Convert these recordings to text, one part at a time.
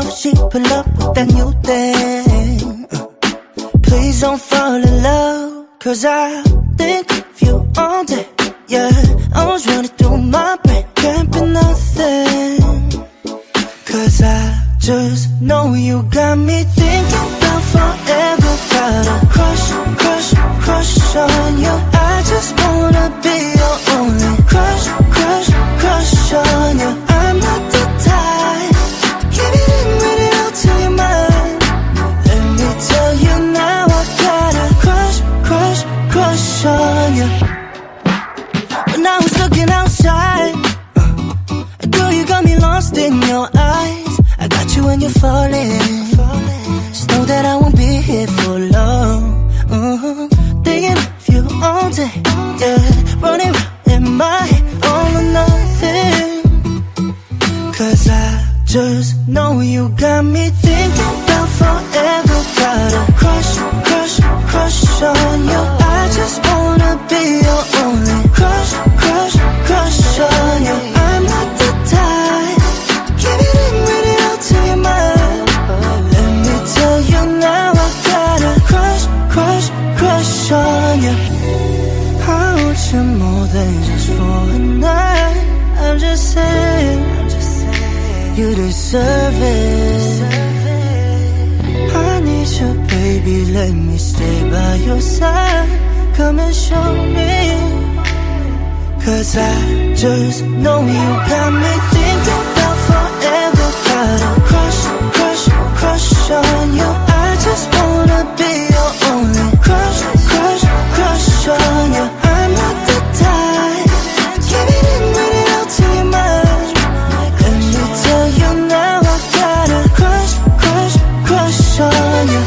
enough, she pull up with that new thing. Please don't fall in love, cause I think of you all day. Yeah, I was running through my brain, can't be nothing. Cause I just know you got me thinking about forever. Got a crush, crush, crush on you. I just wanna be your only crush, crush, crush on you. I'm not the type to keep it in, read it out till you're mine. Let me tell you now, I got a crush, crush, crush on you. When I was looking outside, girl, you got me lost in your eyes. I got you when you're falling. Just know that I won't be here for long. Thinking of you all day, yeah. Running around in my head, all or nothing. Cause I just know you got me thinking about forever. Got a crush, crush, crush on you. I just wanna be your only crush, crush, crush on you. I'm not the type to keep it in, read it out till you're mine. Let me tell you now, I got a crush, crush, crush on you. I want you more than just for a night. I'm just saying, you deserve it. I need you, baby, let me stay by your side. Come and show me. Cause I just know you got me thinking about forever. Got a crush, crush, crush on you. I just wanna be your only crush, crush, crush on you. I'm not the type to keep it in, read it out till you're mine. Let me tell you now, I got a crush, crush, crush on you.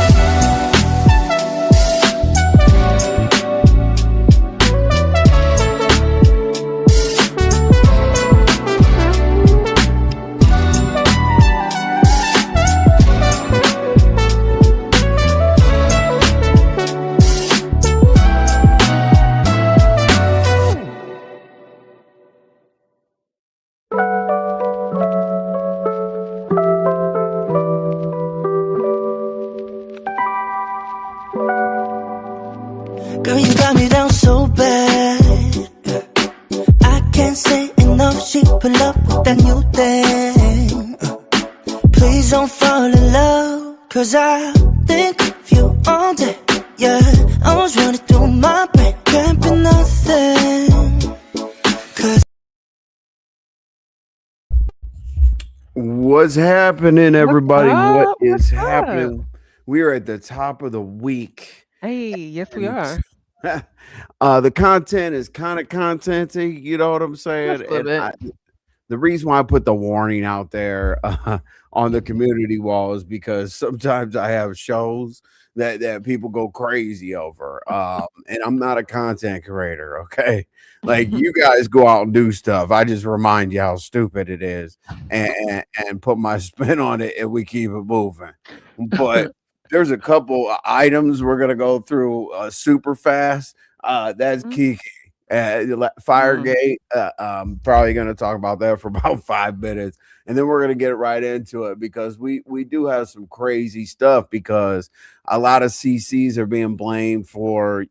Girl, you got me down so bad. I can't say enough, she pull up with that new thing. Please don't fall in love, cause I think of you all day. Yeah, I was running through my brain, can't be nothing. Cause what's happening, everybody? up? What is What's up? happening? We are at the top of the week. Hey, yes, we And are. the content is kind of contenty, you know what I'm saying? Just a little And bit. the reason why I put the warning out there on the community wall is because sometimes I have shows that people go crazy over. And I'm not a content creator, okay? Like you guys go out and do stuff. I just remind you how stupid it is and put my spin on it and we keep it moving. But there's a couple of items we're gonna go through super fast. That's Mm, Kiki. mm. Firegate. Probably going to talk about that for about 5 minutes, and then we're going to get right into it because we do have some crazy stuff because a lot of CCs are being blamed for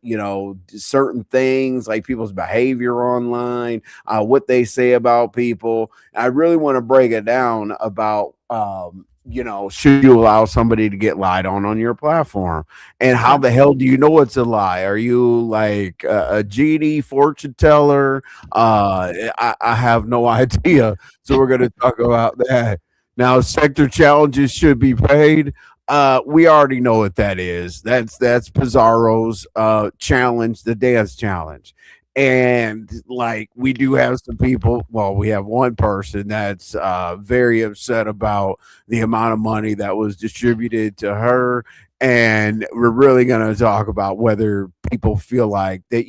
certain things like people's behavior online, what they say about people. I really want to break it down about should you allow somebody to get lied on your platform? And how Okay. the hell do you know it's a lie? Are you like a genie, fortune teller? I have no idea. So we're going to talk about that. Now, sector challenges should be paid. We already know what that is. That's Pizarro's challenge, the dance challenge. And like we do have some people, well, we have one person that's very upset about the amount of money that was distributed to her. And we're really going to talk about whether people feel like that,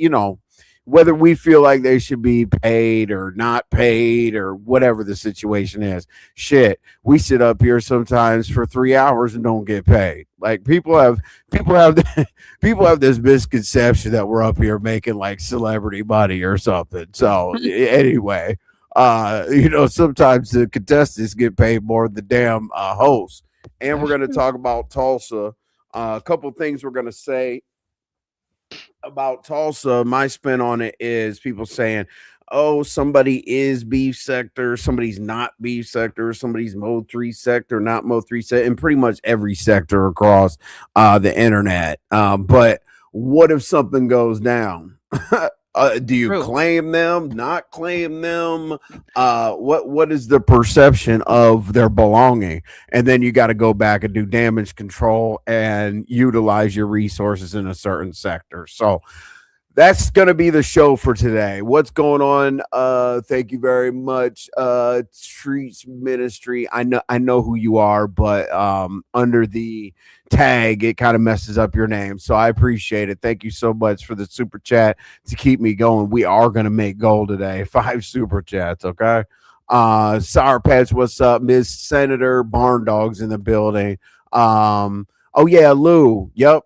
whether we feel like they should be paid or not paid or whatever the situation is. Shit, we sit up here sometimes for 3 hours and don't get paid. Like people have people have this misconception that we're up here making like celebrity money or something. So anyway, Sometimes the contestants get paid more than the damn host. And we're That's going to true. talk about Tulsa. A couple things we're going to say about Tulsa. My spin on it is people saying, "Oh, somebody is beef sector, somebody's not beef sector, somebody's Mode 3 sector, not Mode 3 sector," and pretty much every sector across the internet. But what if something goes down? Do you True. claim them? Not claim them? What is the perception of their belonging? And then you got to go back and do damage control and utilize your resources in a certain sector. So that's going to be the show for today. What's going on? Thank you very much, Streets Ministry. I know who you are, but under the tag it kind of messes up your name, so I appreciate it. Thank you so much for the super chat to keep me going. We are going to make goal today. 5 super chats, okay? Sour Patch, what's up? Miss Senator Barn Dogs in the building. Oh yeah, Lou. Yep.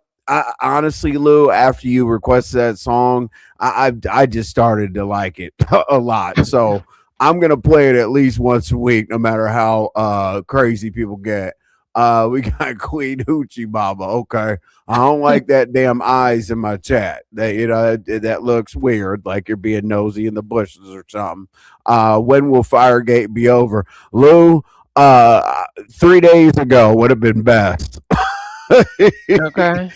Honestly, Lou, after you requested that song, I just started to like it a lot. So I'm gonna play it at least once a week, no matter how crazy people get. We got Queen Hoochie Baba. Okay, I don't like that damn eyes in my chat. That looks weird, like you're being nosy in the bushes or something. When will Firegate be over, Lou? 3 days ago would have been best. Okay.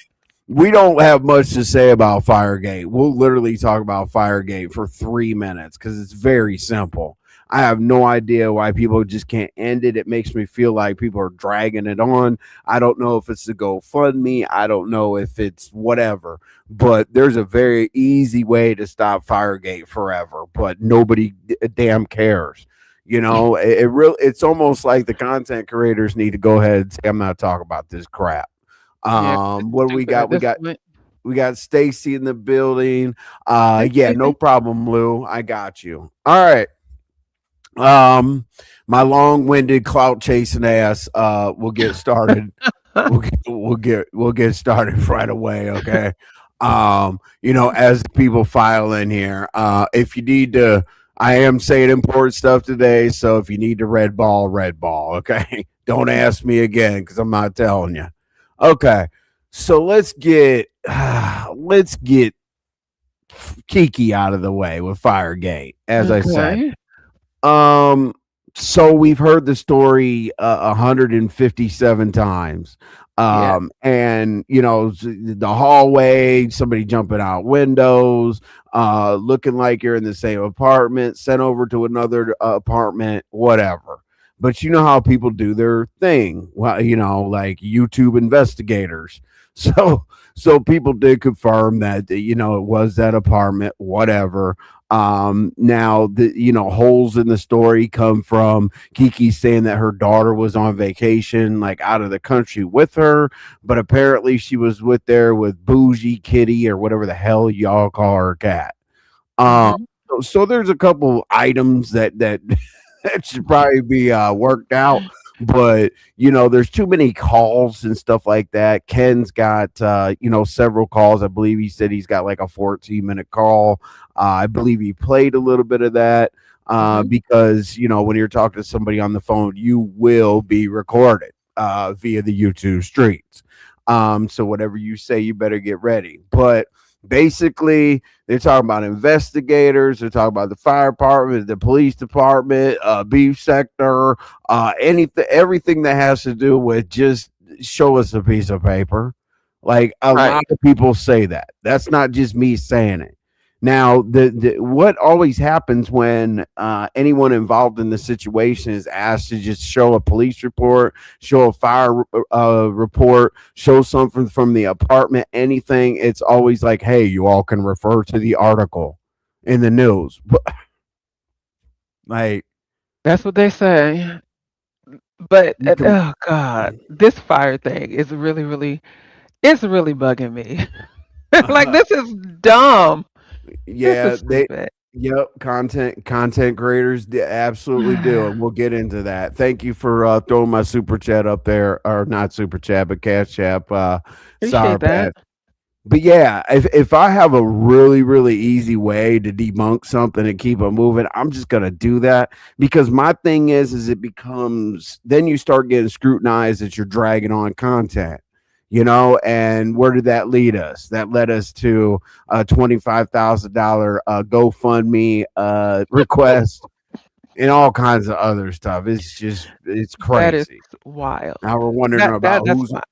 We don't have much to say about Firegate. We'll literally talk about Firegate for 3 minutes because it's very simple. I have no idea why people just can't end it. It makes me feel like people are dragging it on. I don't know if it's the GoFundMe. I don't know if it's whatever. But there's a very easy way to stop Firegate forever. But nobody damn cares. It's almost like the content creators need to go ahead and say, "I'm not talking about this crap." Yeah, 'cause it's What do we stupid at got? We this got point. we got Stacy in the building. Hey, Yeah, no Stacy. problem, Lou. I got you. All right. Um, my long-winded clout chasing ass. We'll get started. We'll get started right away. Okay. As people file in here, if you need to, I am saying important stuff today. So if you need to red ball, red ball. Okay. Don't ask me again because I'm not telling you. Okay. So let's get Kiki out of the way with Firegate. As I said, Okay. um, so we've heard the story 157 times. Yeah. And the hallway, somebody jumping out windows, looking like you're in the same apartment, sent over to another apartment, whatever. But you know how people do their thing. Well, like YouTube investigators. So so people did confirm that it was that apartment, whatever. Now the holes in the story come from Kiki saying that her daughter was on vacation, like out of the country with her, but apparently she was there with Bougie Kitty or whatever the hell y'all call her cat. Um, Mhm. so there's a couple items that that should probably be worked out. But there's too many calls and stuff like that. Ken's got several calls. I believe he said he's got like a 14-minute call. I believe he played a little bit of that Mhm. because when you're talking to somebody on the phone, you will be recorded via the YouTube streets. So whatever you say, you better get ready. But basically, they're talking about investigators. They're talking about the fire department, the police department, beef sector, anything, everything that has to do with just show us a piece of paper. Like a lot Right. of people say that. That's not just me saying it. Now, the what always happens when anyone involved in the situation is asked to just show a police report, show a fire report, show something from the apartment, anything. It's always like, hey, you all can refer to the article in the news. Like That's what they say. But you can, oh god, this fire thing is really, really, it's really bugging me. Like this is dumb. This is yeah, stupid. yep, content creators absolutely do, and we'll get into that. Thank you for throwing my super chat up there, or not super chat, but cash app, Appreciate Sour that. Patch. But yeah, if I have a really really easy way to debunk something and keep it moving, I'm just gonna do that because my thing is it becomes then you start getting scrutinized as you're dragging on content, and where did that lead us? That led us to a $25,000 GoFundMe request and all kinds of other stuff. It's That is crazy. wild. Now we're wondering That about that that's who's wild.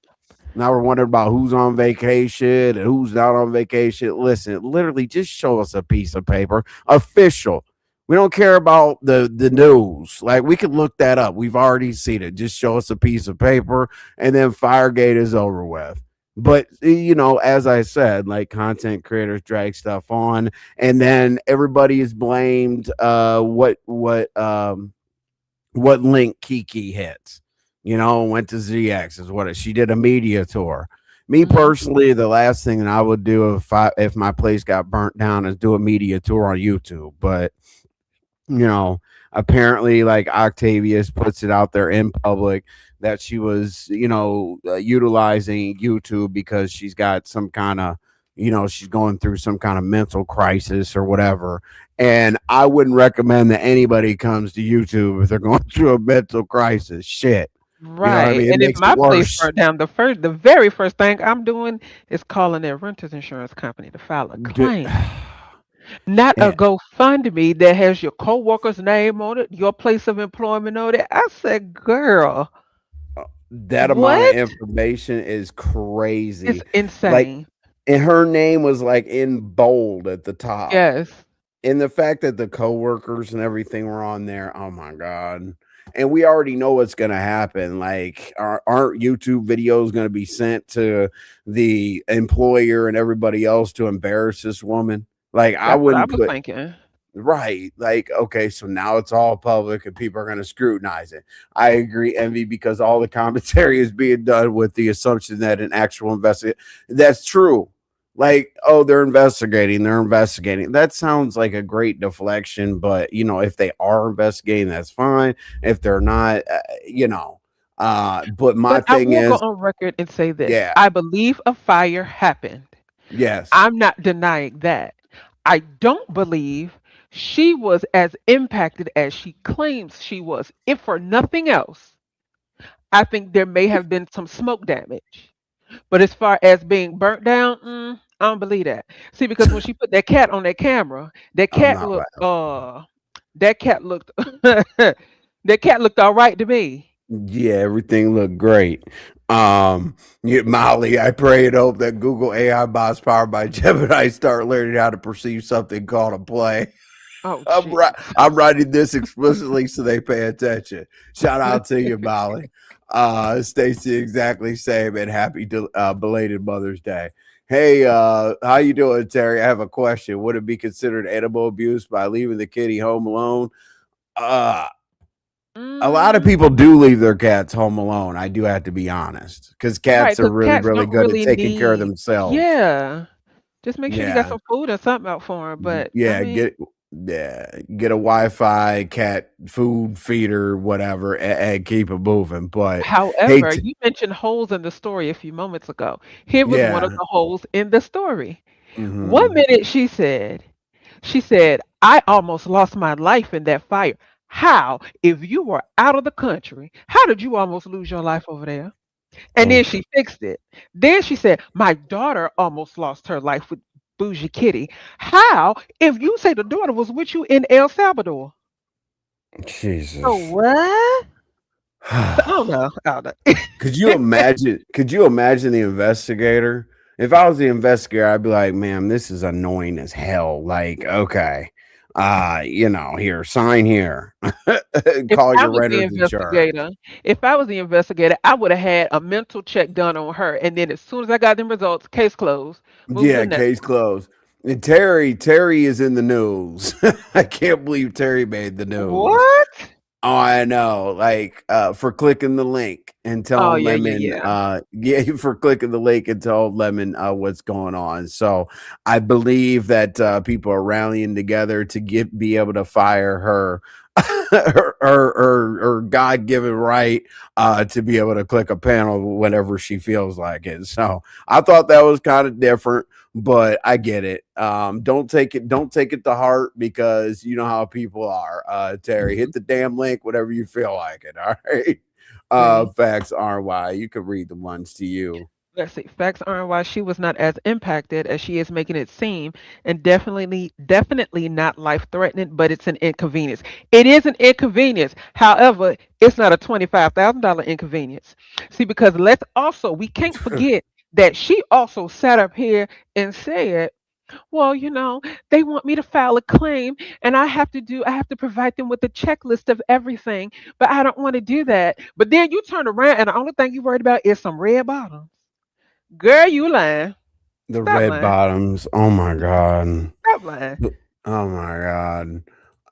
now we're wondering about who's on vacation and who's not on vacation. Listen, literally just show us a piece of paper. Official. We don't care about the news. Like we can look that up. We've already seen it. Just show us a piece of paper and then Firegate is over with. But as I said, like content creators drag stuff on and then everybody is blamed what link Kiki hits. Went to ZX is what she did a media tour. Me Mhm. personally, the last thing that I would do if my place got burnt down is do a media tour on YouTube. But you know, apparently, like Octavius puts it out there in public that she was, utilizing YouTube because she's got some kind of, she's going through some kind of mental crisis or whatever. And I wouldn't recommend that anybody comes to YouTube if they're going through a mental crisis. Shit. You know what I Right, mean? It and if makes it my place worse. burnt down, the very first thing I'm doing is calling their renter's insurance company to file a D- claim. Not a and GoFundMe that has your coworker's name on it, your place of employment on it. I said, "Girl, that amount of what?" information is It's crazy. Like, insane. and her name was like in bold at the top. Yes. And the fact that the coworkers and everything were on there, oh my god. And we already know what's going to happen. Like, aren't YouTube videos going to be sent to the employer and everybody else to embarrass this woman? Like, I That's what I wouldn't was put thinking. right. Like, okay, so now it's all public and people are going to scrutinize it. I agree, Envy, because all the commentary is being done with the assumption that an actual investigate that's true. Like, oh, they're investigating, they're investigating. That sounds like a great deflection, but if they are investigating, that's fine. If they're not, but my But I thing will go is, on record and say this. yeah, I believe a fire happened. yes. I'm not denying that. I don't believe she was as impacted as she claims she was. If for nothing else, I think there may have been some smoke damage. But as far as being burnt down, I don't believe that. See, because when she put that cat on that camera, that I'm cat not looked laughing. that cat looked that cat looked all right to me. Yeah, everything looked great. Molly, I pray and hope that Google AI bots powered by Gemini start learning how to perceive something called a play. Oh I'm Jesus. writing this explicitly so they pay attention. Shout out to you, Molly. Stacy, exactly same, and happy belated Mother's Day. Hey, how you doing, Terry? I have a question. Would it be considered animal abuse by leaving the kitty home alone? Uh, a lot of Mm, people do leave their cats home alone. I do have to be honest, because right, cats are because really, cats really don't good at really taking care of need. themselves. Yeah. Just make sure you got Yeah, some food or something out for 'em, but, I yeah, mean, get a Wi-Fi cat food feeder, whatever, and keep it moving. But hey, however, you mentioned holes in the story a few moments ago. Here was one of yeah, the holes in the story. One hmm minute she said, "I almost lost my life in that fire." How? If you were out of the country, how did you almost lose your life over there? And then okay, she fixed it. Then she said, "My daughter almost lost her life with Bougie Kitty." How? If you say the daughter was with you in El Salvador. So Jesus. what? So I don't know. I don't Could you know. imagine? Could you imagine the investigator? If I was the investigator, I'd be like, "Man, this is annoying as hell." Like, okay, here, sign here, If call I your was the renter's insurance. investigator, I would have had a mental check done on her, and then as soon as I got them results, case closed. Move to the Yeah, next case one. closed. And Terry is in the news. I can't believe Terry made the news. What? Oh, I know. Like, for clicking the link and Oh telling yeah, yeah, Lemon, yeah. yeah, for clicking the link and telling Lemon what's going on. So I believe that people are rallying together to be able to fire her her God-given right to be able to click a panel whenever she feels like it. So I thought that was kind of different, but I get it. Don't take it to heart because you know how people are. Terry, hit Mhm. the damn link whenever you feel like it. All right. See, Facts are why you can read the ones to you. let's see. Facts aren't why she was not as impacted as she is making it seem, and definitely not life threatening, but it's an inconvenience. It is an inconvenience. However, it's not a $25,000 inconvenience. See, because we can't forget that she also sat up here and said, well, they want me to file a claim and I have to provide them with a checklist of everything, but I don't want to do that. But then you turn around and the only thing you worried about is some red bottoms. Girl, you lying. The Stop red lying. bottoms. Oh my god. Stop lying. Oh my god.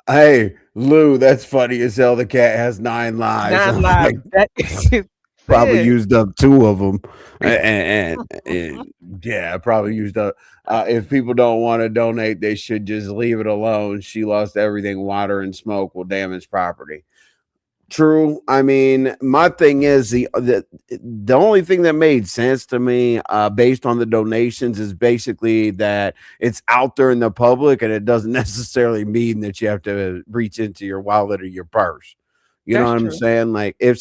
Hey, Lou, that's funny as hell. The cat has 9 lives. Nine I'm lives. like, That is probably said. used up 2 of them, and yeah, probably used up. If people don't want to donate, they should just leave it alone. She lost everything. Water and smoke will damage property. True. I mean, my thing is the only thing that made sense to me, based on the donations, is basically that it's out there in the public, and it doesn't necessarily mean that you have to reach into your wallet or your purse. You know That's what I'm true. saying? Like if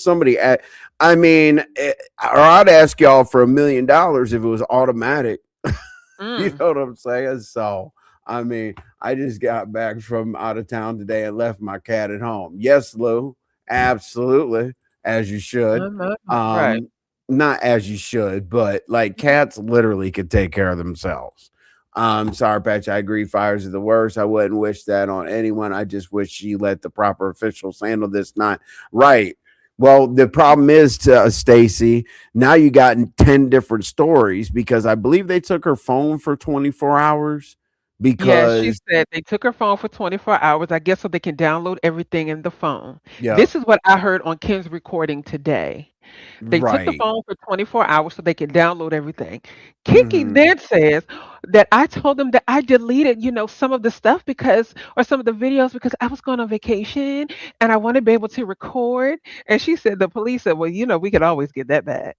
I mean, or I'd ask y'all for $1 million if it was automatic. You Mm. know what I'm saying? So, I mean, I just got back from out of town today and left my cat at home. Yes, Lou, absolutely, as you should. Right. Um, not as you should, but like cats literally could take care of themselves. Sorry, Patch, I agree. Fires are the worst. I wouldn't wish that on anyone. I just wish she let the proper officials handle this. Not right. Well, the problem is, Stacy, now you got 10 different stories because I believe they took her phone for 24 hours Yeah, she because, said they took her phone for 24 hours, I guess, so they can download everything in the phone. yeah, This is what I heard on Kim's recording today. They took the right. phone for 24 hours so they could download everything. Kiki Hmm. then says that I told them that I deleted, some of the stuff or some of the videos because I was going on vacation and I want to be able to record. And she said, the police said, well, we could always get that back.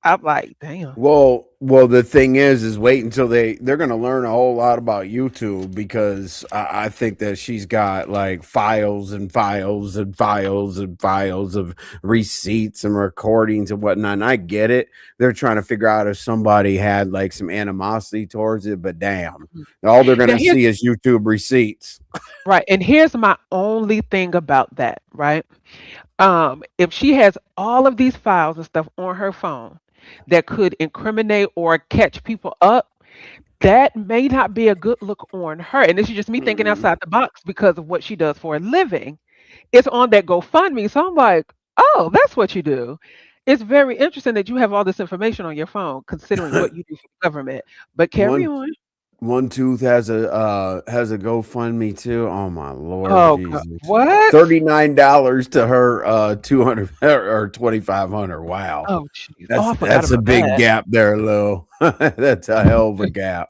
I'm like, damn. Well, the thing is wait until they're going to learn a whole lot about YouTube because I think that she's got like files and files and files and files of receipts and recordings and whatnot. And I get it. They're trying to figure out if somebody had like some animosity towards it, but damn, Mhm. all they're going Now to here's see is YouTube receipts. right, and here's my only thing about that, right? If she has all of these files and stuff on her phone that could incriminate or catch people up, that may not be a good look on her. And this is just me thinking Mm. outside the box because of what she does for a living. It's on that GoFundMe. So I'm like, oh, that's what you do. It's very interesting that you have all this information on your phone, considering what you do for the government. But carry one on. One Tooth has a GoFundMe too. Oh my Lord Oh, God. Jesus. What? $39 to her 200 or 2,500. Wow. Oh, jeez. Oh, I forgot That's a about big that. gap there, Lou. That's a hell of a gap.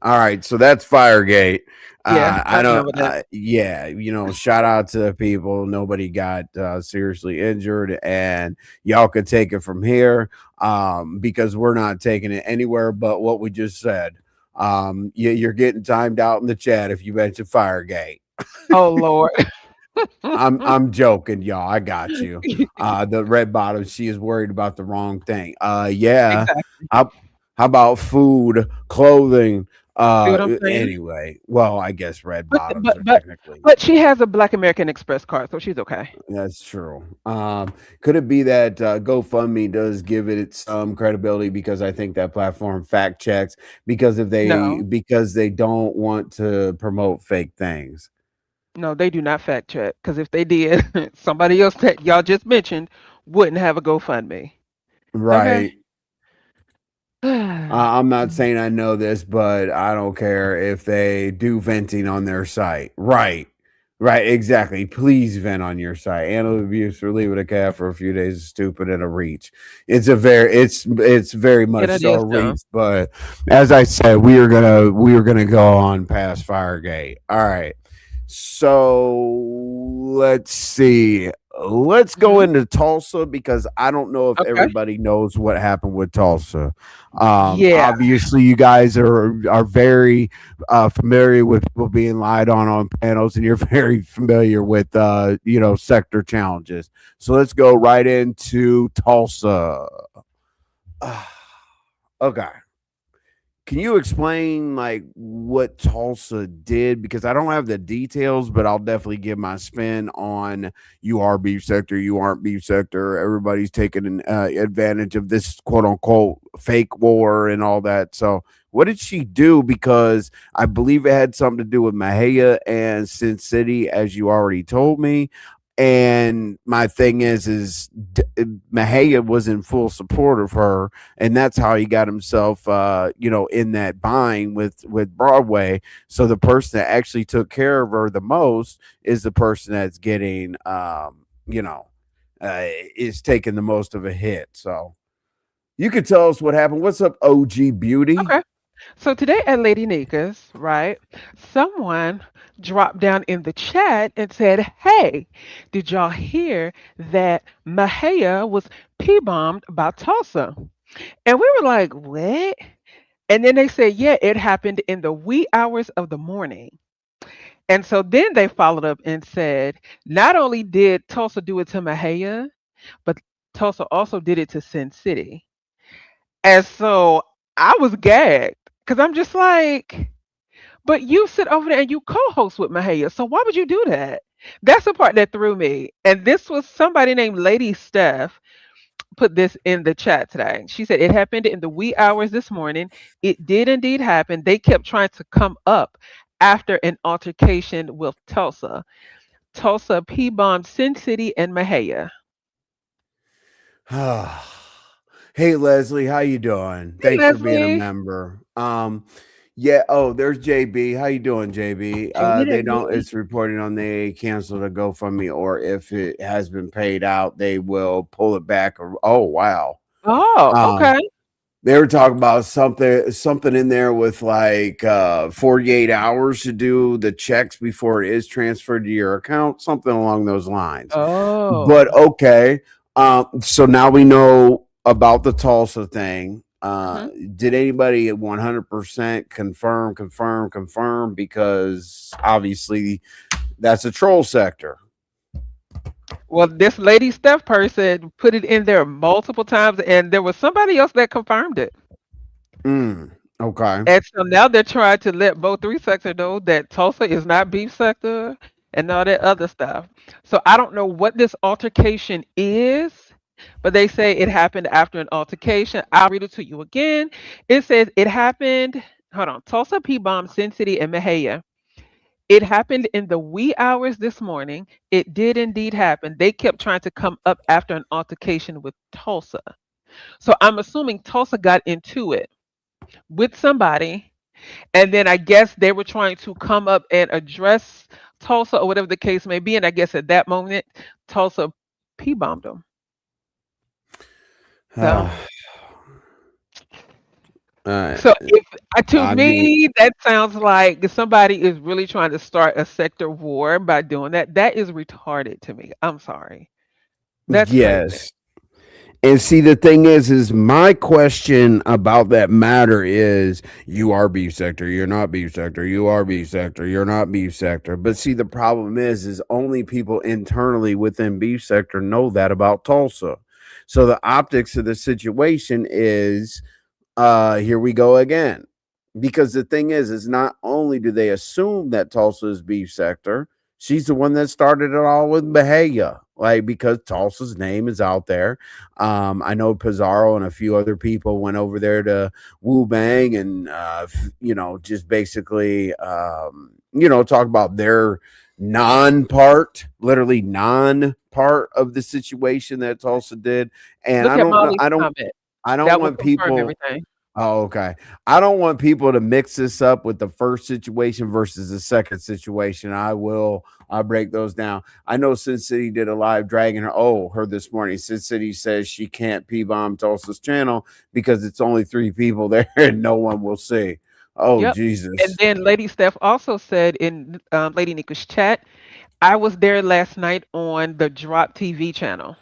All right, so that's Firegate. Yeah, I I'm done don't. with that. Yeah, shout out to the people. Nobody got seriously injured, and y'all could take it from here, because we're not taking it anywhere but what we just said. You're getting timed out in the chat if you mention Firegate. Oh, Lord. I'm joking, y'all. I got you. The red bottom, she is worried about the wrong thing. Yeah. Exactly. How, how about food, clothing? See what I'm saying? Anyway, well, I guess red But bottoms but are but technically. but she has a Black American Express card, so she's okay. That's true. Could it be that GoFundMe does give it some credibility because I think that platform fact checks No, because they don't want to promote fake things. no, they do not fact check. Because if they did, somebody else that y'all just mentioned wouldn't have a GoFundMe. Okay. Right. I'm not saying I know this, but I don't care if they do venting on their site. Right. Right. Exactly. Please vent on your site. Animal abuse for leaving a cat for a few days is stupid and a reach. It's very Yeah, much that so is a dumb. reach. But as I said, we are gonna go on past Firegate. All right. So let's see. Let's go Hmm. into Tulsa because I don't know if Okay. everybody knows what happened with Tulsa. Yeah. Obviously, you guys are very familiar with people being lied on panels, and you're very familiar with sector challenges. So let's go right into Tulsa. Okay. Can you explain like what Tulsa did? Because I don't have the details, but I'll definitely give my spin on you are beef sector, you aren't beef sector. Everybody's taking an, advantage of this quote unquote fake war and all that. So, what did she do? Because I believe it had something to do with Mahia and Sin City, as you already told me. And my thing Mahia was in full support of her, and that's how he got himself in that bind with Broadway. So the person that actually took care of her the most is the person that's getting is taking the most of a hit. So you could tell us what happened. What's up, OG Beauty? Okay. So today at Lady Nika's, right, someone dropped down in the chat and said, "Hey, did y'all hear that Mahia was P-bombed by Tulsa?" And we were like, "What?" And then they said, "Yeah, it happened in the wee hours of the morning." And so then they followed up and said, not only did Tulsa do it to Mahia, but Tulsa also did it to Sin City. And so I was gagged because I'm just like, but you sit over there and you co-host with Mahia, so why would you do that? That's the part that threw me. And this was somebody named Lady Steph put this in the chat today. She said it happened in the wee hours this morning. It did indeed happen. They kept trying to come up after an altercation with Tulsa. Tulsa P-bombed Sin City and Mahia. Hey Leslie, how you doing? Hey, Thanks for being a Leslie. member. Yeah, oh, there's JB. How you doing, JB? They don't Hey. it's reporting on they canceled a GoFundMe, or if it has been paid out, they will pull it back. Or oh wow. Oh, Um okay. they were talking about something in there with like 48 hours to do the checks before it is transferred to your account, something along those lines. But Oh. okay. So now we know about the Tulsa thing. Mhm. Did anybody 100% confirm? Because obviously that's a troll sector. Well, this Lady Steph person put it in there multiple times, and there was somebody else that confirmed it. Mm, okay. And so now they're trying to let both three sector know that Tulsa is not beef sector and all that other stuff. So I don't know what this altercation is, but they say it happened after an altercation. I'll read it to you again. It says it happened. Hold on. Tulsa P bombed Sin City and Mahia. It happened in the wee hours this morning. It did indeed happen. They kept trying to come up after an altercation with Tulsa. So I'm assuming Tulsa got into it with somebody, and then I guess they were trying to come up and address Tulsa or whatever the case may be. And I guess at that moment, Tulsa P bombed them. So, Uh, uh, so if to I mean, me that sounds like somebody is really trying to start a sector war by doing that. That is retarded to me. I'm sorry. That's crazy. yes. And see, the thing is my question about that matter is you are beef sector, you're not beef sector, you are beef sector, you're not beef sector. But see, the problem is only people internally within beef sector know that about Tulsa. So the optics of the situation is here we go again. Because the thing is not only do they assume that Tulsa is beef sector, she's the one that started it all with Bahia. Like because Tulsa's name is out there. I know Pizarro and a few other people went over there to Wu Bang and just basically talk about their non-part, literally non-part of the situation that Tulsa did. And Look I at don't know, Molly's comment. I don't That will want confirm people. everything. Oh, okay. I don't want people to mix this up with the first situation versus the second situation. I'll break those down. I know Sin City did a live dragging her. Oh, her this morning. Sin City says she can't P bomb Tulsa's channel because it's only three people there and no one will see. Oh Yep. And Jesus. then Lady Steph also said in Lady Nika's chat, I was there last night on the Drop TV channel.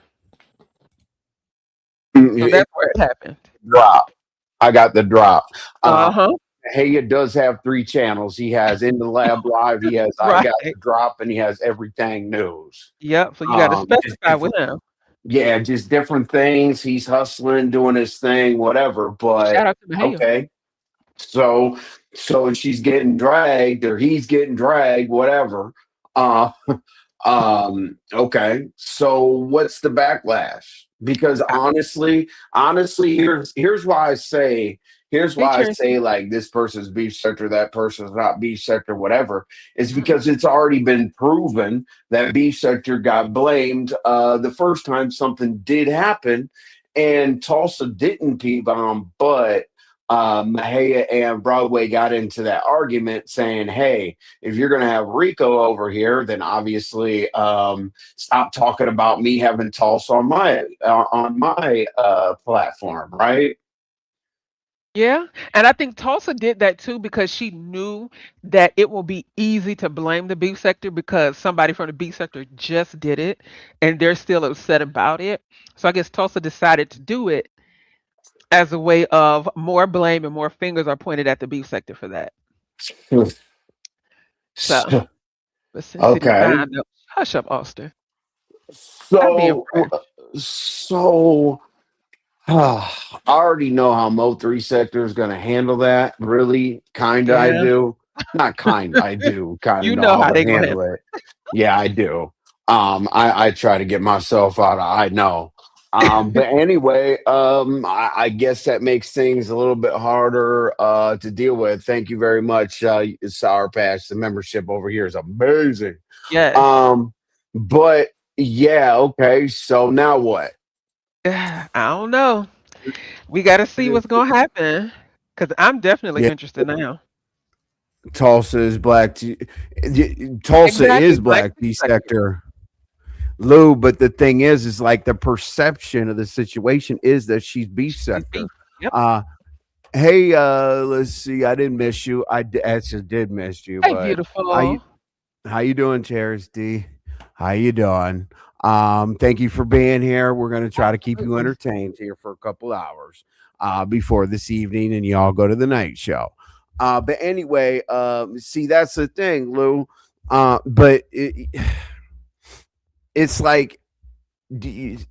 So It that's where it happened. drop. I got the drop. Uh, Uh-huh. Hey, it does have three channels. He has In the Lab Live, he has I Right. Got the Drop, and he has Everything News. Yep. So you got to Just specify with different, him. yeah, just different things. He's hustling, doing his thing, whatever. But Shout out to Mahia. okay, so she's getting dragged, or he's getting dragged, whatever. Uh, okay. So what's the backlash? Because honestly, here's Hey, why I Charity. say like this person's beef sector, that person's not beef sector, whatever, is because it's already been proven that beef sector got blamed the first time something did happen, and Tulsa didn't P-bomb, but Mahia and Broadway got into that argument saying, hey, if you're going to have Rico over here, then obviously stop talking about me having Tulsa on my platform, right? Yeah. And I think Tulsa did that too because she knew that it will be easy to blame the beef sector because somebody from the beef sector just did it and they're still upset about it. So I guess Tulsa decided to do it as a way of more blame and more fingers are pointed at the beef sector for that. So, but since City Okay. found out, hush up, Austin. Stop being So, fresh. so I already know how Mo 3 sector is going to handle that. Really, kind of, I Yeah. do. Not kind, I do kind of You know know how how to they gonna handle handle it. Yeah, I do. I try to get myself out of, I know. But anyway, I guess that makes things a little bit harder to deal with. Thank you very much, Sour Patch. The membership over here is amazing. Yes. Um, but yeah, okay. So now what? I don't know. We got to see what's gonna happen because I'm definitely Yeah, interested now. Tulsa is black. Tulsa Exactly, is black black beef T sector. sector, Lou. But the thing is like the perception of the situation is that she's beef She's beef. sector. Yep. Uh, hey, let's see. I didn't miss you. Actually did miss you, Hey, but how you beautiful. how you doing, Cherish D? How you doing? Thank you for being here. We're going to try to keep you Absolutely. entertained here for a couple hours before this evening, and y'all go to the night show. But anyway, see, that's the thing, Lou. But it's like,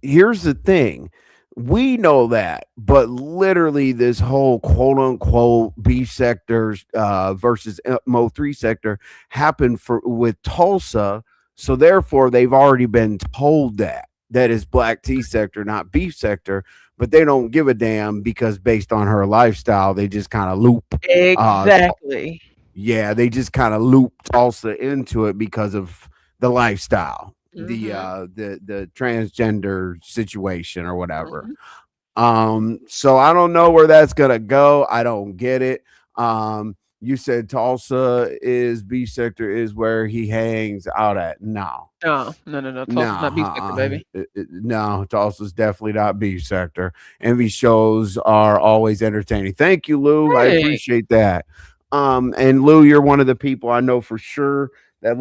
here's the thing. We know that, but literally, this whole quote unquote beef sectors versus Mo 3 sector happened for with Tulsa. So therefore, they've already been told that is black T sector, not beef sector, but they don't give a damn because based on her lifestyle, they just kind of loop uh, Exactly. yeah, they just kind of looped Tulsa into it because of the lifestyle, Mhm. the transgender situation or whatever. Mhm. So I don't know where that's gonna go. I don't get it. You said Tulsa is B sector is where he hangs out at. No, No, no, no, no. no, Tulsa's not beef sector, baby. no, Tulsa's definitely not B sector. Envy shows are always entertaining. Thank you, Lou. I Hey, appreciate that. And Lou, you're one of the people I know for sure that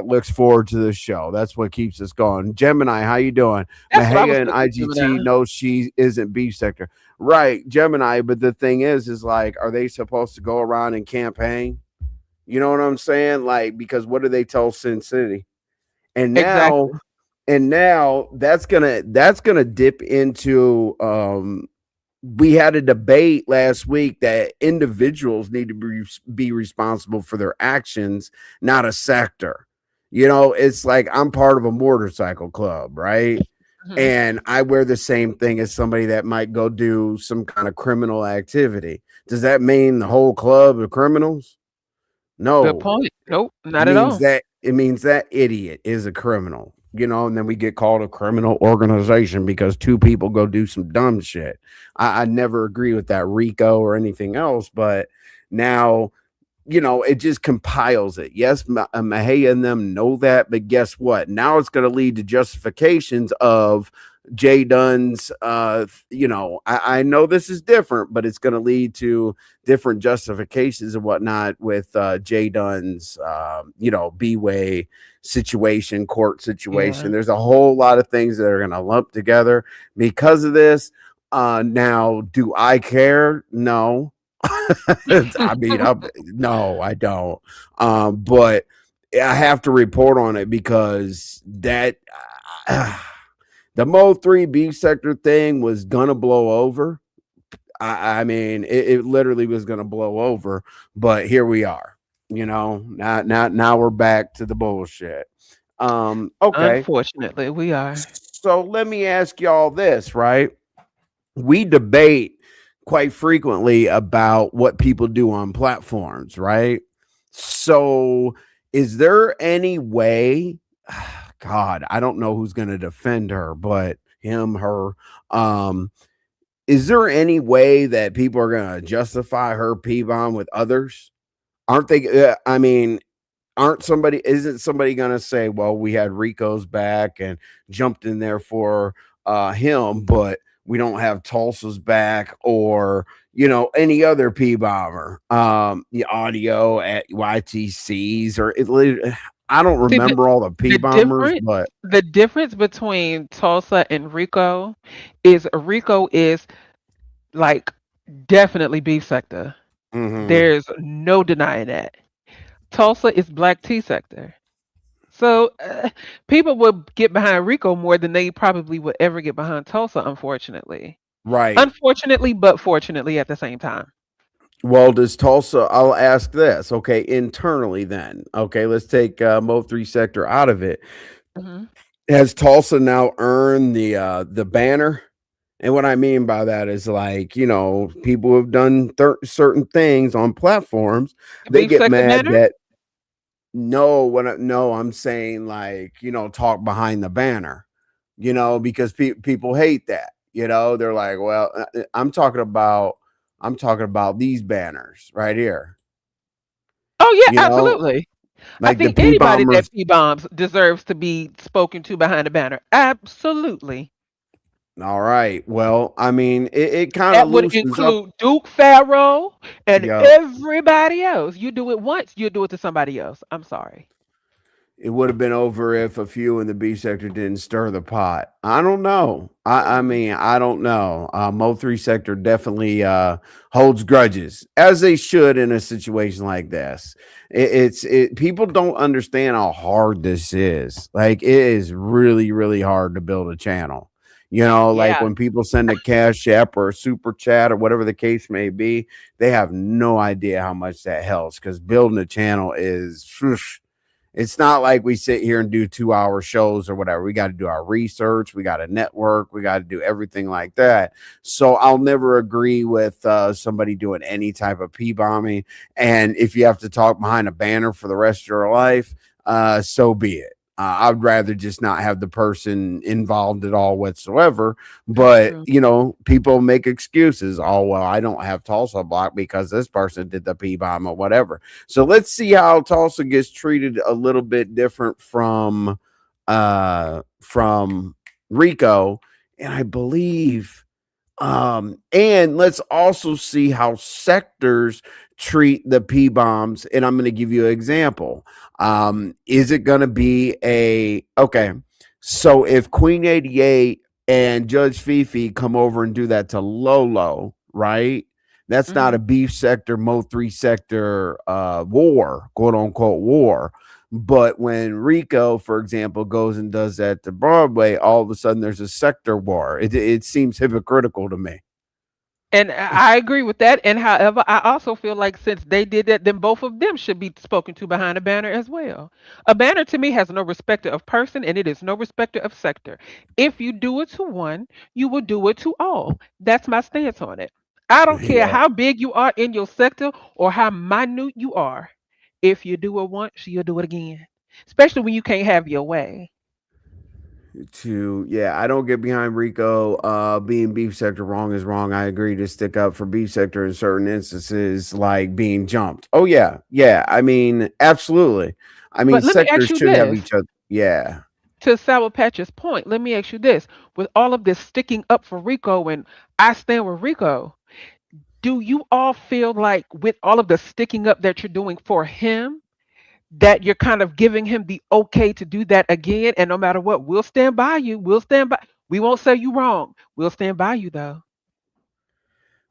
looks forward to this show. That's what keeps us going. Gemini, how you doing? that's what I was Mahaya and thinking, IGT Gemini. knows she isn't B sector. Right, Gemini, but the thing is like, are they supposed to go around and campaign? You know what I'm saying? Like, because what do they tell Sin City? And now Exactly. that's gonna dip into we had a debate last week that individuals need to be responsible for their actions, not a sector. It's like I'm part of a motorcycle club, right? Mhm. And I wear the same thing as somebody that might go do some kind of criminal activity. Does that mean the whole club of criminals? Good No, point. Nope, it not at means all. that idiot is a criminal, and then we get called a criminal organization because two people go do some dumb shit. I never agree with that RICO or anything else, but now it just compiles it. Yes, Mahaya and them know that, but guess what? Now it's going to lead to justifications of Jay Dunn's, I know this is different, but it's going to lead to different justifications and whatnot with Jay Dunn's, B-way situation, court situation. Yeah. There's a whole lot of things that are going to lump together because of this. Now, do I care? No. I mean, no, I don't. But I have to report on it because that the Mo 3 beef sector thing was gonna blow over. I mean, it literally was gonna blow over, but here we are. Now we're back to the bullshit. Okay. Unfortunately, we are. So let me ask y'all this, right? We debate quite frequently about what people do on platforms, right? So, is there any way? God, I don't know who's going to defend her, but him, her. Um, is there any way that people are going to justify her P bomb with others? Aren't they? I mean, isn't somebody going to say, well, we had Rico's back and jumped in there for him, but we don't have Tulsa's back, or any other P bomber, the audio at YTC's, or I don't See, remember all the P the bombers, difference but the difference between Tulsa and Rico is like definitely beef sector. mhm. There's no denying that. Tulsa is black tea sector. So people would get behind Rico more than they probably would ever get behind Tulsa, unfortunately. Right. Unfortunately, but fortunately at the same time. Well, does Tulsa? I'll ask this. Okay, internally, then. Okay, let's take Mo 3 sector out of it. Hmm. Has Tulsa now earned the banner? And what I mean by that is, like, people have done certain things on platforms. They Beef get sector mad banner? that no, no, I'm saying, like, talk behind the banner, because people hate that. They're like, well, I'm talking about these banners right here. Oh yeah, You know, absolutely. I like the think P anybody bombers. that P bombs deserves to be spoken to behind the banner. Absolutely. All right. Well, I mean, it kind of That would loosens up. include Duke Pharaoh and Yeah, everybody else. You do it once, you do it to somebody else. I'm sorry. it would have been over if a few in the B sector didn't stir the pot. I don't know. I Mm. mean, I don't know. Mo 3 sector definitely holds grudges, as they should in a situation like this. People don't understand how hard this is. Like, it is really, really hard to build a channel. Like Yeah. when people send a cash app or a super chat or whatever the case may be, they have no idea how much that helps, because building a channel is it's not like we sit here and do 2-hour shows or whatever. We got to do our research. We got to network. We got to do everything like that. So I'll never agree with somebody doing any type of P bombing. And if you have to talk behind a banner for the rest of your life, so be it. I'd rather just not have the person involved at all whatsoever. That's But, true. people make excuses. Oh, well, I don't have Tulsa block because this person did the P bomb or whatever. So let's see how Tulsa gets treated a little bit different from Rico. And I believe and let's also see how sectors treat the P bombs. And I'm going to give you an example. Is it going to be okay? So if Queen 88 and Judge Fifi come over and do that to Lolo, right? That's not Hmm. a beef sector, Mo 3 sector war, quote unquote war. But when Rico, for example, goes and does that to Broadway, all of a sudden there's a sector war. It seems hypocritical to me. And I agree with that. And however, I also feel like since they did that, then both of them should be spoken to behind a banner as well. A banner to me has no respecter of person and it is no respecter of sector. If you do it to one, you will do it to all. That's my stance on it. I don't care Yeah. how big you are in your sector or how minute you are. If you do it once, you'll do it again. Especially when you can't have your way. I don't get behind Rico. Being beef sector wrong is wrong. I agree to stick up for beef sector in certain instances, like being jumped. Oh yeah, yeah. I mean, absolutely. I mean, But let me ask sectors you should have this. each other. Yeah. To Sour Patch's point, let me ask you this: with all of this sticking up for Rico and I stand with Rico, do you all feel like with all of the sticking up that you're doing for him, that you're kind of giving him the okay to do that again? And no matter what, we'll stand by you. We'll stand by. We won't say you wrong. We'll stand by you though.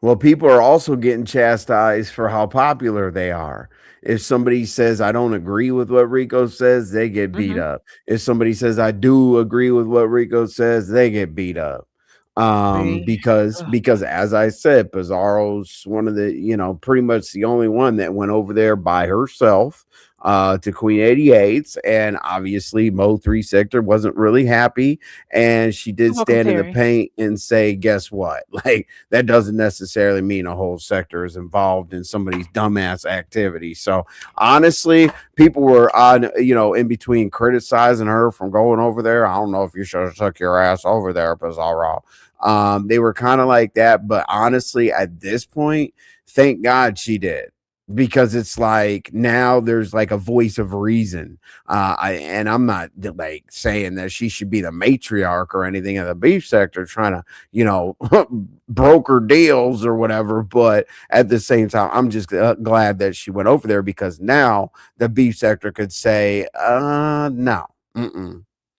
Well, people are also getting chastised for how popular they are. If somebody says, I don't agree with what Rico says, they get beat Hmm. up. If somebody says, I do agree with what Rico says, they get beat up. See, Because as I said, Pizarro's one of the, pretty much the only one that went over there by herself to Queen 88's. And obviously, Mo 3 Sector wasn't really happy. And she did you're welcome, stand in the Terry. paint and say, guess what? Like, that doesn't necessarily mean a whole sector is involved in somebody's dumbass activity. So honestly, people were on, in between criticizing her from going over there. I don't know if you should have took your ass over there, Pizarro. They were kind of like that, but honestly, at this point, thank God she did, because it's like now there's like a voice of reason. I'm not like saying that she should be the matriarch or anything in the beef sector, trying to broker deals or whatever. But at the same time, I'm just glad that she went over there, because now the beef sector could say, no,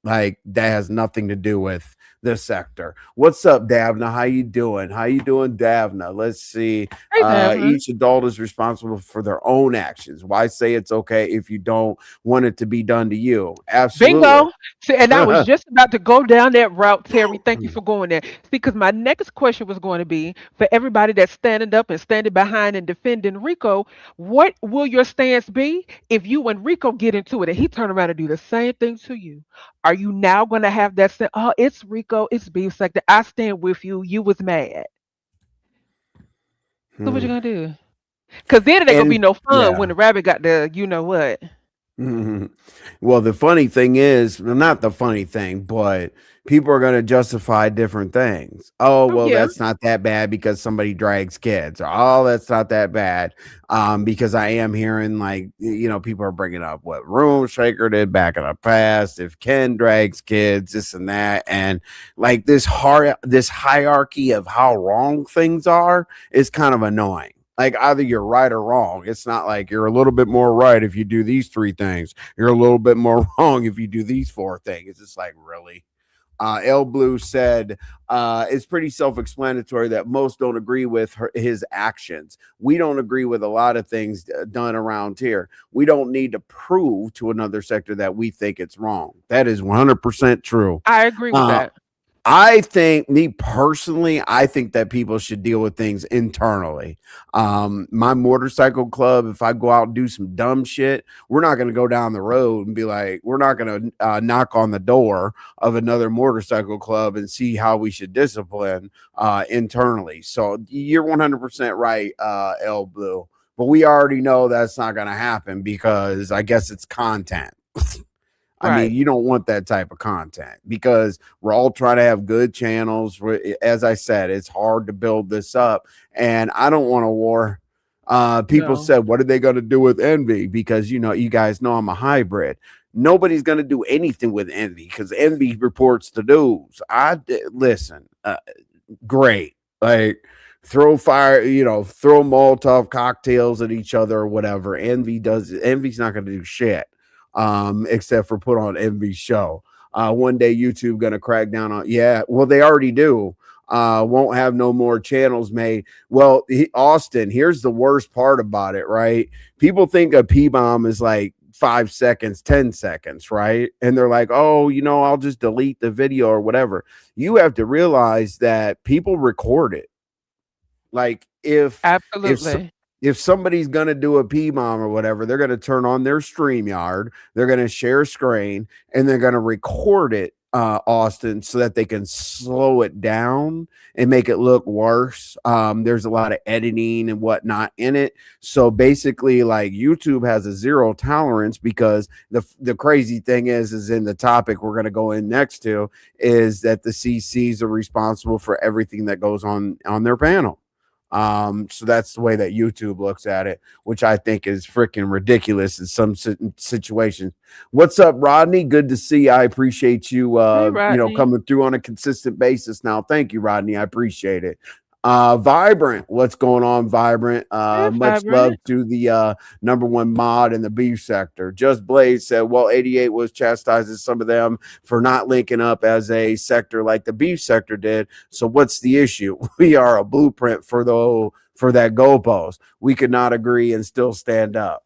like that has nothing to do with the sector. What's up, Davna? How you doing? How you doing, Davna? Let's see. Hey, Devlin. Each adult is responsible for their own actions. Why say it's okay if you don't want it to be done to you? Absolutely. Bingo. See, and I was just about to go down that route, Terry. Thank you for going there. Because my next question was going to be for everybody that's standing up and standing behind and defending Rico, what will your stance be if you and Rico get into it and he turn around and do the same thing to you? Are you now going to have that say, oh, it's Rico, it's beef sector. I stand with you. You was mad. So what you Hmm. gonna do? Because then it ain't gonna be And no fun when yeah. the rabbit got the you know what. Mhm. Well, the funny thing is, well, not the funny thing, but people are going to justify different things. Oh, Oh well, yeah, that's not that bad because somebody drags kids. Or, oh, that's not that bad because I am hearing like, people are bringing up what Room Shaker did back in the past. If Ken drags kids, this and that. And like this hierarchy of how wrong things are is kind of annoying. Like either you're right or wrong. It's not like you're a little bit more right if you do these three things. You're a little bit more wrong if you do these four things. It's just like, really. El Blue said it's pretty self-explanatory that most don't agree with his actions. We don't agree with a lot of things done around here. We don't need to prove to another sector that we think it's wrong. That is 100% true. I agree with Uh, that. I think, me personally, I think that people should deal with things internally. My motorcycle club, if I go out and do some dumb shit, we're not going to go down the road and be like, we're not going to knock on the door of another motorcycle club and see how we should discipline internally. So you're 100% right, L Blue. But we already know that's not going to happen because I guess it's content. I mean, Right. you don't want that type of content because we're all trying to have good channels. As I said, it's hard to build this up, and I don't want a war. People No. said, "What are they going to do with envy?" Because you guys know I'm a hybrid. Nobody's going to do anything with envy because envy reports the news. Listen. Great. Like throw fire, throw Molotov cocktails at each other or whatever. Envy's not going to do shit except for put on Envy's show. One day YouTube going to crack down on, yeah, well, they already do. Won't have no more channels made. Well, Austin, here's the worst part about it, right? People think a P bomb is like 5 seconds, 10 seconds, right? And they're like, oh, I'll just delete the video or whatever. You have to realize that people record it. Like if Absolutely. if somebody's gonna do a P bomb or whatever, they're gonna turn on their StreamYard, they're gonna share screen, and they're gonna record it, Austin, so that they can slow it down and make it look worse. There's a lot of editing and whatnot in it. So basically, like YouTube has a zero tolerance because the crazy thing is in the topic we're gonna go in next to is that the CCs are responsible for everything that goes on their panel. So that's the way that YouTube looks at it, which I think is freaking ridiculous in some situations. What's up, Rodney? Good to see you. I appreciate you, Hey, Rodney. coming through on a consistent basis. Now, thank you, Rodney. I appreciate it. Vibrant, what's going on, Vibrant? Hey, Much love Vibrant. to the number one mod in the beef sector. Just Blaze said, well, 88 was chastising some of them for not linking up as a sector like the beef sector did. So what's the issue? We are a blueprint for that goalpost. We could not agree and still stand up.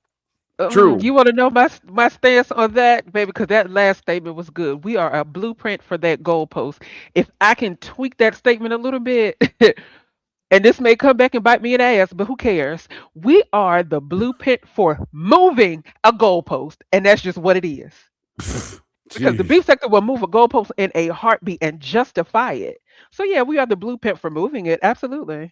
True. You want to know my stance on that, baby? Because that last statement was good. We are a blueprint for that goalpost. If I can tweak that statement a little bit, and this may come back and bite me in the ass, but who cares? We are the blueprint for moving a goalpost, and that's just what it is. Because the Jeez. beef sector will move a goalpost in a heartbeat and justify it. So yeah, we are the blueprint for moving it. Absolutely.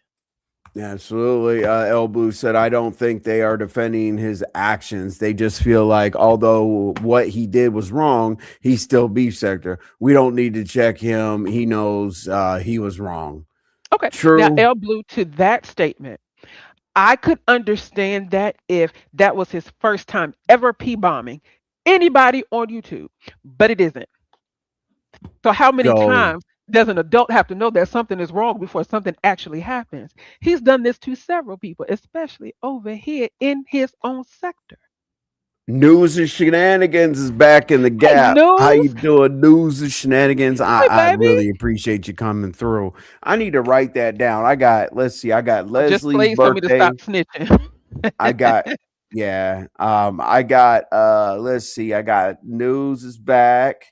Absolutely. El Blue said, I don't think they are defending his actions. They just feel like, although what he did was wrong, he's still beef sector. We don't need to check him. He knows he was wrong. Okay. Now, True. L Blue, to that statement, I could understand that if that was his first time ever P bombing anybody on YouTube, but it isn't. So, how many So times does an adult have to know that something is wrong before something actually happens? He's done this to several people, especially over here in his own sector. News and Shenanigans is back in the Hey, gap. How you news. doing? News and Shenanigans. Hey, I baby. really appreciate you coming through. I need to write that down. Let's see, I got Oh, just Leslie's please tell me to birthday. stop snitching. I got yeah. I got let's see, I got news is back.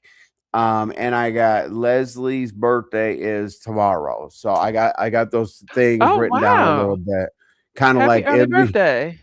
And I got Leslie's birthday is tomorrow. So I got those things Oh, written down a little wow. bit. Kind of Happy like early envy. birthday.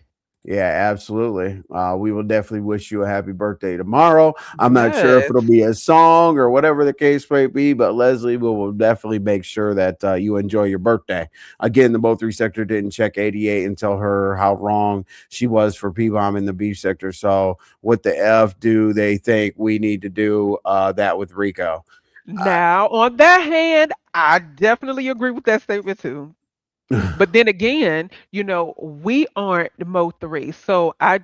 Yeah, absolutely. We will definitely wish you a happy birthday tomorrow. I'm not sure if Yes. it'll be a song or whatever the case may be, but Leslie will definitely make sure that you enjoy your birthday. Again, the Both 3 sector didn't check 88 and tell her how wrong she was for P-Bomb in the beef sector. So, what the F do they think we need to do that with Rico? Now, on that hand, I definitely agree with that statement too. But then again, we aren't the Mo three, so I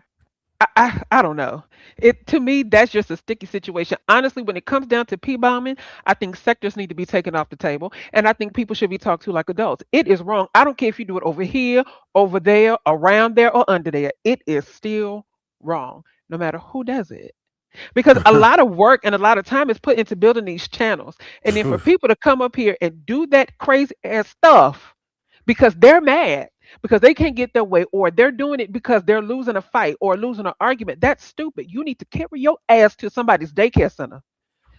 don't know. It to me that's just a sticky situation. Honestly, when it comes down to P bombing, I think sectors need to be taken off the table, and I think people should be talked to like adults. It is wrong. I don't care if you do it over here, over there, around there, or under there. It is still wrong, no matter who does it. Because a lot of work and a lot of time is put into building these channels, and then for people to come up here and do that crazy ass stuff because they're mad because they can't get their way or they're doing it because they're losing a fight or losing an argument. That's stupid. You need to carry your ass to somebody's daycare center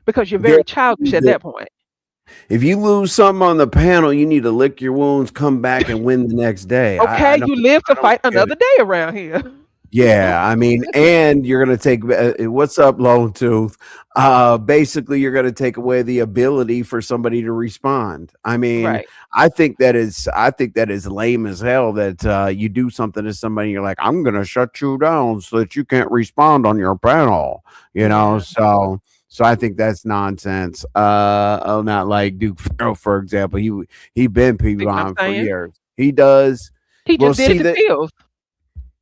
because you're There, very childish at that point. if you lose something on the panel, you need to lick your wounds, come back, and win the next day. Okay, you live I to don't fight get another it. day around here. Yeah, I mean, and you're gonna take what's up, Lone Tooth? Basically, you're gonna take away the ability for somebody to respond. I mean, Right. I think that is lame as hell. That you do something to somebody, you're like, I'm gonna shut you down so that you can't respond on your panel. You know, Yeah. so I think that's nonsense. Oh, not like Duke Farrell, for example. He been See what I'm people for saying? years. He does. He Well, just did it see to that Fields.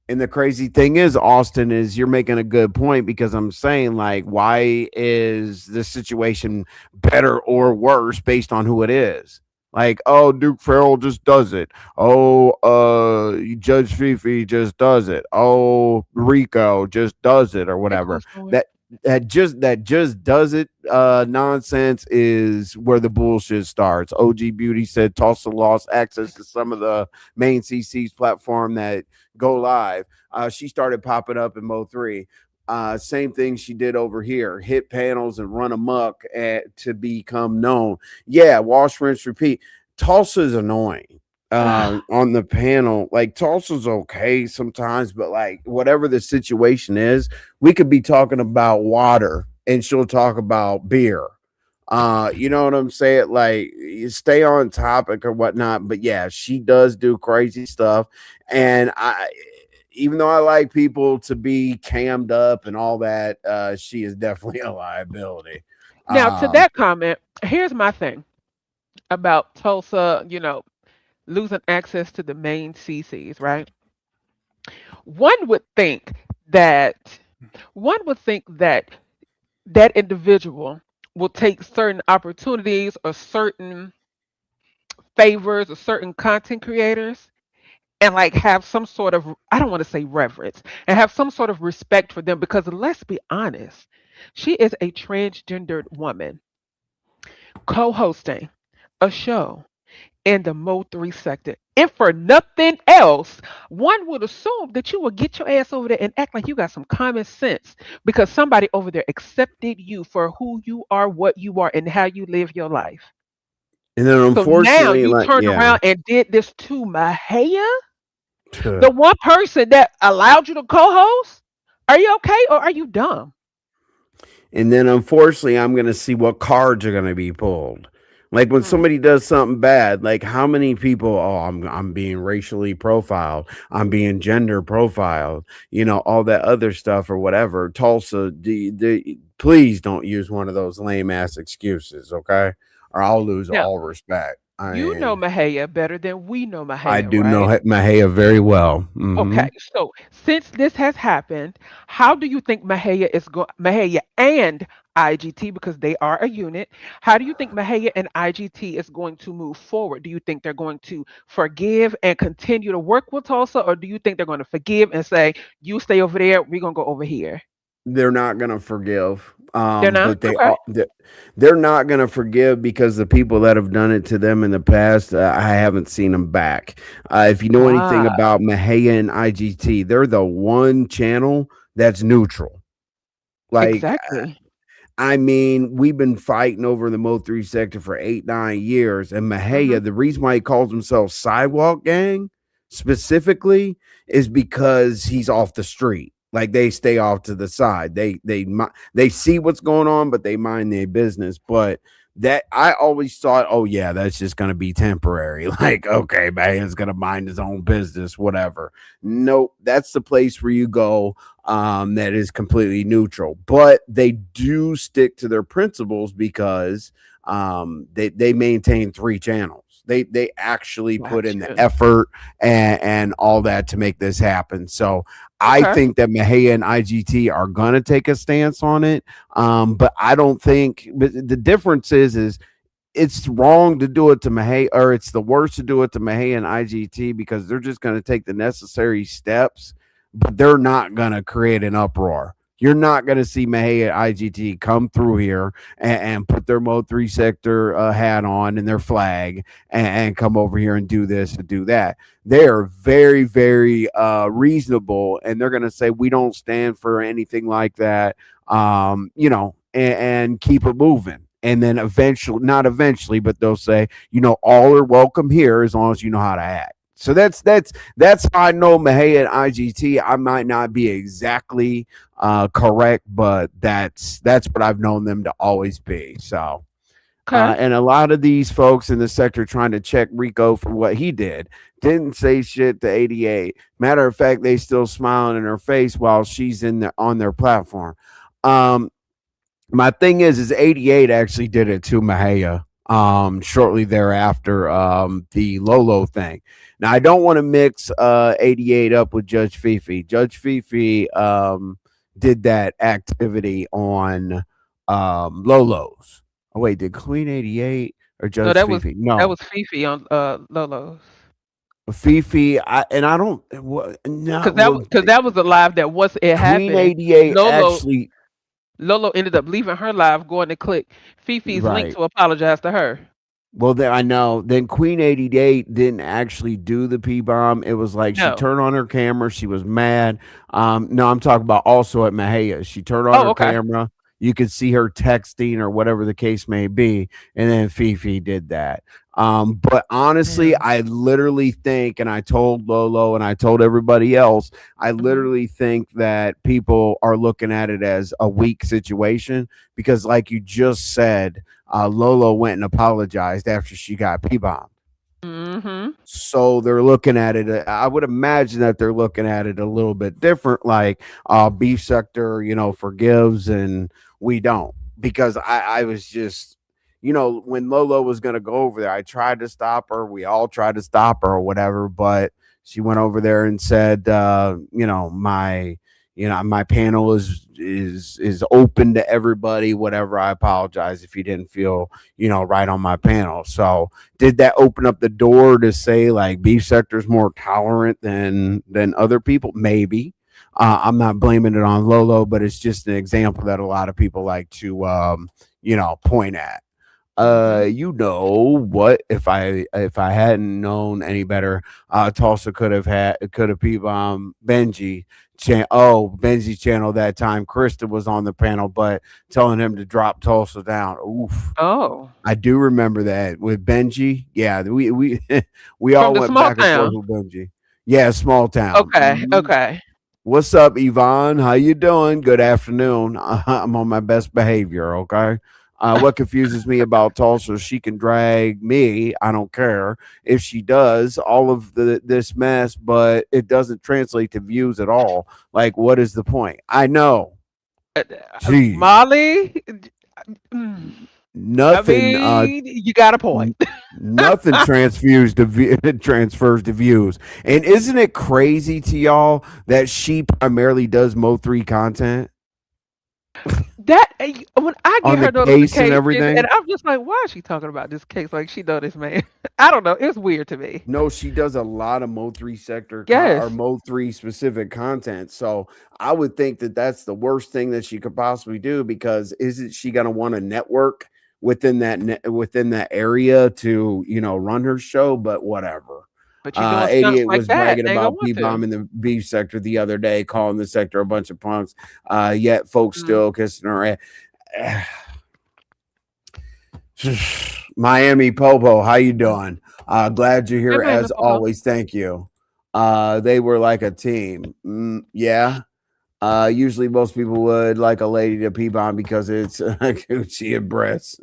and the crazy thing is, Austin, is you're making a good point because I'm saying, like, why is this situation better or worse based on who it is? Like, oh, Duke Farrell just does it. Oh, Judge Fifi just does it. Oh, Rico just does it, or Hey, whatever. cool story. That that just does it nonsense is where the bullshit starts. OG Beauty said Tulsa lost access to some of the main CC's platform that go live. She started popping up in Mo 3. Same thing she did over here, hit panels and run amok to become known. Yeah, wash, rinse, repeat. Tulsa's annoying on the panel. Like, Tulsa's okay sometimes, but like, whatever the situation is, we could be talking about water and she'll talk about beer. You know what I'm saying? Like, you stay on topic or whatnot, but yeah, she does do crazy stuff. And even though I like people to be cammed up and all that, she is definitely a liability. Now, to Um, that comment, here's my thing about Tulsa, losing access to the main CCs, right? One would think that one would think that that individual will take certain opportunities or certain favors or certain content creators and like have some sort of, I don't want to say reverence, and have some sort of respect for them, because let's be honest, she is a transgendered woman co-hosting a show in the Mo 3 sector. If for nothing else, one would assume that you will get your ass over there and act like you got some common sense, because somebody over there accepted you for who you are, what you are, and how you live your life. And then So now unfortunately, you like, turned yeah. around and did this to Mahaya, the one person that allowed you to co-host. Are you okay or are you dumb? And then unfortunately, I'm going to see what cards are going to be pulled. Like when Mm, somebody does something bad, like how many people, oh, I'm being racially profiled, I'm being gender profiled, all that other stuff or whatever. Tulsa, please don't use one of those lame ass excuses, okay? Or I'll lose now, all respect. I you know mean, Mahaya better than we know I Mahaya, do know right? Mahaya very well. Okay, so since this has happened, how do you think Mahaya and IGT, because they are a unit, how do you think Mahaya and IGT is going to move forward? Do you think they're going to forgive and continue to work with Tulsa, or do you think they're going to forgive and say, you stay over there, we're going to go over here? They're not gonna forgive. They're not? But they Okay. are. They're not gonna forgive because the people that have done it to them in the past, I haven't seen them back. If you know anything Ah, about Mahaya and IGT, they're the one channel that's neutral. Like, exactly. I mean, we've been fighting over the Mo 3 sector for 8, 9 years. And Hmm. Mahaya, the reason why he calls himself Sidewalk Gang specifically is because he's off the street. Like they stay off to the side. They see what's going on, but they mind their business. But that I always thought, oh yeah, that's just gonna be temporary. Like, okay, man, it's gonna mind his own business, whatever. Nope, that's the place where you go that is completely neutral. But they do stick to their principles because they maintain 3 channels. They actually put in the Gotcha. effort and all that to make this happen. So I Okay. think that Mahia and IGT are gonna take a stance on it. But I don't think. But the difference is it's wrong to do it to Mahey, or it's the worst to do it to Mahey and IGT because they're just going to take the necessary steps, but they're not going to create an uproar. You're not going to see Mahey and IGT come through here and put their Mode 3 sector hat on and their flag and come over here and do this and do that. They are very, very reasonable, and they're going to say, we don't stand for anything like that, and keep it moving. And then eventually, not eventually, but they'll say, all are welcome here as long as you know how to act. So that's how I know Mahea and IGT. I might not be exactly correct, but that's what I've known them to always be. So Okay. and a lot of these folks in the sector trying to check Rico for what he didn't say shit to 88. Matter of fact, they still smiling in her face while she's on their platform. Um, my thing is 88 actually did it to Mahaya shortly thereafter, the Lolo thing. Now I don't want to mix 88 up with Judge Fifi. Judge Fifi did that activity on Lolo's. Oh wait, did Queen 88 or No, Judge that was Fifi? that No. was Fifi on Lolo's. Fifi, I don't what Cause not that was well cause that was a live that once it Queen happened, 88 Lolo actually Lolo ended up leaving her live, going to click Fifi's link right. to apologize to her. Well, then I know. Then Queen 88 didn't actually do the P bomb. It was like she No. turned on her camera. She was mad. No, I'm talking about also at Mahia. She turned on Oh, her okay. camera. You could see her texting or whatever the case may be. And then Fifi did that. But honestly, Yeah. I literally think, and I told Lolo and I told everybody else, I Hmm. literally think that people are looking at it as a weak situation because, like you just said, Lolo went and apologized after she got P bombed. Hmm. So they're looking at it. I would imagine that they're looking at it a little bit different. Like beef sector, forgives and we don't. Because I was just when Lolo was gonna go over there, I tried to stop her. We all tried to stop her or whatever, but she went over there and said, my panel is open to everybody. Whatever. I apologize if you didn't feel right on my panel. So did that open up the door to say like beef sector is more tolerant than other people? Maybe. I'm not blaming it on Lolo, but it's just an example that a lot of people like to point at. Mhm. What if I hadn't known any better, Tulsa could have peep Benji's channel that time. Krista was on the panel, but telling him to drop Tulsa down. Oof. Oh, I do remember that with Benji. Yeah, we we from all the went small back and forth town. with Benji. Yeah, small town. Okay, okay. What's up, Yvonne? How you doing? Good afternoon. I'm on my best behavior. Okay. What confuses me about Tulsa? She can drag me. I don't care if she does all of this mess, but it doesn't translate to views at all. Like, what is the point? I know. Jeez, Molly, mm, I nothing. mean, you got a point. N- Nothing transfers to views. And isn't it crazy to y'all that she primarily does Mo3 content When I get on the her case and notifications, and everything? I'm just like, why is she talking about this case like she know this man? I don't know. It's weird to me. No, she does a lot of Mo3 or Yes, Mo3 specific content. So I would think that that's the worst thing that she could possibly do, because isn't she going to want to network within that area to run her show? But whatever. but you doing stunts 88 like was that, bragging they ain't gonna about want to. P-bombing the beef sector the other day, calling the sector a bunch of punks. Yet folks Mm. still kissing her ass. Miami Popo, how you doing? Glad you're Hey, here man, as Papa. always. Thank you. They were like a team. Yeah. Usually most people would like a lady to pee bomb because it's Gucci and breasts.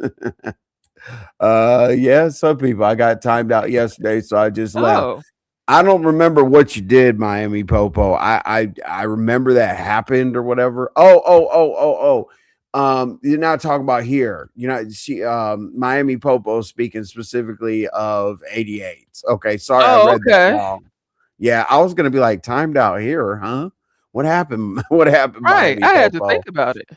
Yeah, some people. I got timed out yesterday, so I just left. Oh, I don't remember what you did, Miami Popo. I remember that happened or whatever. Oh. You're not talking about here. Miami Popo speaking specifically of 88s. Okay, sorry I oh, read that okay. wrong. Yeah, I was gonna be like timed out here, huh? What happened? What happened, Right. Miami I had to think Popo? about it.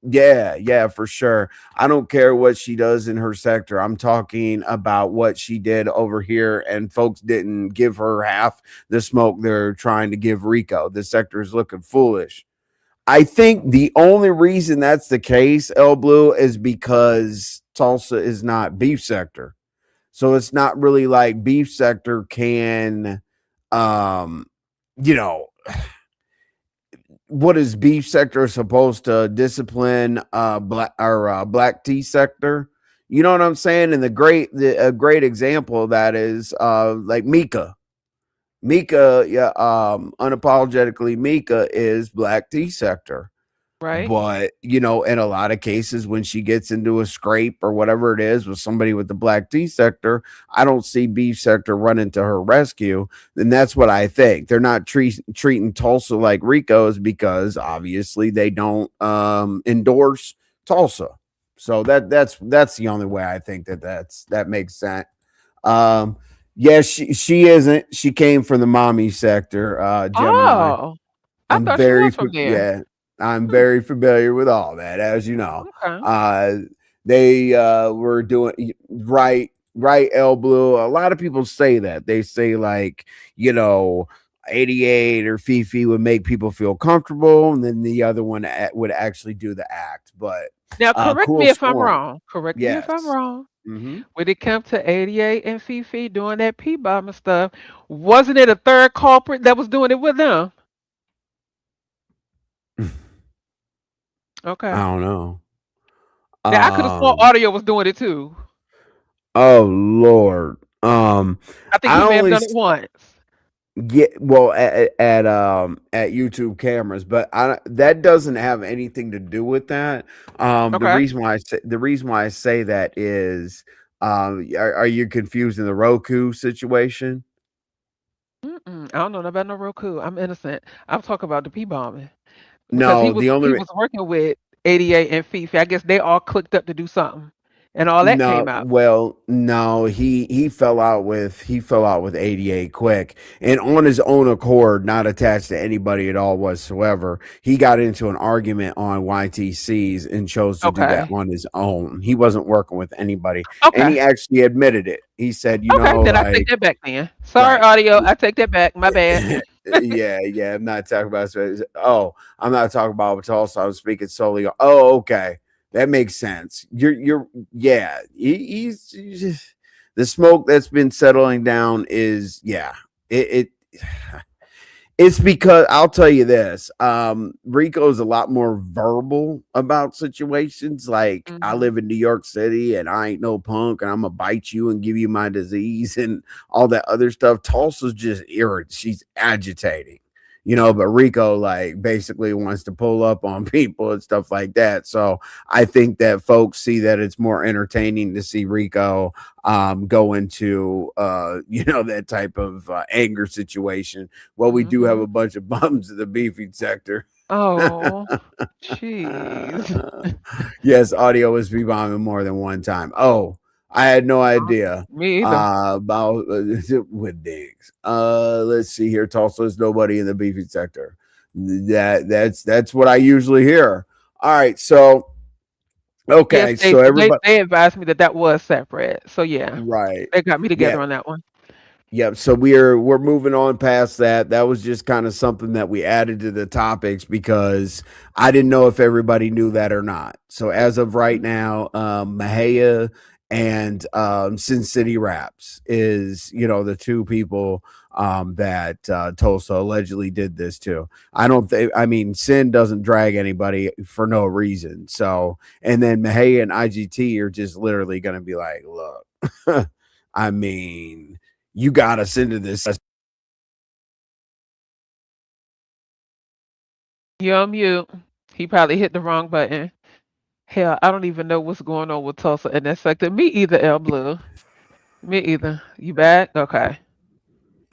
Yeah, for sure. I don't care what she does in her sector. I'm talking about what she did over here, and folks didn't give her half the smoke they're trying to give Rico. The sector is looking foolish. I think the only reason that's the case, El Blue, is because Tulsa is not beef sector. So it's not really like beef sector can, um, you know, what is beef sector supposed to discipline black tea sector? You know what I'm saying? And a great example of that is like Mika. Mika, yeah, unapologetically Mika is black tea sector. Right. But, in a lot of cases, when she gets into a scrape or whatever it is with somebody with the black tea sector, I don't see beef sector running to her rescue. And that's what I think. They're not treating Tulsa like Rico's because obviously they don't endorse Tulsa. So that's the only way I think that makes sense. Um, yeah, she isn't. She came from the mommy sector, Gemini. Oh, I thought she was from there. Yeah, I'm very familiar with all that, as you know. Okay. Uh, they were doing right, El Blue. A lot of people say that. They say like, 88 or Fifi would make people feel comfortable, and then the other one would actually do the act. But Now, correct Cool me if I'm Storm, wrong. Correct me if I'm yes. wrong. Hmm. When it comes to 88 and Fifi doing that P bomber stuff, wasn't it a third culprit that was doing it with them? I Okay. don't know. Now I could have sworn Um, audio was doing it too. oh Lord. I think I he may have only done it once. get well at YouTube cameras, but that doesn't have anything to do with that. The Okay. reason why I say that is, are you confusing the Roku situation? Mm-mm, I don't know about no Roku. I'm innocent. I'm talking about the P bombing because he No, was the he only was working with 88 and Fifi. I guess they all clicked up to do something, and all that No, came out. well, no, he fell out with 88 quick and on his own accord, not attached to anybody at all whatsoever. He got into an argument on YTCs and chose to do that Okay. on his own. He wasn't working with anybody, and Okay. he actually admitted it. He said, Okay. Then I take like, that back then. Sorry, right. audio. I take that back. My bad. Yeah, yeah. I'm not talking about. Oh, I'm not talking about Tulsa. I'm speaking solely. Oh, okay, that makes sense. Yeah. He's just, the smoke that's been settling down is yeah. It it's because I'll tell you this. Rico's a lot more verbal about situations. Like I Hmm. live in New York City and I ain't no punk and I'm gonna bite you and give you my disease and all that other stuff. Tulsa's just irritated. She's agitating. But Rico like basically wants to pull up on people and stuff like that. So I think that folks see that it's more entertaining to see Rico go into that type of anger situation. Well, we do have Hmm. a bunch of bums in the beefing sector. Oh, jeez. Yes, audio was be bombing more than one time. Oh, I had no idea Me either. about with digs. Let's see here. Tulsa is nobody in the beefing sector. That's what I usually hear. All right, so Yes, okay, they so they everybody, they advised me that that was separate. So yeah, right? they got me Yeah, together on that one. yep. So we're moving on past that. That was just kind of something that we added to the topics because I didn't know if everybody knew that or not. So as of right now, Mahia and Sin City Raps is the two people that Tulsa allegedly did this to. I don't think. I mean, Sin doesn't drag anybody for no reason. So and then Mahia and IGT are just literally going to be like, look, I mean you got us into this. Yeah, I'm mute. He probably hit the wrong button. Hell, I don't even know what's going on with Tulsa in that sector. Me either, El Blue. Me either. You back? Okay.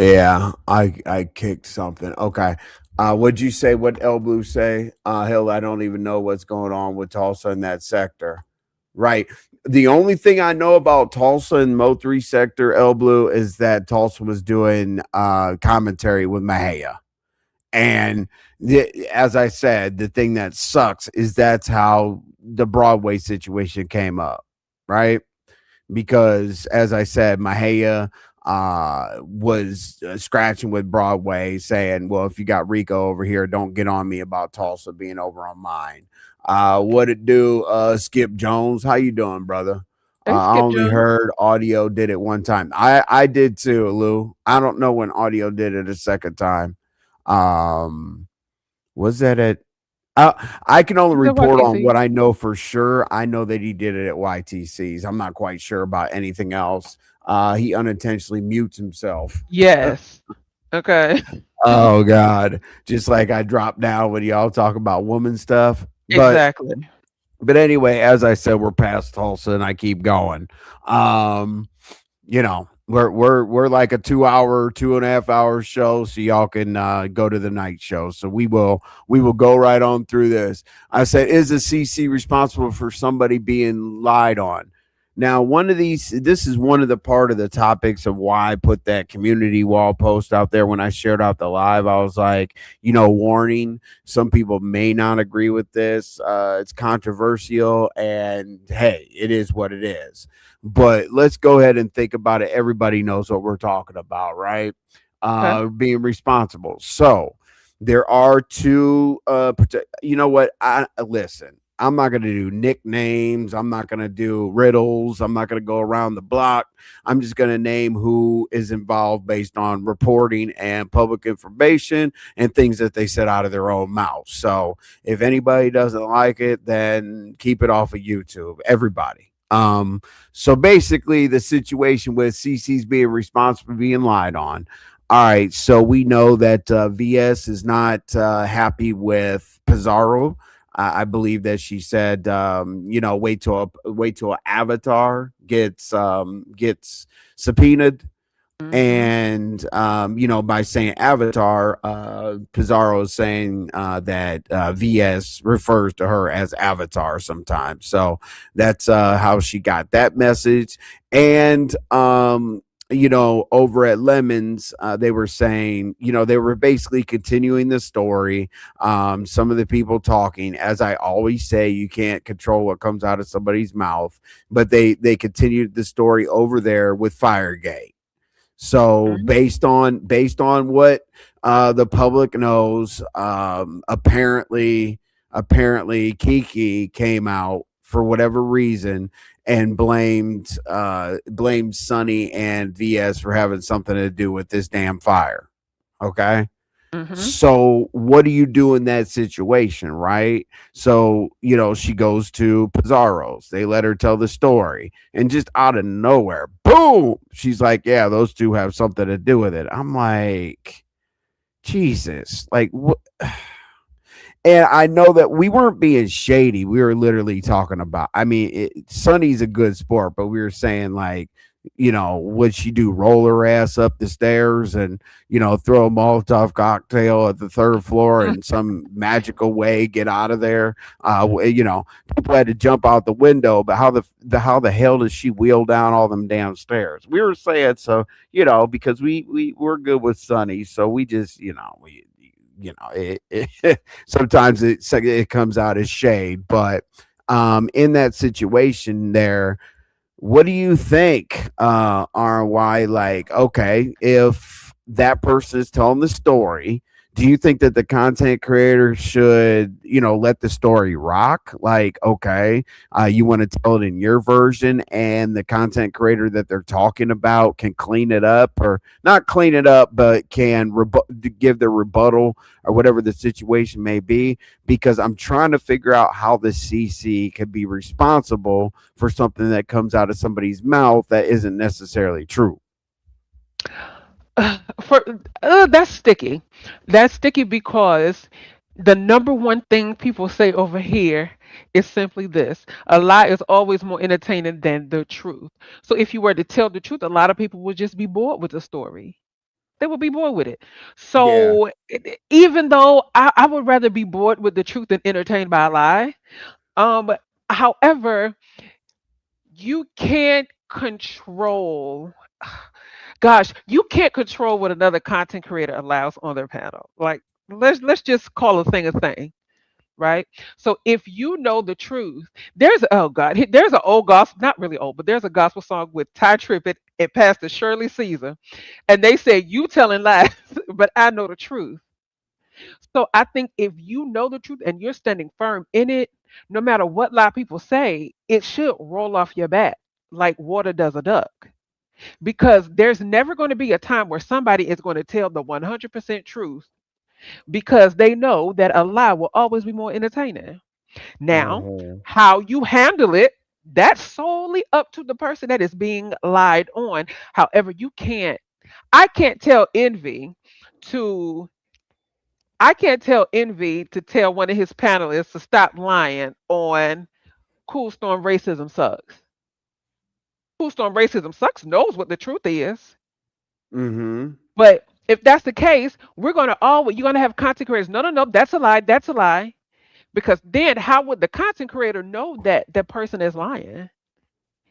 Yeah, I kicked something. Okay. What'd you say? What El Blue say? Hell, I don't even know what's going on with Tulsa in that sector. Right. The only thing I know about Tulsa and Mo 3 sector, El Blue, is that Tulsa was doing commentary with Mahia. And as I said, the thing that sucks is that's how the Broadway situation came up, right? Because as I said, Mahia was scratching with Broadway, saying, "Well, if you got Rico over here, don't get on me about Tulsa being over on mine." What it do, Skip Jones? How you doing, brother? Hey, I Skip only Jones. heard audio did it one time. I did too, Lou. I don't know when audio did it a second time. Um, was that at I can only The report on YTC. what I know for sure. I know that he did it at YTCs. I'm not quite sure about anything else. He unintentionally mutes himself. Yes. Okay. Oh God. Just like I drop down when y'all talk about woman stuff. Exactly. But anyway, as I said, we're past Tulsa and I keep going. Um, we're like a 2 hour, 2.5 hour show, so y'all can go to the night show. So we will go right on through this. I said, is the CC responsible for somebody being lied on? Now, this is one of the part of the topics of why I put that community wall post out there when I shared out the live. I was like, warning, some people may not agree with this. It's controversial, and hey, it is what it is. But let's go ahead and think about it. Everybody knows what we're talking about, right? Okay. Being responsible. So there are two. You know what? I listen. I'm not going to do nicknames. I'm not going to do riddles. I'm not going to go around the block. I'm just going to name who is involved based on reporting and public information and things that they said out of their own mouth. So if anybody doesn't like it, then keep it off of YouTube. Everybody. So basically, the situation with CC's being responsible for being lied on. All right, so we know that VS is not happy with Pizarro. I believe that she said, wait till Avatar gets subpoenaed. Mhm. And by saying Avatar, Pizarro is saying that VS refers to her as Avatar sometimes. So that's how she got that message. And over at Lemons, they were saying, they were basically continuing the story. Some of the people talking, as I always say, you can't control what comes out of somebody's mouth, but they continued the story over there with Firegate. So Mhm. based on what the public knows, apparently Kiki came out for whatever reason and blamed Sonny and VS for having something to do with this damn fire. Okay. Mhm. So what do you do in that situation, right? So, she goes to Pizarro's. They let her tell the story. And just out of nowhere, boom, she's like, yeah, those two have something to do with it. I'm like, Jesus. Like, what? And I know that we weren't being shady. We were literally talking about. I mean, Sonny's a good sport, but we were saying like, would she do roll her ass up the stairs and throw a Molotov cocktail at the third floor and some magical way get out of there? People had to jump out the window, but how the hell does she wheel down all them damn stairs? We were saying so, because we're good with Sonny, so we just sometimes it comes out as shade, but in that situation there, what do you think, RY? Like, okay, if that person is telling the story, do you think that the content creator should, let the story rock? Like, okay, you want to tell it in your version, and the content creator that they're talking about can clean it up, or not clean it up, but can give the rebuttal or whatever the situation may be? Because I'm trying to figure out how the CC could be responsible for something that comes out of somebody's mouth that isn't necessarily true. For That's sticky. That's sticky because the number one thing people say over here is simply this: a lie is always more entertaining than the truth. So if you were to tell the truth, a lot of people would just be bored with the story. They would be bored with it. Yeah. So even though I would rather be bored with the truth than entertained by a lie, um, however, you can't control. Gosh, you can't control what another content creator allows on their panel. Like, let's just call a thing a thing, right? So if you know the truth, there's an old gospel, not really old, but there's a gospel song with Ty Trippett and Pastor Shirley Caesar, and they say you telling lies, but I know the truth. So I think if you know the truth and you're standing firm in it, no matter what lie people say, it should roll off your back like water does a duck, because there's never going to be a time where somebody is going to tell the 100% truth, because they know that a lie will always be more entertaining. Now, Uh-huh. how you handle it, that's solely up to the person that is being lied on. However, I can't tell to Envy to tell one of his panelists to stop lying on Cool Storm Racism Sucks. Cool Storm Racism Sucks knows what the truth is. Mm-hmm. But if that's the case, you're gonna have content creators. No, no, no, that's a lie. That's a lie. Because then how would the content creator know that the person is lying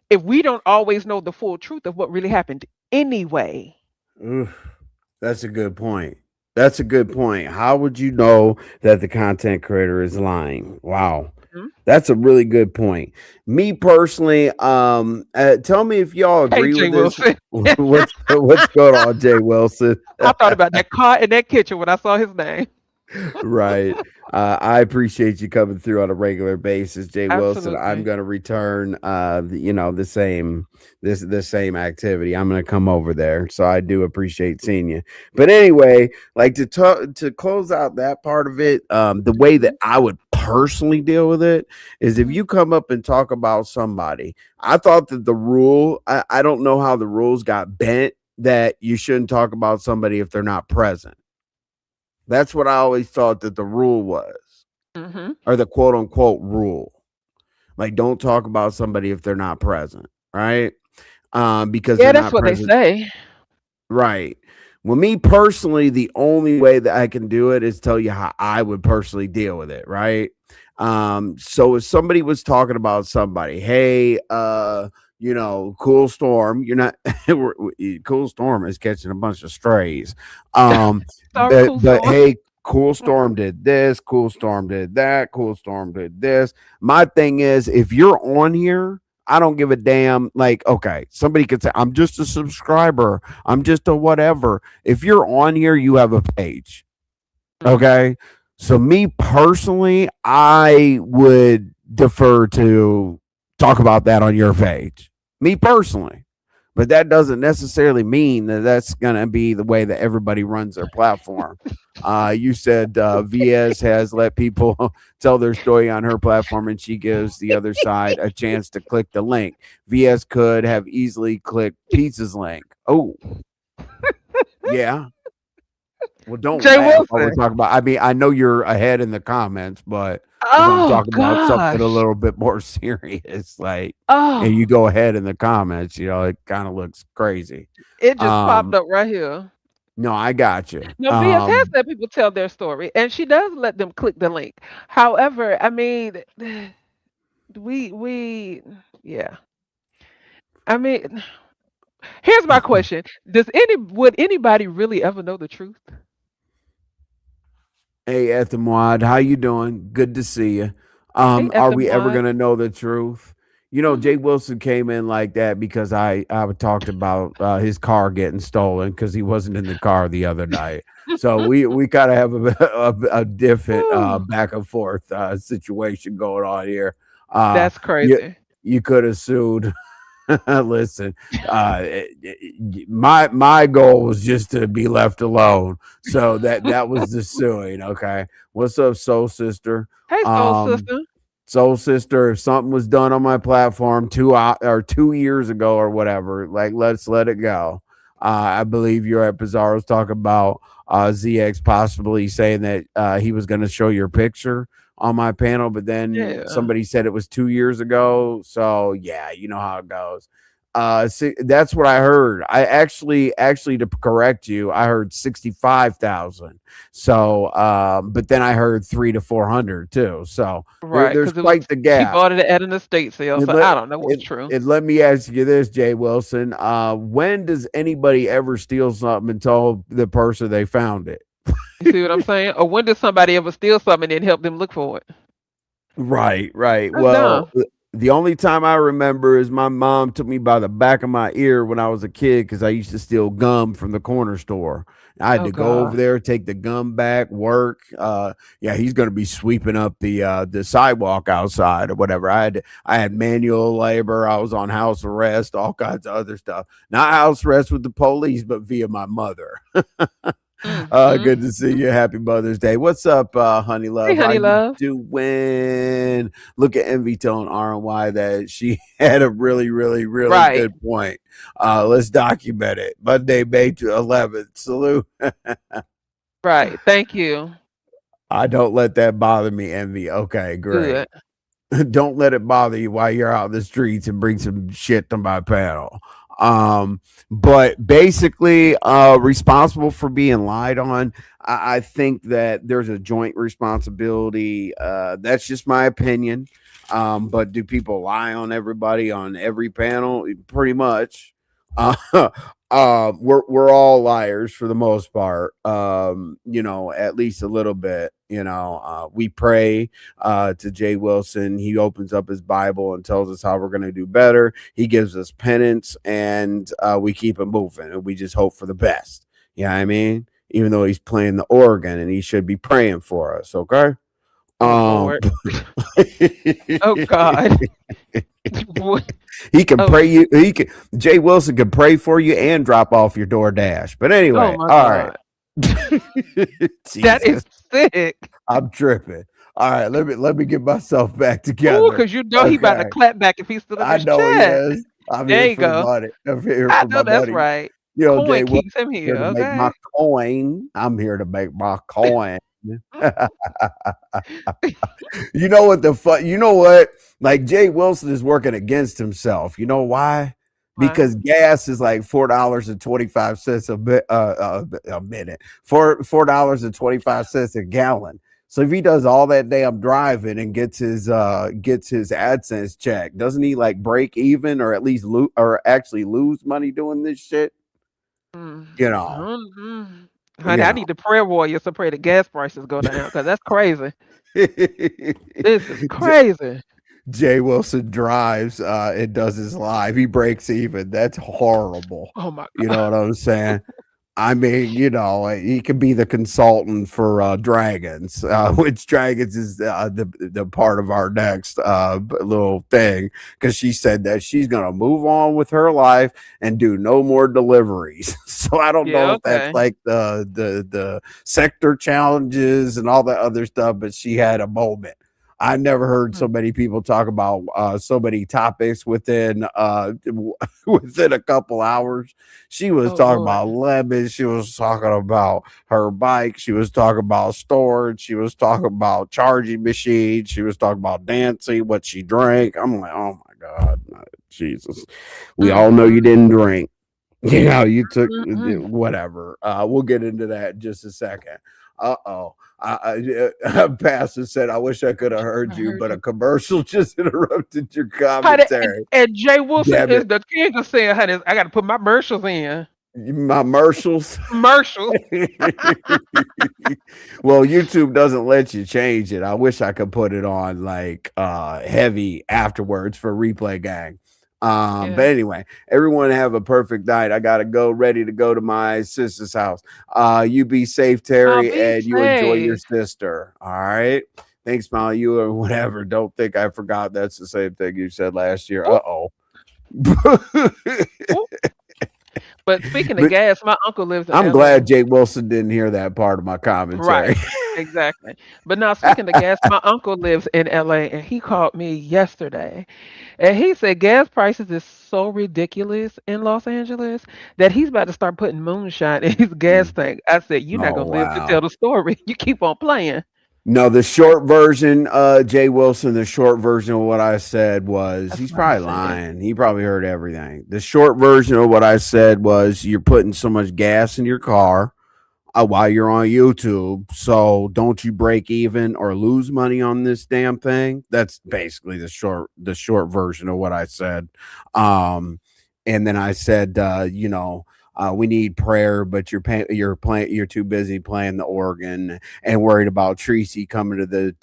if we don't always know the full truth of what really happened anyway? Oof, that's a good point. That's a good point. How would you know that the content creator is lying? Wow. Mhm. That's a really good point. Me personally, tell me if y'all Hey, agree Jay with this. Wilson. What's going on, Jay Wilson? I thought about that car in that kitchen when I saw his name. Right. I appreciate you coming through on a regular basis, Jay Wilson. I'm Absolutely. going to return, the same activity. I'm going to come over there, so I do appreciate seeing you. But anyway, like to close out that part of it, the way Mhm, that I would personally deal with it is if mhm. you come up and talk about somebody. I thought that the rule. I don't know how the rules got bent that you shouldn't talk about somebody if they're not present. That's what I always thought that the rule was, Mhm. or the quote unquote rule. Like, don't talk about somebody if they're not present, right? Because Yeah, they're that's not what they present. say. Right. Well, me personally, the only way that I can do it is tell you how I would personally deal with it, right? So if somebody was talking about somebody, hey, cool storm, you're not cool storm is catching a bunch of strays. Um, Sorry, cool but storm. hey, cool storm did this, cool storm did that, cool storm did this. My thing is, if you're on here, I don't give a damn. Like, okay, somebody could say, I'm just a subscriber. I'm just a whatever. If you're on here, you have a page. Hmm. Okay. So, me personally, I would defer to talk about that on your page. Me personally. But that doesn't necessarily mean that that's going to be the way that everybody runs their platform. You said Viez has let people tell their story on her platform, and she gives the other side a chance to click the link. Viez could have easily clicked Pizza's link. Oh, yeah. Well, don't Jay laugh while we're Wilson. talking about. I mean, I know you're ahead in the comments, but if I'm Oh talking about something a gosh. little bit more serious, like, and you Oh, go ahead in the comments, it kind of looks crazy. it just popped Um, up right here. no, I got you. No, VS has let people tell their story, and she does let them click the link. However, I mean, we yeah. I mean, here's my question: would anybody really ever know the truth? Hey, Ethamwad, how you doing? Good to see you. Hey, Are we ever Ethamwad. gonna know the truth? Hmm. Jay Wilson came in like that because I talked about his car getting stolen because he wasn't in the car the other night. So we kind of have a different Whew, back and forth situation going on here. Uh, that's you crazy. you could have sued. Listen, my goal was just to be left alone. So that was the suing. Okay, what's up, Soul Sister? Hey, soul Um, sister. Soul Sister, if something was done on my platform 2 years ago or whatever, like let's let it go. I believe you're at Pizarro's talking about ZX possibly saying that he was going to show your picture on my panel, but then Yeah. somebody said it was 2 years ago. So yeah, you know how it goes. See, that's what I heard. I actually to correct you, I heard 65,000. So, but then I heard 300 to 400 too. So Right, there's because it was quite the he gap. bought it at an estate sale, It so let I don't know what's it, true. it let me ask you this, Jay Wilson. When does anybody ever steal something and tell the person they found it? You see what I'm saying? Or when did somebody ever steal something and then help them look for it? Right, right. That's Well, dumb. the only time I remember is my mom took me by the back of my ear when I was a kid because I used to steal gum from the corner store. I had Oh to go over God. there, take the gum back, work. Yeah, he's going to be sweeping up the sidewalk outside or whatever. I had manual labor. I was on house arrest, all kinds of other stuff. Not house arrest with the police, but via my mother. Mm, Good to see mm. you. Happy Mother's Day. What's up, honey Hey, love? How honey you love. doing? Look at Envy telling RNY that she had a really, really, really Right, good point. Let's document it. Monday, May 11th. Salute. right. Thank you. I don't let that bother me, Envy. Okay, Good. great. Don't let it bother you while you're out in the streets and bring some shit to my panel. But basically, responsible for being lied on. I think that there's a joint responsibility. That's just my opinion. But do people lie on everybody on every panel? Pretty much. Uh, we're all liars for the most part. At least a little bit. We pray to Jay Wilson. He opens up his Bible and tells us how we're going to do better. He gives us penance, and we keep it moving. And we just hope for the best. You know what I mean? Even though he's playing the organ, and he should be praying for us. Okay. Oh Um, Lord. Oh God. What? he can Oh, pray you. He can. Jay Wilson can pray for you and drop off your door dash. But oh anyway, my all right. God. That is Jesus, sick. I'm tripping. All right, let me get myself back Ooh, together. because you know he about to Okay. clap back if he's still in I this know he chat. is. I'm There here you for the go. money. I'm here I for know my that's money. right. Jay Coin Well, keeps him here here, to make my okay? coin. I'm here to make my coin. Mm. You know what the fuck? You know what? Like Jay Wilson is working against himself. You know why? Why? because gas is like $4.25 a minute, $4.25 a gallon. So if he does all that damn driving and gets his AdSense check, doesn't he like break even or at least or actually lose money doing this shit? Mm, You know, Honey, you I know. need the prayer warriors to pray the gas prices go down because that's crazy. This is crazy. Jay Wilson drives and does his live. He breaks even. That's horrible. Oh my You god. know what I'm saying? I mean, he could be the consultant for Dragons, which Dragons is the part of our next little thing because she said that she's gonna move on with her life and do no more deliveries. So I don't know Yeah, if that's okay. like the sector challenges and all that other stuff, but she had a moment. I never heard so Mm. many people talk about so many topics within within a couple hours. She was Oh talking Lord. about lemons. She was talking about her bike. She was talking about storage. She was talking about charging machines. She was talking about dancing, what she drank. I'm like, oh my God, Jesus. We all know you Mm-mm. didn't drink. You know, you took Mm-mm. whatever. We'll get into that in just a second. Uh-oh. Pastor said, I wish I could have heard I you, heard but a you. commercial just interrupted your Honey, and, commentary. and Jay Wilson Damn is it. the king of saying, honey, I got to put my commercials in. My commercials. Commercials. Well, YouTube doesn't let you change it. I wish I could put it on like heavy afterwards for replay gang. But Yeah. anyway, everyone have a perfect night. I gotta go, ready to go to my sister's house. You be safe, I'll Terry, be and you enjoy your safe. sister. All right. Thanks, Molly. You or whatever. Don't think I forgot. That's the same thing you said last year. Ooh, Uh oh. ooh. But speaking of But gas, my uncle lives in I'm glad LA. Jake Wilson didn't hear that part of my commentary. Right. Exactly. But now speaking of gas, my uncle lives in LA and he called me yesterday and he said gas prices is so ridiculous in Los Angeles that he's about to start putting moonshine in his gas tank. I said, you're not Oh gonna live to tell wow. the story. You keep on playing. No, the short version, Jay Wilson, the short version of what I said was That's he's what he probably said. lying. He probably heard everything. The short version of what I said was you're putting so much gas in your car while you're on YouTube. So don't you break even or lose money on this damn thing? That's basically the short version of what I said. Um, and then I said, we need prayer, but you're too busy playing the organ and worried about Tracy coming to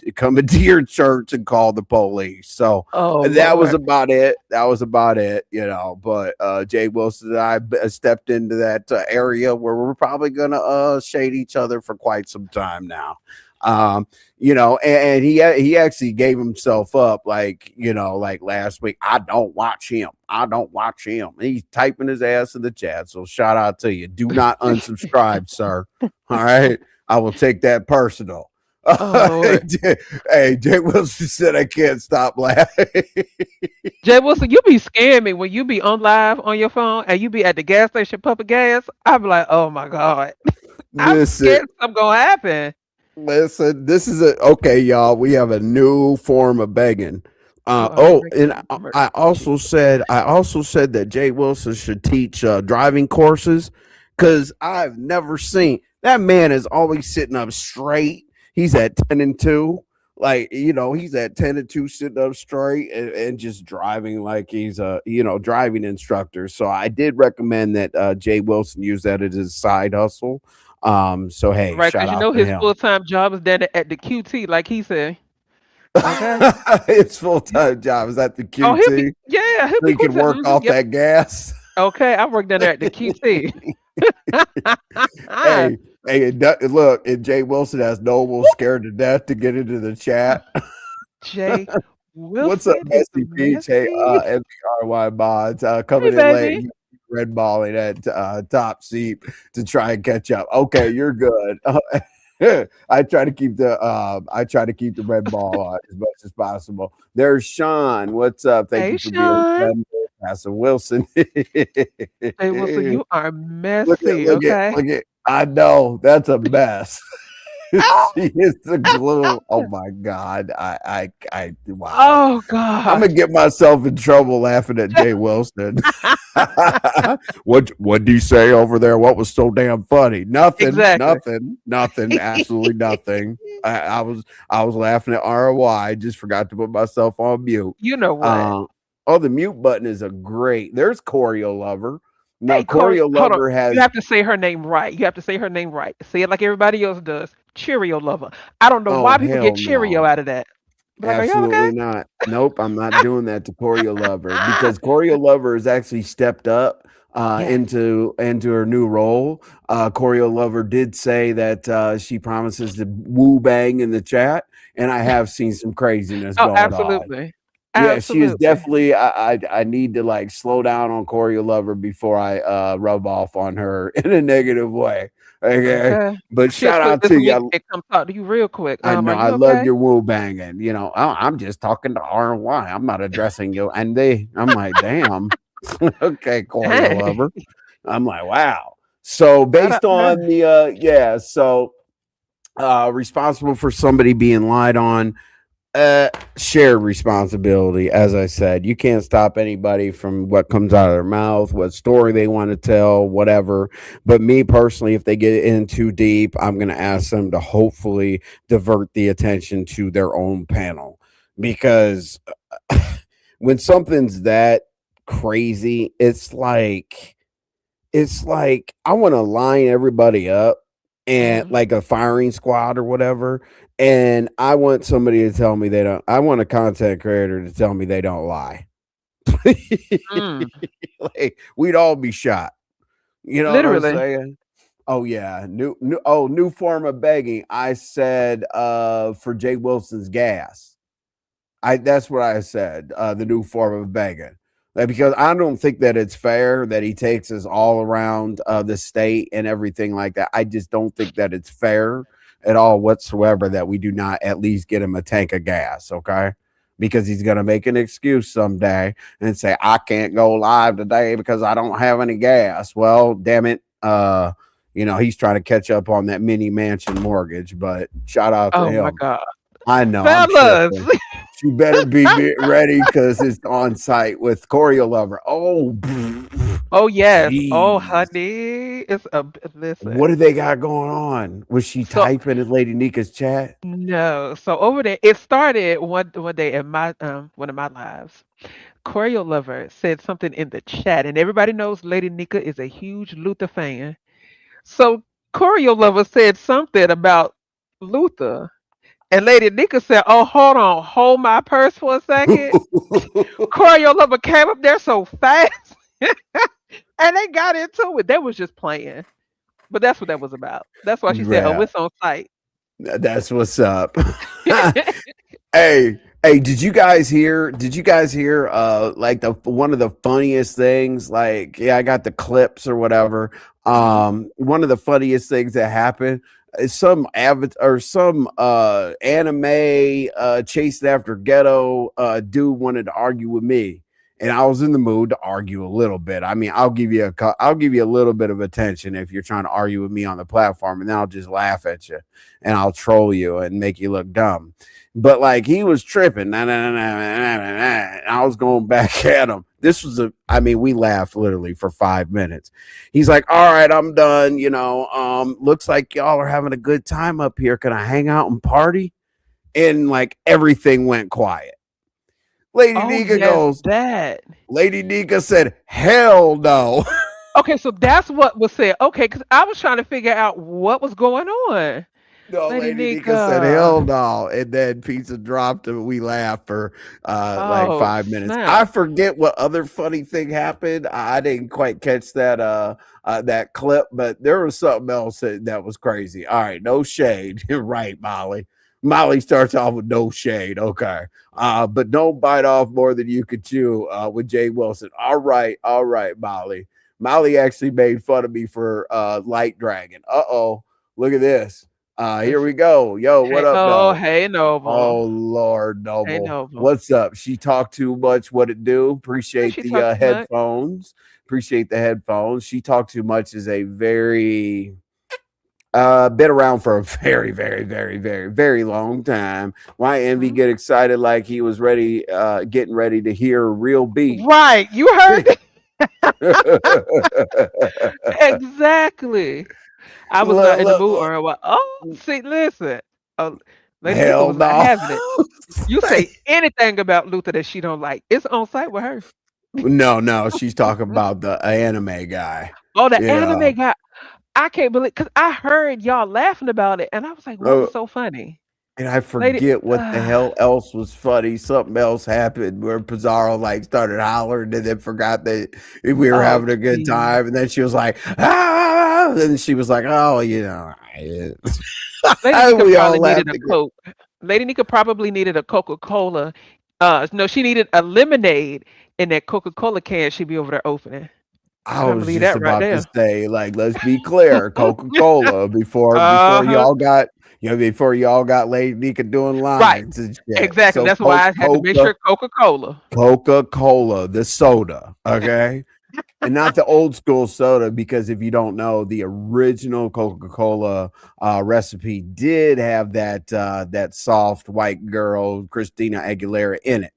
your church and call the police. So Oh that was Lord. about it. That was about it, But Jay Wilson and I stepped into that area where we're probably gonna shade each other for quite some time now. And he actually gave himself up, like like last week. I don't watch him. I don't watch him. He's typing his ass in the chat. So shout out to you. Do not unsubscribe, sir. All right, I will take that personal. Oh Lord. Hey, Jay Wilson said I can't stop laughing. Jay Wilson, you be scaring me when you be on live on your phone and you be at the gas station pumping gas. I be like, oh my God. I'm Listen, scared something gonna happen. listen. This is okay, y'all. We have a new form of begging. You already And recommend commercial. I also said that Jay Wilson should teach driving courses because I've never seen that man is always sitting up straight. He's at 10-2. Like, he's at 10-2 sitting up straight and just driving like he's a driving instructor. So I did recommend that Jay Wilson use that as his side hustle. So hey, Right, shout because you out know to his him. full-time job is down at the QT, like he said. Okay. His full-time job is at the Oh, QT he'll so be he quick can to work off yep. that gas. Okay, I work down there at the QT. Hey, hey, look, and Jay Wilson has Noble scared to death to get into the chat. Jay What's up, Wilson is Messy Peach? Hey, messy. MBRY mods Hey, coming in late. baby. You red balling at top seat to try and catch up. Okay, you're good. I try to keep the red ball on as much as possible. There's Sean. What's up? Thank Hey, you for being a Sean. member, Pastor Wilson. Jay Wilson, you are Look at messy. look at Okay. look at. I know that's a mess. She is the glue. Oh my god. Wow. Oh I'm gonna gosh. get myself in trouble laughing at Jay Wilson. What did he say over there? What was so damn funny? Nothing, Exactly. nothing, nothing, absolutely nothing. I was laughing at ROI. Just forgot to put myself on mute. You know what? Um, oh, the mute button is a great. There's Choreo Lover. Now Hey, Corey, Choreo hold on. Lover You has. have to say her name right. You have to say her name right. Say it like everybody else does. Cheerio lover. I don't know Oh why people get hell Cheerio no. out of that. Be like, are y'all okay? Absolutely not. Nope, I'm not doing that to Choreo Lover because Choreo Lover has actually stepped up Yes. into her new role. Choreo Lover did say that she promises to woo bang in the chat, and I have seen some craziness Oh, going on. absolutely. Yeah, she is Absolutely. definitely. I need to like slow down on Choreo Lover before I rub off on her in a negative way. Okay, Okay. but She'll shout click out this to link you. and come talk to you real quick. I know Are I you love okay? your woo banging. I'm just talking to RY. I'm not addressing you. And I'm like, damn. Okay, Choreo Dang. Lover. I'm like, wow. So Shout based out to her. on the yeah, so responsible for somebody being lied on, shared responsibility. As I said, you can't stop anybody from what comes out of their mouth, what story they want to tell, whatever. But me personally, if they get in too deep, I'm going to ask them to hopefully divert the attention to their own panel, because when something's that crazy, it's like I want to line everybody up and Mm, like a firing squad or whatever. And I want somebody to tell me they don't. I want a content creator to tell me they don't lie. mm. Like we'd all be shot. You know what I'm Literally. saying? Oh yeah, new form of begging. I said for Jay Wilson's gas. I That's what I said. The new form of begging. Because I don't think that it's fair that he takes us all around the state and everything like that. I just don't think that it's fair at all whatsoever that we do not at least get him a tank of gas, okay? Because he's going to make an excuse someday and say, I can't go live today because I don't have any gas. Well, damn it. He's trying to catch up on that mini mansion mortgage, but shout out to Oh my him. God. I know I'm Fellas. tripping. She better be ready because it's on site with Choreo Lover. Oh, Oh yes. Oh jeez. honey. It's a What listen. do they got going on? Was she So typing in Lady Nika's chat? no. So over there, it started one day in my one of my lives. Choreo Lover said something in the chat, and everybody knows Lady Nika is a huge Luther fan. So Choreo Lover said something about Luther, and Lady Nika said, "Oh, hold on, hold my purse for a second." Choreo Lover came up there so fast, and they got into it. They was just playing, but that's what that was about. That's why she said, "Oh, Yeah, it's on site." that's what's up. Hey, did you guys hear like the one of the funniest things, like, yeah, I got the clips or whatever. Mhm. One of the funniest things that happened is some some anime chasing after ghetto dude wanted to argue with me, and I was in the mood to argue a little bit. I mean, I'll give you a little bit of attention if you're trying to argue with me on the platform, and then I'll just laugh at you and I'll troll you and make you look dumb. But like he was tripping. Nah, nah, nah, nah, nah, nah, nah. I was going back at him. I mean, we laughed literally for 5 minutes. He's like, all right, I'm done. Looks like y'all are having a good time up here. Can I hang out and party? And like everything went quiet. Lady Oh Nika yes, goes, that. Lady Nika said, hell no. Okay, so that's what was said. Okay, because I was trying to figure out what was going on. No, Lady Lady Nika said, hell Nika. no. And then pizza dropped and we laughed for like Oh, 5 minutes. I snap. forget what other funny thing happened. I didn't quite catch that clip, but there was something else that was crazy. All right, no shade. You're right, Molly. Molly starts off with no shade. Okay. But don't bite off more than you could chew with Jay Wilson. All right, Molly. Molly actually made fun of me for Light Dragon. Uh-oh. Look at this. Here Let's we go. Yo, what hey, up, oh, though? hey, Noble. Oh Lord, Hey, Noble. Noble. What's up? She talked too much. What it do? Did Appreciate she the talk too much? headphones. Appreciate the headphones. She talked too much is a very Been around for a very, very, very, very, very long time. Why Envy Mhm. get excited like he was ready, getting ready to hear real beef? Right. You heard exactly. I was not Look, in the look, mood look. or what. Oh, see, listen. Lady Nika Hell was not no. having it. You say anything about Luther that she don't like, it's on site with her. No, no, she's talking about the anime guy. Oh, the Yeah. anime guy. I can't believe because I heard y'all laughing about it, and I was like, "What Uh, was so funny, and I lady?" forget what the hell else was funny. Something else happened where Pizarro like started hollering and then forgot that we were Oh, having a good gee. time. And then she was like, ah, and she was like, oh, Lady Nika we all probably needed laughed a again. Coke. Lady Nika probably needed a Coca-Cola. No, she needed a lemonade in that Coca-Cola can she'd be over there opening. I I was believe just that right about to there. say, like, let's be clear, Coca-Cola before Uh-huh. before y'all got Lady Nika doing Right. lines and shit. Exactly. So That's why I had to make sure Coca-Cola. Coca-Cola, the soda, okay? And not the old school soda, because if you don't know, the original Coca-Cola recipe did have that soft white girl Christina Aguilera in it.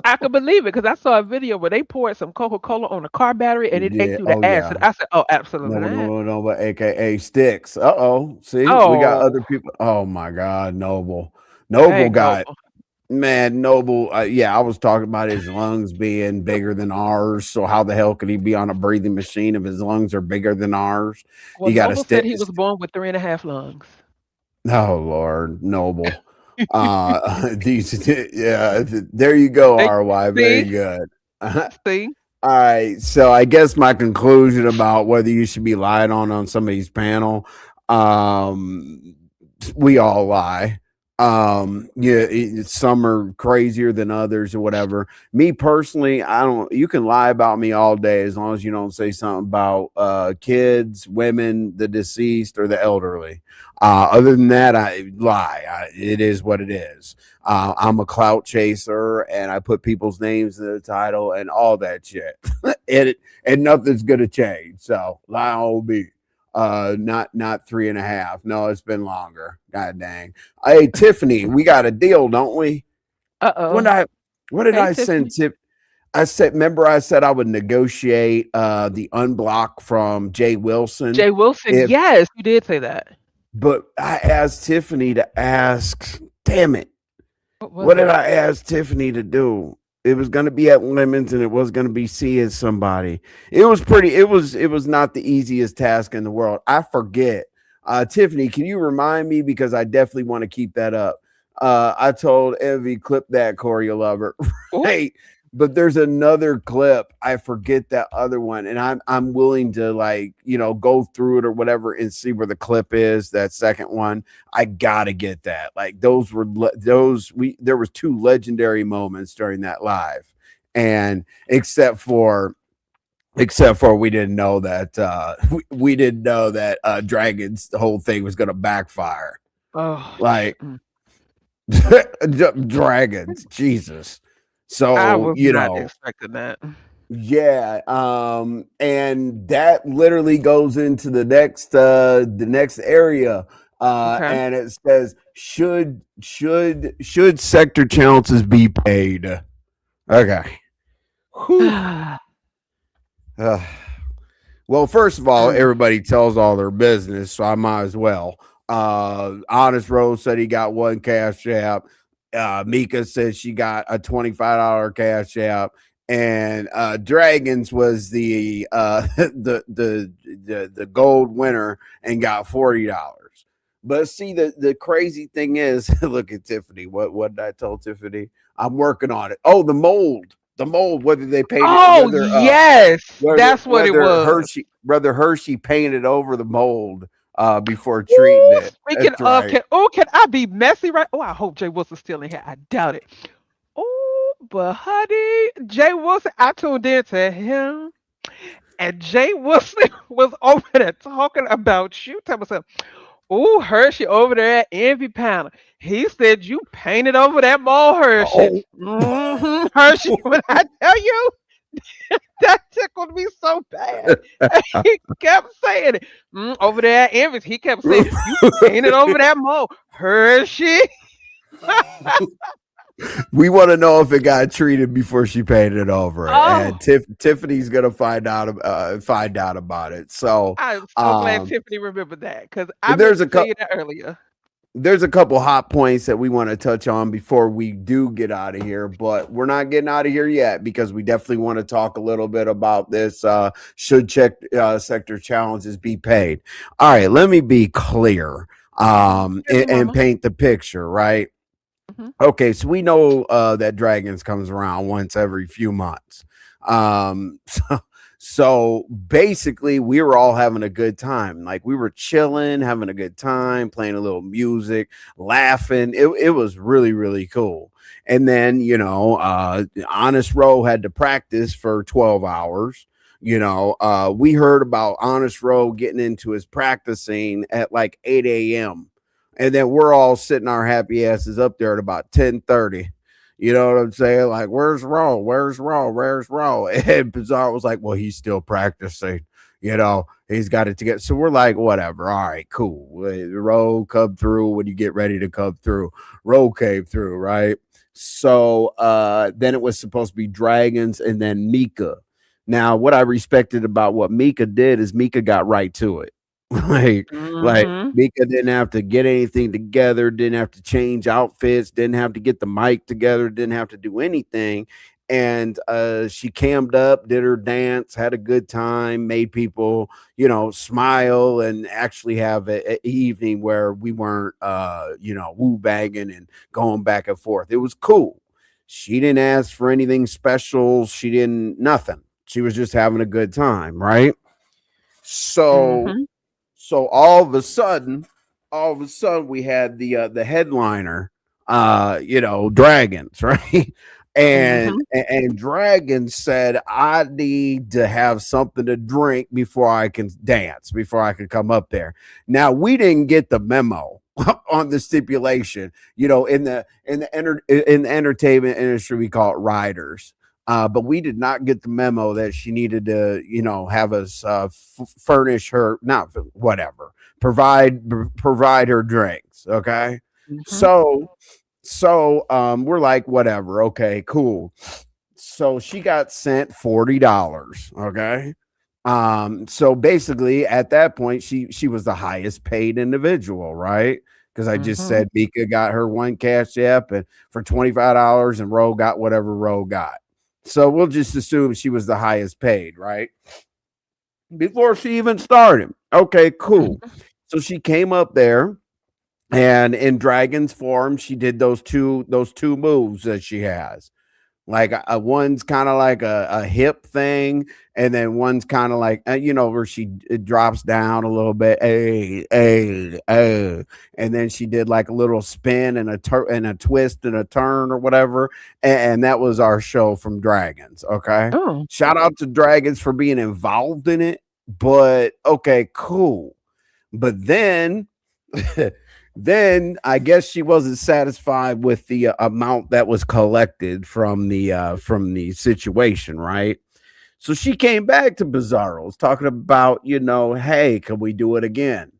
I could believe it because I saw a video where they poured some Coca-Cola on a car battery and it ate Yeah. through Oh the acid. yeah. I said, "Oh, absolutely No, not." no, no, but AKA Sticks. Uh-oh. See, we got Oh, other people. Oh my God, Noble. Noble dang got noble. man, Noble. Yeah, I was talking about his lungs being bigger than ours. So how the hell could he be on a breathing machine if his lungs are bigger than ours? Well, You got to Noble said stick. he was born with 3.5 lungs. Oh Lord, Noble. These, yeah, there you go, They RY. Very see, good. see. All right, so I guess my conclusion about whether you should be lied on somebody's panel, um, we all lie. Yeah, some are crazier than others or whatever. Me personally, I don't. You can lie about me all day as long as you don't say something about kids, women, the deceased, or the elderly. Other than that, I lie. It is what it is. I'm a clout chaser, and I put people's names in the title and all that shit. And nothing's gonna change. So lie on me. Not 3.5. No, it's been longer. God dang. Hey Tiffany, we got a deal, don't we? When Uh-oh. I what did Hey, I send Tiffany. Tip? I said, remember I said I would negotiate the unblock from Jay Wilson Jay Wilson. if Yes, you did say that. but I asked Tiffany to ask, damn it. What was What did it? I ask Tiffany to do? It was going to be at Lemons and it was going to be seeing somebody. It was not the easiest task in the world. I forget. Tiffany, can you remind me because I definitely want to keep that up. I told Evie clip that Corey lover. Ooh. Right. But there's another clip. I forget that other one, and I'm willing to like go through it or whatever and see where the clip is. That second one, I gotta get that. Like those we there was two legendary moments during that live, and except for we didn't know that we didn't know that Dragon's the whole thing was gonna backfire. Oh, Like mm. dragons, Jesus. I So was not expecting that. yeah, and that literally goes into the next area, Okay. and it says should sector chances be paid? Okay. Whew. Uh, well, first of all, Mm. everybody tells all their business, so I might as well. Honest Rose said he got one cash app. Mika said she got a $25 cash app, and Dragons was the the gold winner and got $40. But see, the crazy thing is, look at Tiffany. What did I tell Tiffany? I'm working on it. Oh, the mold. Whether they paid it, Oh, yes. whether That's what it whether was. Hershey painted over the mold before treating Ooh, it. speaking That's of, right. can I be messy right? Oh, I hope Jay Wilson's still in here. I doubt it. Oh, but honey, Jay Wilson, I tuned in to him, and Jay Wilson was over there talking about you. Tell myself, oh, Hershey over there at Envy Panel. He said you painted over that mall, Hershey. Oh, Hershey, when I tell you. That tickled me so bad. And he kept saying it. Over there at Envis, he kept saying, "You painted over that mole." Her she. We want to know if it got treated before she painted over it, and Oh, Tiffany's gonna find out about it. So, I'm so glad um, Tiffany remembered that because I meant there's to a tell couple. you that earlier. There's a couple hot points that we want to touch on before we do get out of here, but we're not getting out of here yet because we definitely want to talk a little bit about this. Should check sector challenges be paid? All right, let me be clear Tell me, and Mama. paint the picture, right? Hmm. Okay, so we know that Dragons comes around once every few months. So basically, we were all having a good time. Like we were chilling, having a good time, playing a little music, laughing. It was really, really cool. And then, Honest Row had to practice for 12 hours. We heard about Honest Row getting into his practicing at like 8 a.m. And then we're all sitting our happy asses up there at about 10:30. You know what I'm saying? Like, where's Raw? Where's Raw? Where's Raw? And Bizarre was like, well, he's still practicing. He's got it together. So we're like, whatever. All right, cool. Row come through when you get ready to come through. Row came through, right? So then it was supposed to be Dragons and then Mika. Now, what I respected about what Mika did is Mika got right to it. like, like Hmm. Mika didn't have to get anything together, didn't have to change outfits, didn't have to get the mic together, didn't have to do anything. And she cammed up, did her dance, had a good time, made people, smile and actually have a evening where we weren't, woo bagging and going back and forth. It was cool. She didn't ask for anything special. She didn't, nothing. She was just having a good time, right? So Hmm. so all of a sudden we had the headliner, Dragons, right? And Dragons said, I need to have something to drink before I can dance, before I can come up there. Now we didn't get the memo on the stipulation. In the entertainment industry, we call it riders. But we did not get the memo that she needed to, have us furnish her, not whatever, provide her drinks. Okay, Hmm. so we're like, whatever. Okay, cool. So she got sent $40. Okay. So basically at that point, she was the highest paid individual, right? Because I just Hmm. said Mika got her one cash app and for $25 and Ro got whatever Ro got. So we'll just assume she was the highest paid, right? Before she even started. Okay, cool. Hmm. So she came up there and in Dragon's form, she did those two moves that she has. Like one's kind of like a hip thing, and then one's kind of like where she it drops down a little bit, and then she did like a little spin and and a twist and a turn or whatever, and that was our show from Dragons. Okay, Oh. shout out to Dragons for being involved in it, but okay, cool. But then then I guess she wasn't satisfied with the amount that was collected from the situation, right? So she came back to Bizarro's talking about, hey, can we do it again?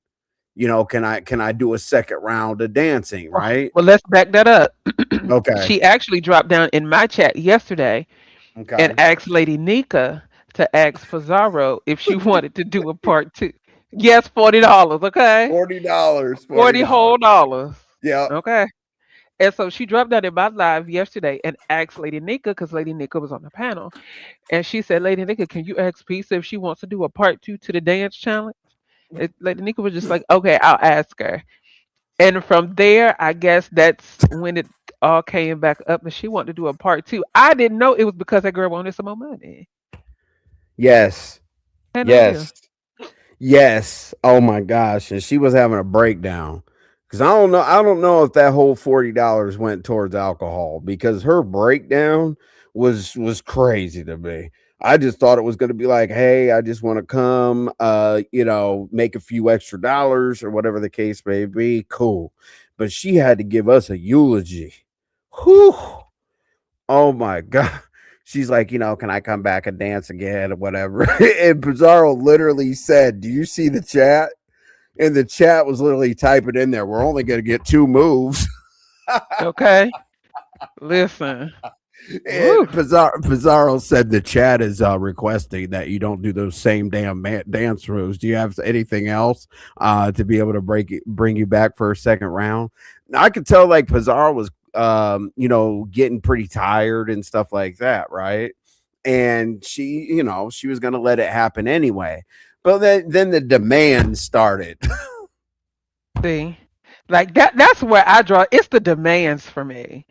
Can I do a second round of dancing, Oh, right? well, let's back that up. Okay. She actually dropped down in my chat yesterday and Okay. asked Lady Nika to ask Fazaro if she wanted to do a part two. Yes, $40. Okay, $40. 40 $40. whole dollars. Yep. Okay. And so she dropped down in my live yesterday and asked Lady Nika because Lady Nika was on the panel. And she said, Lady Nika, can you ask Pisa if she wants to do a part two to the dance challenge? Lady Nika was just like, okay, I'll ask her. And from there, I guess that's when it all came back up and she wanted to do a part two. I didn't know it was because that girl wanted some more money. Yes. I had no idea. Yes. Yes. Oh my gosh. And she was having a breakdown. Cause I don't know if that whole $40 went towards alcohol because her breakdown was crazy to me. I just thought it was gonna be like, hey, I just want to come make a few extra dollars or whatever the case may be. Cool. But she had to give us a eulogy. Whew. Oh my God. she's like, can I come back and dance again or whatever? And Pizarro literally said, "Do you see the chat?" And the chat was literally typing in there, "We're only going to get two moves." Okay. Listen. Woo. And Pizarro said the chat is requesting that you don't do those same damn dance moves. Do you have anything else to be able to bring you back for a second round? Now, I could tell like Pizarro was, getting pretty tired and stuff like that, right? And she was going to let it happen anyway. But then the demand started. See, like that's where I draw. It's the demands for me.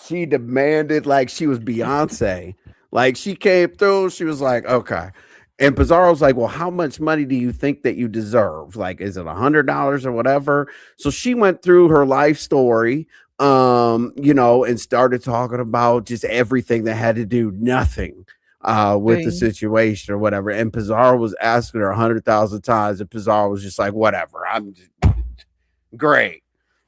She demanded like she was Beyonce. Like she came through, she was like, okay. And Pizarro's like, well, how much money do you think that you deserve? Like, is it $100 or whatever? So she went through her life story, and started talking about just everything that had to do nothing with the See, situation or whatever. And Pizarro was asking her 100,000 times, and Pizarro was just like, whatever, I'm just, great.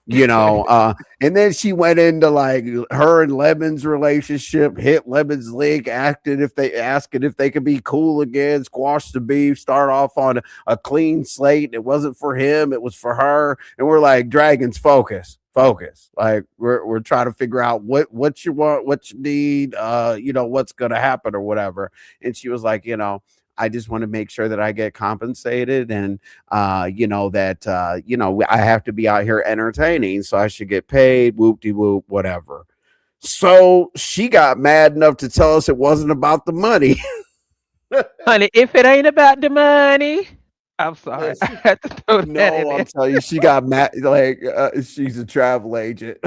And then she went into like her and Lemon's relationship, hit Lemon's leg, asking if they could be cool again, squash the beef, start off on a clean slate. It wasn't for him, it was for her. And we're like, Dragons, focus. Like we're trying to figure out what you want, what you need, what's gonna happen or whatever. And she was like, I just want to make sure that I get compensated, and that I have to be out here entertaining, so I should get paid, whoop de whoop, whatever. So she got mad enough to tell us it wasn't about the money. honey, if it ain't about the money, I'm sorry. I Listen, had to throw that in no, I'm there. telling you, she got mad. Like she's a travel agent.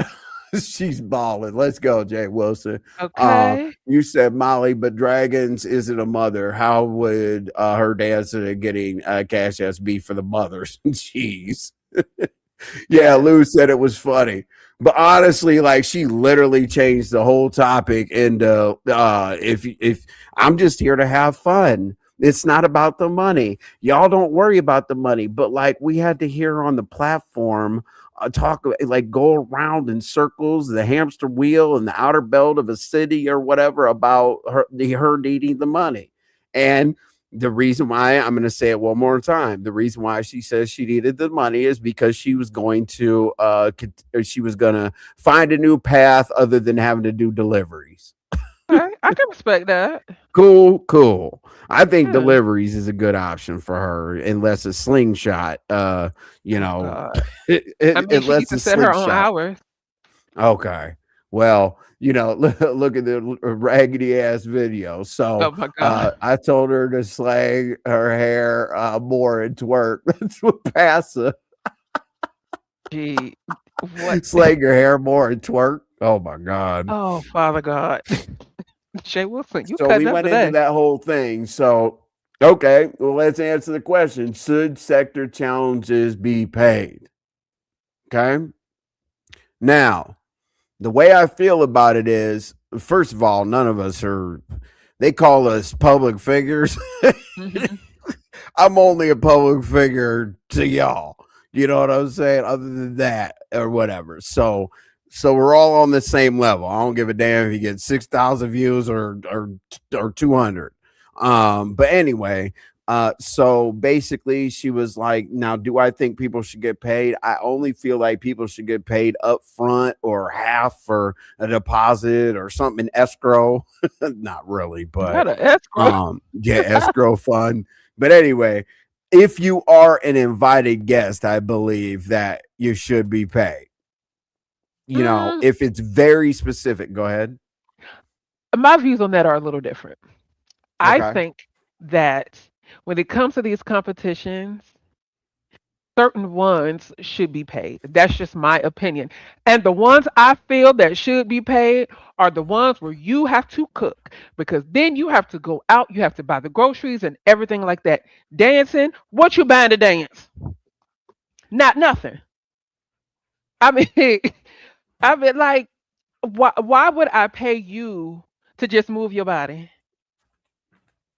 She's balling. Let's go, Jay Wilson. Okay. You said Molly, but Dragons isn't a mother. How would her dancing and getting cash SB for the mothers? Jeez. Yeah, Yes. Lou said it was funny. But honestly, like she literally changed the whole topic into if I'm just here to have fun. It's not about the money. Y'all don't worry about the money. But like we had to hear on the platform talk like go around in circles, the hamster wheel and the outer belt of a city or whatever about her needing the money. And the reason why I'm going to say it one more time, the reason why she says she needed the money is because she was going to find a new path other than having to do deliveries. Okay. I can respect that. Cool. I think Yeah. deliveries is a good option for her, unless a slingshot. You Oh know, God. I mean, she needs unless to a set her own slingshot. hours. Okay. Well, look at the raggedy ass video. So Oh my God. I told her to slang her hair more and twerk. That's what passa. Gee, what? Slang your hair more and twerk. Oh my god. Oh, Father God. Jay Wilson, you So we cutting up went into today. that whole thing. So okay, well let's answer the question. Should sector challenges be paid? Okay. Now, the way I feel about it is, first of all, none of us are, they call us public figures. Hmm. I'm only a public figure to y'all. You know what I'm saying? Other than that, or whatever. So we're all on the same level. I don't give a damn if you get 6,000 views or 200. But anyway, so basically, she was like, "Now, do I think people should get paid? I only feel like people should get paid up front or half for a deposit or something in escrow. Not really, but Not an escrow. yeah, escrow fund. But anyway, if you are an invited guest, I believe that you should be paid. Mm, If it's very specific, go ahead. my views on that are a little different. I Okay. think that when it comes to these competitions, certain ones should be paid. That's just my opinion. And the ones I feel that should be paid are the ones where you have to cook because then you have to go out, you have to buy the groceries and everything like that. Dancing, what you buying to dance? Not nothing. I mean, I mean, like, why would I pay you to just move your body?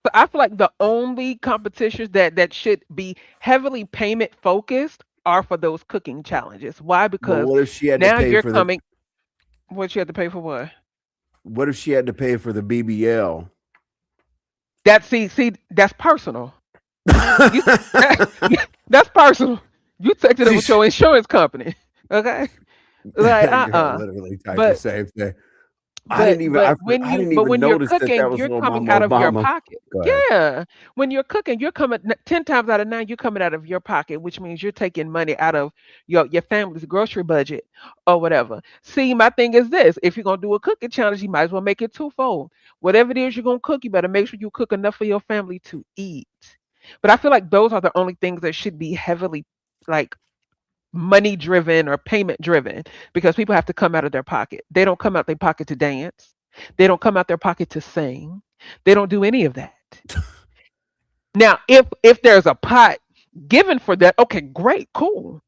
So I feel like the only competitions that should be heavily payment focused are for those cooking challenges. Why? But Because what if she had to now pay you're for the coming. What you have to pay for what? What if she had to pay for the BBL? That's personal. You that's personal. You take it up with your insurance company. Okay? Like That girl literally typed the But same thing. I didn't but even when you're notice that cooking, that was you're little coming Mama out of your Obama. pocket. Go ahead. Yeah. When you're cooking, you're coming 10 times out of 9, you're coming out of your pocket, which means you're taking money out of your family's grocery budget or whatever. See, my thing is this, if you're gonna do a cooking challenge, you might as well make it twofold. Whatever it is you're gonna cook, you better make sure you cook enough for your family to eat. But I feel like those are the only things that should be heavily like money driven or payment driven because people have to come out of their pocket. They don't come out their pocket to dance. They don't come out their pocket to sing. They don't do any of that. Now, if there's a pot given for that, okay, great, cool.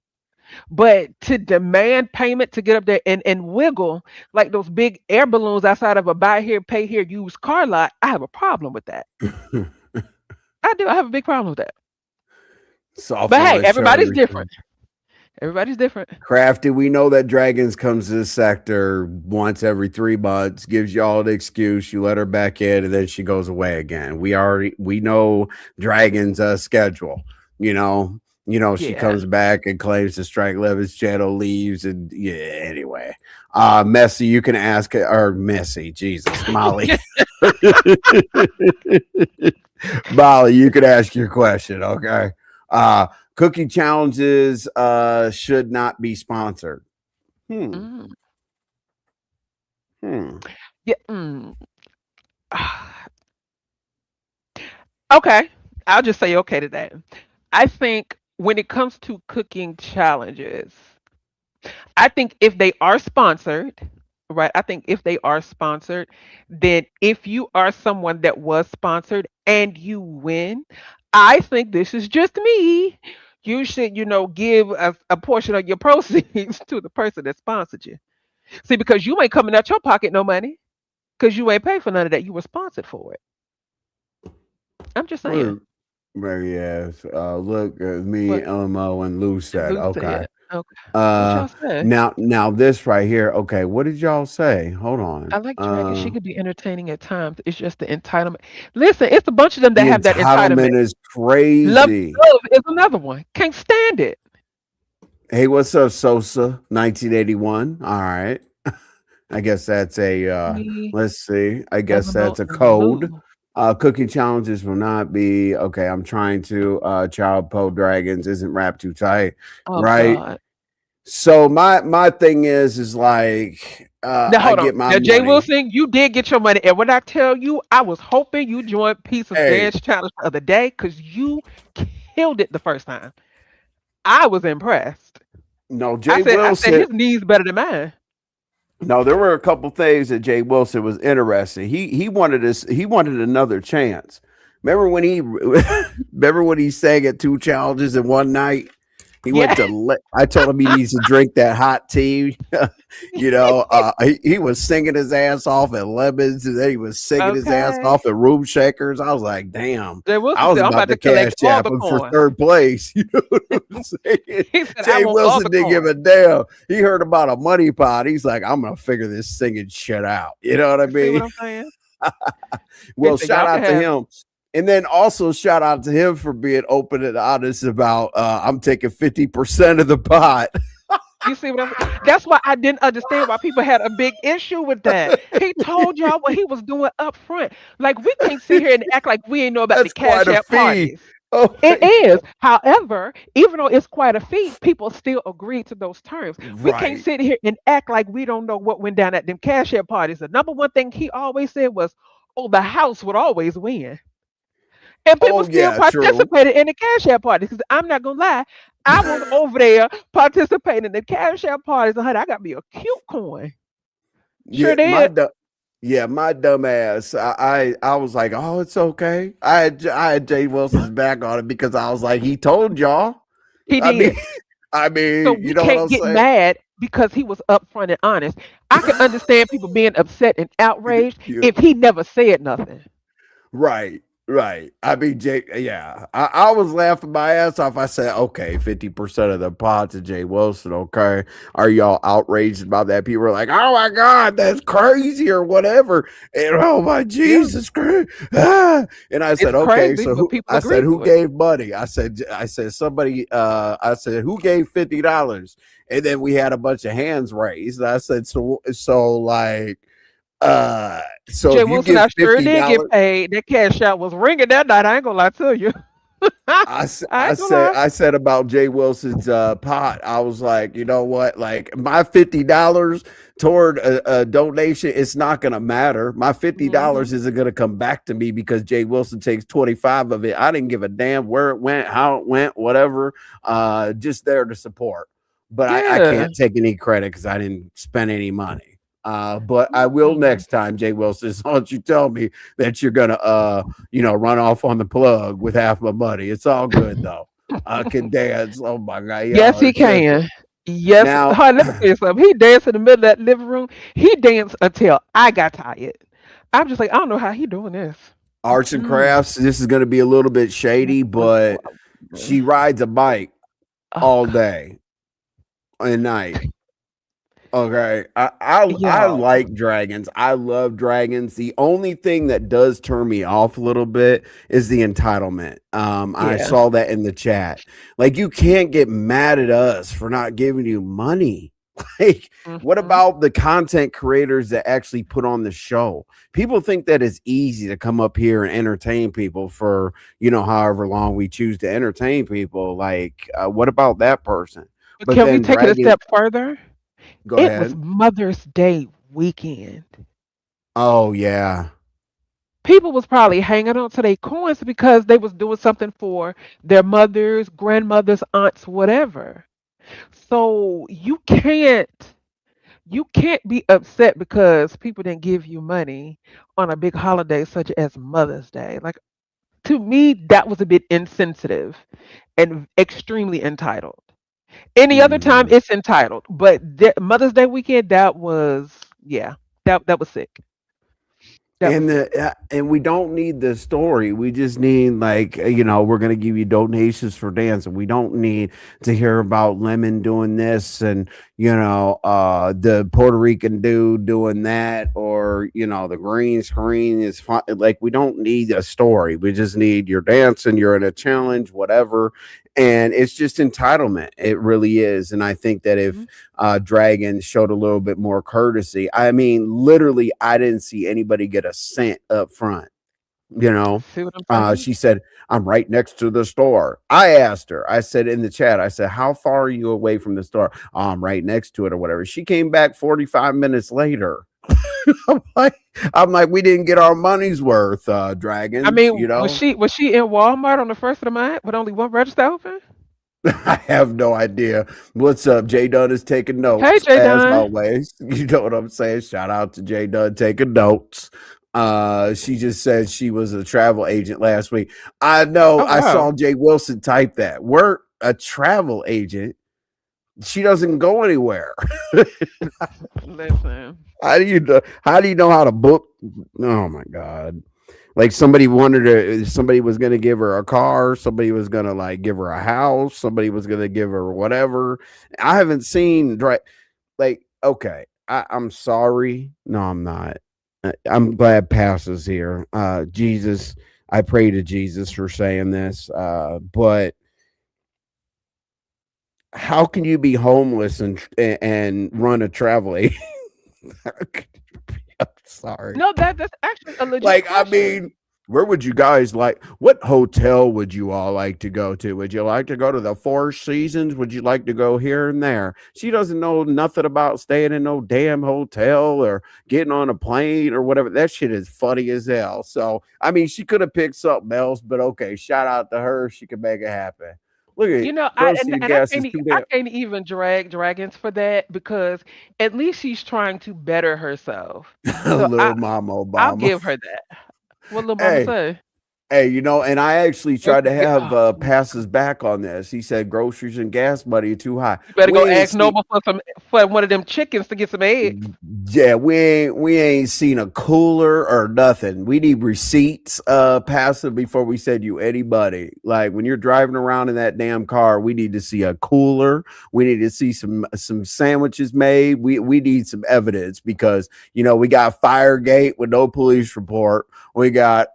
But to demand payment to get up there and wiggle like those big air balloons outside of a buy here, pay here, used car lot, I have a problem with that. I do. I have a big problem with that. But hey, Sophomore everybody's shoulders. different. Everybody's different. Crafty, we know that Dragons comes to this sector once every 3 months, gives y'all an excuse, you let her back in, and then she goes away again. We know Dragons' schedule. You know, she Yeah. comes back and claims to strike Levin's channel, leaves, and yeah. Anyway, Messi, you can ask or Messi, Jesus, Molly, Molly, you can ask your question, okay? Cooking challenges should not be sponsored. Hmm. Mm. Hmm. Yeah. Okay. I'll just say okay to that. I think when it comes to cooking challenges, I think if they are sponsored, right? I think if they are sponsored, then if you are someone that was sponsored and you win, I think this is just me. You should, give a portion of your proceeds to the person that sponsored you. See, because you ain't coming out your pocket no money because you ain't paid for none of that. You were sponsored for it. I'm just saying. Well, maybe yes. Look, me, What Elmo, and Lou said, Lou okay. said. Okay. What Uh, y'all say? now this right here. Okay, what did y'all say? Hold on. I like Dragon. She could be entertaining at times. It's just the entitlement. Listen, it's a bunch of them that The have that entitlement. entitlement is Love crazy. Love is another one. Can't stand it. Hey, what's up, Sosa? 1981. All right. I guess that's a Me, let's see. I guess Evermo, that's a and code. Lou. Cooking challenges will not be okay. I'm trying to child po dragons isn't wrapped too tight, Oh right? God. So my thing is like Now I hold on. get my Now Jay money. Wilson, you did get your money. And when I tell you, I was hoping you joined Pieces Hey, Dance Challenge the other day because you killed it the first time. I was impressed. no, I Jay said, I said Wilson. his knees better than mine. No, there were a couple things that Jay Wilson was interested. He wanted this. He wanted another chance. Remember when he remember when he sang at 2 challenges in one night? He went Yeah. to. I told him he needs to drink that hot tea. He was singing his ass off at Lemons, and then he was singing his ass Okay. off at Room Shakers. I was like, damn. Jay I Wilson was said, I'm about about to to cash collect all app the him for coin. third place. You know what I'm saying? He said, I Jay want all Wilson the didn't give coin. a damn. He heard about a money pot. He's like, I'm gonna figure this singing shit out. You know what I You see what mean? I'm saying? He Well, said, shout y'all can out to have him. And then also shout out to him for being open and honest about I'm taking 50% of the pot. You see what I'm saying? That's why I didn't understand why people had a big issue with that. He told y'all what he was doing up front. Like we can't sit here and act like we ain't know about the That's quite cash a app fee. parties. Oh It my is. god. However, even though it's quite a feat, people still agreed to those terms. We can't Right. sit here and act like we don't know what went down at them cash app parties. The number one thing he always said was, "Oh, the house would always win." And people Oh still yeah, true. participated in the cash app parties. Because I'm not gonna lie, I was over there participating in the cash app parties. And honey, I got me a cute coin. Yeah, Sure did. my dumb ass. I was like, oh, it's okay. I had Jay Wilson's back on it because I was like, he told y'all. He I mean, did. So you we know what can't I'm get saying? mad because he was upfront and honest. I can understand people being upset and outraged You- if he never said nothing. right. Right. I mean, Jay, yeah. I was laughing my ass off. I said, okay, 50% of the pot to Jay Wilson. Okay. Are y'all outraged about that? People are like, oh my God, that's crazy or whatever. And oh my Yeah, Jesus Christ. Ah. And I it's said, okay. crazy, So but who, people I agree said, who to it. gave money? I said, somebody, I said, who gave $50? And then we had a bunch of hands raised. And I said, so like, uh, so Jay if you Wilson, give I sure did get $50, paid. That cash out was ringing that night. I ain't gonna lie to you. I ain't gonna lie. I said about Jay Wilson's pot. I was like, you know what? Like my $50 toward a donation, it's not going to matter. My Hmm. $50 isn't going to come back to me because Jay Wilson takes 25 of it. I didn't give a damn where it went, how it went, whatever. Just there to support. But I Yeah. can't take any credit because I didn't spend any money. But I will Mm. next time, Jay Wilson, as long as you tell me that you're gonna run off on the plug with half my money. It's all good though. I can dance. Oh my god, Yes, y'all are he tripping. can. Yes, Now, honey, let me tell you something. He danced in the middle of that living room. He danced until I got tired. I'm just like, I don't know how he doing this. arts and Mm-mm. crafts, this is gonna be a little bit shady, but she rides a bike Oh all God, day and night. Okay. I y'all. like dragons. I love dragons. The only thing that does turn me off a little bit is the entitlement. I Yeah. saw that in the chat. Like you can't get mad at us for not giving you money. Like, what Hmm. about the content creators that actually put on the show? People think that it's easy to come up here and entertain people for, however long we choose to entertain people. Like, what about that person? But But can we then take it a dragging, step further? go It was ahead. Mother's Day weekend. Oh yeah. People was probably hanging on to their coins because they was doing something for their mothers, grandmothers, aunts, whatever. So you can't be upset because people didn't give you money on a big holiday such as Mother's Day. Like to me, that was a bit insensitive and extremely entitled. Any other time, Mhm. it's entitled, but Mother's Day weekend, that was yeah, that was sick. That was sick. And we don't need the story. We just need like we're gonna give you donations for dancing. We don't need to hear about Lemon doing this and the Puerto Rican dude doing that or the green screen is fun. Like we don't need a story. We just need your dancing. You're in a challenge, whatever. And it's just entitlement. It really is. And I think that if Mhm. Dragon showed a little bit more courtesy. I mean, literally, I didn't see anybody get a cent up front. You know, See what I'm saying? she said, I'm right next to the store. I asked her, I said in the chat, I said, how far are you away from the store? "Oh, I'm right next to it or whatever. She came back 45 minutes later. I'm like, we didn't get our money's worth, I dragons, mean, you was know? she was she in Walmart on the first of the month with only one register open? I have no idea. What's up? Jay Dunn is taking Hey, notes J as Don. always. You know what I'm saying? Shout out to Jay Dunn taking notes. She just said she was a travel agent last week. I know Oh I wow. saw Jay Wilson type that. We're a travel agent. She doesn't go anywhere. Listen. How do you know how to book? Oh my god. Like somebody was gonna give her a car, somebody was gonna like give her a house, somebody was gonna give her whatever. I haven't seen like okay. I'm sorry. No, I'm not. I'm glad passes here. Jesus, I pray to Jesus for saying this. But how can you be homeless and run a travel agent? I'm sorry. No, that's actually a legit Like, I question. mean, where would you guys like? What hotel would you all like to go to? Would you like to go to the Four Seasons? Would you like to go here and there? She doesn't know nothing about staying in no damn hotel or getting on a plane or whatever. That shit is funny as hell. So, I mean, she could have picked something else, but okay, shout out to her. She can make it happen. Look at You know, I grocery and I gas is can't too I damn. can't even drag dragons for that because at least she's trying to better herself. So Little Mama I'll Obama. give her that. What little mama Hey, say? Hey, and I actually Don't tried to forget. have Oh, passes back on this. He said groceries and gas money are too high. you better We go ain't ask seen Noble for one of them chickens to get some eggs. Yeah, we ain't seen a cooler or nothing. We need receipts, passive before we send you anybody. Like when you're driving around in that damn car, we need to see a cooler. We need to see some sandwiches made. We need some evidence because we got Firegate with no police report. We got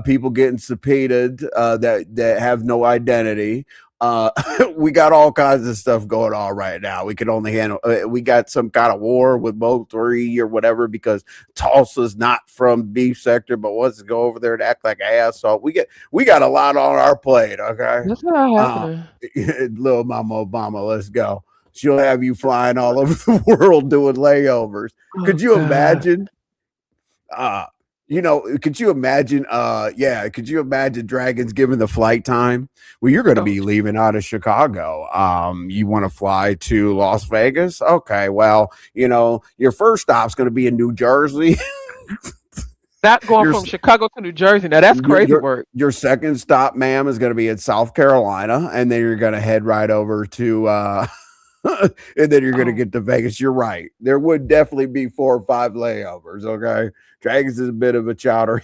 people getting subpoenaed that have no identity. uh we got all kinds of stuff going on right now. We can only handle we got some kind of war with Mo 3 or whatever because Tulsa's not from beef sector but wants to go over there and act like an asshole. We got a lot on our plate. Okay. That's not uh happening. Little Mama Obama, let's go. She'll have you flying all over the world doing layovers. Oh Could you God. imagine? uh could you imagine, could you imagine Dragons given the flight time? Well, you're going to Oh, be leaving out of Chicago. You want to fly to Las Vegas? Okay, well, your first stop's going to be in New Jersey. not going your from Chicago to New Jersey. Now that's your crazy your work. your second stop, ma'am, is going to be in South Carolina, and then you're going to head right over to and then you're going to Oh, get to Vegas. You're right. There would definitely be 4 or 5 layovers. Okay. Dragons is a bit of a chowder.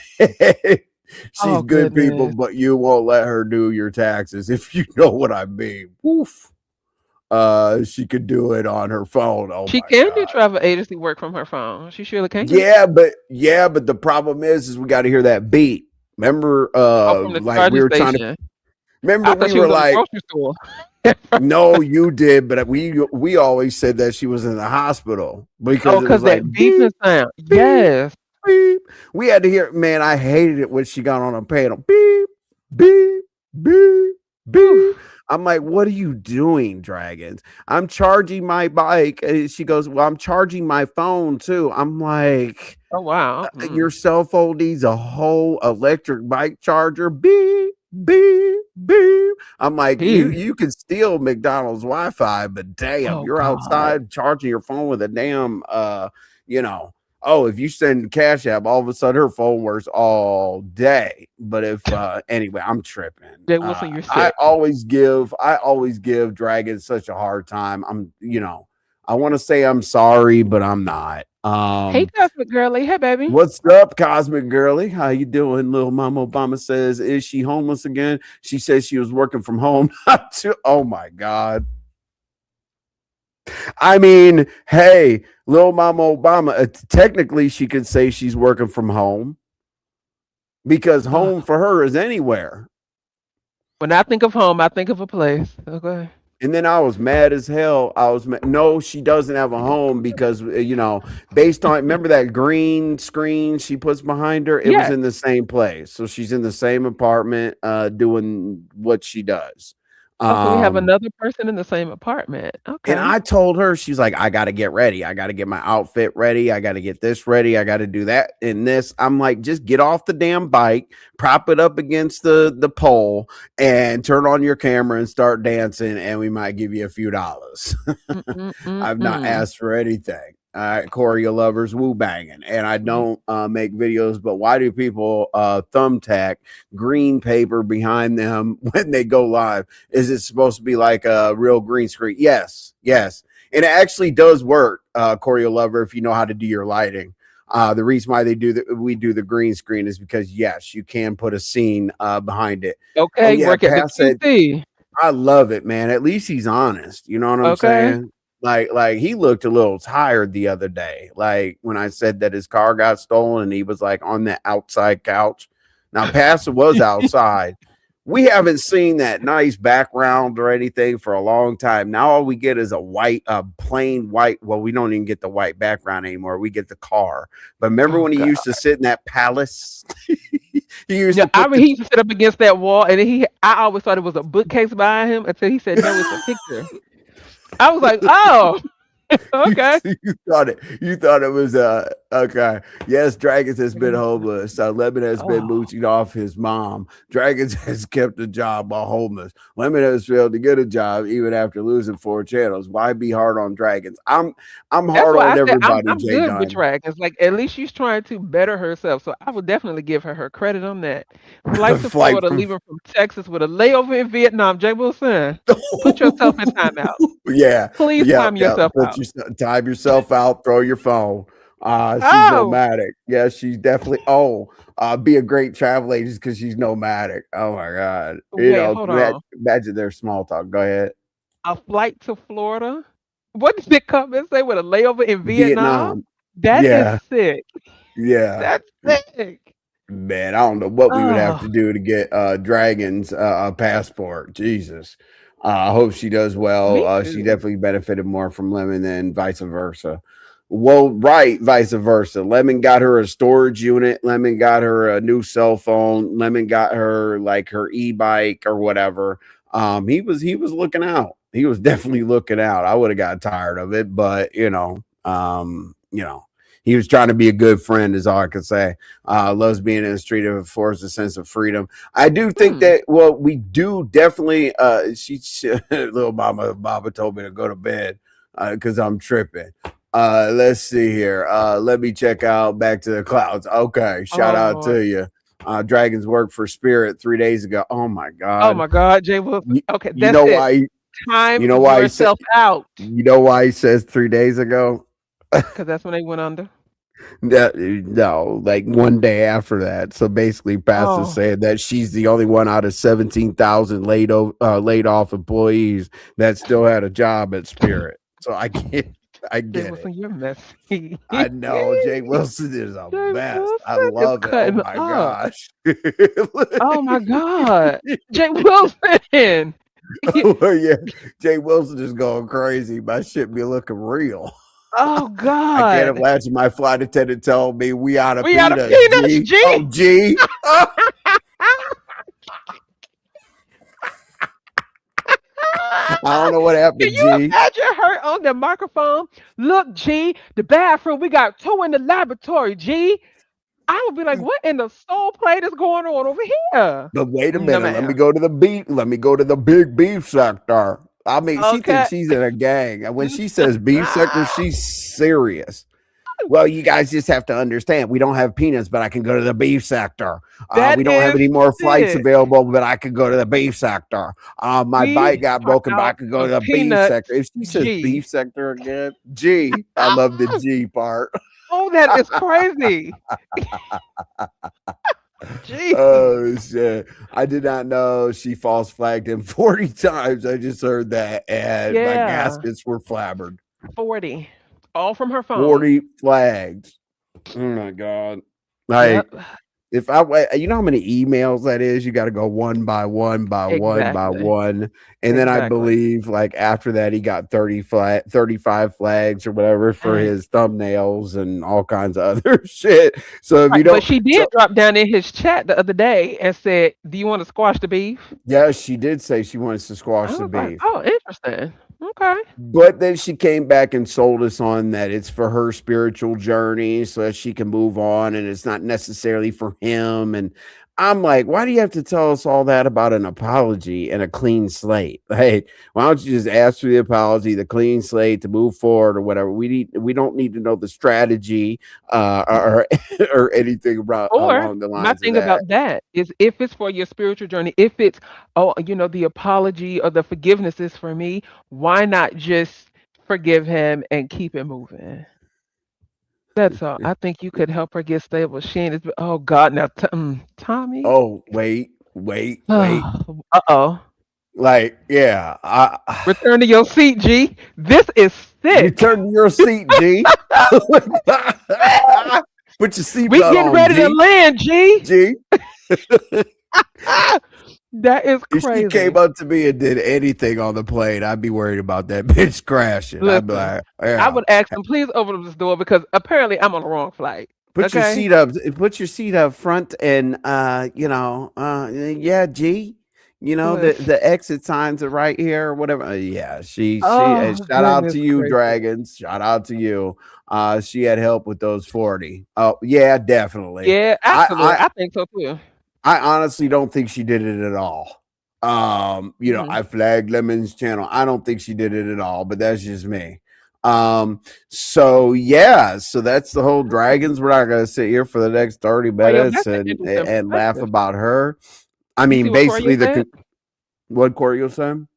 She's oh good people, goodness. but you won't let her do your taxes if you know what I mean. Woof. She could do it on her phone. Oh She my can do God. travel agency work from her phone. She surely can. Yeah, but the problem is we got to hear that beat. Remember, Oh, from the like we charging were trying to station. remember I thought we she were was in the like, grocery store. no, you did, but we always said that she was in the hospital because Oh, it was because like that beeping beep, sound. beep, Yes. beep. We had to hear, man, I hated it when she got on a panel. Beep, beep, beep, Whew. beep. I'm like, what are you doing, Dragons? I'm charging my bike. And she goes, well, I'm charging my phone too. I'm like, Oh wow. your cell phone needs a whole electric bike charger. Beep, beep, beep. I'm like, you Jeez. you can steal McDonald's Wi-Fi, but damn, Oh you're God. outside charging your phone with a damn you know. Oh, if you send Cash App, all of a sudden her phone works all day. But if anyway, I'm tripping. Jay Wilson, you're I sick. always give Dragons such a hard time. I want to say I'm sorry, but I'm not. Hey, Cosmic Girlie. Hey, baby. What's up, Cosmic Girly? How you doing? Little Mama Obama says, is she homeless again? She says she was working from home. Oh my God. I mean, hey, Little Mama Obama, technically she could say she's working from home because Oh. home for her is anywhere. When I think of home, I think of a place. Okay. And then I was mad as hell. No, she doesn't have a home because, based on, remember that green screen she puts behind her? It was Yeah. in the same place. So she's in the same apartment, doing what she does. Oh, so we have Um, another person in the same apartment. and Okay. I told her, she's like, I got to get ready. I got to get my outfit ready. I got to get this ready. I got to do that and this. I'm like, just get off the damn bike, prop it up against the pole, and turn on your camera and start dancing. And we might give you a few dollars. I've not Mm-mm-mm-mm. asked for anything. All right, choreo lovers, woo banging, and I don't make videos. But why do people thumbtack green paper behind them when they go live? Is it supposed to be like a real green screen? Yes, yes, and it actually does work, choreo lover, if you know how to do your lighting. The reason why we do the green screen is because yes, you can put a scene behind it. Oh Okay. yeah, Work at the Pat said QC. I love it, man. At least he's honest. You know what I'm Okay. saying? Like he looked a little tired the other day. Like when I said that his car got stolen and he was like on the outside couch. Now Pastor was outside. We haven't seen that nice background or anything for a long time. Now all we get is a plain white. Well, we don't even get the white background anymore. We get the car. But remember Oh when he God. used to sit in that palace? He used Yeah, to I put mean, the he used to sit up against that wall, and I always thought it was a bookcase behind him until he said, "No, it's a picture." I was like, "Oh, you, okay." you thought it was Okay. Yes, Dragons has been Dragons. homeless. Lemon has been Oh, mooching off his mom. Dragons has kept a job while homeless. Lemon has failed to get a job even after losing 4 channels. Why be hard on Dragons? I'm that's hard why on I said everybody, I'm Jay good with Diamond. dragons. Like at least she's trying to better herself. So I would definitely give her credit on that. Flight to Flight Florida, from leaving from Texas with a layover in Vietnam. Jay Wilson, put yourself in timeout. yeah, Please yeah, time yeah. yourself Put out. your time yourself out. Throw your phone. She's Oh, nomadic. Yeah, she's definitely. Oh, be a great travel agent because she's nomadic. Oh my god. wait, hold on. Imagine their small talk. Go ahead. A flight to Florida. What did it come and say with a layover in Vietnam? Vietnam. That is Yeah, sick. yeah. That's sick. Man, I don't know what we would have Oh, to do to get Dragons a passport. Jesus. I hope she does well. me She too. definitely benefited more from Lemon than vice versa. Well, right, vice versa. Lemon got her a storage unit. Lemon got her a new cell phone. Lemon got her like her e-bike or whatever. He was looking out. He was definitely looking out. I would have got tired of it, but he was trying to be a good friend, is all I could say. Loves being in the street of affords a sense of freedom. I do think Hmm. that, well, we do definitely, little mama told me to go to bed because I'm tripping. Let's see here. Let me check out Back to the Clouds. Okay, shout Oh out Lord. to you. Dragons worked for Spirit 3 days ago. Oh my Oh God. my God, Jay Wilson. You, Okay, you that's know it. why? Time You know why he said? yourself out. You know why he says 3 days ago? Because that's when they went under. No, like 1 day after that. So basically, Pastor's Oh, saying that she's the only one out of 17,000 laid off employees that still had a job at Spirit. So I Jay get it. Wilson, you're messy. I know Jay Wilson is a Jay mess. I Wilson is love it. Oh cutting my up. gosh. Oh my God. Jay Wilson. Oh, yeah, Jay Wilson is going crazy. My shit be looking real. Oh I can't God. imagine my flight attendant telling me we out of We out of peanuts, peanuts, G. Oh, G. G. I don't know what Can happened, you G. imagine her on the microphone? Look, G, the bathroom, we got two in the laboratory, G. I would be like, what in the soul plate is going on over here? But wait a No, minute. Let me ma'am. go to the beef. Let me go to the big beef sector. I mean, she thinks Okay. she's in a gang. And when she says beef sector, she's serious. Well, you guys just have to understand. We don't have peanuts, but I can go to the beef sector. That We don't have is any more flights sick. available, but I could go to the beef sector. My bike We got are broken, but I out could go to of the beef sector. peanuts, If she says G. beef sector again, G, I love the G part. Oh, that is crazy. G. Oh shit! I did not know she false flagged him 40 times. I just heard that, and my Yeah. gaskets were flabbered. 40. All from her phone. 40 flags. Oh my god! Like Yep. if I, you know how many emails that is? You got to go one by one by one by Exactly. one, and then I Exactly. believe like after that he got 35 flags or whatever for Dang. his thumbnails and all kinds of other shit. So if you Right. But don't, she so did drop down in his chat the other day and said, do you want to squash the beef? yeah, she did say she wants to I squash the was like, beef. oh, interesting. Okay. But then she came back and sold us on that it's for her spiritual journey so that she can move on and it's not necessarily for him. And I'm like, why do you have to tell us all that about an apology and a clean slate? Hey, why don't you just ask for the apology, the clean slate to move forward or whatever? We don't need to know the strategy or anything Or along the my lines of thing that. about that is if it's for your spiritual journey, if it's, oh, the apology or the forgiveness is for me, why not just forgive him and keep it moving? That's all. I think you could help her get stable. She ain't, oh God, now, Tommy. Oh, wait. Oh, uh-oh. Like, yeah, I Return to your seat, G. This is sick. return to your seat, G. Put your We seatbelt getting on, ready to G. land, G. G. That is If she came crazy. up to me and did anything on the plane, I'd be worried about that bitch crashing. I'd be Listen, like, I yeah, would ask them, please open up this door because apparently I'm on the wrong flight. put your Okay? seat up, put your seat up front, and yeah, G. Was the exit signs are right here or whatever. Yeah, she oh shout out goodness to you, gracious. dragons. Shout out to you. She had help with those 40. Oh yeah, definitely. Yeah, I absolutely. I I think so too. I honestly don't think she did it at all. Mm. I flagged Lemon's channel. I don't think she did it at all, but that's just me. Um, so yeah, so that's the whole dragons. We're not gonna sit here for the next 30 Oh yeah, minutes that's an and interesting laugh perspective. about her. I You see mean, what Corey basically said? what Corey was saying.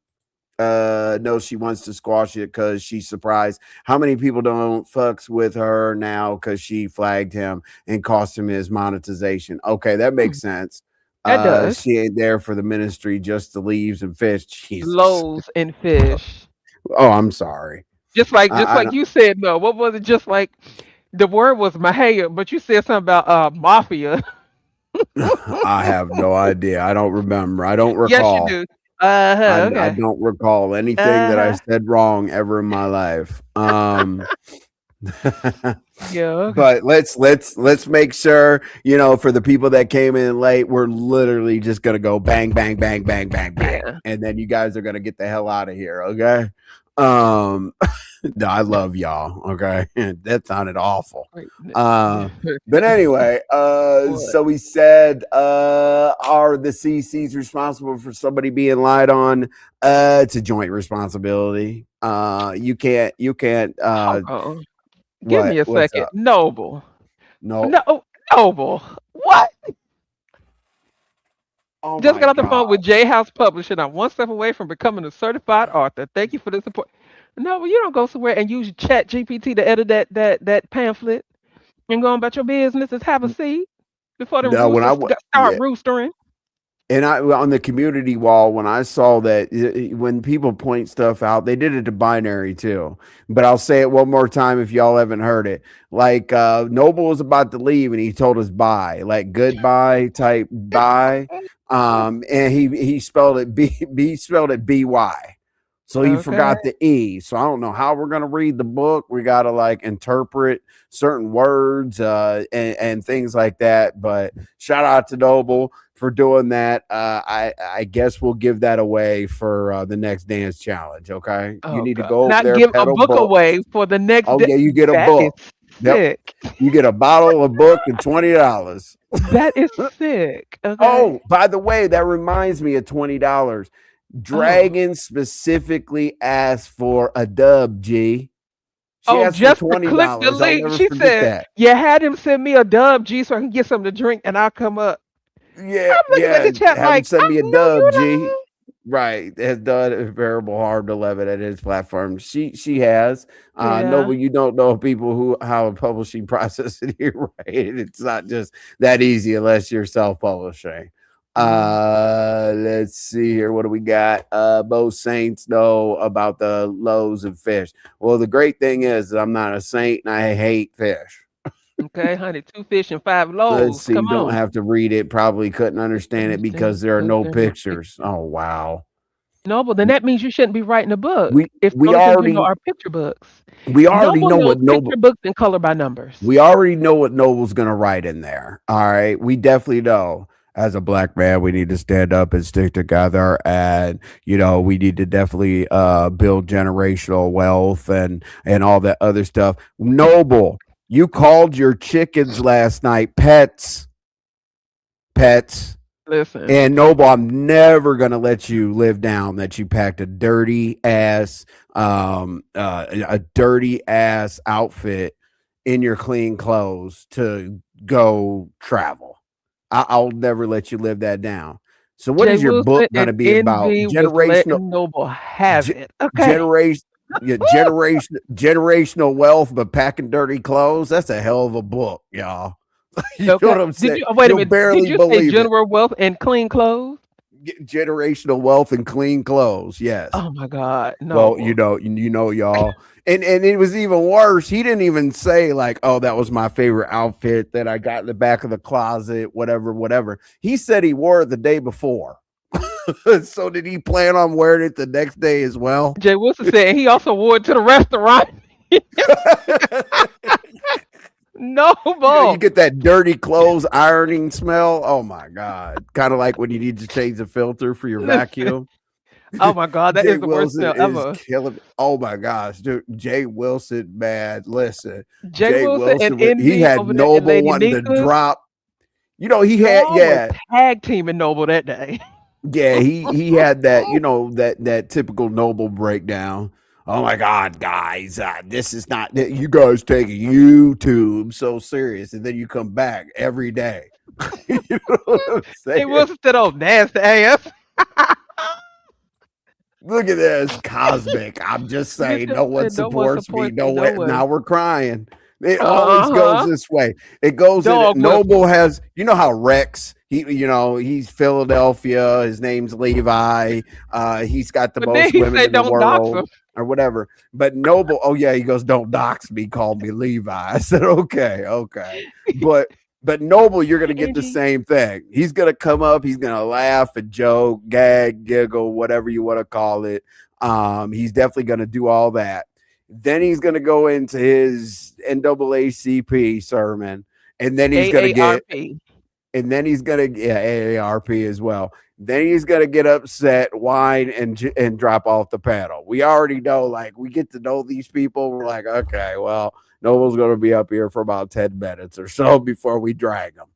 No, she wants to squash it because she's surprised how many people don't fucks with her now because she flagged him and cost him his monetization. Okay, that Hmm, makes sense. that does. She ain't there for the ministry, just the leaves and fish. Jesus. Loaves and fish. Oh, I'm sorry. Just I like you said, no. What was it? Just like the word was Mahaya, but you said something about mafia. I have no idea. I don't remember. I don't Yes, you recall. do. Uh-huh, I okay. don't recall anything that I Uh-huh. said wrong ever in my life. Yeah, okay. But let's make sure, for the people that came in late, we're literally just gonna go bang bang bang bang bang bang, Yeah. and then you guys are gonna get the hell out of here, okay? um no, I love y'all, okay? That sounded awful. Wait. uh but anyway, What? so we said, are the CCs responsible for somebody being lied on? It's a joint responsibility. You can't Hold on. Give me a what's second. up? Noble. No. No, Noble. What? Oh Just my got off the god. phone with J House Publishing. I'm one step away from becoming a certified author. Thank you for the support. No, well, you don't go somewhere and use Chat GPT to edit that pamphlet and go on about your business. Just have a seat before the No, when roosters start yeah, roostering. and I on the community wall when I saw that, when people point stuff out, they did it to binary too. But I'll say it one more time if y'all haven't heard it. Like, Noble was about to leave and he told us bye, like goodbye type bye. And he spelled it he spelled it by. So he Okay. forgot the E. So I don't know how we're gonna read the book. We gotta like interpret certain words, and things like that. But shout out to Noble for doing that. I guess we'll give that away for, the next dance challenge. Okay, you Oh need to God. go over Not there, give a pedal book books. away for the next Oh day. yeah, you get a That is book. Yep, sick. you get a bottle, a book, and $20. That is sick. Okay. Oh, by the way, that reminds me of $20. Oh. Dragon specifically asked for a dub. G. She Oh, asked for just to click the $20. I'll link. never She forget said, that. you had him send me a dub G so I can get something to drink and I'll come up. Yeah, I'm looking at yeah. the chat Have him like, send I me a know dub, you G. lying. Right. Has done a variable harm to Levitt at his platform. She has. Yeah. Noble, you don't know people who how a publishing process it here, right? It's not just that easy unless you're self-publishing. Mm. Let's see here. What do we got? Both saints know about the loaves of fish. Well, the great thing is that I'm not a saint and I hate fish. Okay, honey, two fish and five Let's loaves. see. Come You don't on. have to read it. Probably couldn't understand it Understand because there are because no there are no pictures. pictures. Oh wow. No, but then that means you shouldn't be writing a book. We If the we only thing you know already are picture books. we already Noble know knows what picture Noble books and color by numbers. we already know what Noble's gonna write in there. All right. We definitely know. As a black man, we need to stand up and stick together, and we need to definitely build generational wealth and all that other stuff. Noble, you called your chickens last night pets. Listen, And Noble, I'm never gonna let you live down that you packed a dirty ass outfit in your clean clothes to go travel. I'll never let you live that down. So, what Jay is your Wilson book and gonna be about? Envy was letting Noble have Ge- it. Okay. generation, yeah, Woo! generational wealth, but packing dirty clothes. That's a hell of a book, y'all. You know Okay. what I'm Did saying? you wait a You'll minute? Did barely you say believe it. general wealth and clean clothes? Generational wealth and clean clothes. Yes. Oh my God, Well, Noble. y'all. And it was even worse. He didn't even say like, "Oh, that was my favorite outfit that I got in the back of the closet, whatever, whatever." He said he wore it the day before. So did he plan on wearing it the next day as well? Jay Wilson said he also wore it to the restaurant. You Noble. get that dirty clothes ironing smell. Oh my God. Kind of like when you need to change the filter for your Listen. vacuum. Oh my God, that Jay is the worst Wilson smell is ever. killing me. Oh my gosh, dude. Jay Wilson, man. Listen, Jay Jay Wilson and Wilson, he Envy had over there and Noble Lady wanting to Nika, drop. He had, y'all was yeah, tag teaming Noble that day. yeah, he had that, that typical Noble breakdown. Oh my God, guys, this is not you guys taking YouTube so serious, and then you come back every day. You know what I'm Jay saying? Wilson said, "Oh, nasty ass." Look at this cosmic. I'm just This saying, just no one said no one supports me. supports No me. No one. one. Now we're crying. It always goes Uh-huh. this way. It goes in. Dog Noble whistle. has. You know how Rex. He's Philadelphia. His name's Levi. He's got the But then most he women said, in the "Don't dox world, him." or whatever. But Noble. Oh yeah, he goes. Don't dox me. Call me Levi. I said okay, okay. But Noble, you're gonna get the Angie. same thing. He's gonna come up. He's gonna laugh and joke, gag, giggle, whatever you want to call it. He's definitely going to do all that. Then he's going to go into his NAACP sermon, and then he's going to get, AARP. and then he's going to AARP as well. Then he's going to get upset, whine, and drop off the panel. We already know, like we get to know these people. We're like, okay, well, Noble's going to be up here for about 10 minutes or so before we drag him.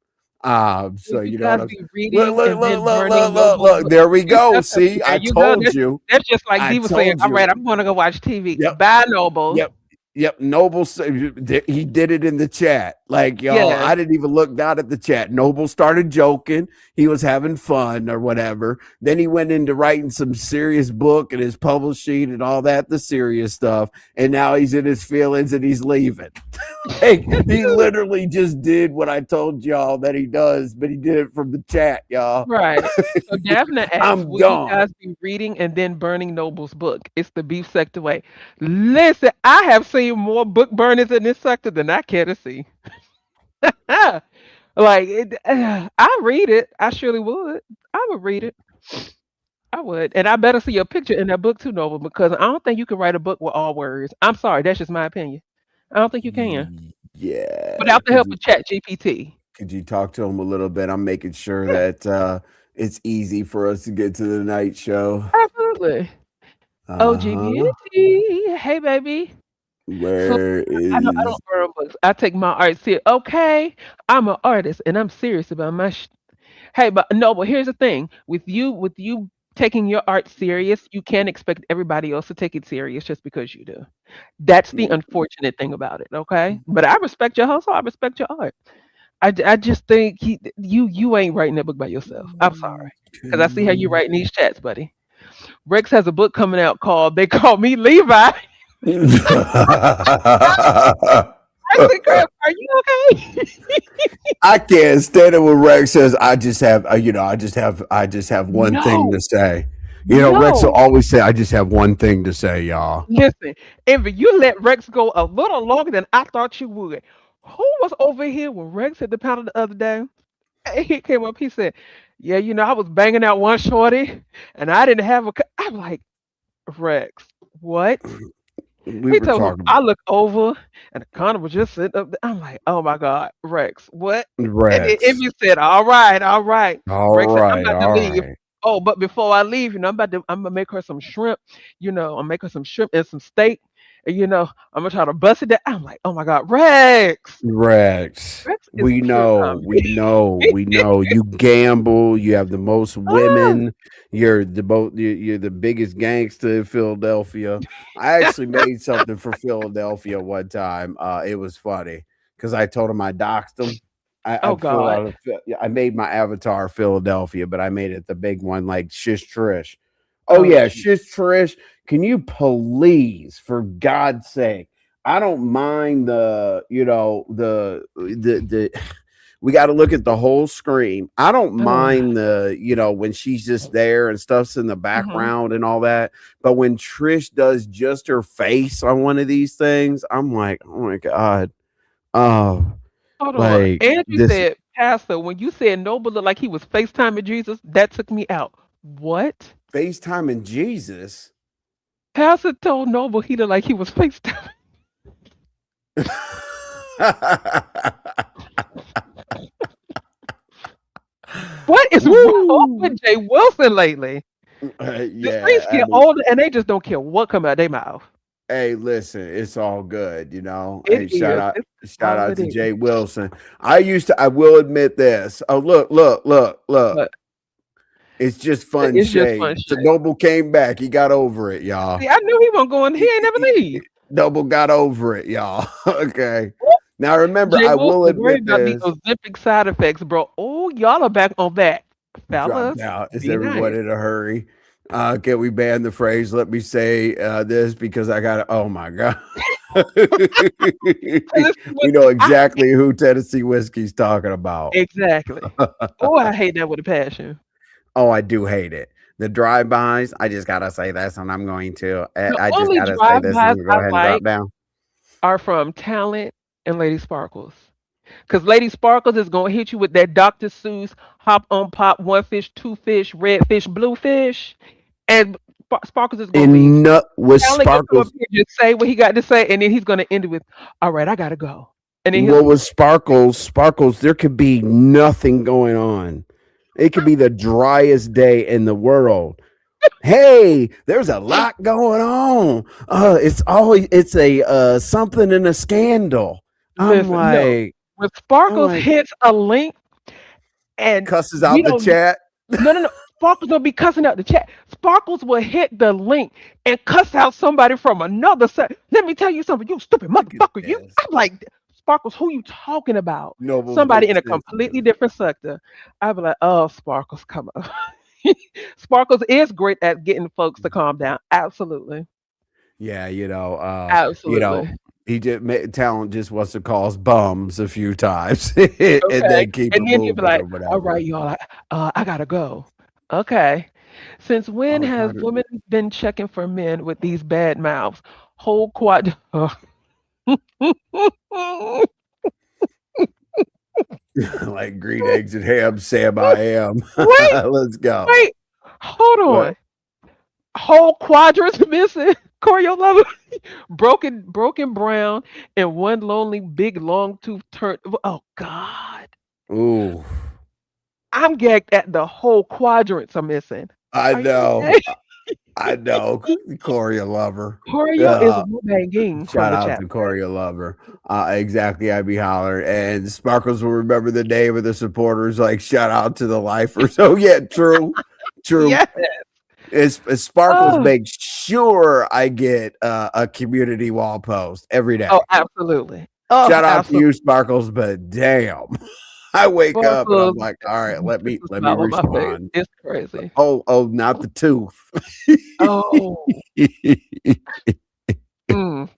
So Would you you know what guys I'm be saying? reading and then burning Noble's Look. book? There we You go. shut up. See, There I you go. told you. That's just like I D was saying, told all you. right, I'm gonna go watch TV. Yep. Bye, Noble. Yep. Yep. Noble, he did it in the chat. Like, y'all, Yes. I didn't even look down at the chat. Noble started joking. He was having fun or whatever. Then he went into writing some serious book and his publishing and all that, the serious stuff. And now he's in his feelings and he's leaving. Like, he literally just did what I told y'all that he does, but he did it from the chat, y'all. Right. So Daphne asks, I'm will you gone. guys be reading and then burning Noble's book? It's the beef sector way. Listen, I have seen more book burners in this sector than I care to see. Like, I read it. I surely would. I would read it. I would. And I better see your picture in that book too, Noble, because I don't think you can write a book with all words. I'm sorry, that's just my opinion. I don't think you can. Yeah. Without the help of Chat GPT. Could you talk to him a little bit? I'm making sure that it's easy for us to get to the night show. Absolutely. OG Uh-huh. Beauty. Hey baby. So Where I don't is burn books. I take my art serious. Okay, I'm an artist and I'm serious about my. Hey, but no, but here's the thing: with you taking your art serious, you can't expect everybody else to take it serious just because you do. That's the unfortunate thing about it. Okay, but I respect your hustle. I respect your art. I just think you ain't writing that book by yourself. I'm sorry, because I see how you write in these chats, buddy. Rex has a book coming out called "They Call Me Levi." Rex and Crab, are you okay? I can't stand it when Rex says, "I just have, I just have one thing No, to say." Rex will no. always say, "I just have one thing to say, y'all." Listen, Envy, you let Rex go a little longer than I thought you would. Who was over here when Rex hit the panel the other day? And he came up, he said, "Yeah, I was banging out one shorty, and I didn't have a." I'm like, Rex, what? We He were told me, talking I look over, and the condom was just sitting up there. I'm like, oh my God, Rex, what? And then Rex. Envy said, all right, all right. All Rex said, I'm right, about to all leave. right. Oh, but before I leave, I'm gonna make her some shrimp. I'm make her some shrimp and some steak. And I'm gonna try to bust it down. I'm like, oh my God, Rex. Rex, Rex is pure comedy. we know. You gamble. You have the most Ah, women. You're the biggest gangster in Philadelphia. I actually made something for Philadelphia one time. It was funny because I told him I doxed him. I oh flew God. out of yeah, I made my avatar Philadelphia, but I made it the big one like Shish Trish. Oh Oh yeah, gee. Shish Trish. Can you please, for God's sake? I don't mind the we got to look at the whole screen. I don't Ugh. mind when she's just there and stuff's in the Mhm. background and all that. But when Trish does just her face on one of these things, I'm like, oh my God. Oh, Hold on. like Andrew this said, Pastor, when you said Noble looked like he was FaceTiming Jesus, that took me out. What? FaceTime and Jesus. Pastor told Noble he looked like he was FaceTiming. What is wrong Woo! with Jay Wilson lately? The Yeah, streets I get mean, older and they just don't care what come out their mouth. hey, listen, it's all good, you know. It Hey, is. It's shout all out it to is. Jay Wilson. I will admit this. Oh, look. But It's just fun it's just fun shade. So shit. Noble came back. He got over it, y'all. See, I knew he wasn't going. He ain't never leave. Noble got over it, y'all. Okay. Woo! Now remember, Jay I will Wilson admit worried about these this. Ozempic side effects, bro. Oh, y'all are back on that, Dropped fellas. out. Is Be everyone nice. in a hurry? Can we ban the phrase? Let me say this because I got to. Oh my god. This is what We know I exactly who Tennessee whiskey's talking about. exactly. Oh, I hate that with a passion. Oh, I do hate it. The drive-bys. I just gotta say this, and I'm going to. The I just only gotta say this, and I'm drive-bys gonna I go ahead and drop like down. are from Talent and Lady Sparkles. Because Lady Sparkles is gonna hit you with that Dr. Seuss hop on pop, one fish, two fish, red fish, blue fish, and Sparkles is gonna be And nut with Talent gonna come up sparkles. here and just say what he got to say, and then he's gonna end it with, "All right, I gotta go," and then he'll What with sparkles, there could be nothing going on. It could be the driest day in the world. Hey, there's a lot going on. It's a something in a scandal. I'm listen. No, like, when I'm Sparkles like, hits a link, and cusses we out the don't. chat. No. Sparkles don't be cussing out the chat. Sparkles will hit the link and cuss out somebody from another side. Let me tell you something, you stupid Look at motherfucker. You, this. I'm like, Sparkles, who you talking about? Noble's Somebody getting in a sensitive. completely different sector. I'd be like, oh, Sparkles, come on. Sparkles is great at getting folks to calm down. Absolutely. Yeah, you know, Absolutely. he did talent just wants to call us bums a few times and Okay. then keep And it then he'll be moving like, or all right, whatever. y'all, I gotta go. Okay. Since when Oh has God. women been checking for men with these bad mouths? Whole quad. Like green eggs and ham, Sam I am. Wait, Let's go. wait, hold What? on. Whole quadrants missing. Choreo lover. Broken brown, and one lonely big long tooth turn. Oh God. Ooh, I'm gagged at the whole quadrants are missing. I Are you know. okay? I know. Corey, a lover. Choreo is Uh, banging from Shout the out chat. to Corey, a lover. Exactly. I'd be hollering. And Sparkles will remember the name of the supporters. Like, shout out to the lifers. Oh, yeah, true. True. Yeah. It's Sparkles Oh, makes sure I get a community wall post every oh, day. absolutely. Oh, Shout out to absolutely. you, Sparkles, but damn. I wake up and I'm Sparkles like, all right, puts a let me smile on my face. respond. It's crazy. Oh, not the tooth. Oh, mm,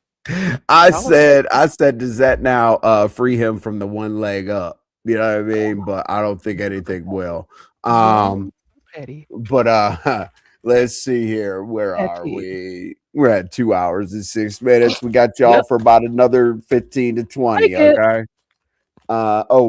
y'all are petty. I said, does that now free him from the one leg up? You know what I mean? But I don't think anything will. Y'all Um, are petty. but let's see here. Where are Petty. we? We're at 2 hours and 6 minutes. We got y'all Yep. for about another 15 to Take 20. it. Okay.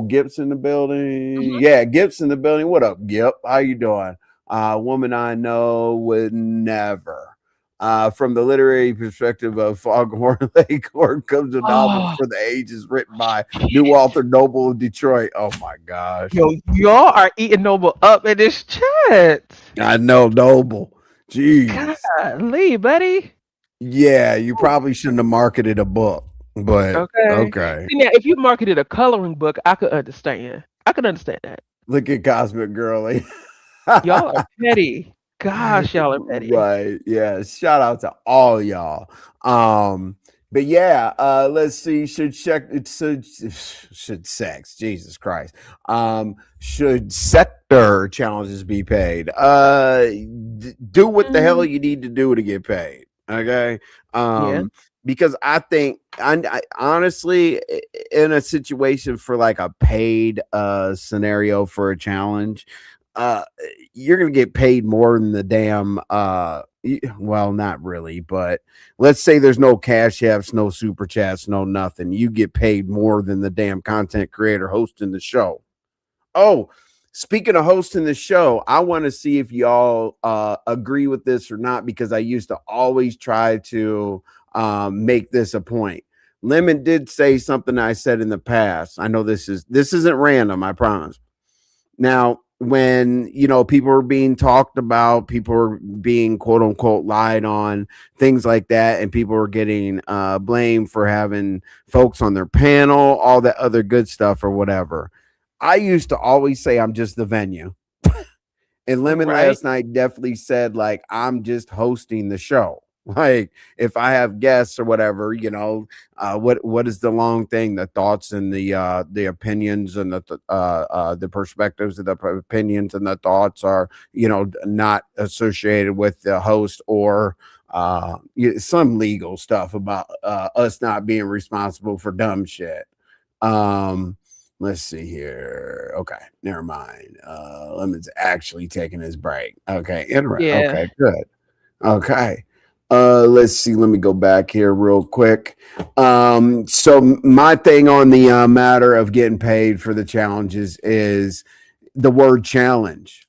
Gip's in the building. Mhm. Yeah, Gip's in the building. What up, Gip? How you doing? Woman I know would never. From the literary perspective of Foghorn Leghorn comes a novel Oh, for the ages written by new author Noble of Detroit. Oh my gosh. yo, y'all are eating Noble up in this chat. I know Noble. Jeez. Golly, buddy. Yeah, you probably shouldn't have marketed a book, but Okay. okay. See, now, if you marketed a coloring book, I could understand. I could understand that. Look at Cosmic Girly. Y'all are petty. Gosh, y'all are petty. Right. Yeah. Shout out to all y'all. But yeah, let's see. Should sex, Jesus Christ. Should sector challenges be paid? Do what the hell Mm, you need to do to get paid. Okay. yeah. Because I think I honestly in a situation for like a paid scenario for a challenge, uh you're gonna get paid more than the damn well, not really, but let's say there's no cash apps, no super chats, no nothing. You get paid more than the damn content creator hosting the show. Oh, speaking of hosting the show, I want to see if y'all agree with this or not, because I used to always try to make this a point. Lemon did say something I said in the past. I know this isn't random, I promise. Now, when people are being talked about, people are being quote unquote lied on, things like that, and people are getting blamed for having folks on their panel, all that other good stuff or whatever. I used to always say I'm just the venue. And Lemon Right. last night definitely said, like, I'm just hosting the show. Like, if I have guests or whatever, what is the long thing? The thoughts and the opinions and the perspectives of the opinions and the thoughts are, not associated with the host or some legal stuff about us not being responsible for dumb shit. Um, let's see here. Okay, never mind. Lemon's actually taking his break. Okay, Yeah. okay, good. Okay. Let's see. Let me go back here real quick. So my thing on the matter of getting paid for the challenges is the word challenge.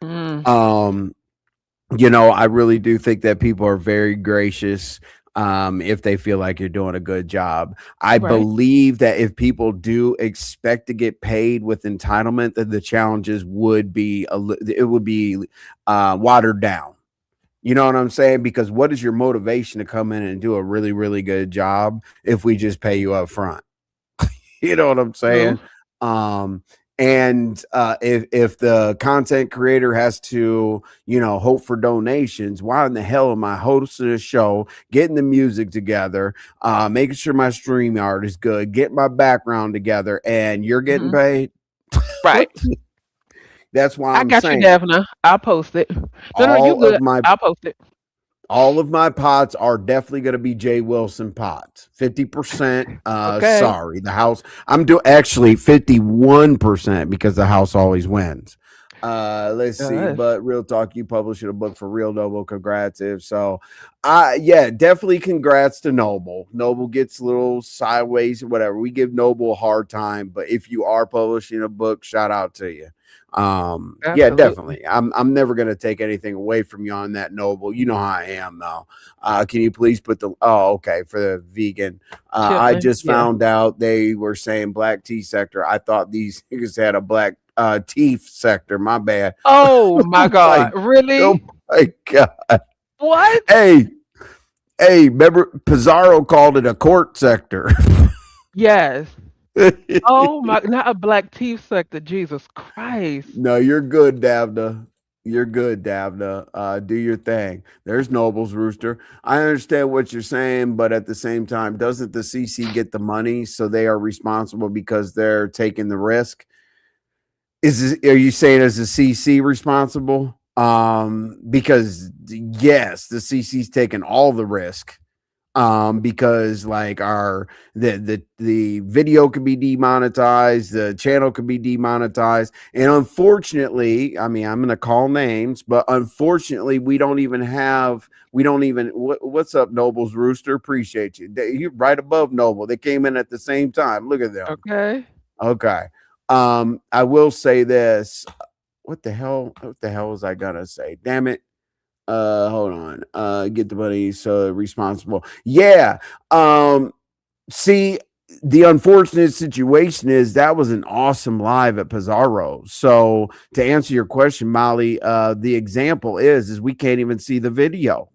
Mm, Um, I really do think that people are very gracious if they feel like you're doing a good job. I right. believe that if people do expect to get paid with entitlement, that the challenges would be it would be watered down. You know what I'm saying? Because what is your motivation to come in and do a really, really good job if we just pay you up front? You know what I'm True. saying? Um, and if the content creator has to, hope for donations, why in the hell am I hosting a show, getting the music together, making sure my stream art is good, get my background together, and you're getting Hmm. paid? Right. What? That's why I I'm got you, saying Davina. I'll post it. No, no, you all good. of my I'll post it. all of my pots are definitely going to be Jay Wilson pots. 50%. Okay. Sorry, the house. I'm doing actually 51% because the house always wins. Let's see. Yes. But real talk, you publishing a book for real, Noble. Congrats. If so, yeah, definitely congrats to Noble. Noble gets a little sideways, whatever. We give Noble a hard time, but if you are publishing a book, shout out to you. Yeah, Absolutely. definitely. I'm never gonna take anything away from you on that, Noble. You know how I am though. Can you please put the okay for the vegan? I Chitlin. just Yeah. found out they were saying black tea sector. I thought these niggas had a black teeth sector. My bad. Oh my Oh God. my, oh Really? my god. What? Hey, hey, remember Pizarro called it a court sector. Yes. Oh my, not a black teeth sector. Jesus Christ. No, you're good, Davda. You're good, Davda. Do your thing. There's Noble's Rooster. I understand what you're saying, but at the same time, doesn't the CC get the money, so they are responsible because they're taking the risk? Are you saying is the CC responsible? Because yes, the CC's taking all the risk, because like the video could be demonetized, the channel could be demonetized, and unfortunately, I mean, I'm going to call names, but unfortunately we don't even what's up, Noble's Rooster, appreciate you. You're right above Noble, they came in at the same time, look at them. Okay. Okay. I will say this. What the hell was I gonna say, damn it? Hold on. Get the money, so responsible. Yeah. See, the unfortunate situation is that was an awesome live at Pizarro. So to answer your question, Molly, the example is we can't even see the video.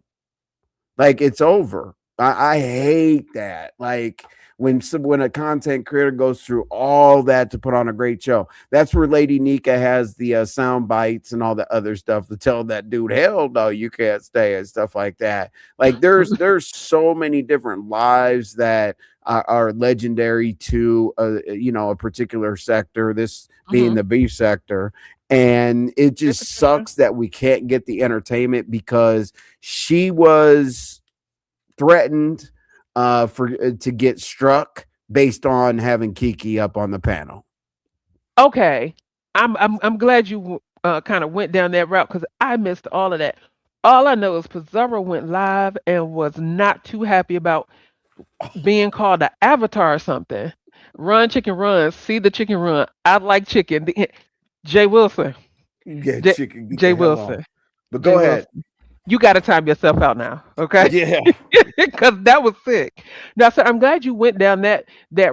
Like it's over. I hate that. Like when a content creator goes through all that to put on a great show. That's where Lady Nika has the sound bites and all the other stuff to tell that dude, hell no, you can't stay and stuff like that. Like there's so many different lives that are legendary to a particular sector. This being Mm-hmm. the beef sector. And it Hey, just Patricia. sucks that we can't get the entertainment because she was threatened for to get struck based on having Kiki up on the panel. Okay. I'm glad you kind of went down that route because I missed all of that. All I know is Pizarro went live and was not too happy about being called an avatar or something. Run, chicken, run. See the chicken run. I like chicken. Jay Wilson. Yeah, Jay, chicken, get Jay the hell on. Wilson. But Jay go ahead. Wilson. You got to time yourself out now, okay? Yeah. Because that was sick. Now, so I'm glad you went down that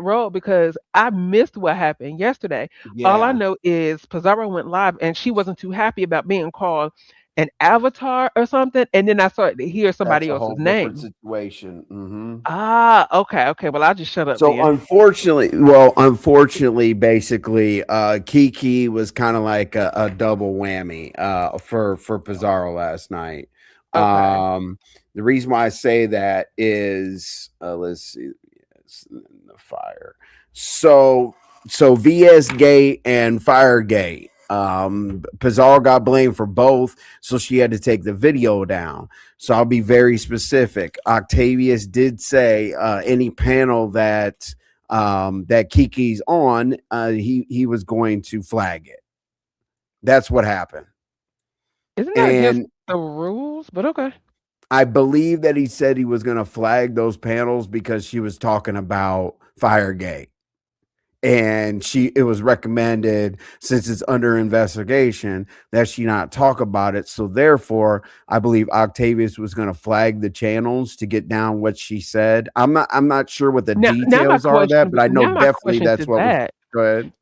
road because I missed what happened yesterday. All I Yeah. know is Pizarro went live and she wasn't too happy about being called an avatar or something, and then I started to hear That's somebody a else's whole different name. situation. Ah, okay, okay. Well, I'll just shut up So then. unfortunately, basically, Kiki was kind of like a double whammy for Pizarro last night. Okay. The reason why I say that is, let's see, it's in the fire. So VS Gate and Firegate. Pizarro got blamed for both, so she had to take the video down. So I'll be very specific. Octavius did say any panel that Kiki's on, he was going to flag it. That's what happened. Isn't that against And the rules? But okay. I believe that he said he was going to flag those panels because she was talking about Firegate. And it was recommended, since it's under investigation, that she not talk about it. So therefore, I believe Octavius was going to flag the channels to get down what she said. I'm not sure what the Now my details are of that, question but I know now my definitely question to that's what was. that Go ahead.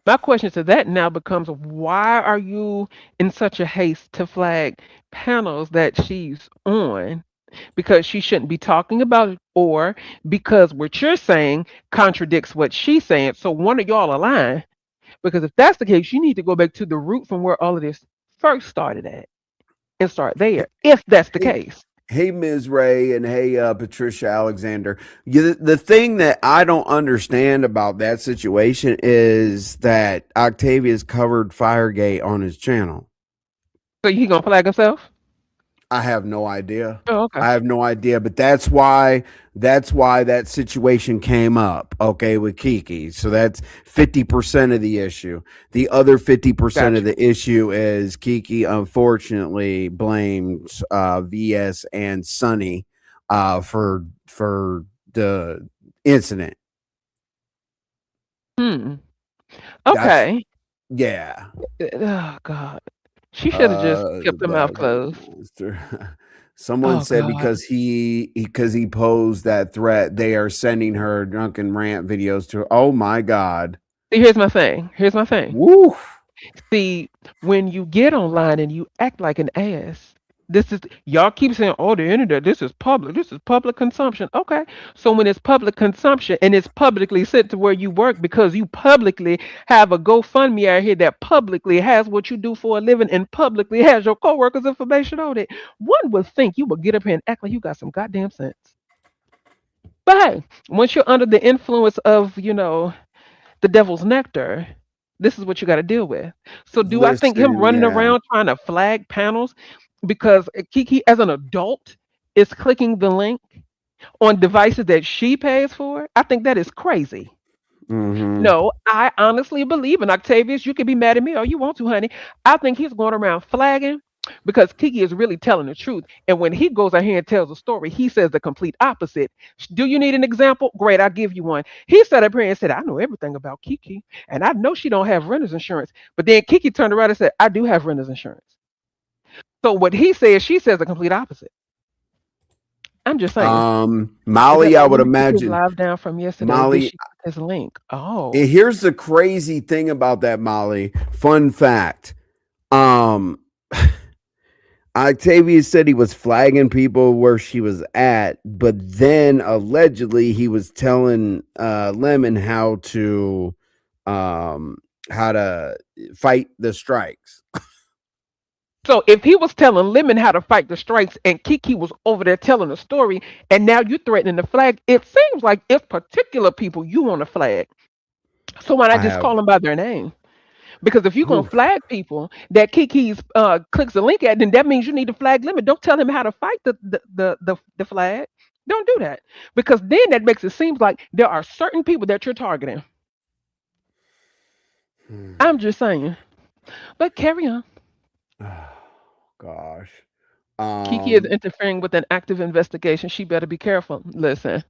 My question to that now becomes why are you in such a haste to flag panels that she's on? Because she shouldn't be talking about it, or because what you're saying contradicts what she's saying. So one of y'all align. Because if that's the case, you need to go back to the root from where all of this first started at and start there, if that's the Hey, case. hey, Ms. Ray, and hey, Patricia Alexander. The thing that I don't understand about that situation is that Octavius covered Firegate on his channel. So he gonna flag himself? I have no idea. Oh, okay. I have no idea, but that's why that situation came up, okay, with Kiki. So that's 50% of the issue. The other 50% of Gotcha. the issue is Kiki unfortunately blames VS and Sunny for the incident. Hmm. That's Okay. yeah. Oh God. She should have just kept her mouth That closed. monster. Someone Oh said God. because he posed that threat, they are sending her drunken rant videos to. Oh my God! See, here's my thing. Here's my thing. Woo! See, when you get online and you act like an ass, this is y'all keep saying, "Oh, the internet. This is public. This is public consumption." Okay, so when it's public consumption and it's publicly sent to where you work because you publicly have a GoFundMe out here that publicly has what you do for a living and publicly has your coworkers' information on it, one would think you would get up here and act like you got some goddamn sense. But hey, once you're under the influence of, the devil's nectar, this is what you got to deal with. So, do I think him Listen, running yeah. around trying to flag panels because Kiki, as an adult, is clicking the link on devices that she pays for? I think that is crazy. Mm-hmm. No, I honestly believe, in Octavius, you can be mad at me all you want to, honey. I think he's going around flagging because Kiki is really telling the truth. And when he goes out here and tells a story, he says the complete opposite. Do you need an example? Great, I'll give you one. He sat up here and said, I know everything about Kiki, and I know she don't have renter's insurance. But then Kiki turned around and said, I do have renter's insurance. So what he says, she says the complete opposite. I'm just saying. Is that Molly, I why would when you took his imagine. live down from yesterday, did Molly, she put his link? Oh. here's the crazy thing about that, Molly. Fun fact. Um, Octavia said he was flagging people where she was at, but then allegedly he was telling Lemon um how to fight the strikes. So if he was telling Lemon how to fight the strikes and Kiki was over there telling a story and now you threatening the flag, it seems like it's particular people you want to flag. So why not I just have call them by their name? Because if you're gonna whew, flag people that Kiki's clicks a link at, then that means you need to flag Lemon. Don't tell him how to fight the flag. Don't do that. Because then that makes it seem like there are certain people that you're targeting. I'm just saying. But carry on. oh, gosh. Kiki is Um interfering with an active investigation. She better be careful. Listen.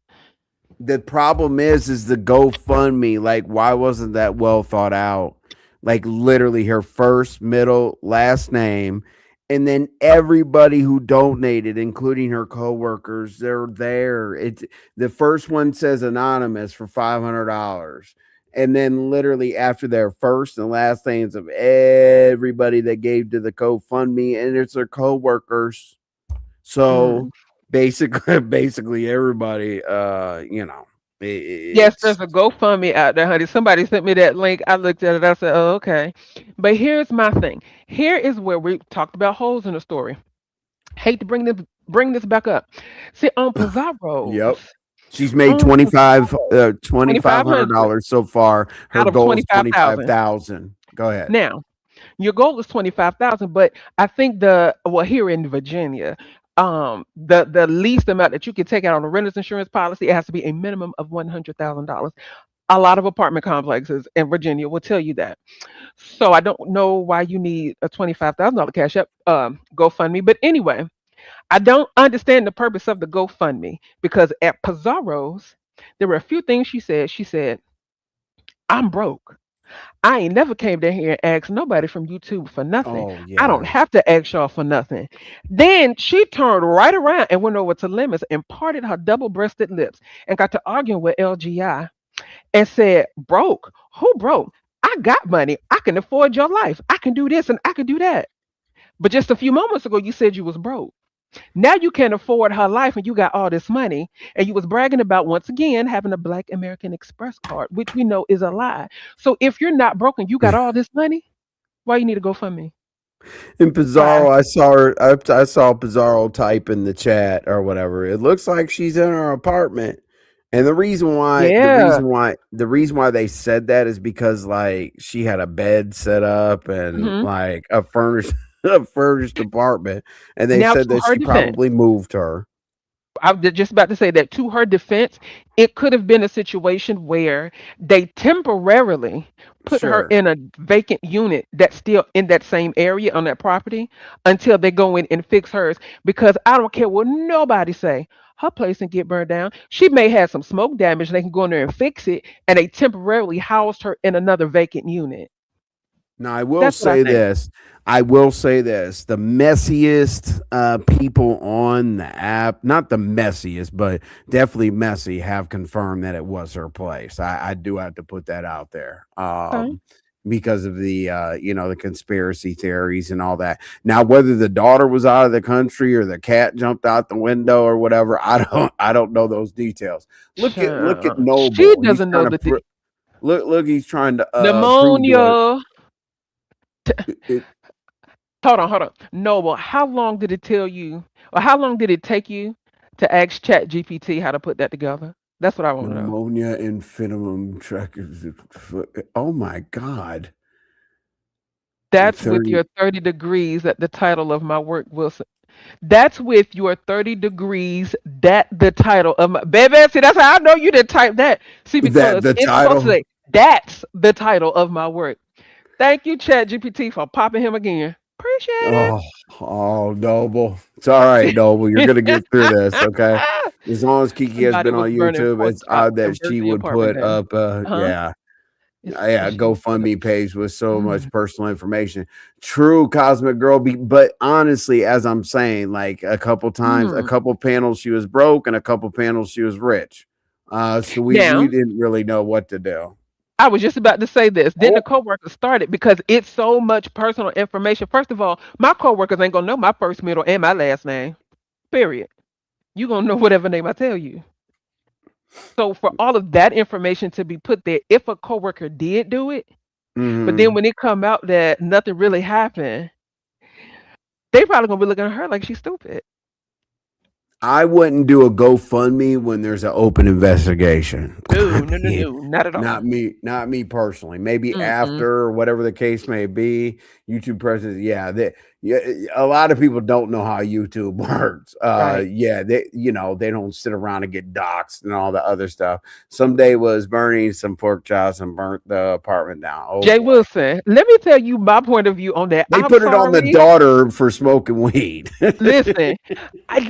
the problem is the GoFundMe. Like, why wasn't that well thought out? Like, literally, her first, middle, last name, and then everybody who donated, including her coworkers, they're there. It's the first one says anonymous for $500, and then literally after their first and last names of everybody that gave to the GoFundMe, and it's their coworkers. So Mm. basically everybody, Yes, it's there's a GoFundMe out there, honey. Somebody sent me that link. I looked at it. I said, "Oh, okay." But here's my thing. Here is where we talked about holes in the story. Hate to bring this back up. See, on yep. Pizarro's, She's made on Pizarro's, twenty five hundred 2,500 dollars so far. Her out of goal is 25,000. 25,000. Go ahead. Now, your goal is 25,000, but I think here in Virginia, the least amount that you can take out on a renter's insurance policy, it has to be a minimum of $100,000. A lot of apartment complexes in Virginia will tell you that. So I don't know why you need a $25,000 cash up GoFundMe. But anyway, I don't understand the purpose of the GoFundMe because at Pizarro's, there were a few things she said. She said, "I'm broke. I ain't never came down here and asked nobody from YouTube for nothing. Oh I don't yeah. have to ask y'all for nothing." Then she turned right around and went over to Lemons and parted her double-breasted lips and got to arguing with LGI and said, "Broke? Who broke? I got money. I can afford your life. I can do this and I can do that. But just a few moments ago, you said you was broke. Now you can't afford her life and you got all this money and you was bragging about once again having a Black American Express card, which we know is a lie. So if you're not broken, you got all this money, why you need to go fund me? In Why? Pizarro, I saw her. I saw Pizarro type in the chat or whatever. It looks like she's in her apartment, and Yeah. the reason why they said that is because like she had a bed set up and hmm like a furnished a furnished apartment, and they Now said to that her she defense, probably moved her. I was just about to say that to her defense, it could have been a situation where they temporarily put her Sure. in a vacant unit that's still in that same area on that property until they go in and fix hers. Because I don't care what nobody say, her place and get burned down. She may have some smoke damage. They can go in there and fix it, and they temporarily housed her in another vacant unit. Now, I will That's what I say think. this. I will say this. The messiest people on the app, not the messiest, but definitely messy, have confirmed that it was her place. I do have to put that out there Okay. because of the, the conspiracy theories and all that. Now, whether the daughter was out of the country or the cat jumped out the window or whatever, I don't know those details. Look at She Noble. He's doesn't trying know to look. He's trying to prove to us. pneumonia. Hold on. No, well, how long did it tell you, or how long did it take you to ask Chat GPT how to put that together? That's what I want to know. Pneumonia infinitum trackers. Oh my God. That's with 30. your 30 degrees at the title of my work, Wilson. That's with your 30 degrees. That the title of my baby. See, that's how I know you didn't type that. See, That because the it's supposed to title. say that's the title of my work. Thank you, Chat GPT, for popping him again. Appreciate Oh, oh, Noble. It's all right, Noble. You're gonna get through this, okay? it. As long as Kiki has Somebody been was on burning YouTube, pork it's chops odd and that burnt she the would apartment put down. up Huh? yeah. Yeah, She was burnt. GoFundMe page with so much Mm. personal information. True, Cosmic Girl. But honestly, as I'm saying, like a couple times, a Mm. couple panels she was broke, and a couple panels she was rich. So we Now, didn't really know what to do. I was just about to say this. Then the Oh, coworker started because it's so much personal information. First of all, my coworkers ain't gonna know my first, middle, and my last name. Period. You gonna know whatever name I tell you. So for all of that information to be put there, if a coworker did do it, but then mhm. when it come out that nothing really happened, they probably gonna be looking at her like she's stupid. I wouldn't do a GoFundMe when there's an open investigation. No, I no, no, mean, no, not at all. not me personally. Maybe Mm-mm. after or whatever the case may be. YouTube president, yeah. A lot of people don't know how YouTube works. Right. Yeah, they don't sit around and get doxxed and all the other stuff. Someday was burning some pork chops and burnt the apartment down. Oh Jay boy. Wilson, let me tell you my point of view on that. They I'm put it on the sorry. daughter for smoking weed. Listen,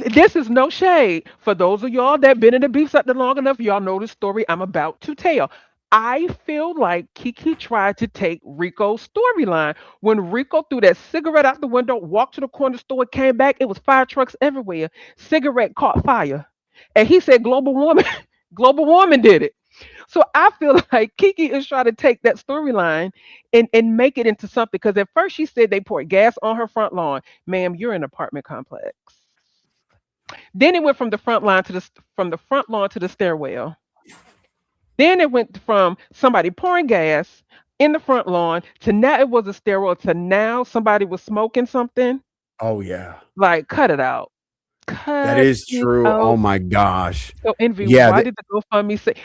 this is no shade. For those of y'all that been in the beef sector long enough, y'all know the story I'm about to tell. I feel like Kiki tried to take Rico's storyline. When Rico threw that cigarette out the window, walked to the corner store, came back, it was fire trucks everywhere. Cigarette caught fire. And he said global warming, global warming did it. So I feel like Kiki is trying to take that storyline and make it into something. Because at first she said they poured gas on her front lawn. Ma'am, you're an apartment complex. Then it went from the from the front lawn to the stairwell. Then it went from somebody pouring gas in the front lawn to now it was a stairwell to now somebody was smoking something. Oh yeah, Like, cut it out. that Cut is it true. Oh out. my gosh. So Envy, Yeah, why did the GoFundMe say?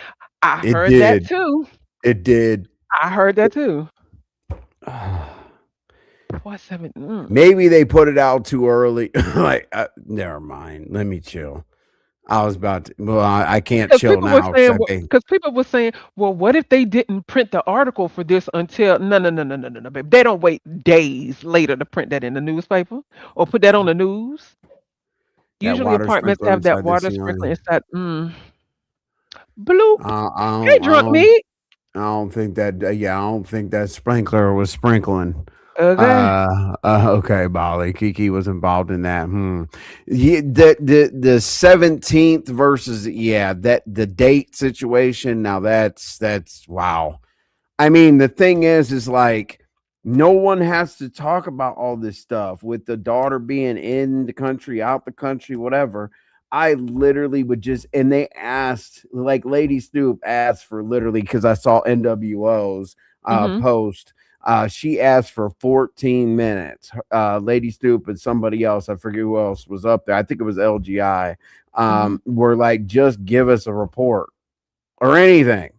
I it heard that did. too. It did. I heard that too. 47. Maybe they put it out too early. Like, never mind. Let me chill. I was about to. Well, I can't Because chill people were now because saying, I think because people were saying, well, what if they didn't print the article for this until no, no, no, no, no, no, no, baby. They don't wait days later to print that in the newspaper or put that on the news. that Usually water apartments sprinkler have that inside the water sprinkler ceiling. inside. Bloop. I Hey, don't. I drunk don't. meat. I don't think that. Yeah, I don't think that sprinkler was sprinkling. Okay. Okay, Bali. Kiki was involved in that. Yeah, the 17th versus that the date situation. Now that's wow. I mean, the thing is like no one has to talk about all this stuff with the daughter being in the country, out the country, whatever. I literally would just, and they asked, like Lady Snoop asked for literally, because I saw NWO's Mm-hmm. post. She asked for 14 minutes. Lady Snoop and somebody else, I forget who else was up there. I think it was LGI. Mm-hmm. Were like, just give us a report or anything.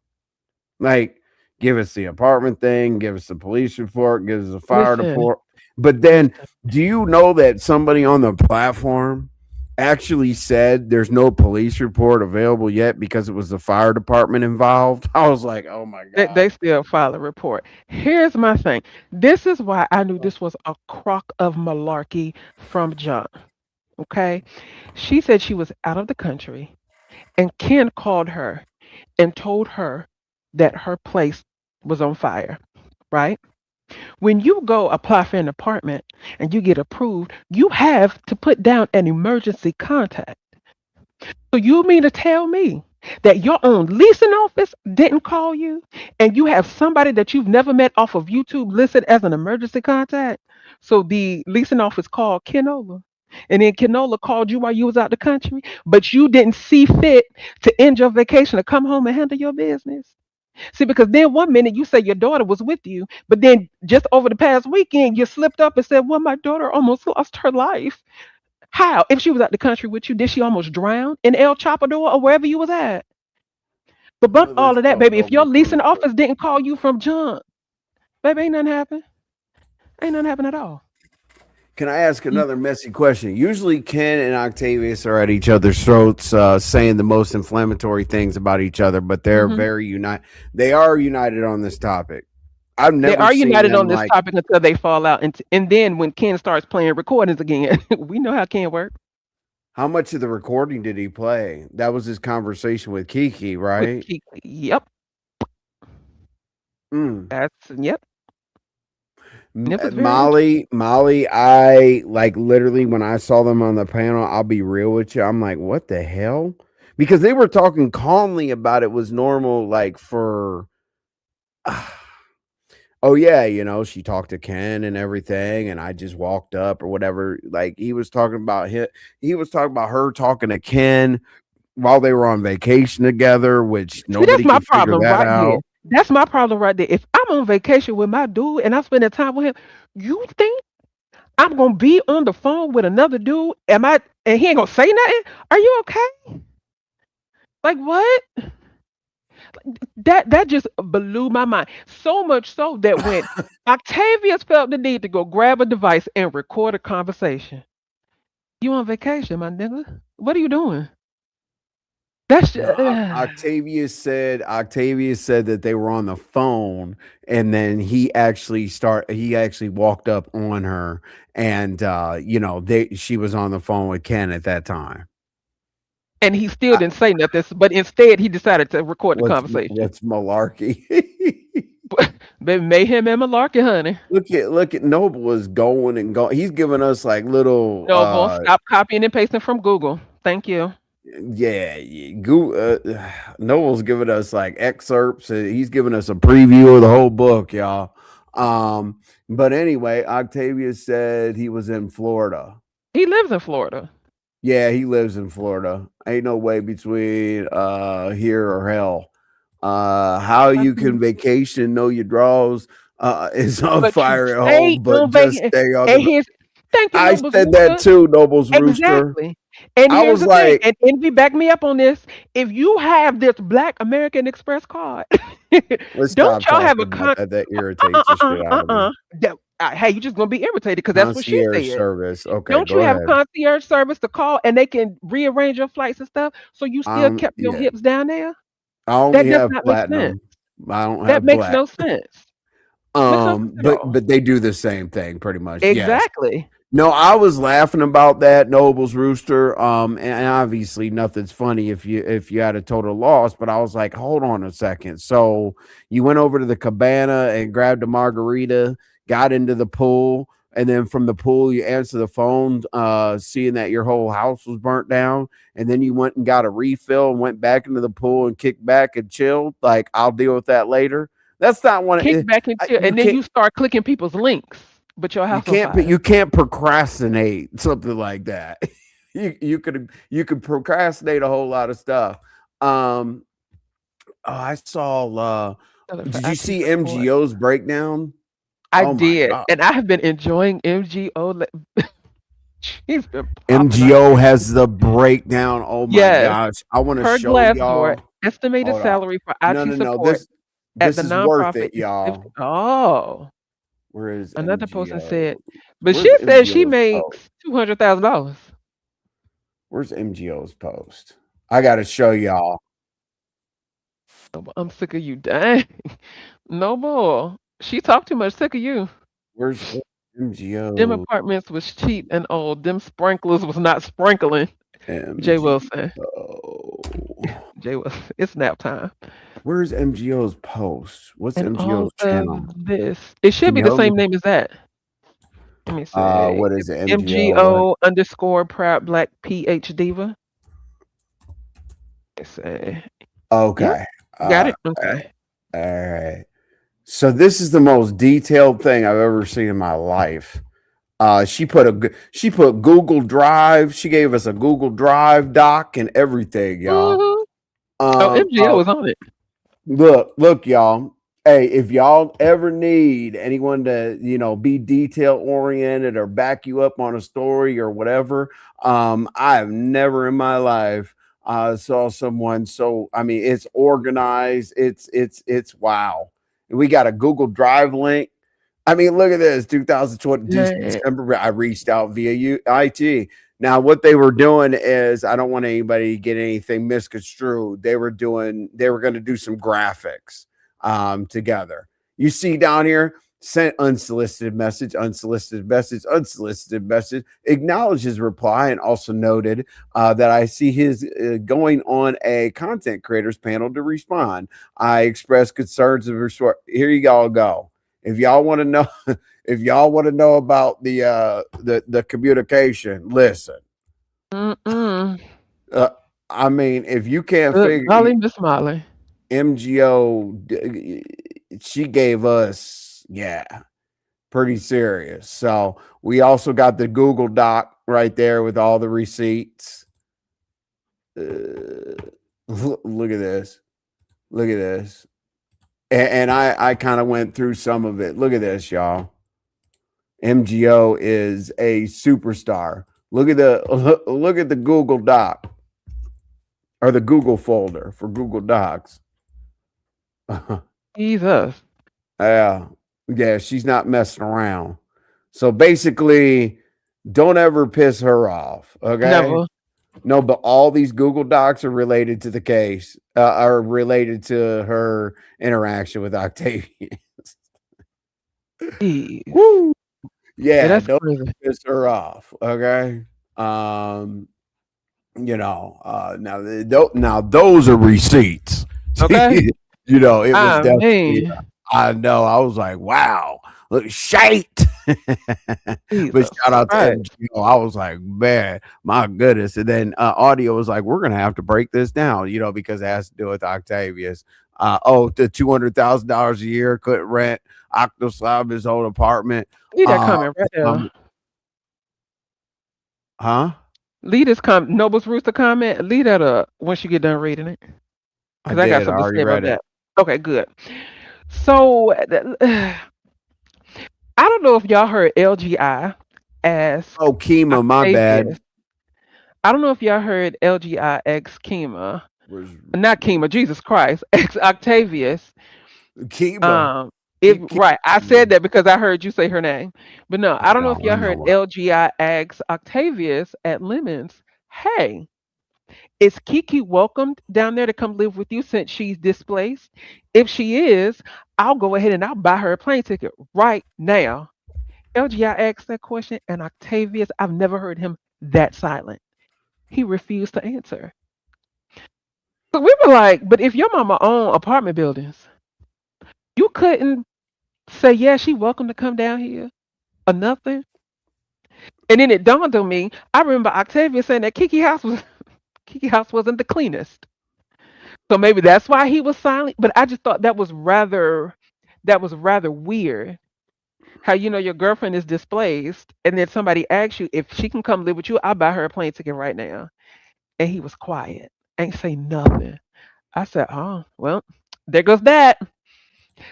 Like, give us the apartment thing, give us the police report, give us a fire Listen, report. But then, listen. do you know that somebody on the platform actually said there's no police report available yet because it was the fire department involved? I was like, oh my They God. still file a report. Here's my thing. This is why I knew this was a crock of malarkey from John. Okay. She said she was out of the country, and Ken called her and told her that her place was on fire, right? When you go apply for an apartment and you get approved, you have to put down an emergency contact. So you mean to tell me that your own leasing office didn't call you and you have somebody that you've never met off of YouTube listed as an emergency contact? So the leasing office called Kenola. And then Kenola called you while you was out the country, but you didn't see fit to end your vacation to come home and handle your business. See, because then one minute you say your daughter was with you, but then just over the past weekend you slipped up and said, "Well, my daughter almost lost her life." How? If she was out the country with you, did she almost drown in El Chapador or wherever you was at? But bump all Let's of that, go baby. If your global leasing warming. office didn't call you from junk, baby, ain't nothing happen. Ain't nothing happen at all. Can I ask another messy question? Usually, Ken and Octavius are at each other's throats, saying the most inflammatory things about each other, but they're Hmm. very united. They are united on this topic. I've They never are seen united them on this like. topic until they fall out, and then when Ken starts playing recordings again, we know how Ken works How much of the recording did he play? That was his conversation with Kiki, with right? Kiki. Yep, Mm. that's yep. And it was very interesting. Molly, I like literally when I saw them on the panel, I'll be real with you. I'm like, what the hell? Because they were talking calmly about it was normal, like for oh yeah, she talked to Ken and everything, and I just walked up or whatever. Like he was talking about her talking to Ken while they were on vacation together, which See, that's nobody my could figure problem that right there. out. That's my problem right there. If I'm on vacation with my dude and I'm spending time with him, you think I'm gonna be on the phone with another dude? Am I? And he ain't gonna say nothing? Are you okay? Like what? That just blew my mind. So much so that when Octavius felt the need to go grab a device and record a conversation, you on vacation, my nigga? What are you doing? That's No, Octavius said that they were on the phone, and then he actually walked up on her, and they she was on the phone with Ken at that time. And he still I, didn't say nothing, but instead he decided to record the conversation. what's malarkey? But mayhem and malarkey, honey. Look at Noble is going and going. He's giving us like little Noble, stop copying and pasting from Google. Thank you. Noble's giving us like excerpts. He's giving us a preview of the whole book, y'all. But anyway, Octavia said he was in Florida. He lives in Florida. Yeah, he lives in Florida. Ain't no way between here or hell. How you can vacation, know your draws, is on But you fire at stay home, but on just vacation. stay on And the. here's thank you, I Noble's said that Rooster. too, Noble's Rooster. Exactly. And I here's was the thing, like, and Envy, back me up on this. If you have this Black American Express card, let's don't stop y'all have talking a about con? that. That irritates the shit out of me. Hey, you just gonna be irritated because that's what she Concierge said. service. Okay, Don't go you have a ahead. concierge service to call and they can rearrange your flights and stuff so you still kept your Yeah, hips down there? I only That does have not make sense. platinum. I don't That have makes black. no sense. Makes no sense at all. But they do the same thing pretty much. Yes. Exactly. No, I was laughing about that Noble's Rooster. And obviously nothing's funny if you had a total loss, but I was like, hold on a second. So you went over to the cabana and grabbed a margarita, got into the pool, and then from the pool you answer the phone, seeing that your whole house was burnt down, and then you went and got a refill and went back into the pool and kicked back and chilled. Like, I'll deal with that later. That's not one Kick of back into you and then can't you start clicking people's links, but your you house on can't fire. you can't procrastinate something like that. You could procrastinate a whole lot of stuff. Um, I saw. Tell us for Did you IT see support. MGO's breakdown? I Oh my did, god, and I have been enjoying MGO. She's been popping out MGO lately. has the breakdown. Oh my Yes, gosh, I want to per show Glassdoor, y'all. estimated Hold on. salary for No, IT no, no. support This at this the is worth nonprofit it, is 50. y'all. Oh, Where is another person MGO? said, but she Where's said she MGO's post? makes $200,000. Where's MGO's post? I got to show y'all. I'm sick of you. Dang. No more. She talked too much. Sick of you. Where's Them MGO? apartments was cheap and old. Them sprinklers was not sprinkling. Jay Wilson. MGO. Jay Wilson. It's nap time. Where's MGO's post? What's And all MGO's channel? of this. It should Can be you the help me? same name as that. Let me see. What is it? MGO what? MGO underscore proud black PH diva. Let's see. Yep. Okay. Got Uh, it. Okay. all right. So this is the most detailed thing I've ever seen in my life. She put Google Drive. She gave us a Google Drive doc and everything, y'all. Mhm. Oh, Um, MGO uh, was on it. look, y'all. Hey, if y'all ever need anyone to, be detail oriented or back you up on a story or whatever, I have never in my life saw someone so. I mean, it's organized. It's wow. And we got a Google Drive link. I mean, look at this 2020 Yeah. December. I reached out via IT. Now, what they were doing is, I don't want anybody to get anything misconstrued. They were going to do some graphics together. You see down here, sent unsolicited message, unsolicited message, unsolicited message, acknowledge his reply, and also noted that I see his going on a content creators panel to respond. I express concerns of resort. Here you all go. If y'all want to know, if y'all want to know about the communication, listen. Mm-mm. Uh, I mean, if you can't Good figure golly, Miss Molly. MGO, she gave us, yeah, pretty serious. So we also got the Google Doc right there with all the receipts. Look at this. Look at this. And I kind of went through some of it. Look at this, y'all. MGO is a superstar. Look at the Google Doc or the Google folder for Google Docs. Jesus. Yeah, yeah, she's not messing around. So basically, don't ever piss her off. Okay. Never. No, but all these Google Docs are related to the case, are related to her interaction with Octavian. Jeez. Woo! Yeah, Yeah, that's don't crazy. piss her off. Okay. Um, Now those are receipts. Okay. It was I definitely. mean, I know. I was like, wow, look, shite. But Jesus shout out to Christ. MGO. I was like, man, my goodness. And then audio was like, we're gonna have to break this down, because it has to do with Octavius. The $200,000 a year couldn't rent Octoslab his own apartment. Leave that Uh, comment right there. um, huh? Leave this Noble's Rooster comment. Leave that up once you get done reading it. I Because I got did. I something to already say about read it. that. Okay, good. So I don't know if y'all heard LGI ask Oh, Kima, my Octavius. bad. I don't know if y'all heard LGI ex Kima. Was Not Kima, Jesus Christ, ex Octavius. Kima. Um, if Keep right, I said that because I heard you say her name. But no, I don't know if I y'all heard know. LGI ask Octavius at Lemons, hey, is Kiki welcomed down there to come live with you since she's displaced? If she is, I'll go ahead and I'll buy her a plane ticket right now. LGI asked that question, and Octavius, I've never heard him that silent. He refused to answer. So we were like, but if your mama owned apartment buildings, you couldn't say, yeah, she welcome to come down here or nothing. And then it dawned on me, I remember Octavius saying that Kiki house wasn't the cleanest. So maybe that's why he was silent. But I just thought that was rather weird. How your girlfriend is displaced, and then somebody asks you if she can come live with you, I'll buy her a plane ticket right now. And he was quiet, ain't say nothing. I said, oh well, there goes that.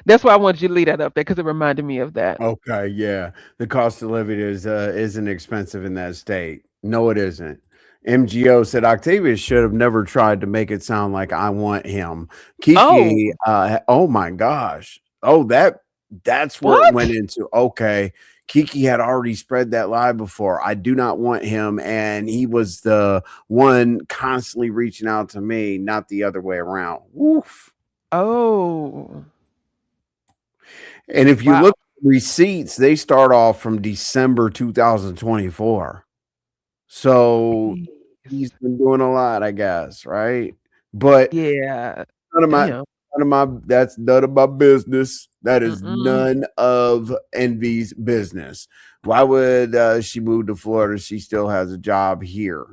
That's why I wanted you to leave that up there because it reminded me of that. Okay, yeah. The cost of living isn't expensive in that state. No, it isn't. MGO said Octavius should have never tried to make it sound like I want him. Oh, Kiki, oh my gosh. Oh, that's where it went what? into. Okay. Kiki had already spread that lie before. I do not want him. And he was the one constantly reaching out to me, not the other way around. Woof. Oh, And if you wow. look at receipts, they start off from December 2024. So he's Jeez. been doing a lot, I guess, right? But Yeah. none of my Damn. that's none of my business. That is Mm-mm. none of Envy's business. Why would she move to Florida? She still has a job here.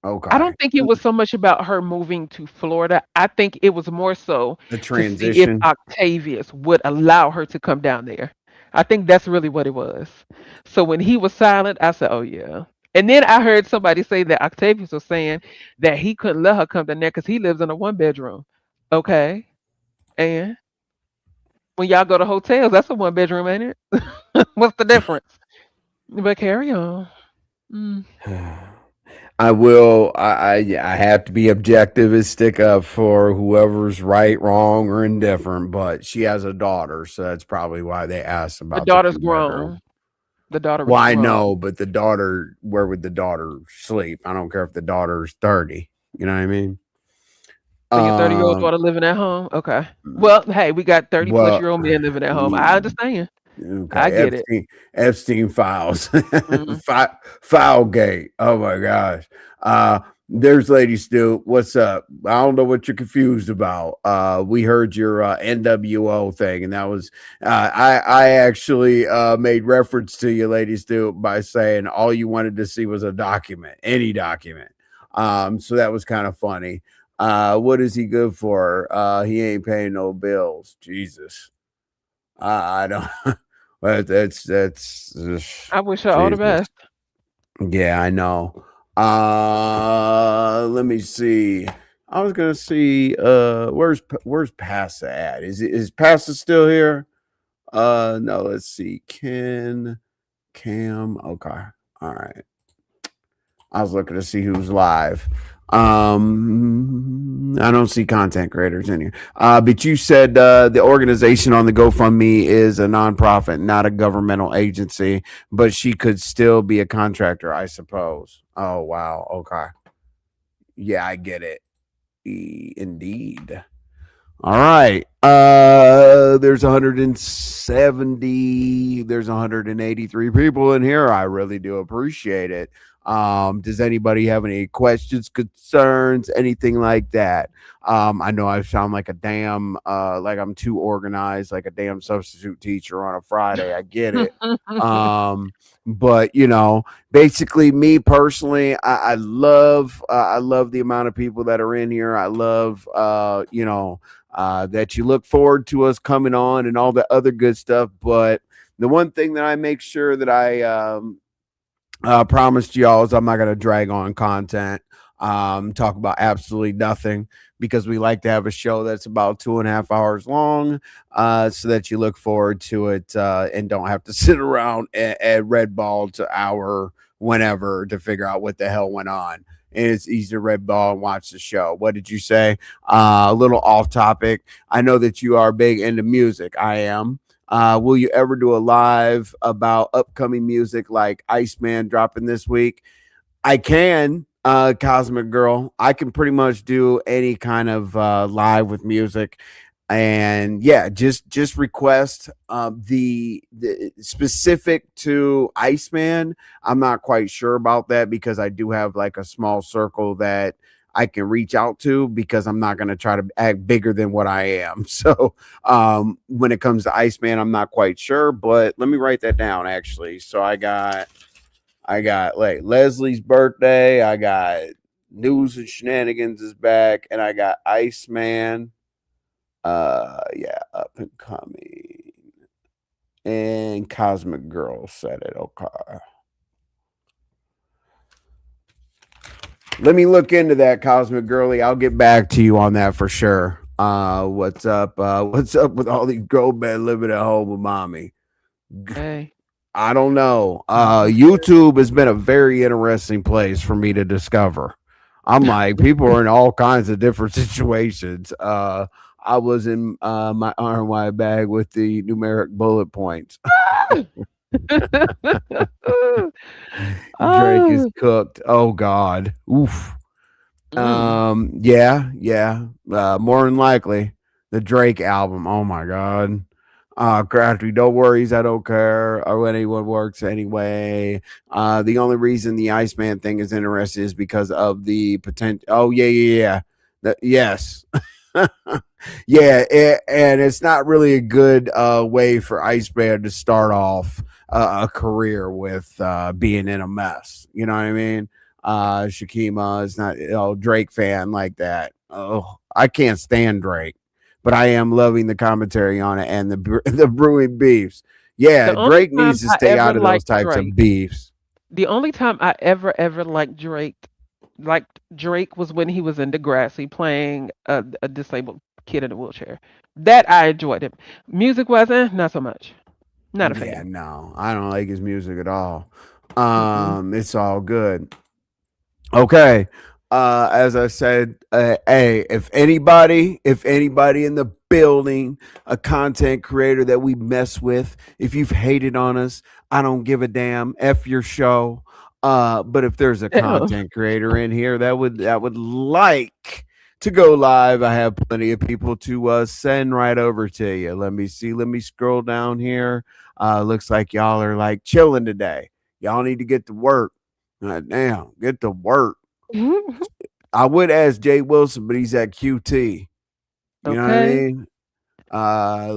I Okay. don't think it was so much about her moving to Florida. I think it was more so The to see if transition. Octavius would allow her to come down there. I think that's really what it was. So when he was silent, I said, "Oh yeah." And then I heard somebody say that Octavius was saying that he couldn't let her come down there because he lives in a one bedroom. Okay, and when y'all go to hotels, that's a one bedroom, ain't it? What's the difference? But carry on. Mm. I will. I have to be objective and stick up for whoever's right, wrong, or indifferent. But she has a daughter, so that's probably why they asked The about the daughter's 2 bedroom. grown. The daughter Well, is I grown. know, but the daughter, where would the daughter sleep? I don't care if the daughter's 30. You know what I mean? So your 30-year-old Um. daughter living at home? Okay. Well, hey, we got 30 plus Well, year old men living at home. I mm, understand. I okay. get it. Epstein files. Mhm. Filegate. Oh my gosh. Uh there's Lady Stu. What's up? I don't know what you're confused about. We heard your NWO thing, and that was I actually made reference to you, Lady Stu, by saying all you wanted to see was a document, any document. So that was kind of funny. What is he good for? He ain't paying no bills. Jesus. I don't. That's I wish her all the Jesus. best. Yeah, I know. Let me see. I was gonna see. Where's Pasta at? Is Pasta still here? No. Let's see. Cam. Okay. All right. I was looking to see who's live. I don't see content creators in here. But you said the organization on the GoFundMe is a nonprofit, not a governmental agency, but she could still be a contractor, I suppose. Oh wow. Okay. Yeah, I get it. Indeed. All right. There's 170. There's 183 people in here. I really do appreciate it. Does anybody have any questions, concerns, anything like that? I know I sound like a damn, like I'm too organized, like a damn substitute teacher on a Friday. I get it. Um, but basically, me personally, I love the amount of people that are in here. I love, that you look forward to us coming on and all the other good stuff. But the one thing that I make sure that I promised y'all is I'm not going to drag on content, talk about absolutely nothing, because we like to have a show that's about 2.5 hours long, so that you look forward to it, and don't have to sit around at Red Ball to hour whenever to figure out what the hell went on. And it's easy to red ball and watch the show. What did you say? A little off topic. I know that you are big into music. I am. Will you ever do a live about upcoming music like Iceman dropping this week? I can, Cosmic Girl. I can pretty much do any kind of live with music, and yeah, just request the specific to Iceman. I'm not quite sure about that because I do have like a small circle that I can reach out to, because I'm not going to try to act bigger than what I am. So when it comes to Iceman, I'm not quite sure, but let me write that down actually. So I got like Leslie's birthday. I got News and Shenanigans is back, and I got Iceman. Yeah, up and coming. And Cosmic Girl said it. Okay. Let me look into that, Cosmic Girly. I'll get back to you on that for sure. What's up? What's up with all these grown men living at home with mommy? Hey. I don't know. YouTube has been a very interesting place for me to discover. I'm like, people are in all kinds of different situations. I was in my RY bag with the numeric bullet points. Drake is Oh. cooked. Oh God. Oof. Mm. Yeah. More than likely, the Drake album. Oh my God. Crafty, no worries. I don't care. Or anyone works anyway. The only reason the Iceman thing is interesting is because of the potential. Oh yeah. Yes. Yeah, and it's not really a good way for Iceman to start off a career with being in a mess. You know what I mean? Shakima is not Drake fan like that. Oh, I can't stand Drake, but I am loving the commentary on it and the brewing beefs. The Yeah, only Drake time needs to I stay ever out of those liked types of Drake, beefs. the only time I ever liked Drake was when he was in Degrassi playing a disabled kid in a wheelchair. That I enjoyed him. Music wise, not so much. Not a Yeah, fan. no, I don't like his music at all. Mm-mm. It's all good. Okay. As I said, hey, if anybody in the building, a content creator that we mess with, if you've hated on us, I don't give a damn. F your show. But if there's a Damn. content creator in here that would like to go live, I have plenty of people to send right over to you. Let me see. Let me scroll down here. Looks like y'all are like chilling today. Y'all need to get to work. Damn, get to work. I would ask Jay Wilson, but he's at QT. You know what I Okay. mean?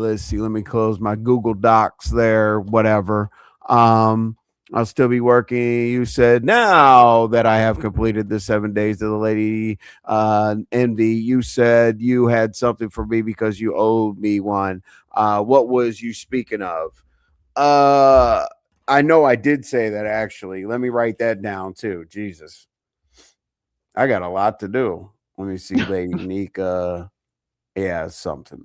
Let's see. Let me close my Google Docs there. Whatever. Um, I'll still be working. You said now that I have completed the 7 days of the lady envy. You said you had something for me because you owed me one. What was you speaking of? Uh, I know I did say that actually. Let me write that down too. Jesus. I got a lot to do. Let me see, Lady Nika. Yeah, something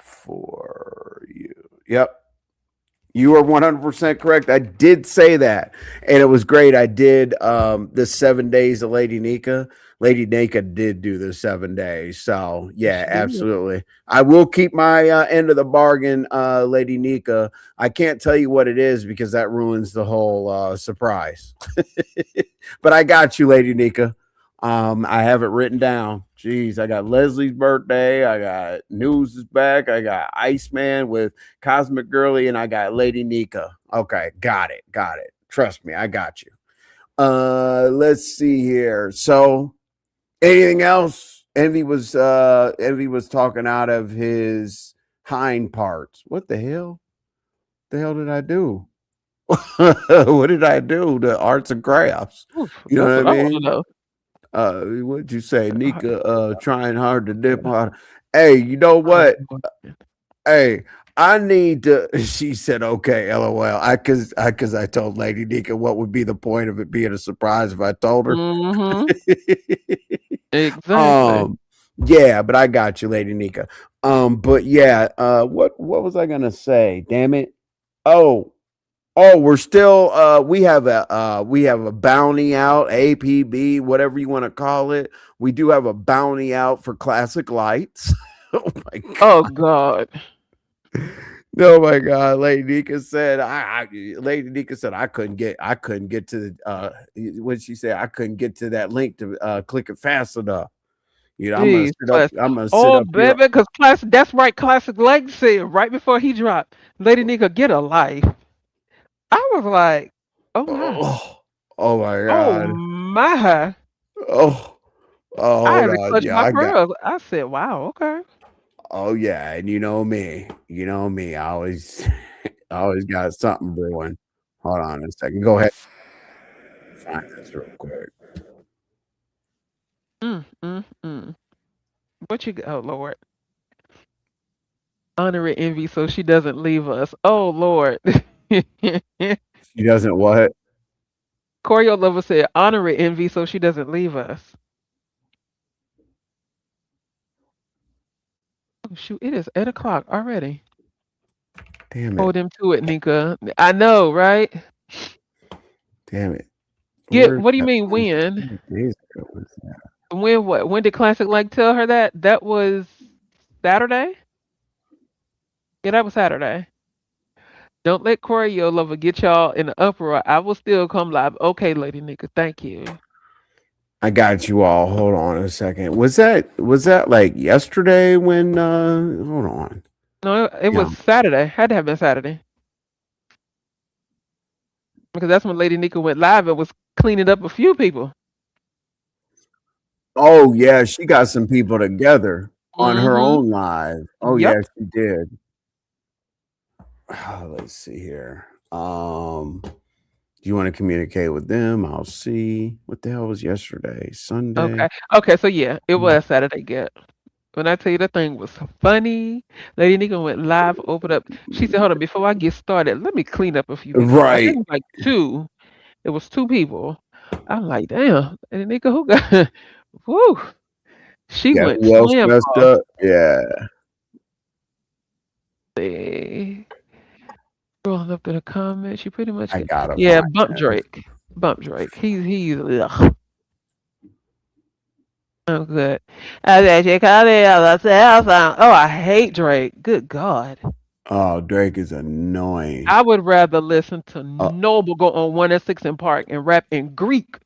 for you. Yep. You are 100% correct. I did say that. And it was great. I did the 7 days of Lady Nika. Lady Nika did do the 7 days. So, yeah, She did. absolutely. I will keep my end of the bargain, Lady Nika. I can't tell you what it is because that ruins the whole surprise. But I got you, Lady Nika. I have it written down. Jeez, I got Leslie's birthday. I got News is back. I got Iceman with Cosmic Girly, and I got Lady Nika. Okay, got it. Trust me, I got you. Let's see here. So, anything else? Envy was talking out of his hind parts. What the hell? The hell did I do? What did I do? The arts and crafts. Oof, You know that's what I what I want to mean? know. What'd you say, Uh, Nika? Trying hard to dip hard. Hey, you know uh, what? Hey, I need to. She said, "Okay, LOL." Because I told Lady Nika what would be the point of it being a surprise if I told her. Mm-hmm. Exactly. um, yeah, but I got you, Lady Nika. But yeah, what was I gonna say? Damn it! Oh, we're still we have a bounty out, APB, whatever you want to call it. We do have a bounty out for classic lights. Oh my Oh God. Oh my God, Lady Nika said Lady Nika said I couldn't get to the what she said, I couldn't get to that link to click it fast enough. You know, Jeez, class. I'm gonna sit Oh up here. baby, because class. That's right. Classic Leg said right before he dropped. Lady Nika, get a life. I was like, oh my, Oh my oh God. my. Oh, I hold had to on. clutch Yeah, my I got pearls. I said, wow, okay. oh yeah, and you know me, I always I always got something brewing. Hold on a second. Go ahead. Find this real quick. Mm. What you? Oh Lord, honor and envy, so she doesn't leave us. Oh Lord. She doesn't what? Choreo lover said, honor and envy, so she doesn't leave us. Oh, shoot, it is 8 o'clock already. Damn it. Hold him to it, Nika. I know, right? Damn it. Get. Where's What do you that? mean when? How many days ago was that? When what? When did Classic like tell her that? That was Saturday? Yeah, that was Saturday. Don't let Choreo lover get y'all in the uproar. I will still come live. Okay, Lady Nika, thank you. I got you all. Hold on a second. Was that like yesterday when hold on. No, it Yeah. was Saturday. Had to have been Saturday. Because that's when Lady Nika went live and was cleaning up a few people. Oh yeah, she got some people together on her Mm-hmm. own live. Oh yeah, Yep. she did. Let's see here. Do you want to communicate with them? I'll see. What the hell was yesterday? Sunday. Okay. Okay, so yeah, it was Saturday. Get. When I tell you that thing was funny, Lady Nika went live, opened up. She said, "Hold on, before I get started, let me clean up a few people." I think Right. it was like two. It was two people. I'm like, damn, Lady Nika, who got? Woo! She Yeah, went who else slam messed off. up? Yeah, Eh, Scrolling up to the comments, she pretty much I got. gotta Yeah, find bump this. Drake, bump Drake. He's ugh. Oh good. I bet you call me on the cell phone. Oh, I hate Drake. Good God. Oh, Drake is annoying. I would rather listen to Uh, Noble go on 106 in Park and rap in Greek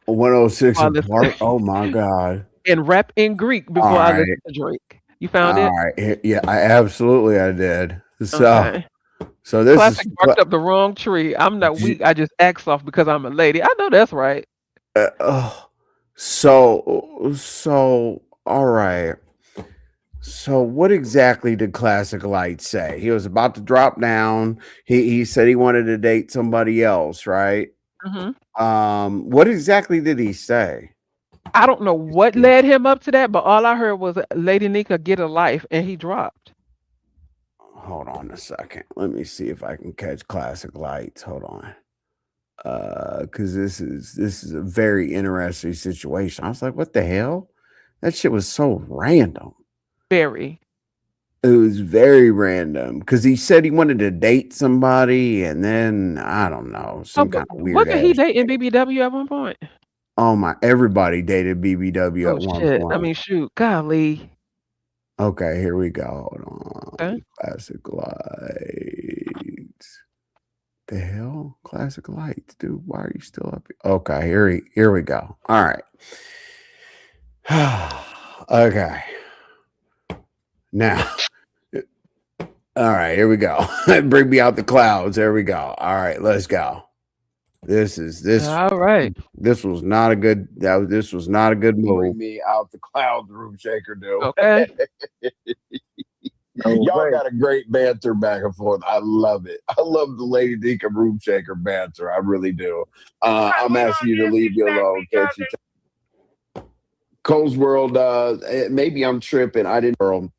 106 before I in listen Park. Oh my God. and rap in Greek All before I listen right. to Drake. You found All it? right. Yeah, I did. Okay. So this is Classic barked up the wrong tree. I'm not weak. I just act off because I'm a lady. I know that's right. oh, all right. So what exactly did Classic Light say? He was about to drop down. He said he wanted to date somebody else, right? Hmm. What exactly did he say? I don't know what led him up to that, but all I heard was Lady Nika get a life, and he dropped. Hold on a second. Let me see if I can catch Classic Lights. Hold on. Because this is a very interesting situation. I was like, what the hell? That shit was so random. Very. It was very random because he said he wanted to date somebody, and then I don't know, Oh, some but kind of weird wasn't he ass dating shit. BBW at one point? Oh my! Everybody dated BBW Oh at one shit. I point. mean, shoot, golly. Okay, here we go. Hold Okay. on. Classic lights. The hell? Classic lights, dude. Why are you still up here? Okay, here we go. All right. Okay. Now, all right, here we go. Bring me out the clouds. There we go. All right, let's go. This All right. this was not a good this was not a good move. Bring me out the clouds, room shaker. Do Okay. y'all got a great banter back and forth. I love it. I love the Lady Dika room shaker banter. I really do. I'm asking you to leave me alone. Can't you? Cole's World. Maybe I'm tripping. I didn't.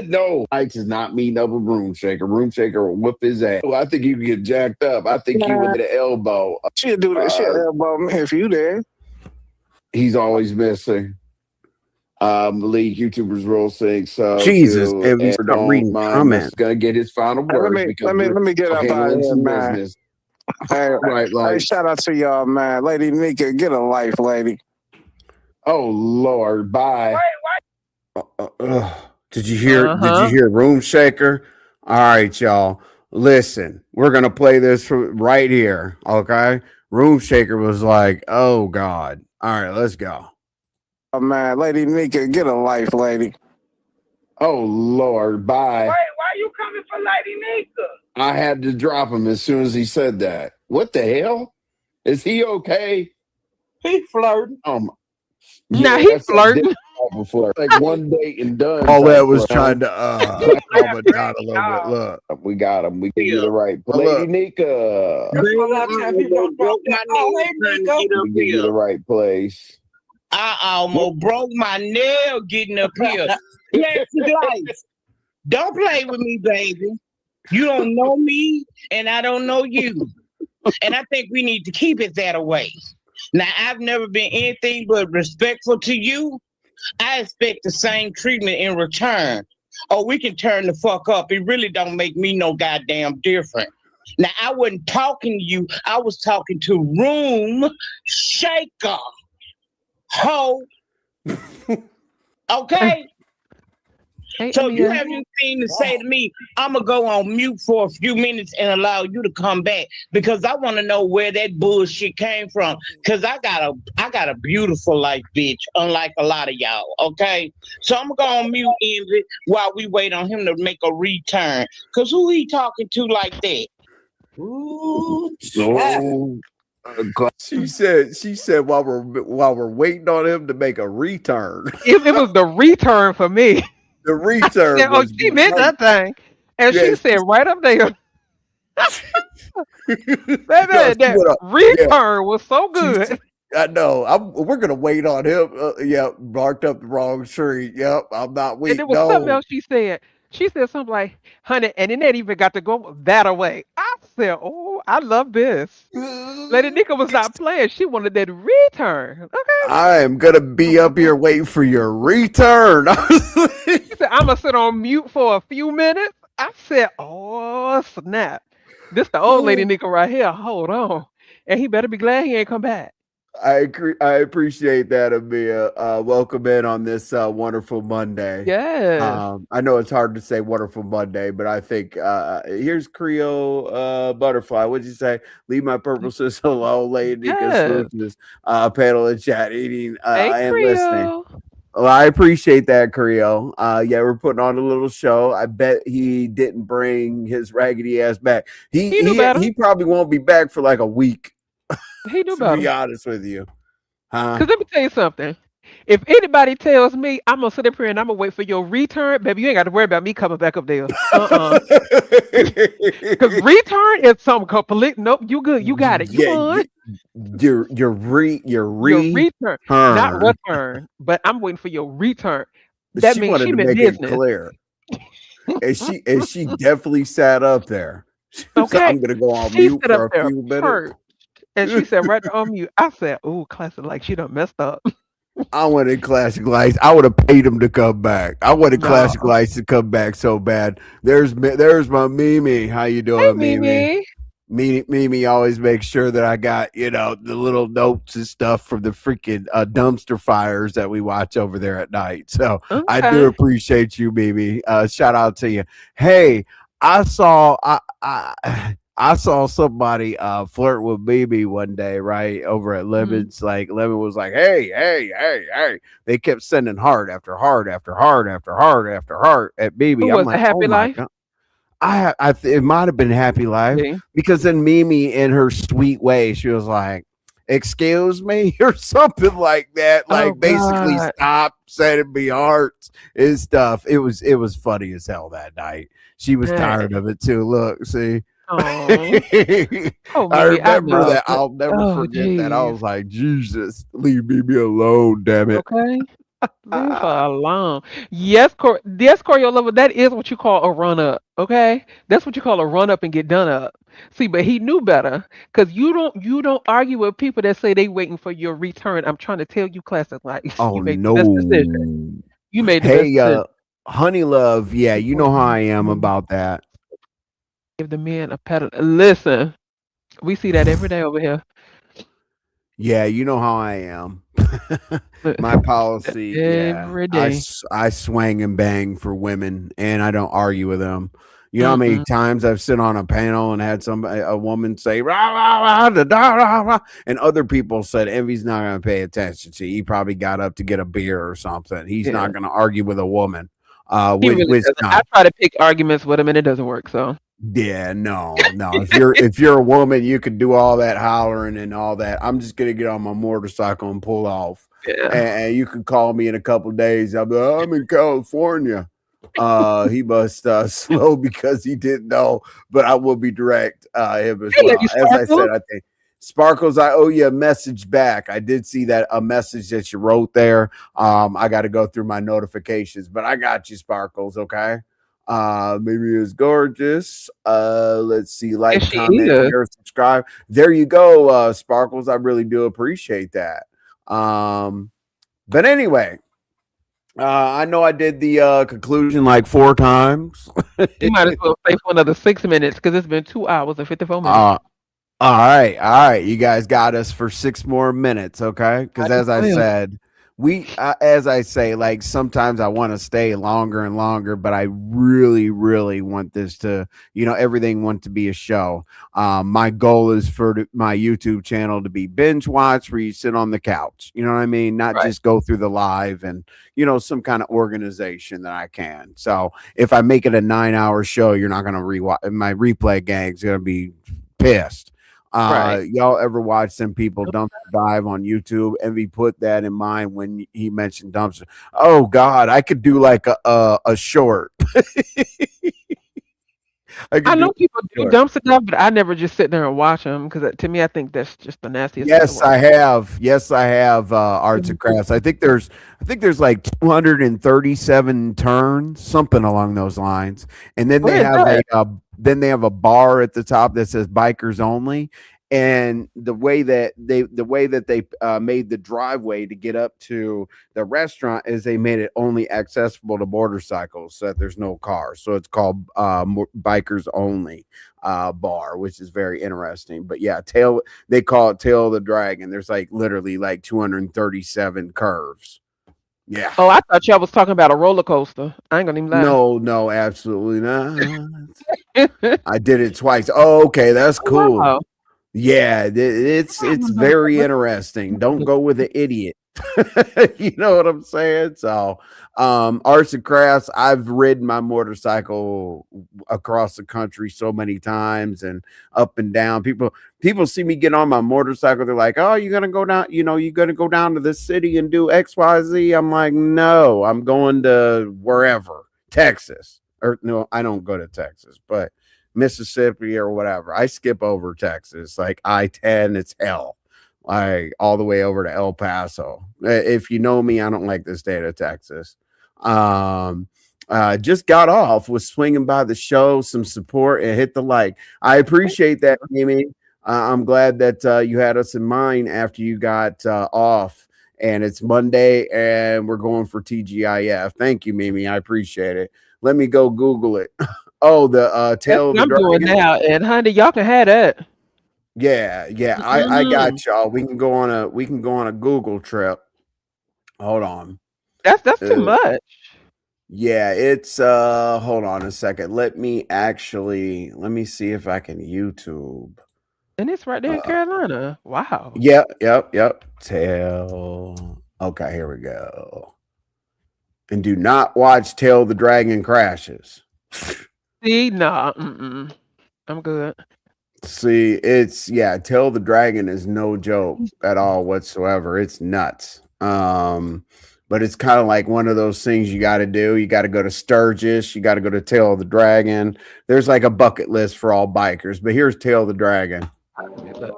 No, Ike's is not meeting up with Room Shaker. Room Shaker will whoop his ass. I think you can get jacked up. I think he would hit the elbow. She'll do that. She'll elbow me if you there. He's always missing. League YouTubers rule sync. So Jesus, and I'm reading comments. Gonna get his final words. Let me get up out of here, man. Business. Hey, right, like, hey, shout out to y'all, man. Lady Nika, get a life, lady. Oh Lord, bye. Did you hear? Did you hear Room Shaker? All right, y'all. Listen, we're gonna play this right here. Okay, Room Shaker was like, "Oh God." All right, let's go. Oh man, Lady Nika, get a life, lady. Oh Lord, bye. Wait, why you coming for Lady Nika? I had to drop him as soon as he said that. What the hell? Is he okay? He flirting. Now he's flirting. Like one date and done. All that was trying to calm it down a little bit. Look, we got him. We give you the right play. Lady Nika. We give you the right place. I almost broke my nail getting up here. Classic life. Don't play with me, baby. You don't know me, and I don't know you. And I think we need to keep it that way. Now, I've never been anything but respectful to you. I expect the same treatment in return. Or we can turn the fuck up. It really don't make me no goddamn different. Now, I wasn't talking to you. I was talking to Room Shaker. Ho. Okay? Hey, So you have anything to say to me? I'm going to go on mute for a few minutes and allow you to come back because I want to know where that bullshit came from. Because I got a beautiful life, bitch, unlike a lot of y'all, okay? So I'm going to go on mute, Envy, while we wait on him to make a return. Because who he talking to like that? Ooh, she said while we're waiting on him to make a return. It was the return for me. The return. Said, she meant that thing, and she said right up there. Baby, that return was so good. I know. We're gonna wait on him. Yep, barked up the wrong tree. Yep, I'm not waiting. And there was something else she said. She said something like, "Honey," and then that even got to go that away. I said, "Oh, I love this." Lady Nika was not playing. She wanted that return. Okay. I am gonna be up here waiting for your return. She said, "I'm gonna sit on mute for a few minutes." I said, "Oh snap! This the old Lady Nika right here. Hold on, and he better be glad he ain't come back." I appreciate that, Amia. Welcome in on this wonderful Monday. Yes. I know it's hard to say wonderful Monday, but I think here's Creole Butterfly. What'd you say? Leave my purposes alone, Lady Nika. Panel and chat, eating and listening. Well, I appreciate that, Creole. Yeah, we're putting on a little show. I bet he didn't bring his raggedy ass back. He probably won't be back for like a week. He do better. To be honest with you. Because let me tell you something. If anybody tells me I'm going to sit up here and I'm going to wait for your return, baby, you ain't got to worry about me coming back up there. Because return is something complete. Nope, you good. You got it. You won. Your return. Not return, but I'm waiting for your return. That means she meant business. It clear. and she definitely sat up there. Okay. So I'm going to go on mute for a few minutes. And she said right there on mute. I said, "Oh, classic, like she done messed up." I wanted Classic Lights. I would have paid him to come back. I wanted Classic Lights to come back so bad. There's my Mimi. How you doing, Mimi? Mimi always makes sure that I got the little notes and stuff from the freaking dumpster fires that we watch over there at night. So I do appreciate you, Mimi. Shout out to you. Hey, I saw somebody flirt with Mimi one day, right, over at Lemon's. Like Lemon was like, hey. They kept sending heart after heart after heart after heart after heart at Mimi. I'm like, Happy Life? It might have been Happy Life See? because then Mimi, in her sweet way, she was like, "Excuse me," or something like that. Oh Like basically, God. stop sending me hearts and stuff. It was funny as hell that night. She was Dang. tired of it too. Look, see. Oh. Oh, I Mimi, I remember know, that. but I'll never oh, forget that. I jeez. was like, Jesus, leave me alone, damn it. Okay. Leave her alone. Yes, Coriola, that is what you call a run up. Okay, that's what you call a run up and get done up. See, but he knew better because you don't argue with people that say they waiting for your return. I'm trying to tell you, classic life. Oh You made the best decision. no. You made the best Hey, decision. honey love, yeah, you know how I am about that. Give the man a pedal. Listen, we see that every day over here. Yeah, you know how I am. My policy, yeah, Every day. I swang and bang for women, and I don't argue with them. You know how many Mm-mm. times I've sit on a panel and had a woman say rah, rah, rah, da, da, rah, rah, and other people said Envy's not going to pay attention to you. He probably got up to get a beer or something. He's Yeah, not going to argue with a woman. he Which, really which doesn't. I no. try to pick arguments with him, and it doesn't work. So Yeah, no. If you're a woman, you can do all that hollering and all that. I'm just gonna get on my motorcycle and pull off. yeah. And you can call me in a couple of days. I'll be like, I'm in California. He must slow because he didn't know, but I will be direct him as Hey, well. Lady As I said, Sparkle. I think Sparkles, I owe you a message back. I did see that a message that you wrote there. I got to go through my notifications, but I got you, Sparkles. Okay. Maybe it's gorgeous. Let's see, Yes, like, she comment, is. share, subscribe. There you go, Sparkles. I really do appreciate that. But anyway, I know I did the conclusion like 4 times. You might as well stay for another 6 minutes because it's been 2 hours and 54 minutes. All right. You guys got us for 6 more minutes, okay? Because Might as as I well. said, as I say, like sometimes I want to stay longer and longer, but I really, really want this to, everything want to be a show. My goal is for my YouTube channel to be binge watch, where you sit on the couch. You know what I mean? Not Right. just go through the live and some kind of organization that I can. So if I make it a 9-hour show, you're not going to rewatch. My replay gang's going to be pissed. Right. Y'all ever watch some people dumpster dive on YouTube? Envy put that in mind when he mentioned dumpster. Oh God, I could do like a short. I I could do know people a do short. dumpster dive, but I never just sit there and watch them because to me, I think that's just the nastiest thing in the Yes, world. I have. Yes, I have. Arts and crafts. I think there's like 237 turns, something along those lines. And then they Where is have that? a bar at the top that says bikers only. And the way that they made the driveway to get up to the restaurant is they made it only accessible to motorcycles, so that there's no cars. So it's called bikers only bar, which is very interesting. But yeah, they call it Tail of the Dragon. There's like literally like 237 curves. Yeah. Oh, I thought y'all was talking about a roller coaster. I ain't gonna even lie. No, absolutely not. I did it twice. Oh, okay, that's Oh, cool. wow. Yeah, it's very interesting. Don't go with an idiot. You know what I'm saying? So, arts and crafts. I've ridden my motorcycle across the country so many times and up and down. People see me get on my motorcycle. They're like, "Oh, you're gonna go down? You're gonna go down to this city and do X, Y, Z?" I'm like, "No, I'm going to wherever, Texas, or no, I don't go to Texas, but." Mississippi or whatever. I skip over Texas, like I-10, it's hell. Like all the way over to El Paso. If you know me, I don't like the state of Texas. Just got off, was swinging by the show, some support, and hit the like. I appreciate that, Amy. I'm glad that you had us in mind after you got off. And it's Monday, and we're going for TGIF. Thank you, Mimi. I appreciate it. Let me go Google it. Oh, the That's Tail of what the I'm doing Dragon. now. And honey, y'all can have that. Yeah. I got y'all. We can go on a Google trip. Hold on. That's too Uh, much. yeah, it's hold on a second. Let me see if I can YouTube. And it's right there in Carolina. Wow. Yep. Tail. Okay, here we go. And do not watch Tail the Dragon Crashes. See, nah, I'm good. See, it's Tail the Dragon is no joke at all whatsoever. It's nuts. But it's kind of like one of those things you got to do. You got to go to Sturgis. You got to go to Tail of the Dragon. There's like a bucket list for all bikers. But here's Tail of the Dragon. Let me look.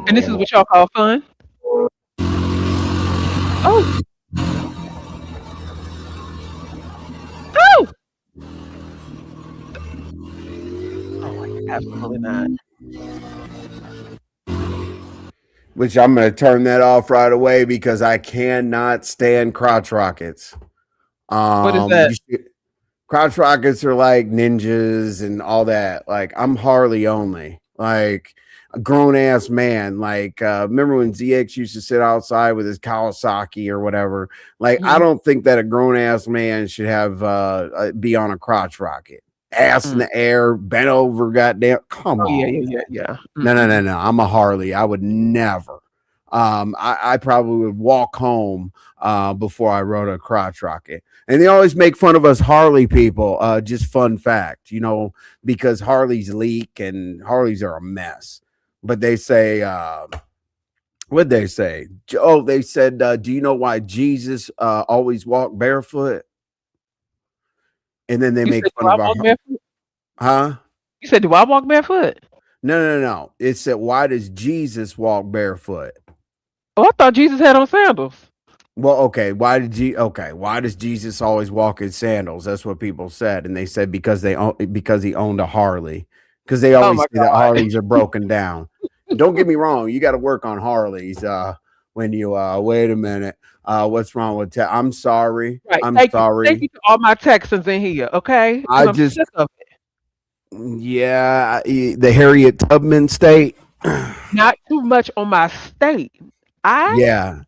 And this is what y'all call fun? Oh, oh! Oh, absolutely not. Which I'm going to turn that off right away because I cannot stand crotch rockets. What is that? Crotch rockets are like ninjas and all that. Like I'm Harley only. Like a grown ass man. Like remember when ZX used to sit outside with his Kawasaki or whatever? Like I don't think that a grown ass man should have be on a crotch rocket. Ass in the air, bent over, goddamn. Come on. Yeah. No. I'm a Harley. I would never. I probably would walk home before I rode a crotch rocket. And they always make fun of us Harley people. Just fun fact, because Harleys leak and Harleys are a mess. But they say, what'd they say? Oh, they said, do you know why Jesus always walked barefoot? And then they make fun of our huh? You said, do I walk barefoot? No. It said, why does Jesus walk barefoot? Oh, I thought Jesus had on sandals. Well, okay. Why does Jesus always walk in sandals? That's what people said, and they said because he owned a Harley. Because they always say that Harleys are broken down. Don't get me wrong, you got to work on Harleys. When you wait a minute, what's wrong with that? I'm sorry. Right. I'm Thank sorry. You. Thank you to all my Texans in here. Okay, I'm sick of it. Yeah, the Harriet Tubman state. Not too much on my state. I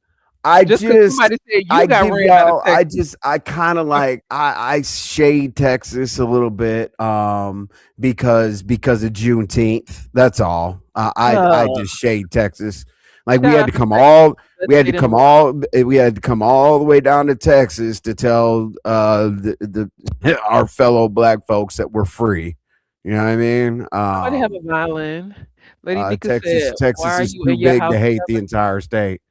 kind of like I shade Texas a little bit because of Juneteenth. That's all. I just shade Texas. Like we had to come all the way down to Texas to tell our fellow black folks that we're free. You know what I mean? I have a violin. Lady Nika Texas is too big to hate the entire state.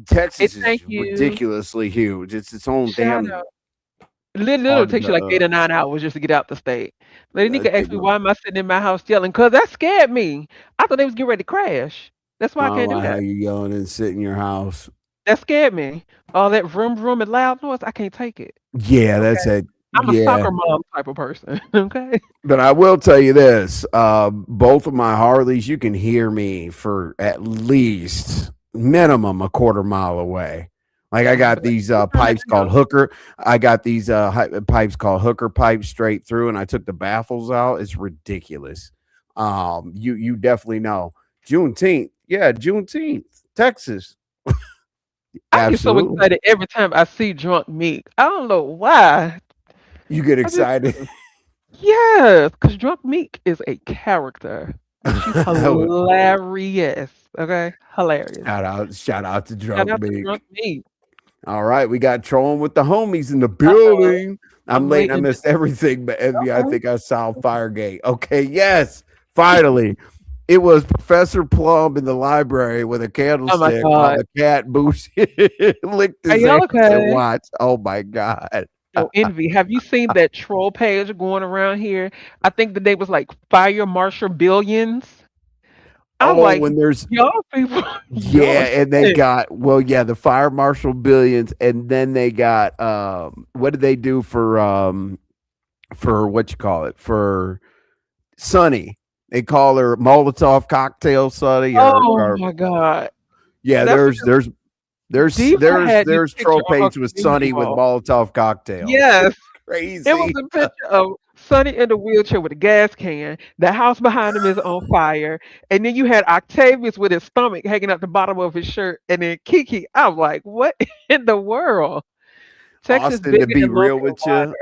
Texas is ridiculously huge. It's its own damn. Literally takes you like 8 or 9 hours just to get out the state. Lady Nika asked me, why am I sitting in my house yelling? Because that scared me. I thought they was getting ready to crash. That's why I can't do that. How you yelling and sit in your house? That scared me. All that vroom and loud noise, I can't take it. Yeah, that's it. I'm a soccer mom type of person. Okay. But I will tell you this: both of my Harleys, you can hear me for at least minimum a quarter mile away. Like I got these pipes called hooker. I got these pipes called hooker pipes straight through, and I took the baffles out. It's ridiculous. You definitely know Juneteenth. Yeah, Juneteenth, Texas. I get so excited every time I see Drunk Meek. I don't know why. You get excited. Yes, because Drunk Meek is a character. She's hilarious. Okay, hilarious. Shout out to Drunk Meek. All right, we got trolling with the homies in the building. I'm late. I missed everything, but Envy, I think I solved Firegate. Okay, yes, finally. It was Professor Plum in the library with a candlestick while the cat Boosie licked his ass and watched. Oh my God. Yo, Envy, have you seen that troll page going around here? I think the name was like Fire Marshal Billions. I'm like, when there's y'all people. And they got the Fire Marshal Billions, and then they got what did they do for what you call it? For Sunny. They call her Molotov Cocktail Sunny. My God. Yeah, there's troll page with Sunny with Molotov cocktails. Yes. Crazy. It was a picture of Sunny in the wheelchair with a gas can. The house behind him is on fire. And then you had Octavius with his stomach hanging out the bottom of his shirt. And then Kiki, I'm like, what in the world? Texas, Austin, to be real with you,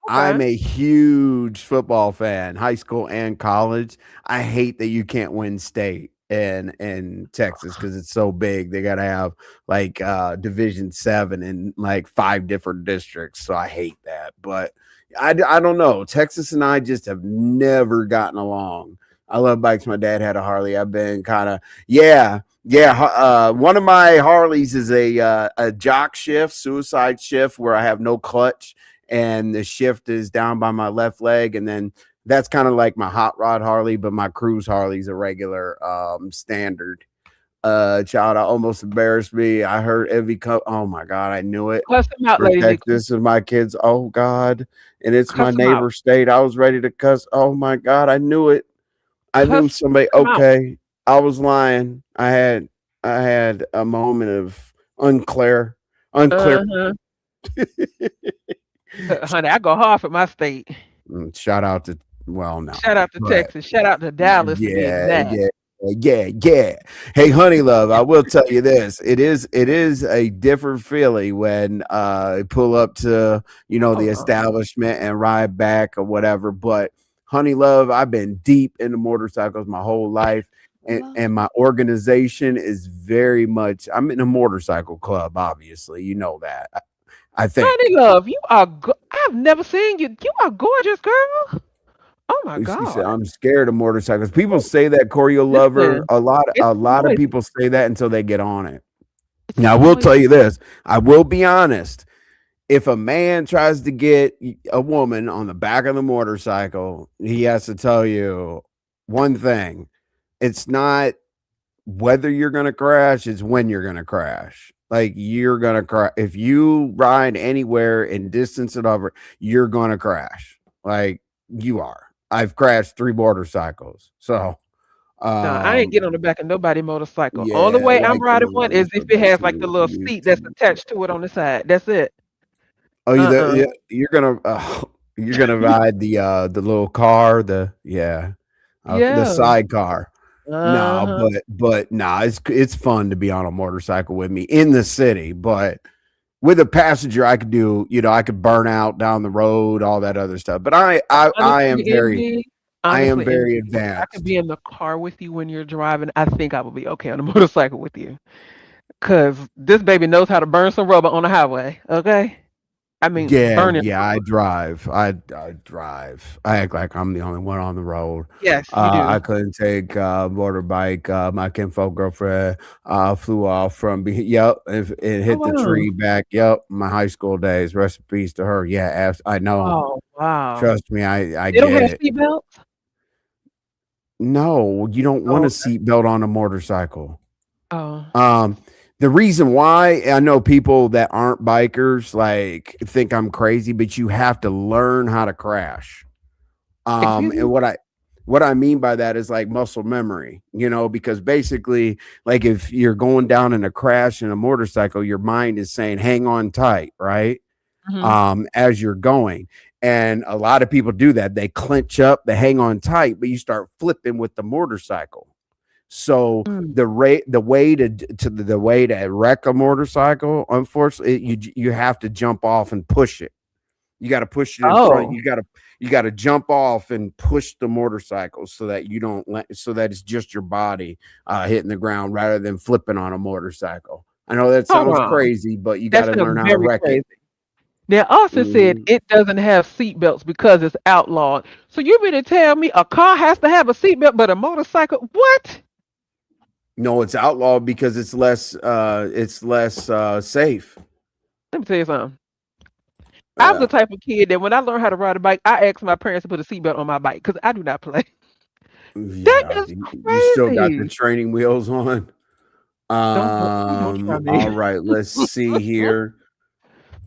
I'm a huge football fan, high school and college. I hate that you can't win state. in Texas because it's so big. They gotta have like Division 7 in like 5 different districts. So I hate that. But I don't know. Texas and I just have never gotten along. I love bikes. My dad had a Harley. I've been kind of one of my Harleys is a jock shift, suicide shift, where I have no clutch and the shift is down by my left leg, and then that's kind of like my hot rod Harley, but my cruise Harley's a regular standard. Child, I almost embarrassed me. I heard every oh my god, I knew it. Cuss him out, Lady Nick. This is my kids. Oh god, and it's my Cuss 'em neighbor out. state. I was ready to cuss. Oh my god, I knew it. I knew Cuss somebody. him out. Okay, I was lying. I had a moment of unclear. Uh-huh. Honey, I go hard for my state. Shout out to no. Shout out to Texas. Shout out to Dallas to be exact. Yeah. Hey, honey love, I will tell you this. It is a different feeling when pull up to, the establishment and ride back or whatever. But honey love, I've been deep into motorcycles my whole life. And my organization is very much, I'm in a motorcycle club, obviously. You know that. I think. Honey love, you are I've never seen you. You are gorgeous, girl. Oh my God. She said, I'm scared of motorcycles. People say that, Choreo Lover. A lot of people say that until they get on it. Now, I will tell you this. I will be honest. If a man tries to get a woman on the back of the motorcycle, he has to tell you one thing. It's not whether you're going to crash, it's when you're going to crash. Like, you're going to crash. If you ride anywhere in distance and over, you're going to crash. Like, you are. I've crashed 3 motorcycles. So no, I ain't get on the back of nobody motorcycle. Yeah, Only way I'm like riding one is if it has like the little seat that's attached to it on the side. That's it. Oh, you're gonna ride the little car, the sidecar. No, but nah, it's fun to be on a motorcycle with me in the city, but with a passenger, I could do, I could burn out down the road, all that other stuff. But I am very advanced. I could be in the car with you when you're driving. I think I will be okay on a motorcycle with you, cause this baby knows how to burn some rubber on the highway. Okay, I mean, burning. Yeah, I drive. I drive. I act like I'm the only one on the road. Yes, you do. I couldn't take motorbike. My kinfolk girlfriend flew off from it hit the tree back. Yep, my high school days. Rest in peace to her. Yeah, I know. Oh wow. Trust me, I They don't get have it. seatbelts? No, you don't want a seatbelt on a motorcycle. Oh. The reason why, I know people that aren't bikers like think I'm crazy, but you have to learn how to crash. And what I mean by that is like muscle memory, because basically, like, if you're going down in a crash in a motorcycle, your mind is saying hang on tight, right? Mhm. As you're going. And a lot of people do that. They clench up, they hang on tight, but you start flipping with the motorcycle. So the way to wreck a motorcycle, unfortunately, you have to jump off and push it. You got to push it in front. You got to jump off and push the motorcycle so that so that it's just your body hitting the ground rather than flipping on a motorcycle. I know that sounds crazy, but you got to learn how to wreck it. Now, Austin said it doesn't have seatbelts because it's outlawed. So you mean to tell me a car has to have a seatbelt, but a motorcycle? What? No, it's outlawed because it's less safe. Let me tell you something. I'm the type of kid that when I learn how to ride a bike, I ask my parents to put a seatbelt on my bike because I do not play. That is crazy. You still got the training wheels on. Don't try me. All right, let's see here.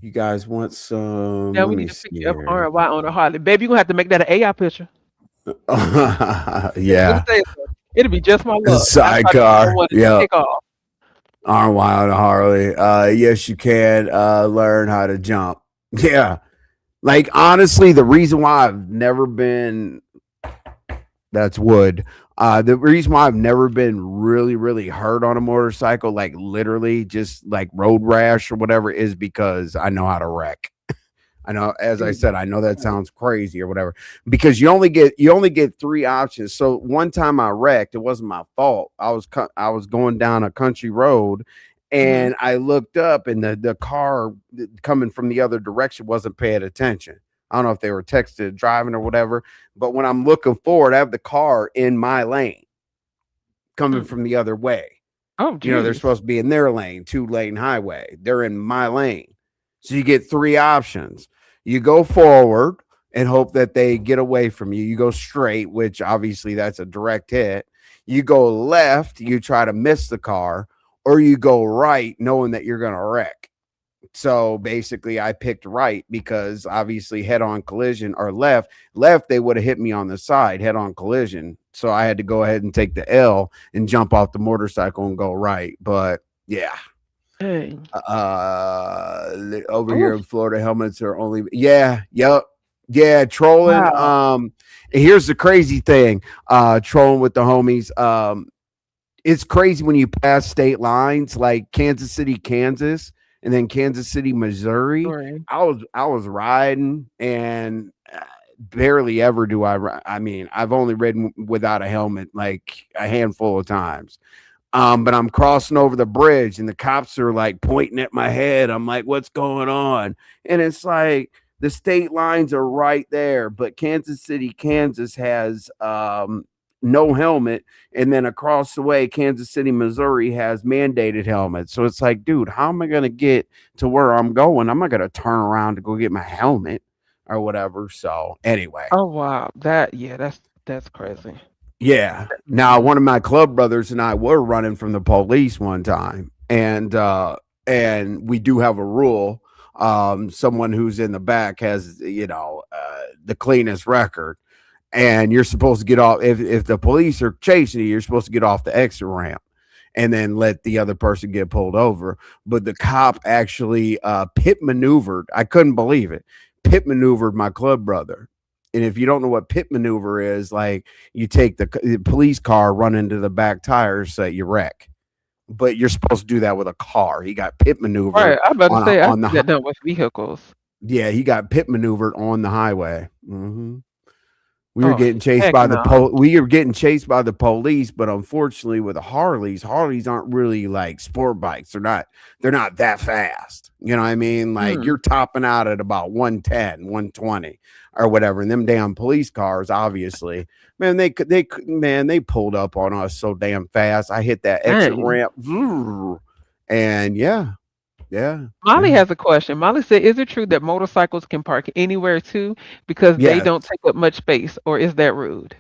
You guys want some? Now we need to pick you up RY on a Harley. Baby, you're going to have to make that an AI picture. Yeah. It'll be just my luck. Sidecar. Yeah. RY on a Harley. Yes, you can learn how to jump. Yeah. Like, honestly, the reason why I've never been, that's wood. The reason why I've never been really, really hurt on a motorcycle, like literally just like road rash or whatever, is because I know how to wreck. I know, as I Mm. said, I know that sounds crazy or whatever, because you only get three options. So one time I wrecked, it wasn't my fault. I was going down a country road, Mhm. and I looked up, and the car coming from the other direction wasn't paying attention. I don't know if they were texted driving or whatever, but when I'm looking forward, I have the car in my lane coming Mm. from the other way. Oh, They're geez. supposed to be in their lane, 2-lane highway. They're in my lane. So you get three options. You go forward and hope that they get away from you. You go straight, which obviously that's a direct hit. You go left, you try to miss the car, or you go right knowing that you're going to wreck. So basically, I picked right because obviously head on collision or left, they would have hit me on the side, head on collision. So I had to go ahead and take the L and jump off the motorcycle and go right. But yeah, Dang. over here Oof. in Florida, helmets are only, yeah, yep. Yeah, trolling. Wow. Here's the crazy thing. Trolling with the homies. It's crazy when you pass state lines like Kansas City, Kansas, and then Kansas City, Missouri. Sorry. I was riding, and barely ever do I mean, I've only ridden without a helmet like a handful of times. But I'm crossing over the bridge, and the cops are like pointing at my head. I'm like, what's going on? And it's like the state lines are right there, but Kansas City, Kansas has no helmet, and then across the way, Kansas City, Missouri has mandated helmets. So it's like, dude, how am I gonna get to where I'm going? I'm not gonna turn around to go get my helmet or whatever. So anyway. Oh, wow. That's crazy. Yeah. Now, Mhm. one of my club brothers and I were running from the police one time, and we do have a rule. Someone who's in the back has, the cleanest record, and you're supposed to get off if the police are chasing you. You're supposed to get off the exit ramp and then let the other person get pulled over. But the cop actually pit maneuvered. I couldn't believe it. Pit maneuvered my club brother. And if you don't know what pit maneuver is, like you take the police car, run into the back tires, so you wreck. But you're supposed to do that with a car. He got pit maneuvered Right. I about to on say I on see the that done with vehicles. yeah, he got pit maneuvered on the highway. We were Oh, getting chased heck by the no. we were getting chased by the police, but unfortunately with the Harleys aren't really like sport bikes. They're not that fast. You know what I mean? Like Mm. you're topping out at about 110, 120 or whatever. And them damn police cars, obviously, man, they pulled up on us so damn fast. I hit that exit Dang. ramp, and yeah, yeah, Molly yeah. has a question. Molly said, "Is it true that motorcycles can park anywhere too because they Yes. don't take up much space, or is that rude?"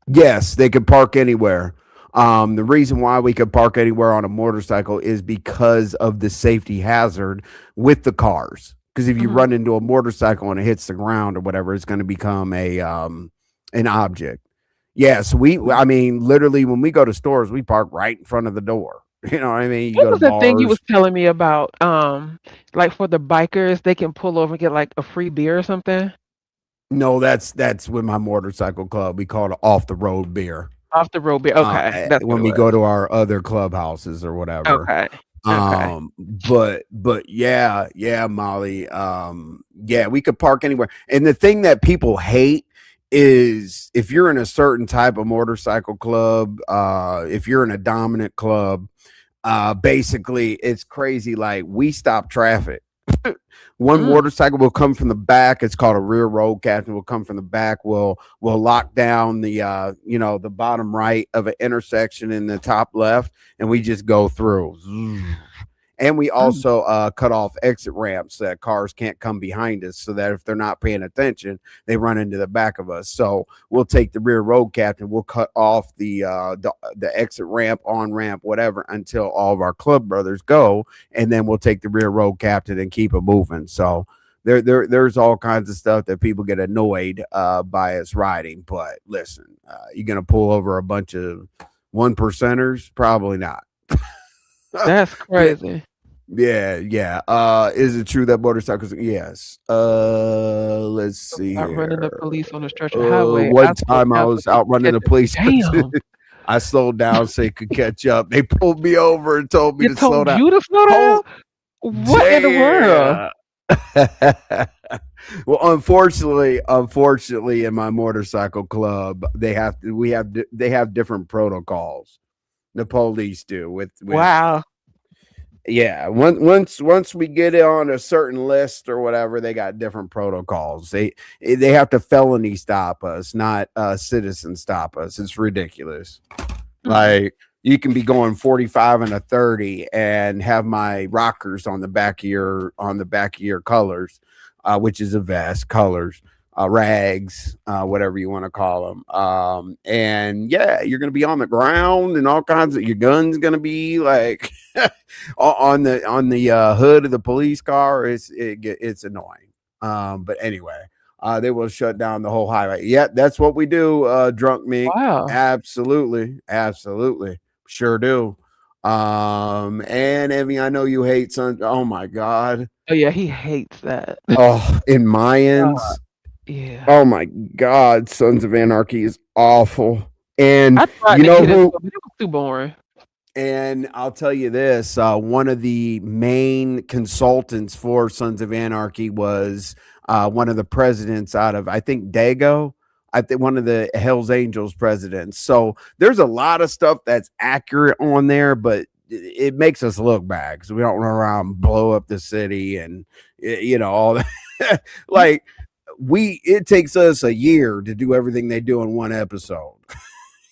Yes, they could park anywhere. The reason why we could park anywhere on a motorcycle is because of the safety hazard with the cars. Because if you Mhm. run into a motorcycle and it hits the ground or whatever, it's going to become an object. Yes, Mm. I mean, literally, when we go to stores, we park right in front of the door. You know what I mean? You What go to was that thing you was bars. telling me about? Like for the bikers, they can pull over and get like a free beer or something No, that's with my motorcycle club. We call it off the road beer. off the road beer. Okay, that's what When it we go was. to our other clubhouses or whatever. Okay, okay. But yeah, Molly. Yeah, we could park anywhere. And the thing that people hate is if you're in a certain type of motorcycle club, if you're in a dominant club, basically it's crazy. Like we stop traffic. One Mm, motorcycle will come from the back. It's called a rear road captain. Will come from the back. Will lock down the bottom right of an intersection in the top left, and we just go through. And we mm. also cut off exit ramps that cars can't come behind us, so that if they're not paying attention, they run into the back of us. So we'll take the rear road captain. We'll cut off the exit ramp, on ramp, whatever, until all of our club brothers go, and then we'll take the rear road captain and keep it moving. So there's all kinds of stuff that people get annoyed by us riding. But listen, you're gonna pull over a bunch of one percenters? Probably not. That's Yeah, crazy. yeah, yeah. Is it true that motorcycles? Yes. Let's see About running the here. police on a structured highway. I One slowed time I down so was they out could running catch the up. police. Damn. I slowed down so they could catch up. They pulled me over and told me They to slow told down. you to slow down? Oh, What in the world? damn. Well, unfortunately, in my motorcycle club, they have different protocols. The police do with Wow. yeah. Once we get it on a certain list or whatever, they got different protocols. They have to felony stop us, not citizen stop us. It's ridiculous. Like you can be going 45 and a 30 and have my rockers on the back of your colors, which is a vest, colors, rags, whatever you want to call them. And yeah, you're going to be on the ground and all kinds of your gun's going to be like on the hood of the police car. It's annoying. But anyway, they will shut down the whole highway. Yeah, that's what we do, drunk mink. Wow. Absolutely, sure do. And Emmy, I know you hate Sons. Oh my God. Oh yeah, he hates that. Oh, in Mayans. Yeah. Oh my God, Sons of Anarchy is awful. And I tried you to know get into who? it, but it was too boring. And I'll tell you this: one of the main consultants for Sons of Anarchy was one of the presidents out of, I think, Dago. I think one of the Hell's Angels presidents. So there's a lot of stuff that's accurate on there, but it makes us look bad because we don't run around and blow up the city and all that. Like it takes us a year to do everything they do in one episode.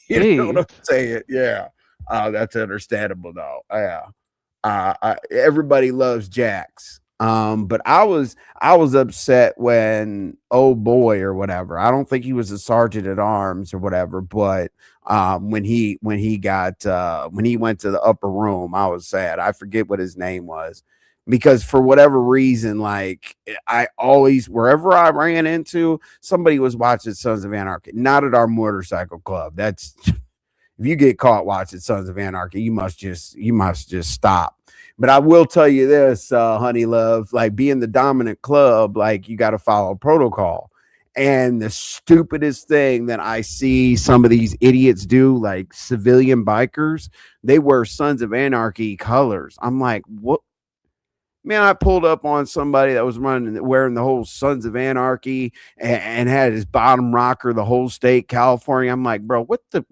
You know what I'm Jeez. saying? Yeah. That's understandable though. Yeah. Everybody loves Jax. But I was upset when old boy or whatever. I don't think he was a sergeant at arms or whatever, but when he got when he went to the upper room, I was sad. I forget what his name was. Because for whatever reason, like I always, wherever I ran into, somebody was watching Sons of Anarchy. Not at our motorcycle club. That's if you get caught watching Sons of Anarchy, you must just stop. But I will tell you this, honey love, like being the dominant club, like you got to follow protocol. And the stupidest thing that I see some of these idiots do, like civilian bikers, they wear Sons of Anarchy colors. I'm like, what? Man, I pulled up on somebody that was wearing the whole Sons of Anarchy and had his bottom rocker, the whole state, California. I'm like, bro, what the?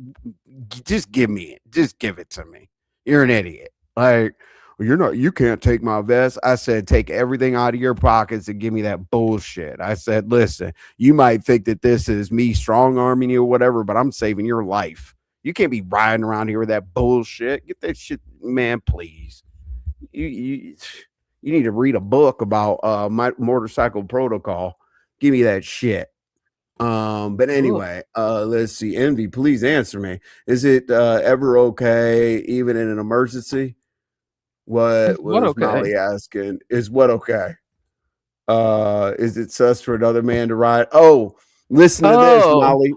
Just give me it. Just give it to me. You're an idiot. Like, well, you can't take my vest. I said, take everything out of your pockets and give me that bullshit. I said, listen, you might think that this is me strong arming you or whatever, but I'm saving your life. You can't be riding around here with that bullshit. Get that shit, man, please. You need to read a book about my motorcycle protocol. Give me that shit. But Ugh. anyway, let's see. Envy, please answer me. Is it ever okay, even in an emergency? Is What what was okay? Molly asking? Is what okay? Is it sus for another man to ride? Oh, listen to this, Oh, Molly.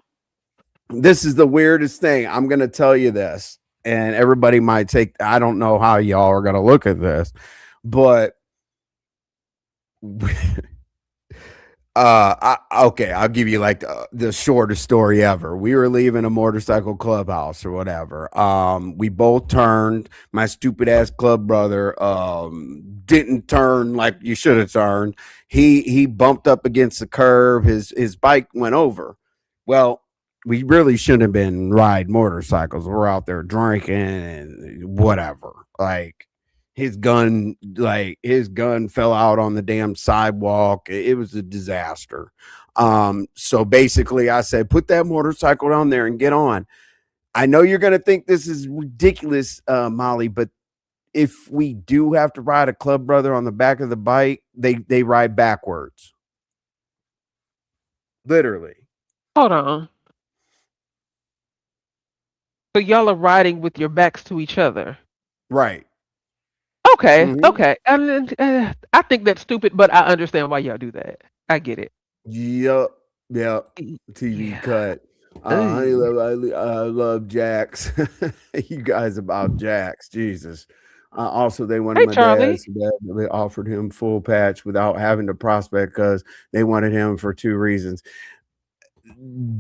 This is the weirdest thing. I'm gonna tell you this, and everybody might take. I don't know how y'all are gonna look at this, but okay, I'll give you like the shortest story ever. We were leaving a motorcycle clubhouse or whatever. We both turned. My stupid ass club brother didn't turn like you should have turned. He bumped up against the curb. His bike went over. Well, we really shouldn't have been riding motorcycles. We're out there drinking and whatever. His gun fell out on the damn sidewalk. It was a disaster. So basically I said, put that motorcycle down there and get on. I know you're gonna think this is ridiculous, Molly, but if we do have to ride a club brother on the back of the bike, they ride backwards. Literally. hold on. So y'all are riding with your backs to each other. Right. Okay, Mm-hmm. okay. And I think that's stupid, but I understand why y'all do that. I get it. Yep. Yep. TV Yeah. cut. Honey Ooh. love, I love Jax. You guys about Jax, Jesus. Also, they wanted Hey, my dad Charlie. so bad that they offered him full patch without having to prospect because they wanted him for two reasons.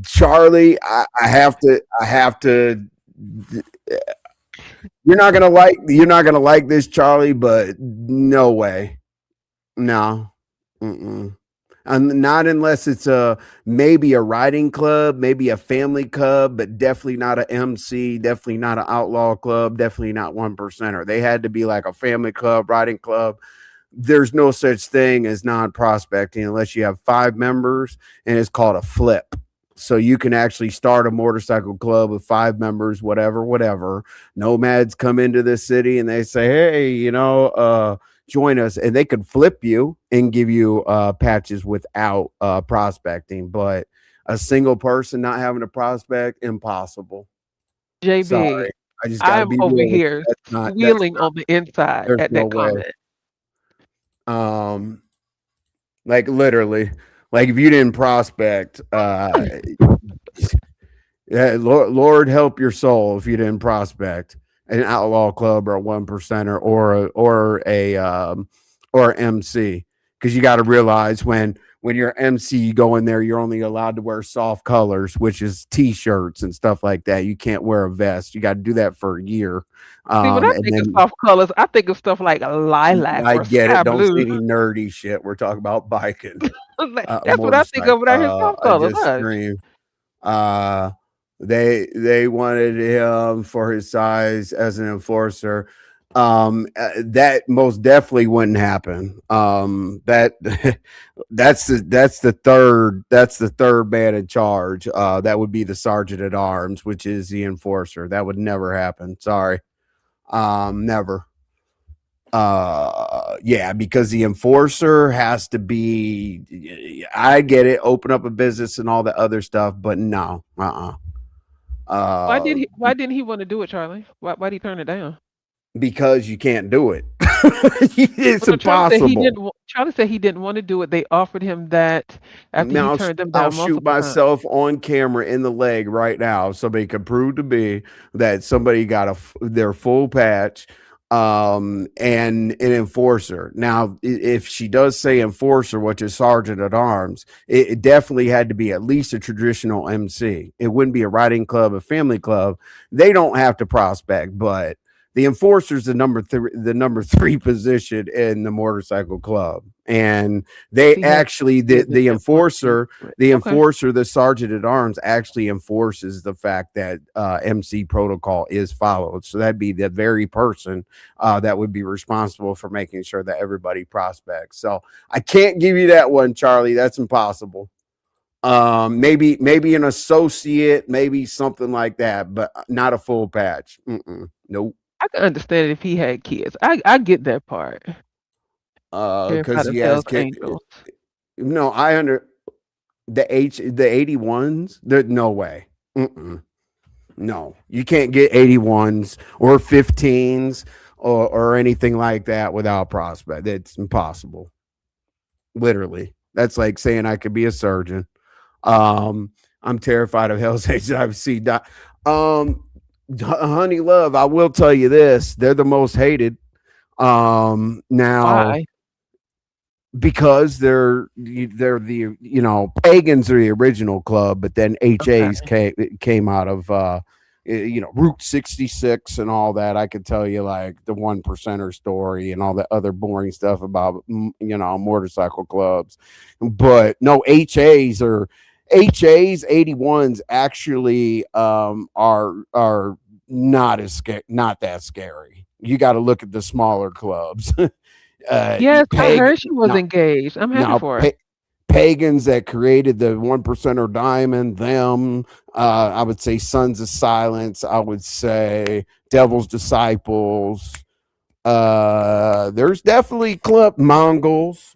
Charlie, I have to. You're not gonna like this, Charlie, but no way, no. Mm-mm. And not unless it's maybe a riding club, maybe a family club, but definitely not a MC, definitely not an outlaw club, definitely not 1%er. They had to be like a family club, riding club. There's no such thing as non-prospecting unless you have 5 members, and it's called a flip. So you can actually start a motorcycle club with 5 members, whatever. Nomads come into this city and they say, hey, join us, and they could flip you and give you patches without prospecting. But a single person not having a prospect, impossible. JB, Sorry, I just got to I'm be over real with here you. That's squealing not. on the inside There's at no that way. comment. Like literally, like if you didn't prospect, yeah, Lord help your soul if you didn't prospect an outlaw club or a 1%er or MC, because you got to realize when you're MC, you go in there, you're only allowed to wear soft colors, which is t-shirts and stuff like that. You can't wear a vest. You got to do that for a year, See, when I and think of then soft colors, I think of stuff like lilac I or get sky it. Don't say blue. any nerdy shit. We're talking about biking, That's what I think of when I hear soft I colors. just Hush. scream. Uh, they wanted him for his size as an enforcer. That most definitely wouldn't happen. That that's the third man in charge. That would be the sergeant at arms, which is the enforcer. That would never happen. Sorry. Never. Yeah, because the enforcer has to be, I get it, open up a business and all the other stuff, but no. Uh Why didn't he want to do it, Charlie? Why did he turn it down? because you can't do it. It's Well, no, impossible. Charlie said he didn't want to do it. They offered him that after he Now turned them I'll down shoot multiple times. myself on camera in the leg right now. Somebody can prove to me that somebody got their full patch, and an enforcer. Now, if she does say enforcer, which is sergeant at arms, it definitely had to be at least a traditional MC. It wouldn't be a riding club, a family club. They don't have to prospect, but the enforcer is the number three position in the motorcycle club, and they He had actually he just didn't want to do it. Okay. the sergeant at arms actually enforces the fact that MC protocol is followed. So that'd be the very person that would be responsible for making sure that everybody prospects. So I can't give you that one, Charlie. That's impossible. Maybe an associate, maybe something like that, but not a full patch. Nope. I can understand it if he had kids. I get that part. Because Terrified of he has Hell's kid. Angels. No, I under the 81s. There's no way. No, you can't get 81s or 15s or anything like that without prospect. It's impossible. Literally, that's like saying I could be a surgeon. I'm terrified of Hell's Angels. I've seen that. Honey Love, I will tell you this: they're the most hated. Now, Why? because they're the pagans are the original club, but then HAs Okay. came out of Route 66 and all that. I could tell you like the 1%er story and all the other boring stuff about motorcycle clubs, but no, HAs 81s actually are not that scary. You got to look at the smaller clubs. Yes, I Pagan heard she was now engaged. I'm happy now for her. pagans that created the 1%er diamond, them, I would say Sons of Silence, I would say Devil's Disciples. There's definitely club Mongols,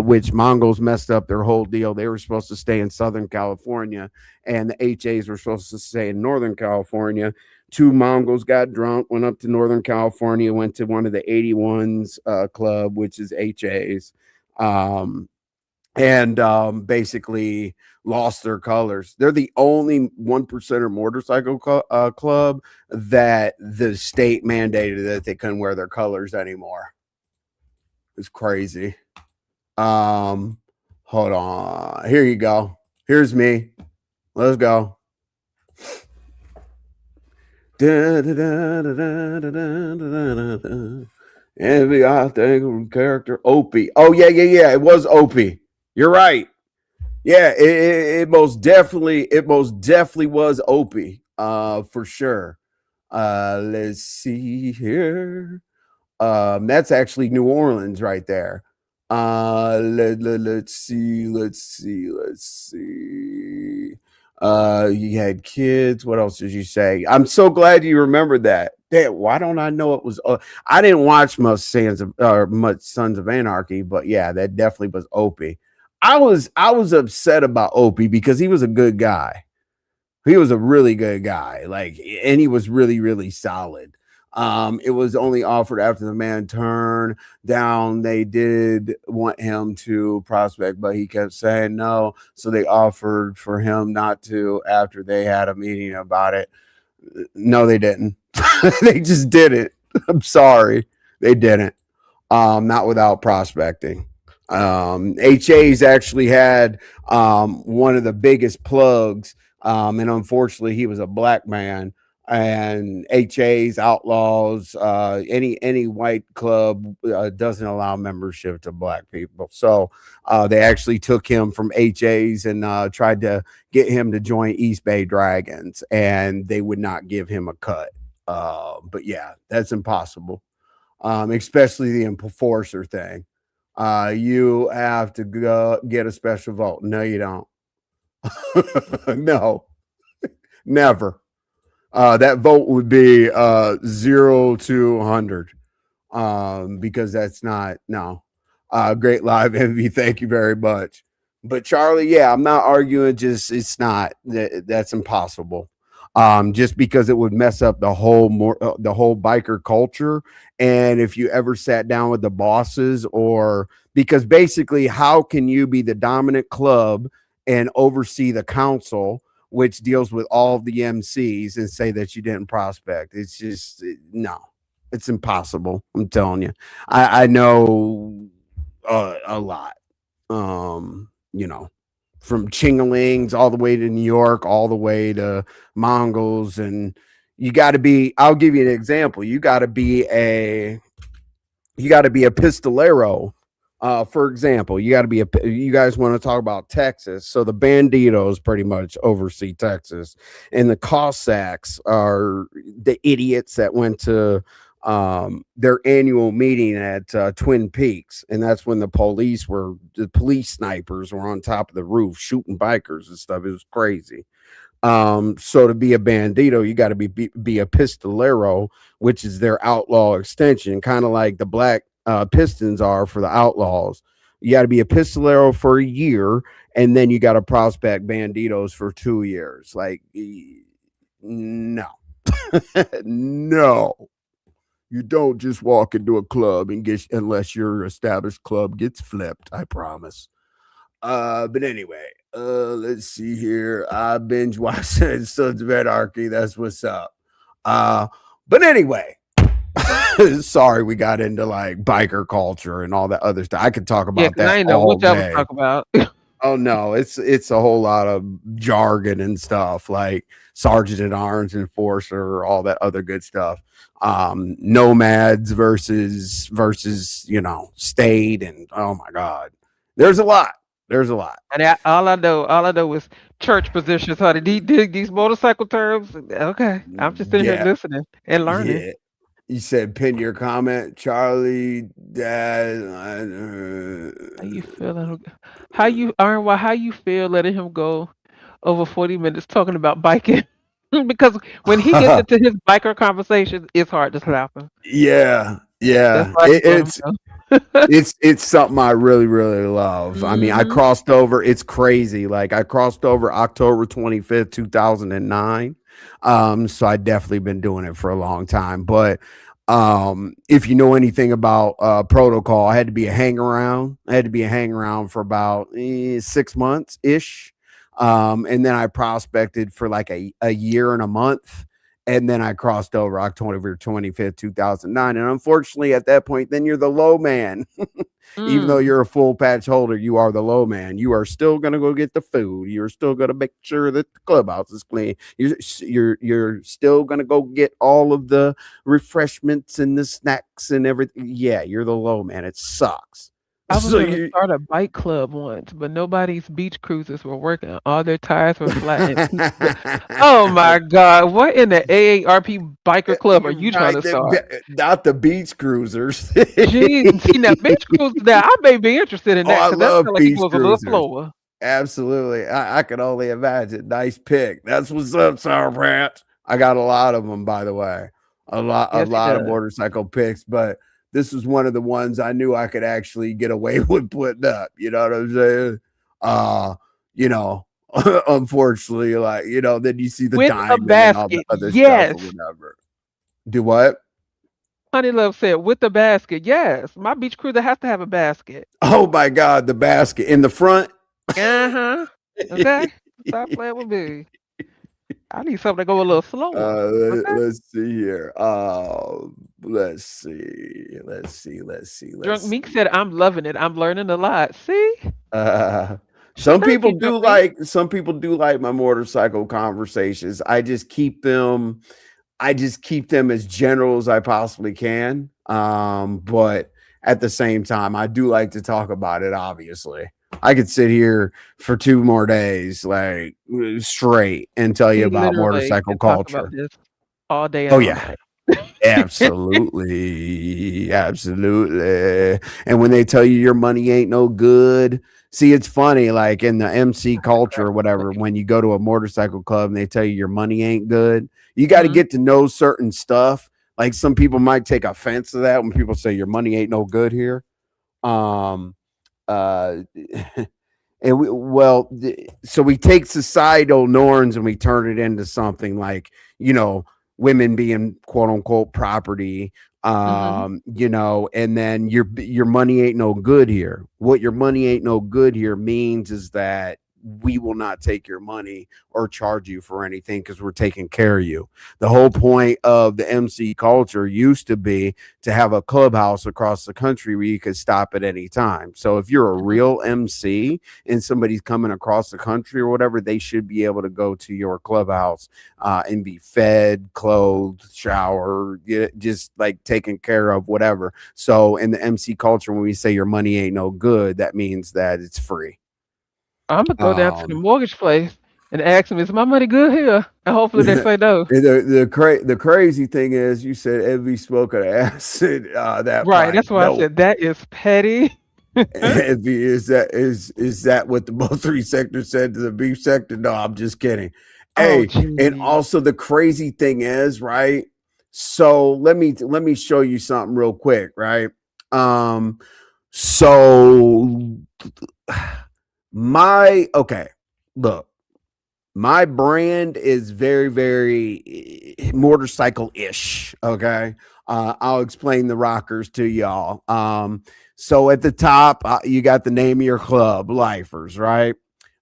which Mongols messed up their whole deal. They were supposed to stay in Southern California, and the HAs were supposed to stay in Northern California. Two Mongols got drunk, went up to Northern California, went to one of the 81s club, which is HAs, and basically lost their colors. They're the only 1%er motorcycle club that the state mandated that they couldn't wear their colors anymore. It's crazy. Hold on. Here you go. Here's me. Let's go. Envy, I think character Opie. Oh yeah. It was Opie. You're right. Yeah, it most definitely was Opie. For sure. Let's see here. That's actually New Orleans right there. Let's see. You had kids. What else did you say? I'm so glad you remembered that. Damn, why don't I know it was? I didn't watch much Sons of Anarchy, but yeah, that definitely was Opie. I was upset about Opie because he was a good guy. He was a really good guy, like, and he was really, really solid. It was only offered after the man turned down. They did want him to prospect, but he kept saying no. So they offered for him not to after they had a meeting about it. No, they didn't. They just didn't. I'm sorry. They didn't. Not without prospecting. HA's actually had one of the biggest plugs, and unfortunately, he was a black man. And HA's outlaws, any white club doesn't allow membership to black people. So they actually took him from HA's and tried to get him to join East Bay Dragons, and they would not give him a cut. But yeah, that's impossible, especially the enforcer thing. You have to go get a special vote. No, you don't. No, never. That vote would be 0 to 100, because that's not no. Great live envy. Thank you very much. But Charlie, yeah, I'm not arguing. Just it's not that's impossible. Just because it would mess up the whole biker culture. And if you ever sat down with the bosses, or because basically, how can you be the dominant club and oversee the council, which deals with all of the MCs, and say that you didn't prospect? It's just no, it's impossible. I'm telling you. I know a lot. You know, from Chingalings all the way to New York, all the way to Mongols, and you got to be. I'll give you an example. You got to be a pistolero. For example, you guys want to talk about Texas. So the Banditos pretty much oversee Texas, and the Cossacks are the idiots that went to their annual meeting at Twin Peaks. And that's when the police snipers were on top of the roof shooting bikers and stuff. It was crazy. So to be a bandito, you got to be a pistolero, which is their outlaw extension, kind of like the black Pistons are for the Outlaws. You got to be a pistolero for a year, and then you got to prospect banditos for 2 years. Like, no, no, you don't just walk into a club and get unless your established club gets flipped. I promise. But anyway, let's see here. I binge watched Sons of Anarchy. That's what's up. But anyway, sorry we got into like biker culture and all that other stuff. I could talk Yeah, about 'cause I that ain't know all what y'all was day. talking about. Oh no, it's a whole lot of jargon and stuff like sergeant at arms, enforcer, all that other good stuff. Nomads versus state, and oh my god, there's a lot. There's a lot. And all I know is church positions, honey. These motorcycle terms. Okay, I'm just sitting here Yeah, listening and learning. yeah. You said pin your comment, Charlie. Dad. How you feeling? How you feel letting him go over 40 minutes talking about biking? Because when he gets into his biker conversations, it's hard to stop him. Yeah, That's yeah. why you let him go. It's something I really, really love. I mean, I Mhm. crossed over. It's crazy. Like I crossed over October 25th, 2009. So I definitely been doing it for a long time. But if you know anything about protocol, I had to be a hang around. I had to be a hang around for about 6 months ish. And then I prospected for like a year and a month. And then I crossed over October 25th, 2009. And unfortunately, at that point, then you're the low man. Even though you're a full patch holder, you are the low man. You are still going to go get the food. You're still going to make sure that the clubhouse is clean. You're still going to go get all of the refreshments and the snacks and everything. Yeah, you're the low man. It sucks. I was So going to you start a bike club once, but nobody's beach cruisers were working. All their tires were flat. Oh my God. What in the AARP biker club are you trying to start? Not the beach cruisers. Jeez. See, now beach cruisers, now I may be interested in Oh, that I because that love sounds like it beach goes a little cruisers. slower. Absolutely. I can only imagine. Nice pick. That's what's up, Sour Branch. I got a lot of them, by the way. A lot Yes, he of does. motorcycle picks, but this was one of the ones I knew I could actually get away with putting up. You know what I'm saying? You know, unfortunately, like, you know, then you see the With a diamond and all the basket. other stuff Yes. or whatever. Do what? Honey Love said, with the basket. Yes. My beach cruiser has to have a basket. Oh my God, the basket in the front. Uh-huh. Okay. Stop playing with me. I need something to go a little slower. Okay? Let's see here. Let's see. Drunk Meek said, I'm loving it. I'm learning a lot. See? Some Thank people you, do Drunk Meek. like my motorcycle conversations. I just keep them as general as I possibly can. But at the same time, I do like to talk about it, obviously. I could sit here for 2 more days, like straight, and tell you He about literally motorcycle can talk about culture. this all day and Oh all yeah, night. absolutely, absolutely. And when they tell you your money ain't no good, see, it's funny. Like in the MC culture or whatever, when you go to a motorcycle club and they tell you your money ain't good, you got to Mhm. get to know certain stuff. Like some people might take offense to that when people say your money ain't no good here. Um, uh and so we take societal norms and we turn it into something like, you know, women being quote unquote property, Mhm. you know, and then your money ain't no good here. What your money ain't no good here means is that we will not take your money or charge you for anything because we're taking care of you. The whole point of the MC culture used to be to have a clubhouse across the country where you could stop at any time. So if you're a Mhm. real MC and somebody's coming across the country or whatever, they should be able to go to your clubhouse and be fed, clothed, shower, just like taken care of, whatever. So in the MC culture, when we say your money ain't no good, that means that it's free. I'm gonna go down to the Um, mortgage place and ask them, is my money good here? And hopefully they say no. the crazy thing is, you said every smoker acid. That Right. That's part, why I no. said that is petty. Heavy is that what the both 3 sectors said to the beef sector? No, I'm just kidding. Oh, Hey, and geez. also the crazy thing is, right? So let me show you something real quick, right? So look, my brand is very, very motorcycle-ish. Okay. I'll explain the rockers to y'all. So at the top, you got the name of your club, Lifers, right?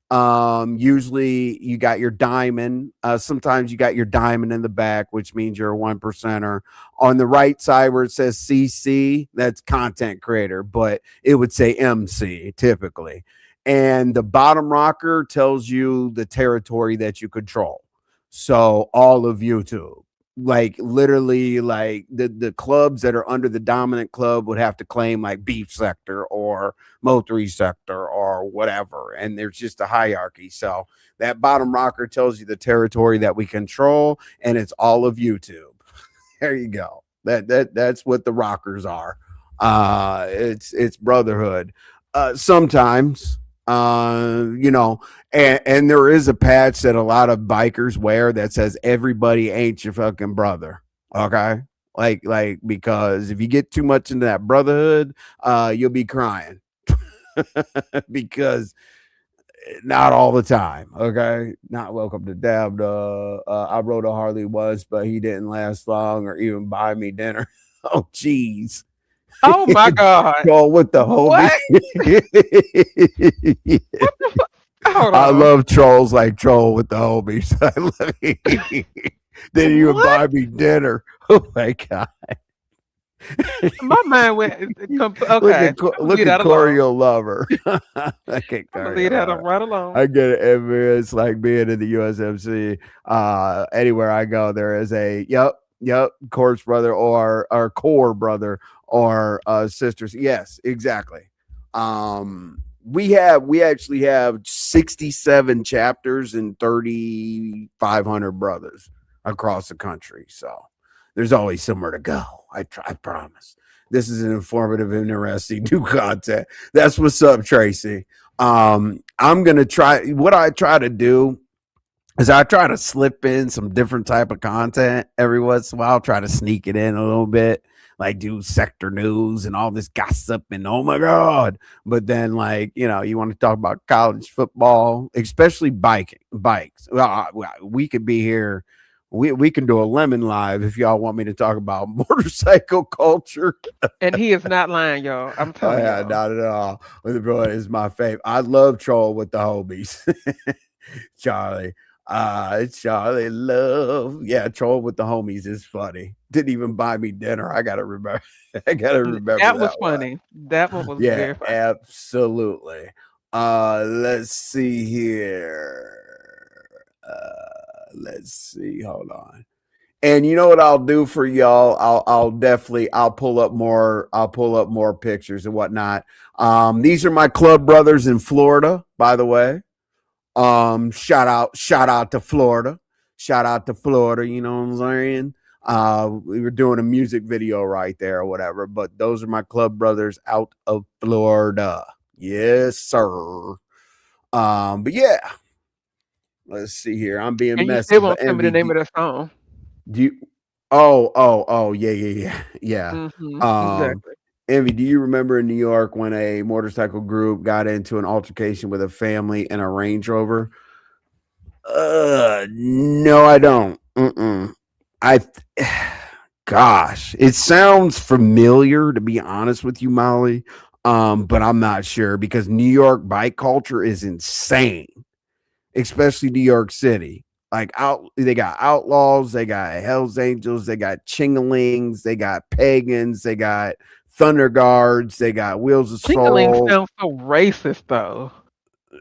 Usually you got your diamond. Sometimes you got your diamond in the back, which means you're a 1%er. On the right side where it says CC, that's content creator, but it would say MC typically. And the bottom rocker tells you the territory that you control. So all of YouTube, like literally, like the clubs that are under the dominant club would have to claim like beef sector or Mo3 sector or whatever. And there's just a hierarchy. So that bottom rocker tells you the territory that we control, and it's all of YouTube. There you go. That's what the rockers are. It's brotherhood. Sometimes, you know, and there is a patch that a lot of bikers wear that says everybody ain't your fucking brother. Okay. Like because if you get too much into that brotherhood, you'll be crying. Because not all the time. Okay. Not welcome to Dab. I rode a Harley once, but he didn't last long or even buy me dinner. Oh, jeez. Oh my God. Troll with the homie. What the fuck? Hold I on. love trolls like Troll with the homies. I love it. Then you would What? buy me dinner. Oh my god! My mind went. Okay, I'm gonna Look leave at that alone. Choreo Lover. Look at I'm gonna leave Choreo that Lover. right alone. I get it. It's like being in the USMC. Anywhere I go, there is a yep, corpse brother or core brother or sisters. Yes, exactly. We actually have 67 chapters and 3,500 brothers across the country. So there's always somewhere to go. I promise. This is an informative, interesting new content. That's what's up, Tracy. I'm gonna try. What I try to do is I try to slip in some different type of content every once in a while. Try to sneak it in a little bit, like do sector news and all this gossip and oh my god. But then, like you want to talk about college football, especially bikes. Well, we could be here. We can do a lemon live if y'all want me to talk about motorcycle culture. And he is not lying, y'all. I'm Oh telling yeah, y'all. not at all. With the bro is my favorite. I love troll with the homies. Charlie. Charlie love. Yeah, troll with the homies is funny. Didn't even buy me dinner. I gotta remember. I gotta remember That was that one. funny. That one was Yeah, very funny. absolutely. Let's see here. Let's see. Hold on. And you know what I'll do for y'all? I'll definitely I'll pull up more pictures and whatnot. These are my club brothers in Florida, by the way. Shout out to Florida. Shout out to Florida, you know what I'm saying? We were doing a music video right there or whatever, but those are my club brothers out of Florida. Yes, sir. But yeah, let's see here. I'm being And you messy, still but won't tell me the name MVD. of that song. Do you? Oh, yeah. Um, Exactly. Envy, do you remember in New York when a motorcycle group got into an altercation with a family in a Range Rover? No, I don't. I, gosh, it sounds familiar to be honest with you, Molly. But I'm not sure because New York bike culture is insane, especially New York City. Like they got outlaws, they got Hell's Angels, they got Chingalings, they got pagans, they got Thunder Guards, they got Wheels of Tingling Soul. sounds so racist, though.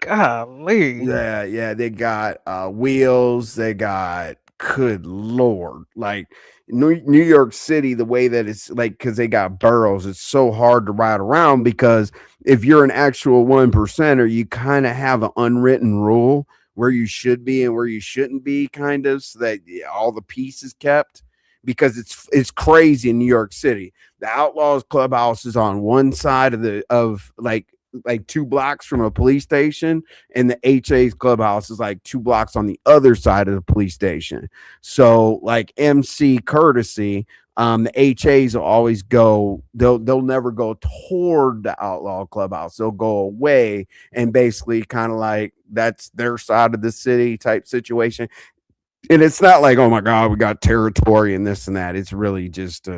Golly. Yeah, they got wheels, they got good lord. Like New York City, the way that it's like because they got boroughs, it's so hard to ride around because if you're an actual 1%er, you kind of have an unwritten rule where you should be and where you shouldn't be, kind of, so that all the peace is kept. Because it's crazy in New York City. The Outlaws Clubhouse is on one side of like 2 blocks from a police station, and the HA's clubhouse is like 2 blocks on the other side of the police station. So like MC courtesy, the HAs will always go, they'll never go toward the outlaw clubhouse. They'll go away and basically kind of like that's their side of the city type situation. And it's not like, oh my God, we got territory and this and that. It's really just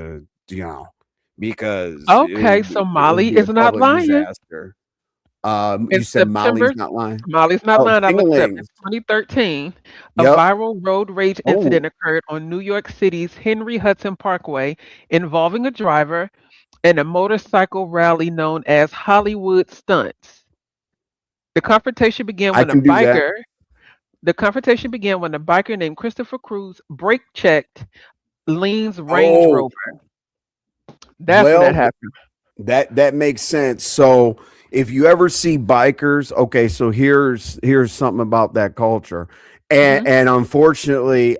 because Okay, so it would Molly be a is not public lying. disaster. In You said September, Molly's not lying? Molly's not Oh, lying. I looked it up. In Tinglings. 2013, a Yep. viral road rage Oh, incident occurred on New York City's Henry Hudson Parkway involving a driver and a motorcycle rally known as Hollywood Stunts. The confrontation began I when a can do that. biker the confrontation began when a biker named Christopher Cruz brake checked Lean's Range Oh, Rover. That's when that well, happened. that makes sense. So if you ever see bikers, okay, so here's something about that culture. Hmm. And unfortunately,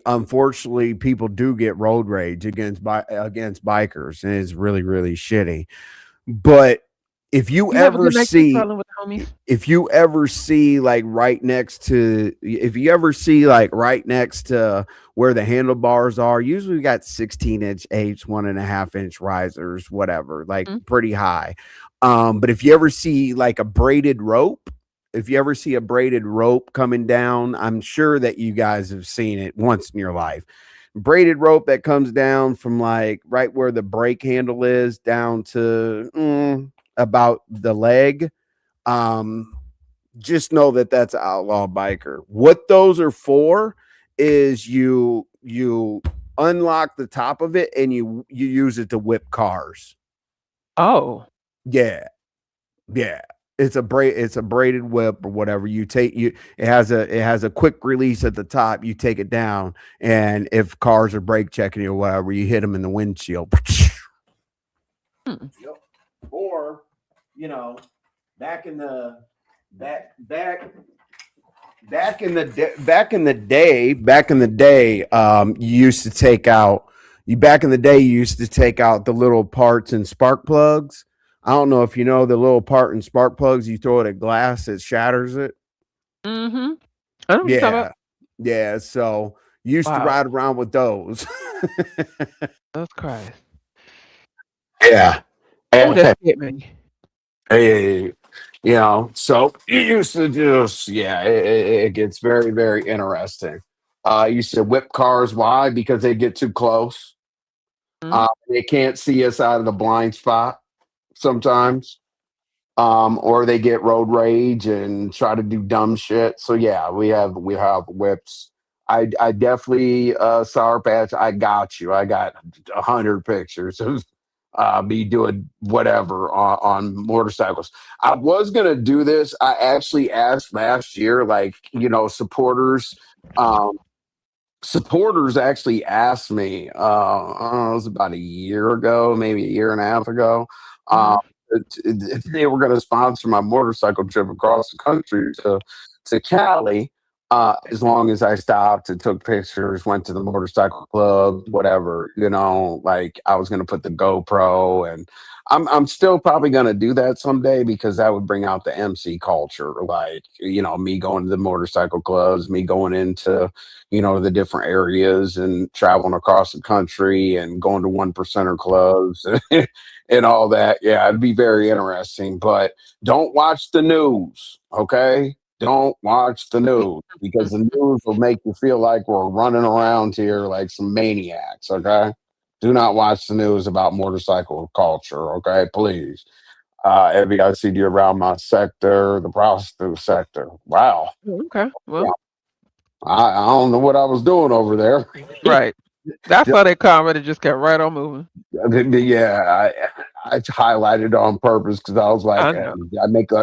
people do get road rage against bikers, and it's really, really shitty. But if you You have a ever good night too, see traveling with the homies. if you ever see like right next to if you ever see like right next to where the handlebars are, usually we got 16-inch eights, 1.5-inch risers, whatever, like Mhm. pretty high. But if you ever see like a braided rope, if you ever see a braided rope coming down, I'm sure that you guys have seen it once in your life. Braided rope that comes down from like right where the brake handle is down to about the leg. um just know that that's an outlaw biker. What those are for is you unlock the top of it and you use it to whip cars. Oh. Yeah. Yeah. It's a braided whip or whatever. It has a quick release at the top. You take it down, and if cars are brake checking you or whatever, you hit them in the windshield. Hmm. Yep. Or, you know, back in the back back back in the day, you used to take out you back in the day you used to take out the little parts in spark plugs. I don't know if you know the little part in spark plugs. You throw it at glass, it shatters it. Mm-hmm. I know what you're talking about. Yeah, yeah. So you used to Wow. ride around with those. Jesus Christ. Yeah. Oh, And, that scared me. hey, so you used to just, yeah, it gets very, very interesting. You used to whip cars. Why? Because they get too close. Mm-hmm. They can't see us out of the blind spot sometimes. Or they get road rage and try to do dumb shit. So yeah, we have whips. I definitely Sour Patch. I got you. I got 100 pictures of me doing whatever on motorcycles. I was gonna do this. I actually asked last year, like um, supporters actually asked me, I don't know, it was about a year ago, maybe a year and a half ago, Mm-hmm. if they were going to sponsor my motorcycle trip across the country to Cali, as long as I stopped and took pictures, went to the motorcycle club, whatever, like I was going to put the GoPro, and I'm still probably going to do that someday because that would bring out the MC culture, like me going to the motorcycle clubs, me going into the different areas and traveling across the country and going to one percenter clubs and all that. Yeah, it'd be very interesting. But don't watch the news, okay? Don't watch the news because the news will make you feel like we're running around here like some maniacs, okay? Do not watch the news about motorcycle culture, okay? Please. Every I see you around my sector, the prostitute sector. Wow. Okay. Well, I don't know what I was doing over there. right. That's how they comment. It just kept right on moving. Yeah, I highlighted on purpose because I was like, I know.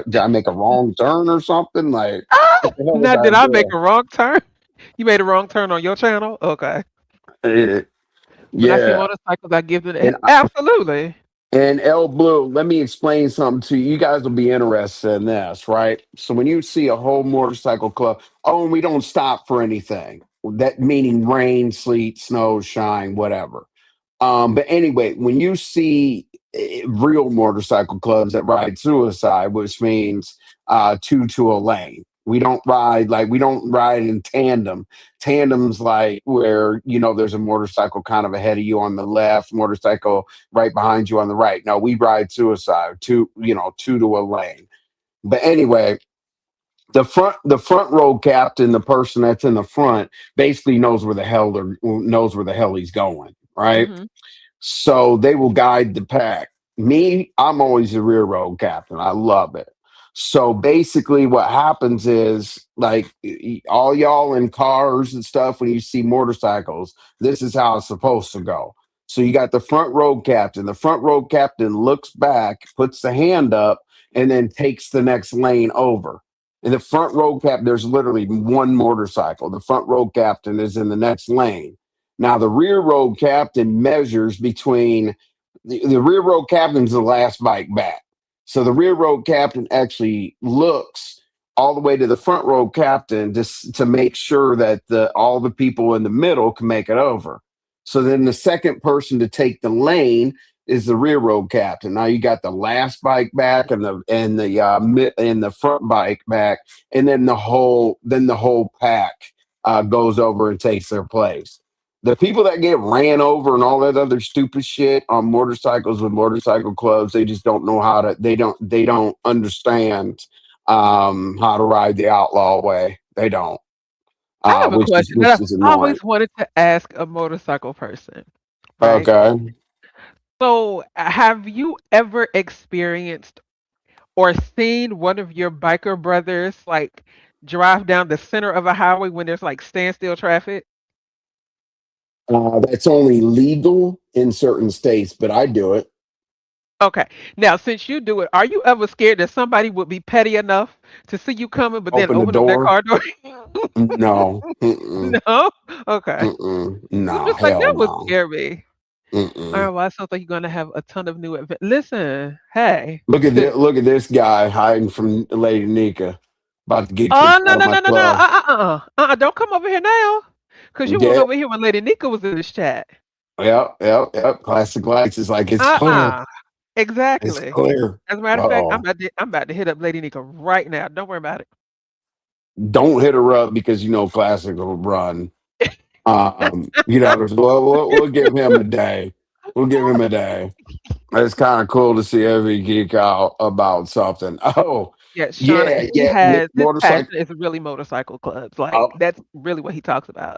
did I make a wrong turn or something? Like, Ah! what the hell was Now, I did I make doing? a wrong turn? You made a wrong turn on your channel? Okay. Eh, When I see yeah, motorcycles, I give them and absolutely. And L Blue, let me explain something to you. You guys will be interested in this, right? So when you see a whole motorcycle club, oh, and we don't stop for anything. That meaning rain, sleet, snow, shine, whatever. But anyway, when you see real motorcycle clubs that ride suicide, which means two to a lane, we don't ride in tandem. Tandem's like where there's a motorcycle kind of ahead of you on the left, motorcycle right behind you on the right. No, we ride suicide, two to a lane. But anyway, the front row captain, the person that's in the front, basically knows where the hell he's going, right? Hmm. So they will guide the pack. Me, I'm always the rear road captain. I love it. So basically, what happens is like all y'all in cars and stuff, when you see motorcycles, this is how it's supposed to go. So you got the front road captain. The front road captain looks back, puts the hand up, and then takes the next lane over. In the front row captain, there's literally one motorcycle. The front row captain is in the next lane. Now, the rear row captain measures between the rear row captain's the last bike back. So the rear row captain actually looks all the way to the front row captain just to make sure that all the people in the middle can make it over. So then the second person to take the lane is the rear row captain. Now you got the last bike back and the front bike back, and then the whole pack goes over and takes their place. The people that get ran over and all that other stupid shit on motorcycles with motorcycle clubs, they just don't know they don't understand how to ride the outlaw way. They don't. I have a Which is question that which I've is annoying. always wanted to ask a motorcycle person, right? Okay. So, have you ever experienced or seen one of your biker brothers like drive down the center of a highway when there's like standstill traffic? That's only legal in certain states, but I do it. Okay. Now, since you do it, are you ever scared that somebody would be petty enough to see you coming, but then Open the open up their door. car door? No. Mm-mm. No? Okay. Mm-mm. I'm Nah, just like, hell that would no. scare me. All right, Mm-mm. well, I sounds like you're gonna have a ton of new events. Listen, hey. Look at this. Look at this guy hiding from Lady Nika, about to get kicked Oh, no, out of no, my no, no, no. club. Don't come over here now. Because you was Yeah, over here when Lady Nika was in this chat. yep. Classic lights is like it's clear. Uh-uh. It's Exactly. clear. As a matter of fact, Oh, I'm about to hit up Lady Nika right now. Don't worry about don't hit her up because you know Classic will run. We'll give him a day. We'll give him a day. It's kind of cool to see every geek out about something. Oh, Yeah, Shauna, yeah, he yeah. has his Motorcycle. passion is really motorcycle clubs. Like Oh, that's really what he talks about.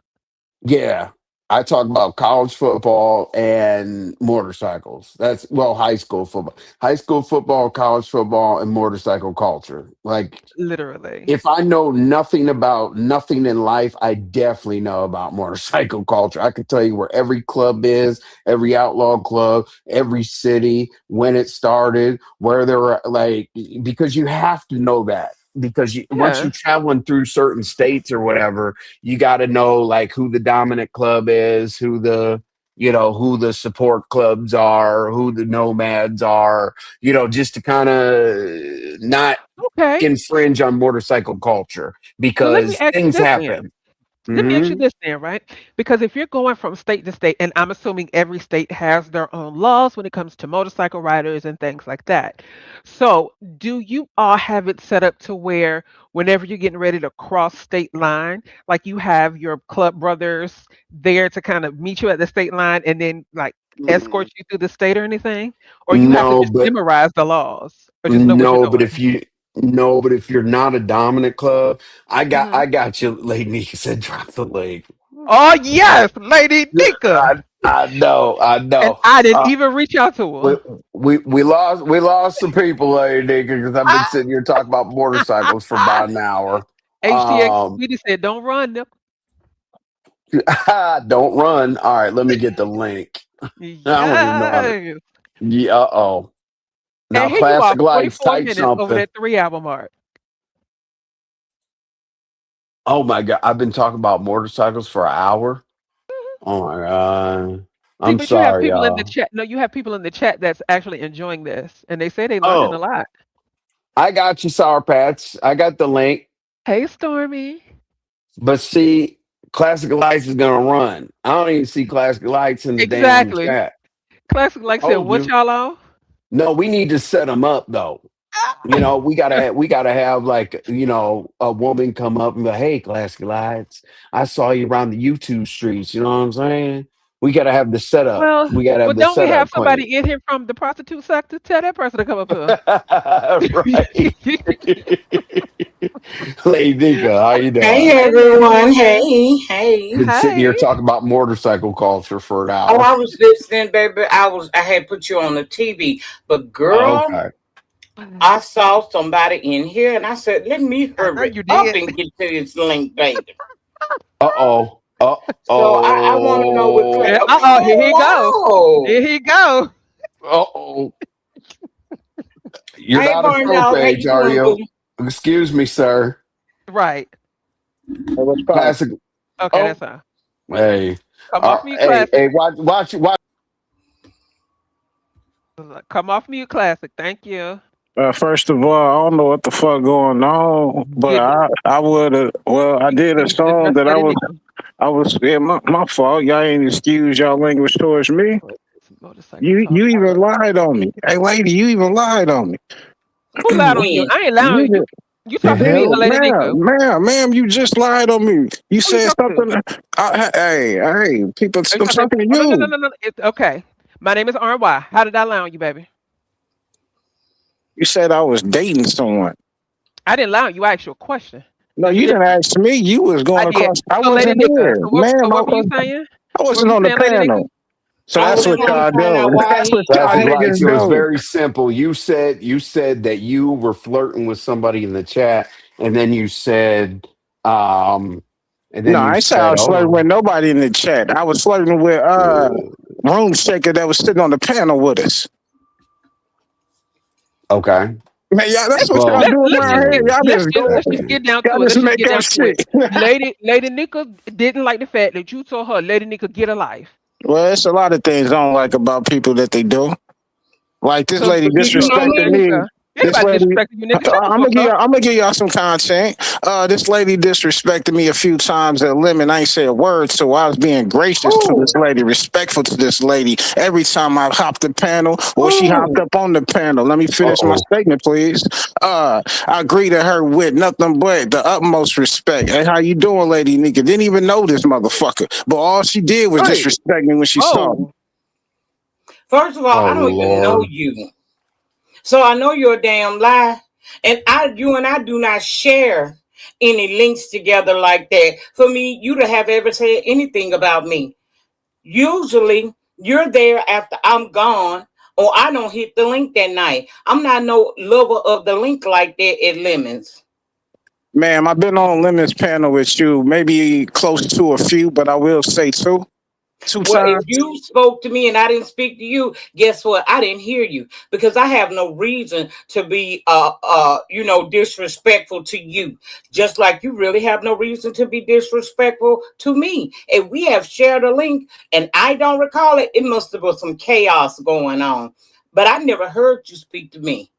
yeah. I talk about college football and motorcycles. That's high school football, college football, and motorcycle culture. Like Literally. if I know nothing about nothing in life, I definitely know about motorcycle culture. I could tell you where every club is, every outlaw club, every city, when it started, where there were like, because you have to know that. Because once Yeah. you're traveling through certain states or whatever, you got to know like who the dominant club is, who the support clubs are, who the nomads are, just to kind of not Okay. infringe on motorcycle culture So let me because ask you things this then. happen. Let me ask you Hmm. this then, right? Because if you're going from state to state, and I'm assuming every state has their own laws when it comes to motorcycle riders and things like that. So, do you all have it set up to where whenever you're getting ready to cross state line, like you have your club brothers there to kind of meet you at the state line and then like escort you through the state or anything? Or you have to No, just but memorize the laws or just know what you're no, but doing? if you no, but if you're not a dominant club, I got Hmm. I got you, lady. Said drop the leg. Oh yes, Lady Nika. I And know. I didn't even reach out to We, her. we lost some people, lady, because I've been sitting here talking about motorcycles for about an hour. HTX Um, Sweetie said, "Don't run, Nip." don't run. All right, let me get the link. I don't even know how to. Yes. Yeah. Oh. Now, And here you are, Classic Lights, 44 type minutes over something. that 3 hour mark. Oh my God. I've been talking about motorcycles for an hour. Oh my God. See, I'm but you have sorry, people in the y'all. chat. No, you have people in the chat that's actually enjoying this, and they say they learning a Oh, lot. I got you, Sour Pats. I got the link. Hey, Stormy. But see, Classic Lights is going to run. I don't even see Classic Lights in the damn Exactly. chat. Classic, like I said, Told what you. y'all on? No, we need to set them up, though. We gotta have like a woman come up and be like, hey, Classic Lights, I saw you around the YouTube streets. You know what I'm saying? We gotta have the setup. Well, We gotta well, have the don't we have setup clean. somebody in here from the prostitute sector? Tell that person to come up here. Right. Lady Nika, how you Hey doing? Hey, everyone. Lady. Hey. Been sitting here Hey. talking about motorcycle culture for an Oh, hour. I was listening, baby. I had put you on the TV. But Oh, girl, okay. I saw somebody in here and I said, let me I know hurry you up did. and get to this link, baby. Uh-oh. So I want to know what Yeah, here he go. Here Hello. he go. Uh-oh. You're Hey not a pro Barnyard, how page, you are doing, you? boo? Excuse me, sir. Right. Hey, what's poppin'? Classic. Okay, Oh, that's all. hey. Come off mute, Hey, classic. hey, watch. Come off mute, classic. Thank you. First of all, I don't know what the fuck going on, but You do. I would have. Well, I did You a need to song address that Lady Nika. I was. Yeah, my fault. Y'all ain't excuse y'all language towards me. Motorcycle You talk. you I even love it. lied on me. Hey, lady, you even lied on me. Who lied on you? When? I ain't lying on you. You You the talking to me hell, or Lady Nika? ma'am, you just lied on me. You Who you said talking to? something. Hey, people, Are you I'm talking? talking to Oh, no, no, no, you. no, no. It's okay. My name is RY. How did I lie on you, baby? You said I was dating someone. I didn't lie on you. I asked you a question. No, No, you you didn't didn't. ask me. You was I going did. across. I So, Lady wasn't Nika. here, So ma'am. what were you saying? I What were wasn't you on the saying, Lady Nika? panel. So What I were that's you just what saying? want y'all to find do. out why That's what y'all Classic Lights. It niggas was do. very simple. You said that you were flirting with somebody in the chat, and then you said, um, And No, then you I ain't say I said, was flirting "Oh, with nobody in the chat. I was flirting with room shaker that was sitting on the panel with us. okay." Man, y'all, that's what y'all Well, Let, do let's around just here. Y'all let's just just go, let's just get down y'all to it. just Let's just make get up down to it. shit. Lady Nika didn't like the fact that you told her Lady Nika get a life. Well, it's a lot of things I don't like about people that they do. Like this So lady do you know disrespected Lady me. Nika? This Anybody lady, disrespecting you, nigga? Shut the I'm gonna fuck up. give y'all some content. This lady disrespected me a few times at Lemon. I ain't say a word, so I was being gracious to this Who? lady, respectful to this lady. Every time I hopped the panel or she hopped Who? up on the panel, let me finish my uh-oh. statement, please. I greeted her with nothing but the utmost respect. Hey, how you doing, Lady Nika? Didn't even know this motherfucker, but all she did was Hey, disrespect me when she saw me. oh, First of all, Oh I don't even know Lord. you. So I know you're a damn lie. And you and I do not share any links together like that. For me, you to have ever said anything about me. Usually you're there after I'm gone or I don't hit the link that night. I'm not no lover of the link like that at Lemons. Ma'am, I've been on Lemons panel with you, maybe close to a few, but I will say two Well, if times. you spoke to me and I didn't speak to you, guess what? I didn't hear you because I have no reason to be disrespectful to you. Just like you really have no reason to be disrespectful to me. If we have shared a link and I don't recall it, it must have been some chaos going on. But I never heard you speak to me.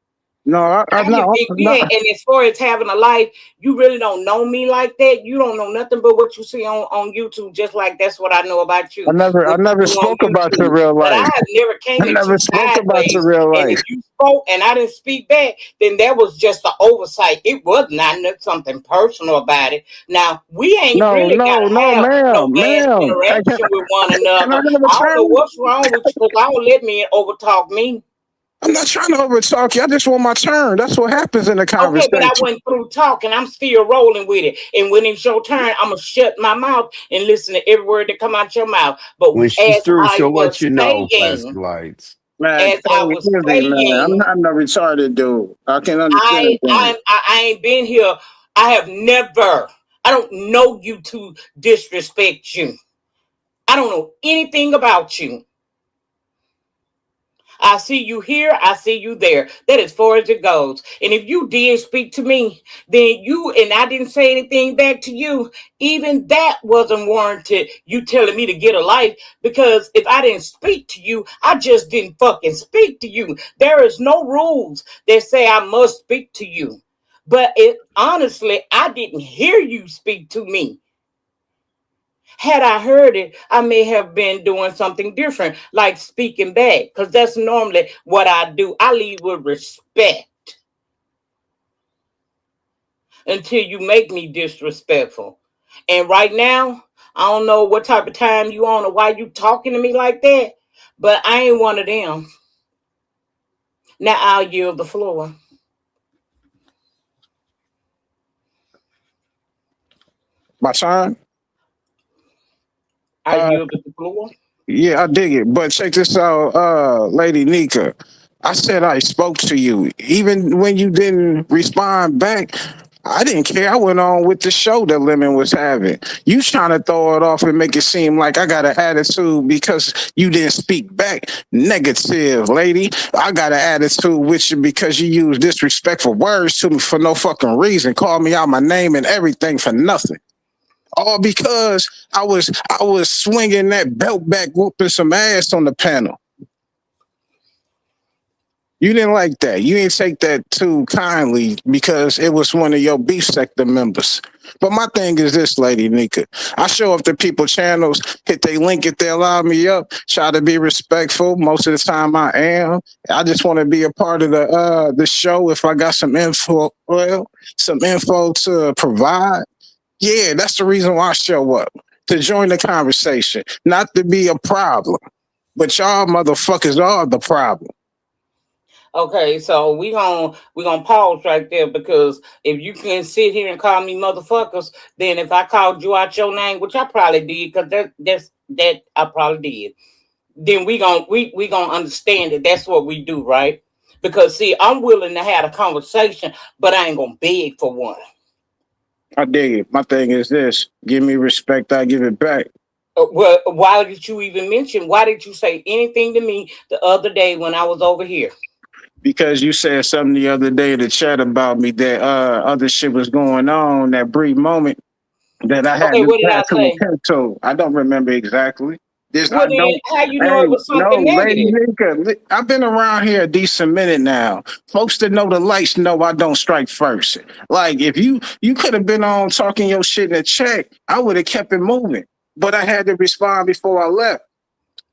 No, I I have no, big no, yeah, and as far as having a life, you really don't know me like that. You don't know nothing but what you see on YouTube, just like that's what I know about you, I what you never do on spoke about your YouTube. real But I life. have never I came at you never spoke about your sideways. real And if life. you spoke and I didn't speak back, then that was just an oversight. It was not something personal about it. Now we ain't No, really no, gotta no, have no mass ma'am. interaction with one Can I another. have a I don't know turn? what's wrong with you because I don't let me overtalk me. I'm not trying to overtalk you. I just want my turn. That's what happens in a Okay, but I conversation. went through talking. I'm still rolling with it. And when it's your turn, I'm going to shut my mouth and listen to every word that come out your mouth. But When she's as through, I she'll let was you know, saying, flashing lights. Man, as I was easy, man. saying, I'm not retarded, dude. I can understand things. I ain't been here. I have never, I don't know you to disrespect you. I don't know anything about you. I see you here, I see you there. That as far as it goes. And if you did speak to me, then you and I didn't say anything back to you, even that wasn't warranted. You telling me to get a life because if I didn't speak to you, I just didn't fucking speak to you. There is no rules that say I must speak to you. But honestly, I didn't hear you speak to me. Had I heard it, I may have been doing something different, like speaking back, because that's normally what I do. I lead with respect until you make me disrespectful. And right now, I don't know what type of time you on or why you talking to me like that, but I ain't one of them. Now I'll yield the floor. My turn? I Uh, yield the floor. yeah, I dig it. But check this out, Lady Nika. I said I spoke to you. Even when you didn't respond back, I didn't care. I went on with the show that Lemon was having. You trying to throw it off and make it seem like I got an attitude because you didn't speak back. Negative, lady. I got an attitude with you because you used disrespectful words to me for no fucking reason. Called me out my name and everything for nothing. All because I was swinging that belt back, whooping some ass on the panel. You didn't like that. You didn't take that too kindly because it was one of your beef sector members. But my thing is this, Lady Nika. I show up to people channels, hit they link if they allow me up, try to be respectful. Most of the time I am. I just want to be a part of the show if I got some info to provide. Yeah, that's the reason why I show up. To join the conversation, not to be a problem. But y'all motherfuckers are the problem. Okay, so we gonna pause right there because if you can sit here and call me motherfuckers, then if I called you out your name, which I probably did, because that I probably did, then we gonna understand that that's what we do, right? Because see, I'm willing to have a conversation, but I ain't gonna beg for one. I dig it. My thing is this: give me respect, I give it back. Well, why did you even mention? Why did you say anything to me the other day when I was over here? Because you said something the other day in the chat about me that other shit was going on, that brief moment that I had Okay, to what did I pass to say? attend to. I don't remember exactly. This Well, I then don't. how you know Hey, it was something no, lady negative? nigga, I've been around here a decent minute now. Folks that know the lights know I don't strike first. Like if you could have been on talking your shit in the chat, I would have kept it moving. But I had to respond before I left.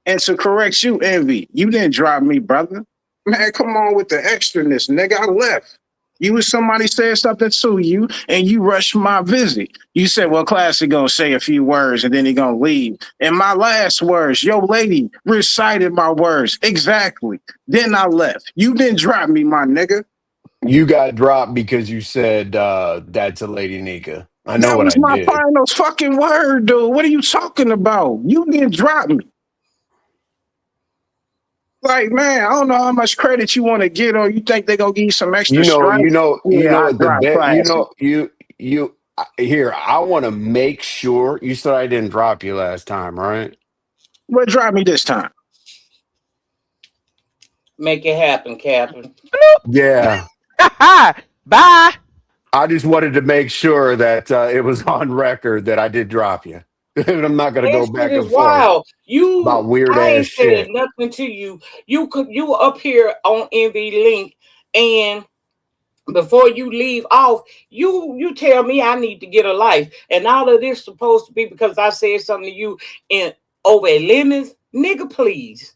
And to correct you, Envy, you didn't drop me, brother. Man, come on with the extraness, nigga. I left. You was somebody said something to you, and you rushed my visit. You said, well, Classic gonna say a few words, and then he gonna leave. And my last words, yo, lady, recited my words. Exactly. Then I left. You didn't drop me, my nigga. You got dropped because you said that's a Lady Nika. I know That what was I my did. final fucking word, dude. What are you talking about? You didn't drop me. Like, man, I don't know how much credit you want to get, or you think they gonna give you some extra stripes. You Yeah, know I what the drive bet. classy. You here. I want to make sure. You said I didn't drop you last time, right? What drive me this time? Make it happen, Captain. Yeah. Bye. I just wanted to make sure that it was on record that I did drop you. And I'm not going to That go shit back is and forth wild. about weird I ass ain't said shit. nothing to you. You were up here on Envy Link, and before you leave off, you tell me I need to get a life, and all of this supposed to be because I said something to you in over at limits, nigga. Please,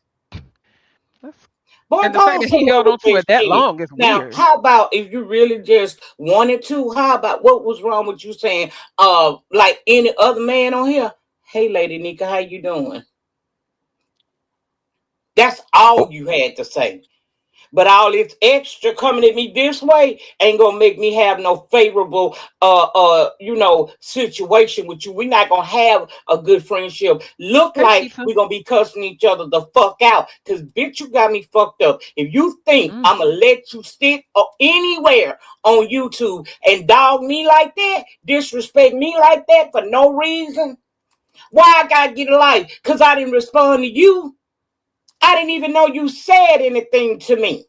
That's, boy, and the fact go that he somewhere held with on to this it that shit. long is Now, weird. how about if you really just wanted to? How about what was wrong with you saying, like any other man on here? Hey, Lady Nika, how you doing? That's all Oh, you had to say. But all this extra coming at me this way ain't gonna make me have no favorable situation with you. We're not gonna have a good friendship. Look Hey, like pizza. we're gonna be cussing each other the fuck out. Cause bitch, you got me fucked up. If you think Mm. I'ma let you sit or anywhere on YouTube and dog me like that, disrespect me like that for no reason, why I gotta get a life? Cause I didn't respond to you. I didn't even know you said anything to me.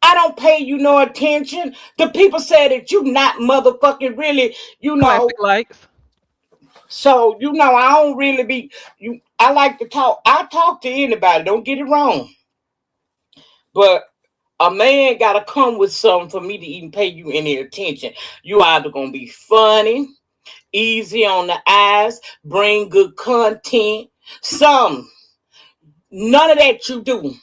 I don't pay you no attention. The people say that you not motherfucking really, you know. Classic likes. So, I don't really be I like to talk. I talk to anybody, don't get it wrong. But a man gotta come with something for me to even pay you any attention. You either gonna be funny, easy on the eyes, bring good content, some. None of that you do.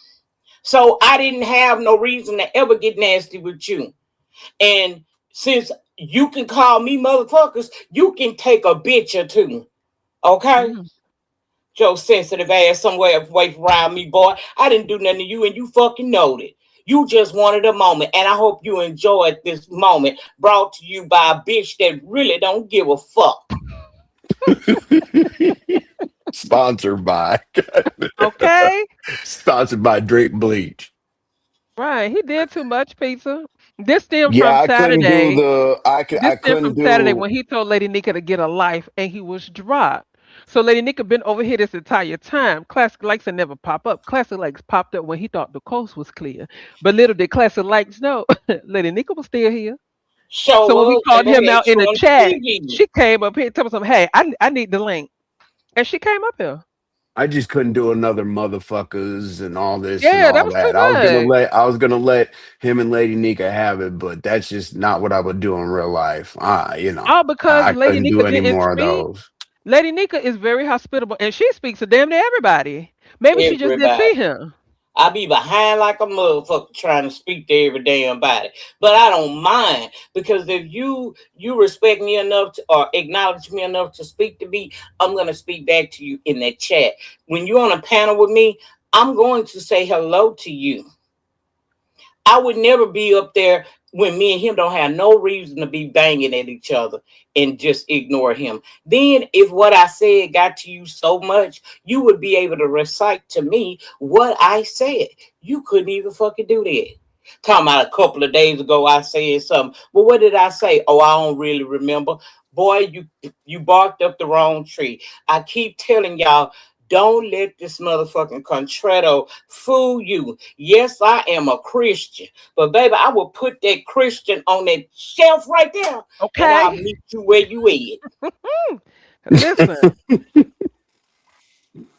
So I didn't have no reason to ever get nasty with you. And since you can call me motherfuckers, you can take a bitch or two. Okay? Mm. Joe sensitive ass somewhere away around me, boy. I didn't do nothing to you and you fucking know it. You just wanted a moment. And I hope you enjoyed this moment brought to you by a bitch that really don't give a fuck. sponsored by Okay. sponsored by Drake Bleach. Right. He did too much, pizza. This stemmed Yeah, from I couldn't do Saturday. the This I stemmed couldn't from Saturday do when he told Lady Nika to get a life and he was dropped. So Lady Nika been over here this entire time. Classic likes and never pop up. Classic likes popped up when he thought the coast was clear. But little did Classic likes know, Lady Nika was still here. Show So when we was called and him they had out in you the on chat, TV. she came up here and told us, "Hey, I need the link," and she came up here. I just couldn't do another motherfuckers and all this and Yeah, that all was too that. much. I was gonna let him and Lady Nika have it, but that's just not what I would do in real life. All because I Lady couldn't Nika do any didn't more of speak. those. Lady Nika is very hospitable, and she speaks to damn near everybody. Maybe she just didn't see Everybody. him. I be behind like a motherfucker trying to speak to every damn body. But I don't mind because if you respect me enough to, or acknowledge me enough to speak to me, I'm gonna speak back to you in that chat. When you're on a panel with me, I'm going to say hello to you. I would never be up there when me and him don't have no reason to be banging at each other and just ignore him. Then, if what I said got to you so much, you would be able to recite to me what I said. You couldn't even fucking do that. Talking about a couple of days ago, I said something. Well, what did I say? Oh, I don't really remember. Boy, you barked up the wrong tree. I keep telling y'all, don't let this motherfucking contratto fool you. Yes, I am a Christian, but baby, I will put that Christian on that shelf right there, and I'll Okay. meet you where you at. Listen,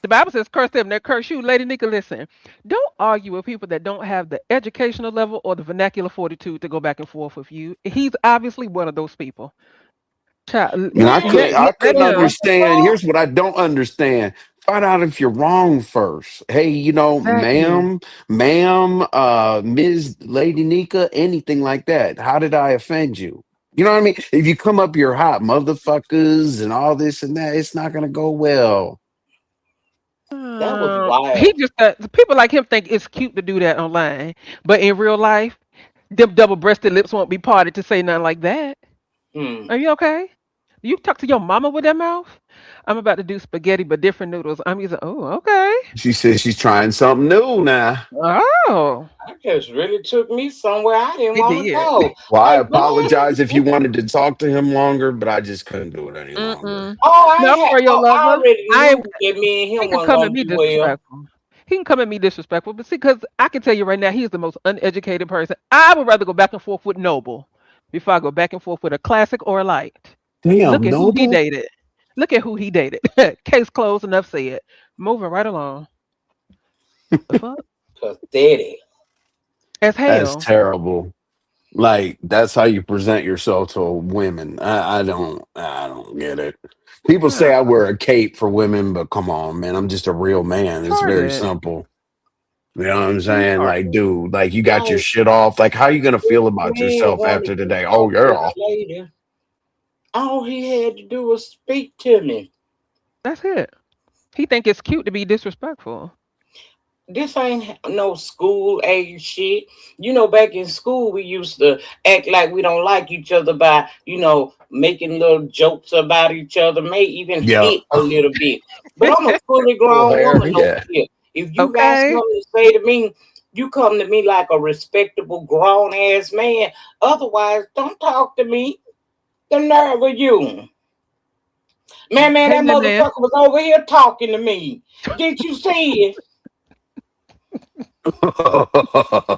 the Bible says, curse them that curse you. Lady Nika, listen. Don't argue with people that don't have the educational level or the vernacular fortitude to go back and forth with you. He's obviously one of those people. Child, And Man, I let couldn't him. what the understand. fuck? Here's what I don't understand. Find out if you're wrong first. Hey, Exactly. ma'am, Ms. Lady Nika, anything like that. How did I offend you? You know what I mean? If you come up your hot motherfuckers and all this and that, it's not gonna go well. That was He wild. just people like him think it's cute to do that online, but in real life, them double-breasted lips won't be parted to say nothing like that. Hmm. Are you okay? You talk to your mama with that mouth? I'm about to do spaghetti, but different noodles. I'm using. Oh, okay. She says she's trying something new now. Oh, I just really took me somewhere I didn't he want to did. go. Well, I Like, boy, apologize if you wanted to talk to him longer, but I just couldn't do it any longer. Mm-mm. oh, No, for your I lover. already I knew that me and He him can wasn't come at gonna me do well. disrespectful. He can come at me disrespectful, but see, because I can tell you right now, he is the most uneducated person. I would rather go back and forth with Noble before I go back and forth with a classic or a light. Look Damn, at who he Noble? dated. Look at who he dated. Case closed. Enough said. Moving right along. The fuck? Pathetic. As That's hell. terrible. Like that's how you present yourself to women. I don't get it. People say Nah, I wear a cape for women, but come on, man, I'm just a real man. It's very retarded. simple. You know what I'm saying? Like, Retarded. dude, like you got your Like, shit off. Like, how you gonna feel this about man yourself wanted after to today? Oh talk to yeah. the lady. All he had to do was speak to me. That's it. He think it's cute to be disrespectful. This ain't no school age shit. You know, back in school, we used to act like we don't like each other by, making little jokes about each other, may even Yeah. hit a little bit. But I'm a fully Full grown hair. woman over Yeah. here. If you got Okay. something to say to me, you come to me like a respectable grown ass man. Otherwise, don't talk to me. The nerve of you. Man, Hey, that man. motherfucker was over here talking to me. Did you see it?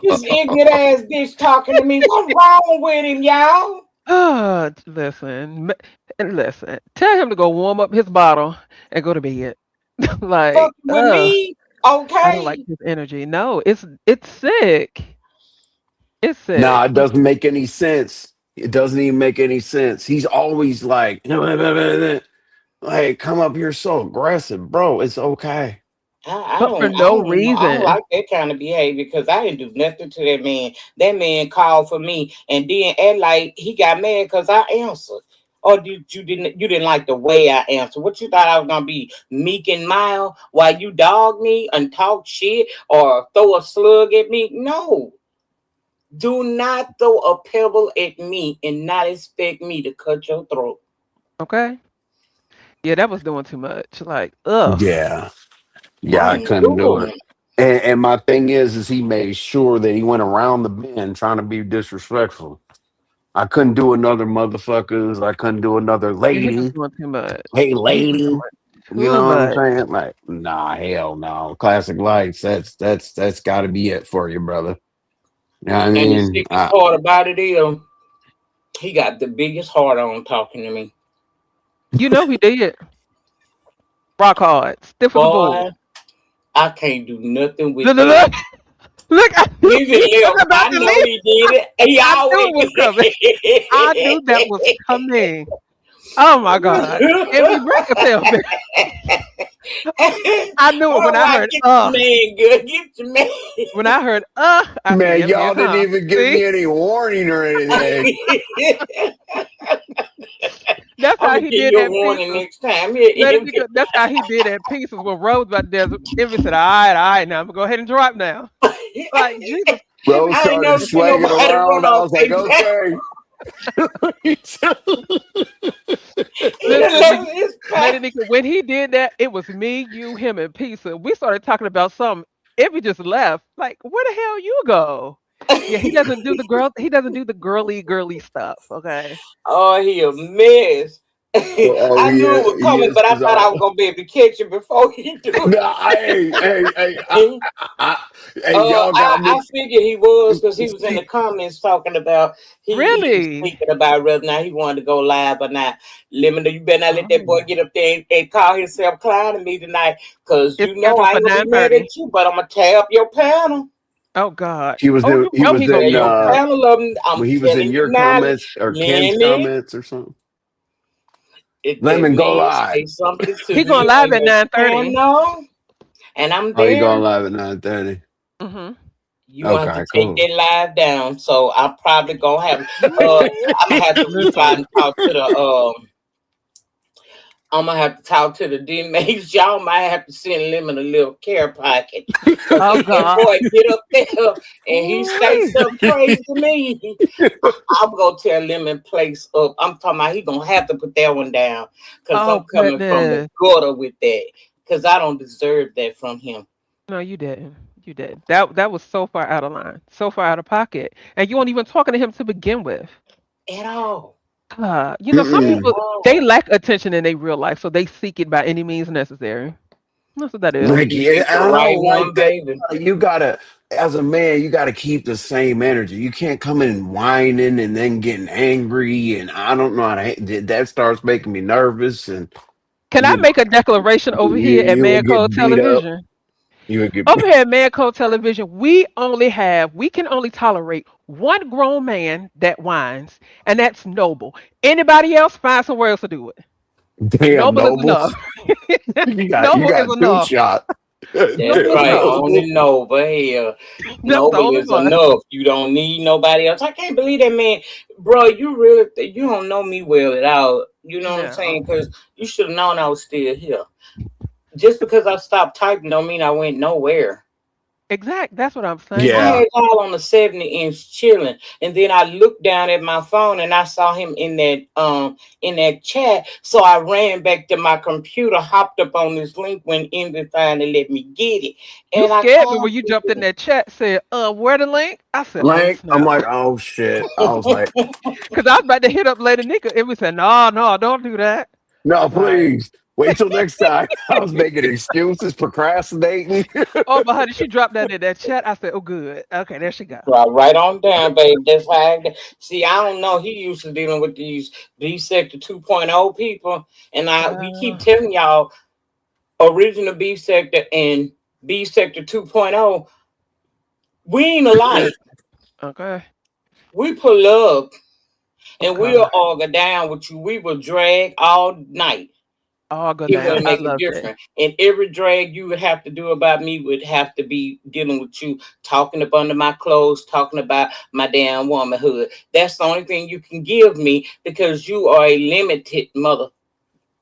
This ignorant ass bitch talking to me. What's wrong with him, y'all? Listen, listen. Tell him to go warm up his bottle and go to bed. Like, Fucking with me? I don't like Okay. his energy. No, it's sick. It's Nah, sick. it doesn't make any sense. It doesn't even make any sense. He's always like, like, come up here so aggressive, bro. It's okay. I But for don't I no don't know. I don't reason. like that kind of behavior because I didn't do nothing to that man. That man called for me and then act like he got mad because I answered. Or you didn't like the way I answered? What you thought I was gonna be meek and mild while you dog me and talk shit or throw a slug at me? No. Do not throw a pebble at me and not expect me to cut your throat. Okay. Yeah, that was doing too much. Like, ugh. Yeah. Yeah, I I ain't couldn't do it. doing. And my thing is he made sure that he went around the bend trying to be disrespectful. I couldn't do another motherfuckers. I couldn't do another Yeah, he was lady. doing too much. Hey, He was lady. doing You too know what I'm much. saying? Like, nah, hell no. Classic lights. That's got to be it for you, brother. You know what I And the mean? sickest part about it is he got the biggest heart on talking to me. You know he did. Rock hard. Stiff as a bull. Boy, I can't do nothing with Look, look, that. look. Look, I knew He he was left. about I to know leave. he did it. He I knew always it was coming. I knew that was coming. Oh my God. And we break a tail. I knew it when Oh I my, heard get your man good. Get your man. when I heard I said, Man, yep, here y'all it didn't comes. even give See? me any warning or anything. That's I'm how gonna he give did you a that warning pieces. next time. That's how he did that pieces when Rose about desert. Every said, all right, now I'm gonna go ahead and drop now. Like Jesus, Rose I ain't started never seen swagging nobody run around. I off was like, their back. okay. He done listen, left his Lady back. Nika, when he did that, it was me, you, him, and Pizza. We started talking about something. Every just left. Like, where the hell you go? Yeah, he doesn't do the girly, girly stuff. Okay. Oh, he a mess. I knew it was coming, but I thought I was gonna be able to catch it before he do it. No, y'all got me. I figured he was because he was in the comments talking about he was Really? thinking about whether or not he wanted to go live or not. Lemon, you better not let that boy Oh. get up there and call himself clown to me tonight, because It's you know scheduled I for ain't gonna be mad 9:30. at you, but I'm gonna tear up your panel. Oh God. He was Oh, in, you he know was he gonna Tear in get your mad. panel up. I'm when he was in telling you your now, comments or Ken's Lemon. comments or something. If that Lemon, go man live. say something to He going you live on at your 9:30. panel, and I'm Oh, you there, going live at 9:30? Mm-hmm. you gonna have to Okay, take cool. that live down. So I'm probably gonna have I'm gonna have to reach out Listen. and talk to the I'm gonna have to talk to the DMAs. Y'all might have to send Lemon a little care package. Cause Oh if that God. boy get up there and he say Ooh-wee. something crazy to me, I'm gonna tell Lemon place up. I'm talking about he gonna have to put that one down. Cause I'm Oh coming from the goodness. gutter with that. Cause I don't deserve that from him No, you didn't. You did. That was so far out of line, so far out of pocket, and you weren't even talking to him to begin with. at all. Some At Mm-mm. people they all. lack attention in their real life, so they seek it by any means necessary. That's what that is. Gonna Like, get yeah, you the I right don't one, like that. baby. You gotta, as a man, you gotta keep the same energy. You can't come in whining and then getting angry. And I don't know how to. That starts making me nervous. And Can I you know, make a declaration over here at you Man would Code get beat up. Television? You would get. Over here at Man Code Television, we can only tolerate one grown man that whines, and that's Noble. Anybody else, find somewhere else to do it. Damn, Noble is enough. nobles. You Noble is got two enough. shot. That's Noble is Damn, right. enough. Only noble. Nova. Hell, That's the Noble only is one. enough. You don't need nobody else. I can't believe that man, bro. You really you don't know me well at all. You know what I'm saying? No. Because you should have known I was still here. Just because I stopped typing don't mean I went nowhere. Exact. That's what I'm I saying. Yeah. had y'all on the 70-inch chilling, and then I looked down at my phone and I saw him in that chat. So I ran back to my computer, hopped up on this link when Envy finally let me get it, You and I scared me when called you jumped in you. that chat, said, where the link? I said, oh, Like, I'm snap. like, oh shit. I was like, Because I was about to hit up Lady Nika, and we said, no, no, don't do that. no, Right. please. Wait till next time. I was making excuses, procrastinating. Oh, but honey, she dropped that in that chat. I said, oh, good. Okay, there she go. Right on down, baby. That's how see, I don't know. He used to dealing with these sector 2.0 people. And we keep Uh, telling y'all original B sector and B sector 2.0, we ain't alike. okay. We pull up and Okay. we'll argue down with you. We will drag all night. I'll go It down. wouldn't I make a loved it. difference. And every drag you would have to do about me would have to be dealing with you, talking up under my clothes, talking about my damn womanhood. That's the only thing you can give me because you are a limited mother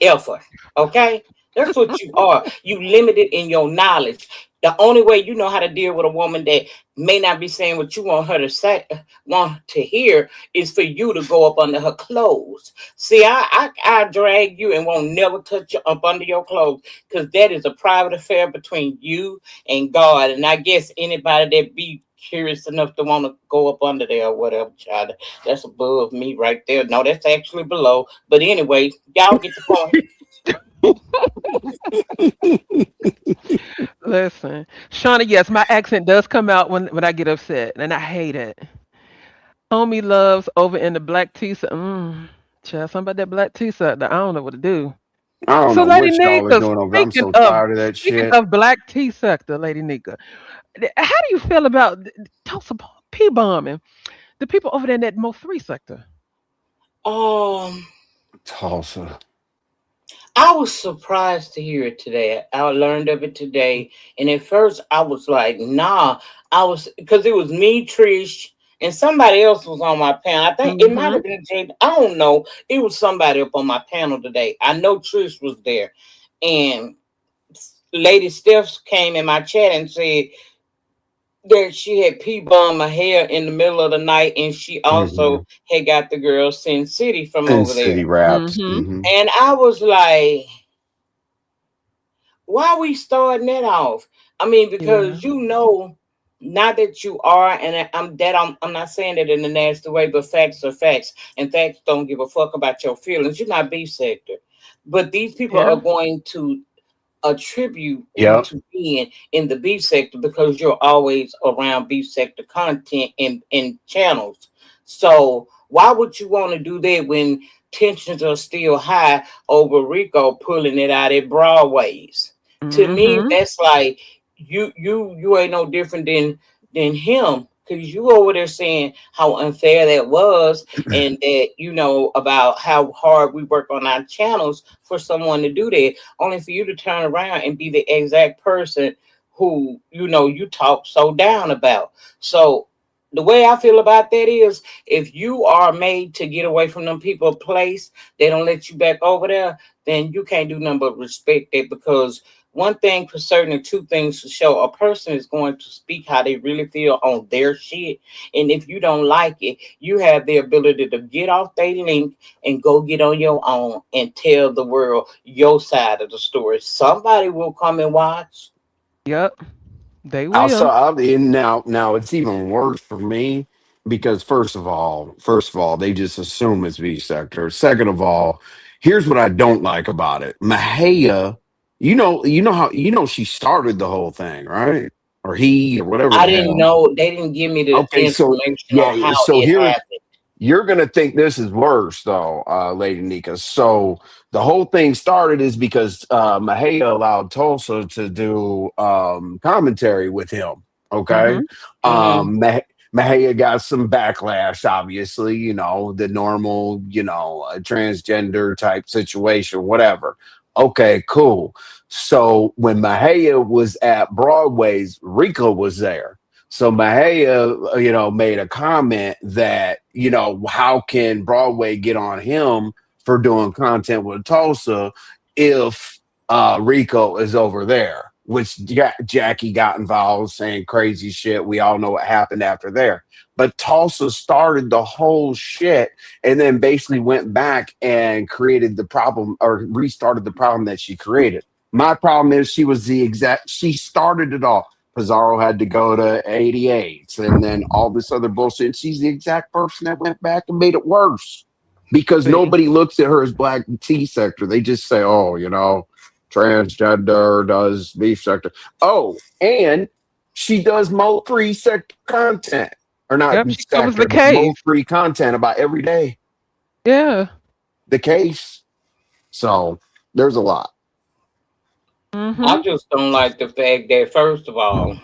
effort. Okay? That's what you are. You limited in your knowledge. The only way you know how to deal with a woman that may not be saying what you want her to say, want to hear, is for you to go up under her clothes. See, I drag you and won't never touch you up under your clothes because that is a private affair between you and God. And I guess anybody that be curious enough to want to go up under there or whatever, child, that's above me right there. No, that's actually below. But anyway, y'all get the point. Listen, Shauna, yes, my accent does come out when I get upset, and I hate it. Homie loves over in the black tea set. Child, something about that black tea set. I don't know what to do. I don't So, know Lady what y'all are Nika, doing over there. I'm so tired of that speaking shit. of black tea sector, Lady Nika, how do you feel about Tulsa P bombing? The people over there in that Mo 3 sector. Um, Tulsa. I was surprised to hear it today. I learned of it today, and at first I was like, "Nah." I was because it was me, Trish, and somebody else was on my panel. I think it might Mm-hmm. have been Jay. I don't know. It was somebody up on my panel today. I know Trish was there, and Lady Steph came in my chat and said that she had pee bombed my hair in the middle of the night, and she Hmm. also had got the girl Sin City from And over city there. raps. Mm-hmm. Hmm. And I was like, why we starting that off? I mean, Yeah. because you know, Not that you are, and I'm not saying that in a nasty way, but facts are facts, and facts don't give a fuck about your feelings. You're not B sector, but these people are Yeah. going to attribute you Yep. to being in the beef sector because you're always around beef sector content in channels. So why would you want to do that when tensions are still high over Rico pulling it out at Broadways? To me, Mm-hmm. that's like you ain't no different than him. Cause you over there saying how unfair that was, and that about how hard we work on our channels for someone to do that, only for you to turn around and be the exact person who you talk so down about. So the way I feel about that is, if you are made to get away from them people place, they don't let you back over there, then you can't do nothing but respect it. Because one thing for certain and two things for sure, a person is going to speak how they really feel on their shit. And if you don't like it, you have the ability to get off their link and go get on your own and tell the world your side of the story. Somebody will come and watch. Yep. They Also, will. and now it's even worse for me because first of all, they just assume it's B sector. Second of all, here's what I don't like about it. Mahaya, you know she started the whole thing, right? Or he or whatever I the didn't hell. know, they didn't give me the Okay, so information yeah, on how so it here's happened. you're gonna think this is worse though, Lady Nika. So the whole thing started is because Mahaya allowed Tulsa to do commentary with him. Okay. Mm-hmm. Mm-hmm. Mahaya got some backlash, obviously, the normal, transgender type situation, whatever. Okay, cool. So when Mahaya was at Broadway's, Rico was there. So Mahaya, made a comment that, how can Broadway get on him for doing content with Tulsa if Rico is over there? Which Jackie got involved saying crazy shit. We all know what happened after there. But Tulsa started the whole shit and then basically went back and created the problem or restarted the problem that she created. My problem is she started it all. Pizarro had to go to 88s and then all this other bullshit. And she's the exact person that went back and made it worse because See. nobody looks at her as black T sector. They just say, oh, transgender does beef sector. Oh, and she does mo free sector content or not Yep. She covers sector, the but mo case. free content about every day. Yeah. The case. So there's a lot. I Mm-hmm. just don't like the fact that, first of all,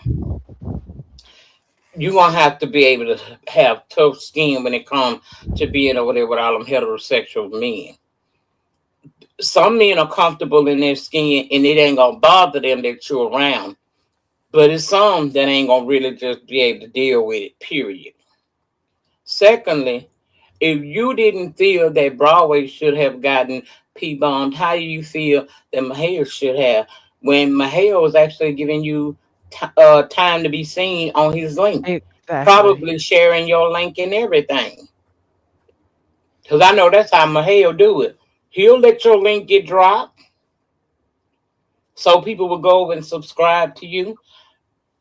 you're gonna have to be able to have tough skin when it comes to being over there with all them heterosexual men. Some men are comfortable in their skin and it ain't gonna bother them that you're around. But it's some that ain't gonna really just be able to deal with it, period. Secondly, if you didn't feel that Broadway should have gotten P-bombed, how do you feel that Mahale should have? When Mahale was actually giving you time to be seen on his link, Exactly. probably sharing your link and everything. Because I know that's how Mahale do it. He'll let your link get dropped so people will go over and subscribe to you.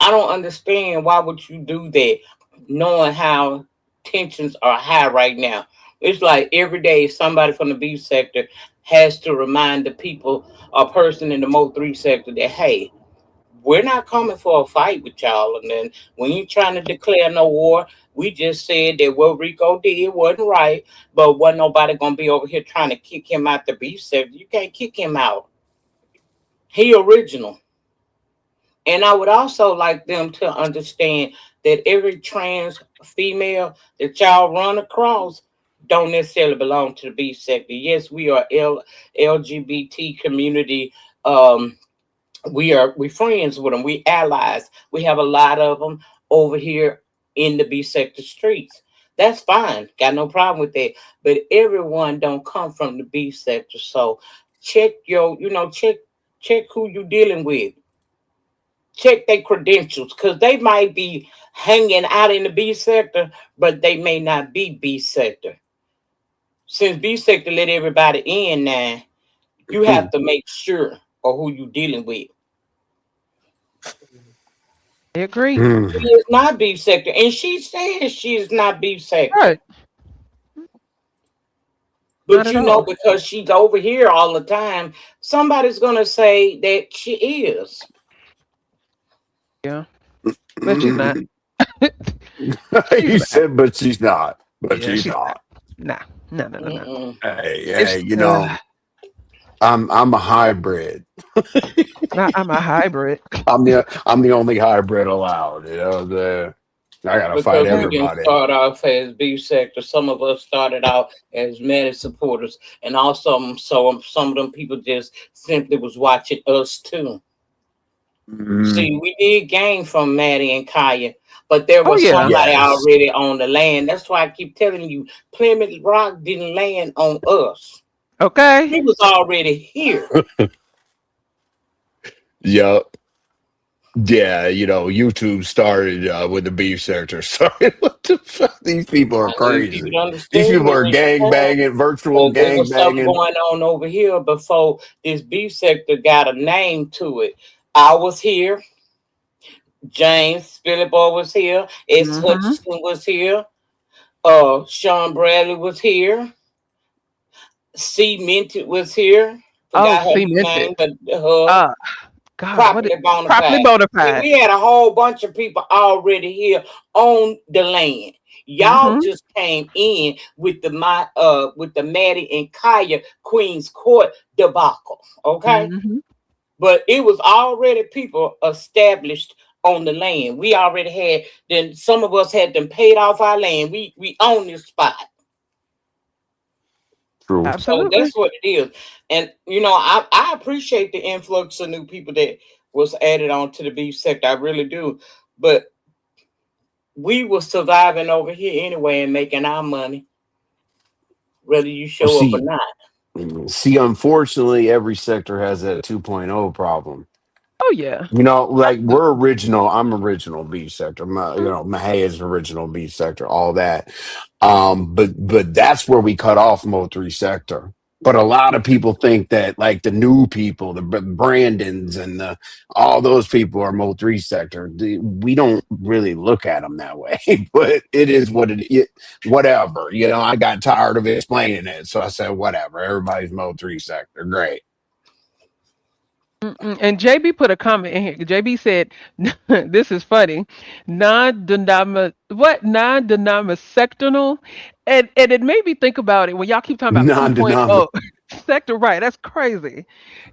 I don't understand why would you do that, knowing how tensions are high right now. It's like every day somebody from the beef sector has to remind the people, a person in the Mo 3 sector, that hey, we're not coming for a fight with y'all. And then when you're trying to declare no war, we just said that what Rico did wasn't right, but wasn't nobody gonna be over here trying to kick him out the beef sector. You can't kick him out. He original. And I would also like them to understand that every trans female that y'all run across don't necessarily belong to the B sector. Yes, we are LGBT community. Um, we friends with them. We allies. We have a lot of them over here in the B sector streets. That's fine. Got no problem with that. But everyone don't come from the B sector. So check check who you dealing with, check their credentials, because they might be hanging out in the B sector, but they may not be B sector. Since B sector let everybody in now, you have to make sure of who you dealing with. I agree. She is not beef sector, and she says she is not beef sector. Right. But Not at all. because she's over here all the time, somebody's gonna say that she is. Yeah. But she's not. You said, but she's not. But Yeah, she's she's not. not. Nah. No. Hey, I'm a hybrid. I'm a hybrid. I'm the only hybrid allowed. I gotta fight Because we didn't everybody. start off as beef sector. Some of us started out as Maddie supporters, and also some of them people just simply was watching us too. See, we did gain from Maddie and Kaya, but there was somebody already on the land. That's why I keep telling you, Plymouth Rock didn't land on us. Okay. He was already here. Yup. Yeah, YouTube started with the beef sector. Sorry, what the fuck? These people are crazy. These people are gang banging, virtual there gang was something banging. going on over here before this beef sector got a name to it. I was here. James Phillippo was here. S. Hutchinson was here. Sean Bradley was here. C. Minted was here. Forgot her name, but her. Properly bona fide. We had a whole bunch of people already here on the land. Y'all just came in with the Maddie and Kaya Queen's Court debacle, okay? But it was already people established on the land. We already had. Then some of us had them paid off our land. We own this spot. True. Absolutely. So that's what it is. And I appreciate the influx of new people that was added on to the beef sector. I really do. But we were surviving over here anyway and making our money, whether you show up or not. See, unfortunately, every sector has that 2.0 problem. Oh yeah. Like we're original. I'm original beef sector. Mahay is original beef sector. All that. But that's where we cut off Mo3 sector. But a lot of people think that like the new people, the Brandons and all those people are Mo3 sector. We don't really look at them that way. But it is what it is. Whatever. I got tired of explaining it, so I said whatever. Everybody's Mo3 sector. Great. And JB put a comment in here. JB said, "This is funny, non-denominational, and it made me think about it when y'all keep talking about 2.0 sector. Right? That's crazy.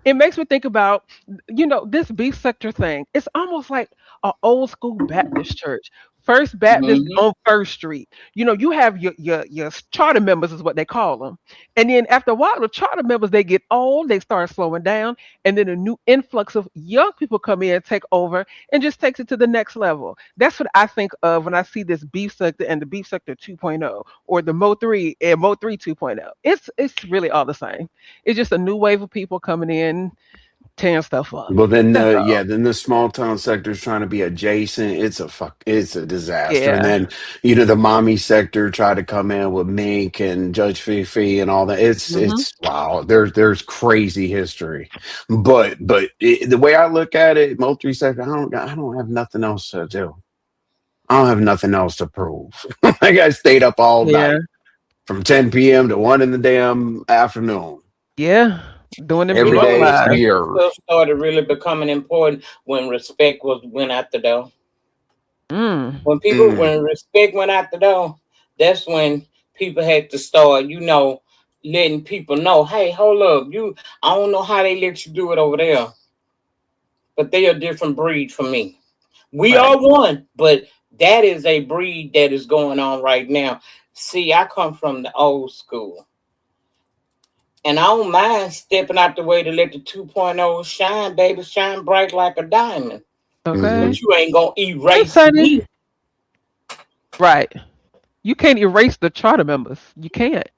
It makes me think about this beef sector thing. It's almost like an old school Baptist church. First Baptist on First Street. You have your charter members is what they call them, and then after a while, the charter members they get old, they start slowing down, and then a new influx of young people come in, take over, and just takes it to the next level. That's what I think of when I see this beef sector and the beef sector 2.0 or the Mo3 and Mo3 2.0. It's really all the same. It's just a new wave of people coming in, tearing stuff up. Well, then the small town sector is trying to be adjacent. It's a disaster. Yeah. And then the mommy sector tried to come in with Mink and Judge Fifi and all that. It's wow. There's crazy history, but the way I look at it, Mo3 sector, I don't have nothing else to do. I don't have nothing else to prove. Like I stayed up all night from 10 p.m. to 1 in the damn afternoon. Yeah. Doing them every day for years. Stuff started really becoming important when respect went out the door. When respect went out the door, that's when people had to start, letting people know, hey, hold up, I don't know how they let you do it over there, but they are a different breed from me. We are one, but that is a breed that is going on right now. See, I come from the old school. And I don't mind stepping out the way to let the 2.0 shine, baby, shine bright like a diamond. Okay. But you ain't going to erase me. Right. You can't erase the charter members. You can't.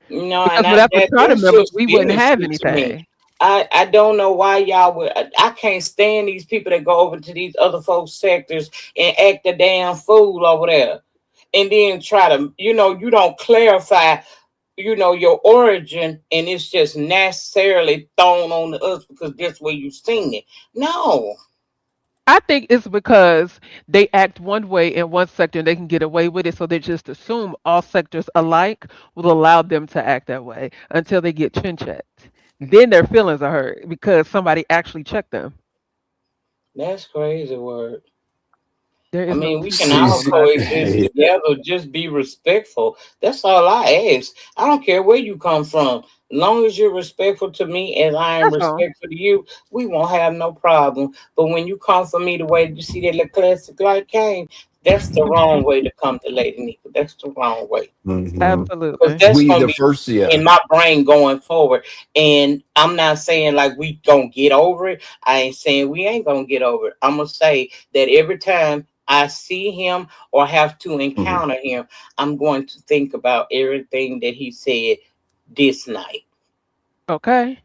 Because without the charter members, we wouldn't have anything. I don't know why y'all would. I can't stand these people that go over to these other folks' sectors and act a damn fool over there. And then try to, you don't clarify your origin, and it's just necessarily thrown on to us because that's where you seen it. No. I think it's because they act one way in one sector and they can get away with it, so they just assume all sectors alike will allow them to act that way until they get chin checked. Then their feelings are hurt because somebody actually checked them. That's crazy word. There I is no mean, we can truth in all those last coexist statements. together. Just be respectful. That's all I ask. I don't care where you come from. As long as you're respectful to me and I am That's all. respectful to you, we won't have no problem. But when you come for me the way you see that little classic light came, that's the wrong way to come to Lady Nika. That's the wrong way. Because Absolutely. that's We gonna the be first, yeah. in my brain going forward. And I'm not saying like we gonna get over it. I ain't saying we ain't gonna get over it. I'm gonna say that every time I see him or have to encounter him, I'm going to think about everything that he said this night. Okay.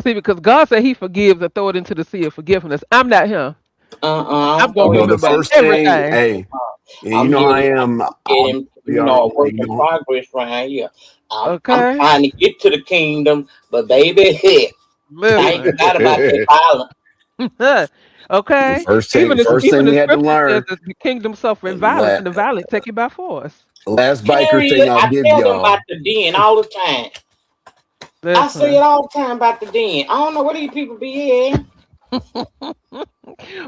See, because God said He forgives and throw it into the sea of forgiveness. I'm not Him. I I'm don't gonna throw No, the remember anybody. first thing, everything. hey, you I'm know here I to am. get I'll him, be on. work You in know, progress right here. I'm Okay. trying to get to the kingdom, but baby, I ain't Listen. forgot about that violence. the Okay. first thing, Even the first even thing the we had to scripture says learn. that the kingdom suffereth violence, La- and the violent take it by force. Last biker Period. thing I'll I give tell them about y'all. the den all the time. I say it Listen. all the time about the den. I don't know what these people be here.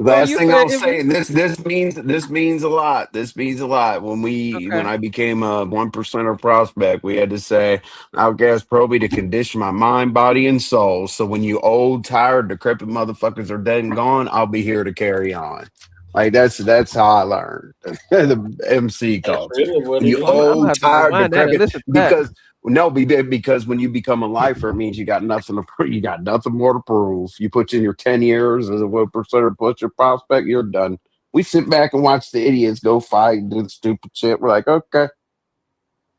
What were Last you thing saying, I'll Emmy? say, and this means a lot. This means a lot. When Okay. I became a 1% prospect, we had to say, "Outcast probie to condition my mind, body, and soul. So when you old, tired, decrepit motherfuckers are dead and gone, I'll be here to carry on." Like that's how I learned the MC That's culture. really what When it you Well, I'm gonna old, have to tired, rewind that and decrepit, listen to that. because no, because when you become a lifer, it means you got nothing to prove. You got nothing more to prove. You put in your 10 years as a 1% plus your prospect, you're done. We sit back and watch the idiots go fight and do the stupid shit. We're like, okay,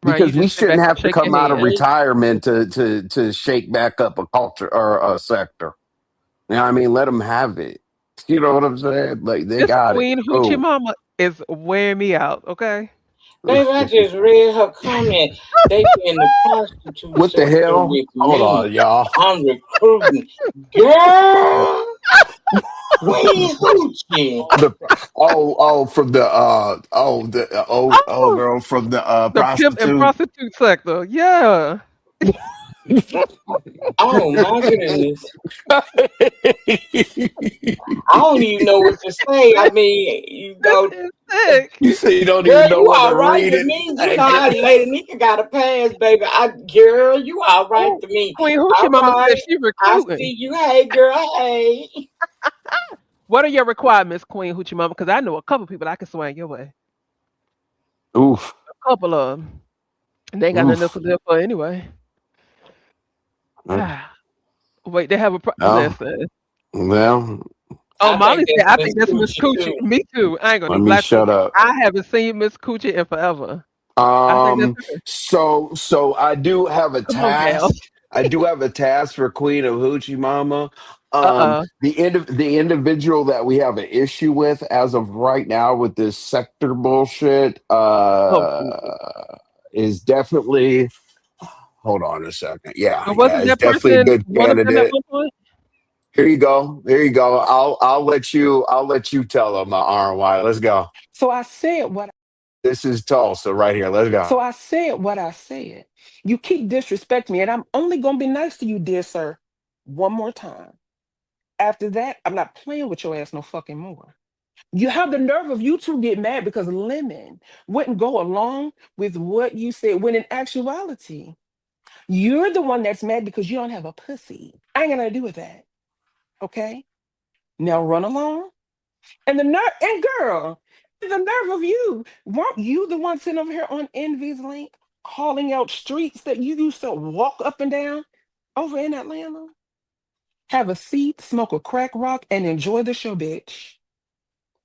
Right. You because we just sit shouldn't back and have to shake your come out of head. retirement to shake back up a culture or a sector. You know what I mean? Let them have it. You know what I'm saying? Like they This got it. Queen Hoochie Cool. Mama is wearing me out. Okay. Baby, I just read her comment. They be in the prostitute What the sector hell? with Hold me. on, y'all. I'm recruiting. Girl, Queen Hoochie. The from the old Oh, girl from the the pimp and prostitute. prostitute sector. Yeah. Oh my goodness. I don't even know what to say. I mean, This is sick. You say you don't girl, even know you whether all to right read to it. me. You know how Lady Nika got a pass, baby. Girl, you all right Oh, to me. Queen Hoochie All Mama says right. she I recruiting. see you. Hey, girl. Hey. What are your requirements, Queen Hoochie Mama? Because I know a couple people I can swing your way. Oof, A couple of them. And they ain't got nothing else oof. to live for anyway. Uh, Wait, they have a Oh, listen. well, Oh, I think Molly said, that's I Miss think that's Miss Coochie Coochie. too. Me too. I ain't gonna let even me lie to you. shut up. I haven't seen Miss Coochie in forever. I think that's Um, her. so I do have a Come on, gal. task. I do have a task for Queen of Hoochie Mama. Uh-uh. The individual that we have an issue with as of right now with this sector bullshit Oh, Jesus. is definitely. Hold on a second. Yeah, But yeah, wasn't it's that definitely a person good one of them at candidate. one point? Here you go. Here you go. I'll let you tell them RY. Let's go. So I said what This is Tulsa right here. Let's go. so I said what I said. You keep disrespecting me, and I'm only gonna be nice to you, dear sir, one more time. After that, I'm not playing with your ass no fucking more. You have the nerve of you two get mad because Lemon wouldn't go along with what you said when in actuality, you're the one that's mad because you don't have a pussy. I ain't gonna do with that. Okay? Now run along. And the nerve, and girl, the nerve of you. Weren't you the one sitting over here on Envy's link calling out streets that you used to walk up and down over in Atlanta? Have a seat, smoke a crack rock, and enjoy the show, bitch.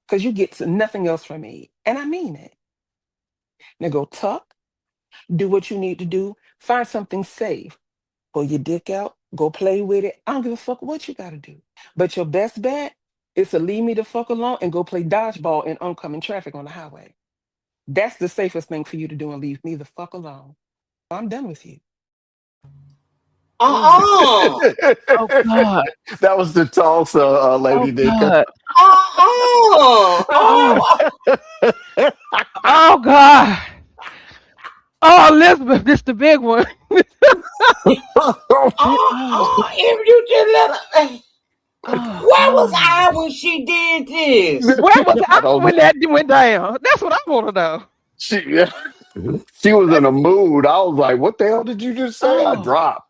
Because you get nothing else from me. And I mean it. Now go tuck, do what you need to do, find something safe. Pull your dick out, go play with it. I don't give a fuck what you got to do. But your best bet is to leave me the fuck alone and go play dodgeball in oncoming traffic on the highway. That's the safest thing for you to do and leave me the fuck alone. I'm done with you. Uh-uh. Oh God. That was the Tulsa Oh lady Nika. God. Uh-uh. Oh. Oh. Oh God. Oh, Elizabeth, this the big one. Oh. If you just let her. Oh Where was God. I when she did this? Where was I I don't know. when that went down? That's what I want to know. She, she was in a mood. I was like, what the hell did you just say? I Oh dropped.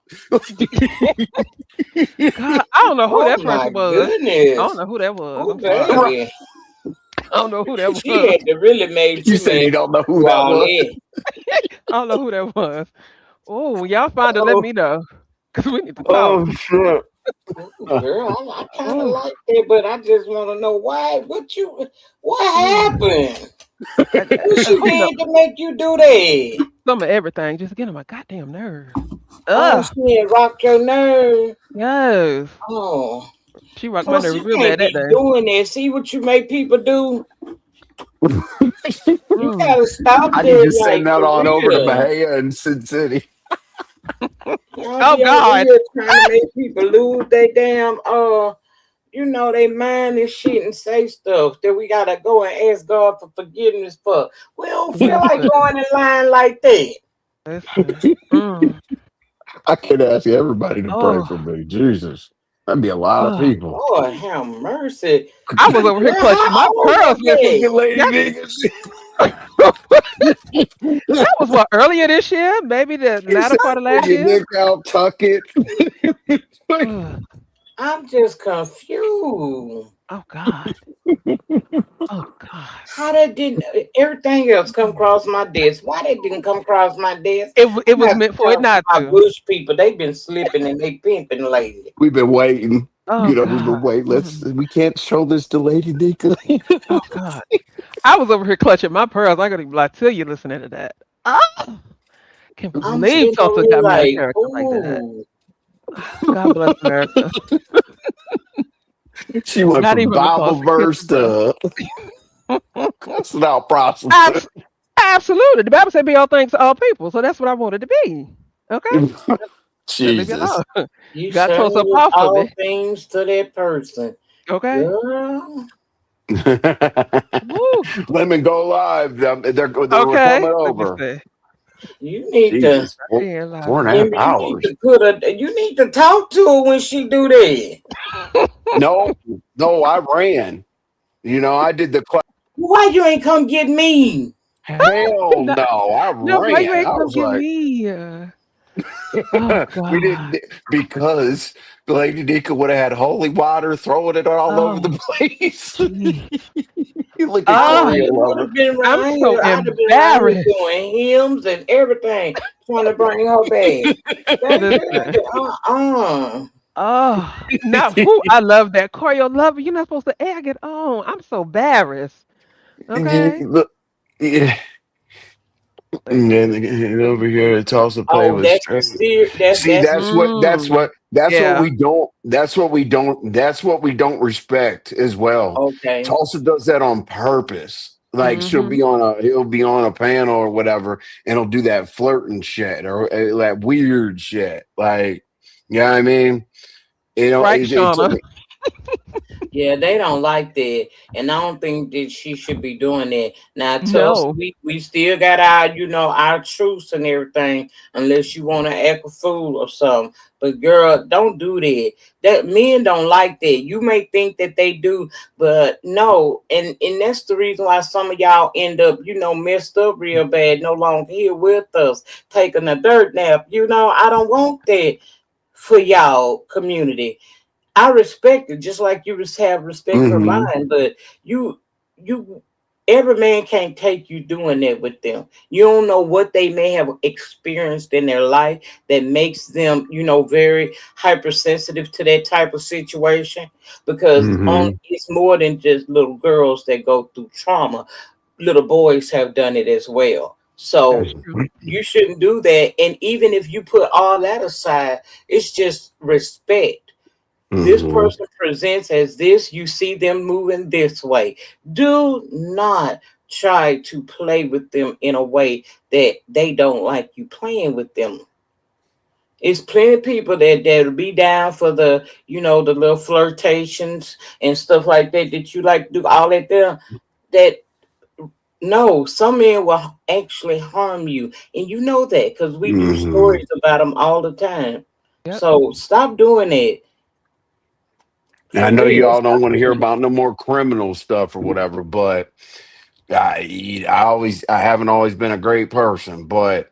God, I don't know who Oh that my person was. I don't goodness. know who that was. Oh I'm sorry. baby. I don't know who that She was. had to really made You you said mad you don't know who for that all was. that. I don't know who that was. Oh, when y'all find it, let Oh, me know. Because we need to talk. oh shit. Ooh, girl, I kind of Oh, like that, but I just want to know why. What happened? What she who knows? did to make you do that? Some of everything. Just get on my goddamn nerves. Oh, Ugh. she had rocked your nerve. Yes. Oh, She rocked my plus nerves you real can't bad that be day. doing that. See what you make people do? You Mm. gotta stop I need that, to send like that for on over to real. Bahia and Sin City. Y'all Oh be over God. here trying to make people lose their damn they mind and shit and say stuff that we gotta go and ask God for forgiveness for. We don't feel like Listen. going in line like that. Listen. Mm. I could ask everybody to pray Oh. for me. Jesus. That'd be a lot of Oh. people. Lord have mercy. I was over here Girl, clutching how my old was pearls listening. that? Fucking lady That's niggas. that was what earlier this year, maybe the He latter said, part of pull last your year. dick out, tuck it. Ugh. I'm just confused. Oh God. Oh God. How that didn't everything else come across my desk? Why that didn't come across my desk? It I was have to meant for it talk to not my to. bush people. They've been slipping and they pimping lately. We've been waiting. Oh You know, we've God. been waiting. Mm. We can't show this to Lady Nika. Oh God. I was over here clutching my pearls. I gotta lie to you listening to that. Oh, can't I'm believe sitting over Tulsa here got me in a like, character like that. ooh. God bless America. She went Not from even because Bible kiss verse the bus. to cussing out prostitutes. Abs- Absolutely. The Bible said be all things to all people. So that's what I wanted to be. Okay? Now leave me alone. Jesus. You God told us certainly was apart from all me. things to that person. Okay? Girl, Woo. Women go live. We're Okay. coming Let me over. see. you need to Jesus. She ain't Four and a lying. half remember you need hours. to you need to talk to her when she do that. No, no, I ran. You know, I did the Why you ain't come get me? hell no, no. I no, why you ran. ain't I come was get like, me? Oh we God. didn't because Lady Nika would have had holy water throwing it all over the Oh place. gee. You look at Oh, Ah, Corey you would lover. have been I'm right so here. I'd have been right here embarrassed. doing hymns and everything, trying to bring her back. Listen. Baby, uh-uh. Oh, now who I love that choreo lover. You're not supposed to egg it on. I'm so embarrassed. Okay. Look, yeah. And Listen. then over here at Tulsa play Oh, was that's the straight. serious. See, That's Mm, yeah. that's what we don't respect as well. okay. Tulsa does that on purpose. Like Mm-hmm. he'll be on a panel or whatever, and he'll do that flirting shit or that weird shit. Like, you know what I mean? You know, Right, it took Shauna? me. Yeah, they don't like that, and I don't think that she should be doing that. Now, Tubbs, No. we still got our truths and everything, unless you want to act a fool or something. But girl, don't do that. That men don't like that. You may think that they do, but no. And that's the reason why some of y'all end up, messed up real bad, no longer here with us, taking a dirt nap. I don't want that for y'all community. I respect it, just like you just have respect for Mhm. mine. But you, every man can't take you doing that with them. You don't know what they may have experienced in their life that makes them, very hypersensitive to that type of situation. Because Mhm. it's more than just little girls that go through trauma. Little boys have done it as well. That's So true. you shouldn't do that. And even if you put all that aside, it's just respect. This Mhm. person presents as this, you see them moving this way. Do not try to play with them in a way that they don't like you playing with them. It's plenty of people that'll be down for the, the little flirtations and stuff like that that you like to do all that there. That no, some men will actually harm you, and you know that because we do Hmm. stories about them all the time. Yep. So stop doing it I for know real. y'all don't Stop want to hear doing about no more criminal stuff or whatever, but I haven't always been a great person, but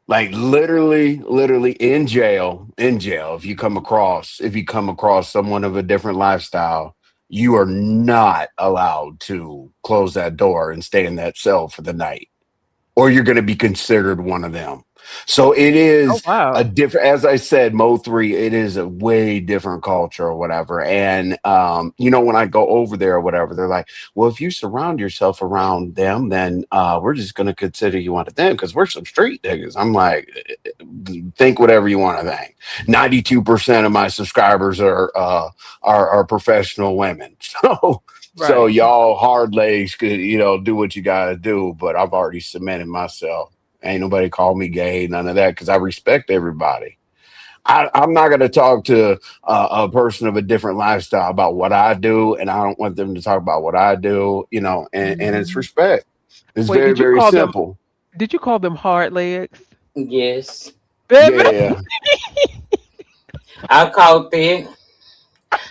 like literally in jail, if you come across someone of a different lifestyle, you are not allowed to close that door and stay in that cell for the night, or you're going to be considered one of them. So it Oh is a wow. different, as I said, Mo 3, it is a way different culture or whatever. And, when I go over there or whatever, they're like, well, if you surround yourself around them, then we're just going to consider you one of them because we're some street niggas. I'm like, think whatever you want to think. 92% of my subscribers are professional women. So Right. y'all hard legs could, do what you gotta do, but I've already cemented myself. Ain't nobody call me gay, none of that, because I respect everybody. I'm not gonna talk to a person of a different lifestyle about what I do, and I don't want them to talk about what I do, and it's Mhm. respect. It's Wait, very, did you very call them? simple. Did you call them hard legs, it. Yes, baby? Yeah, I caught that.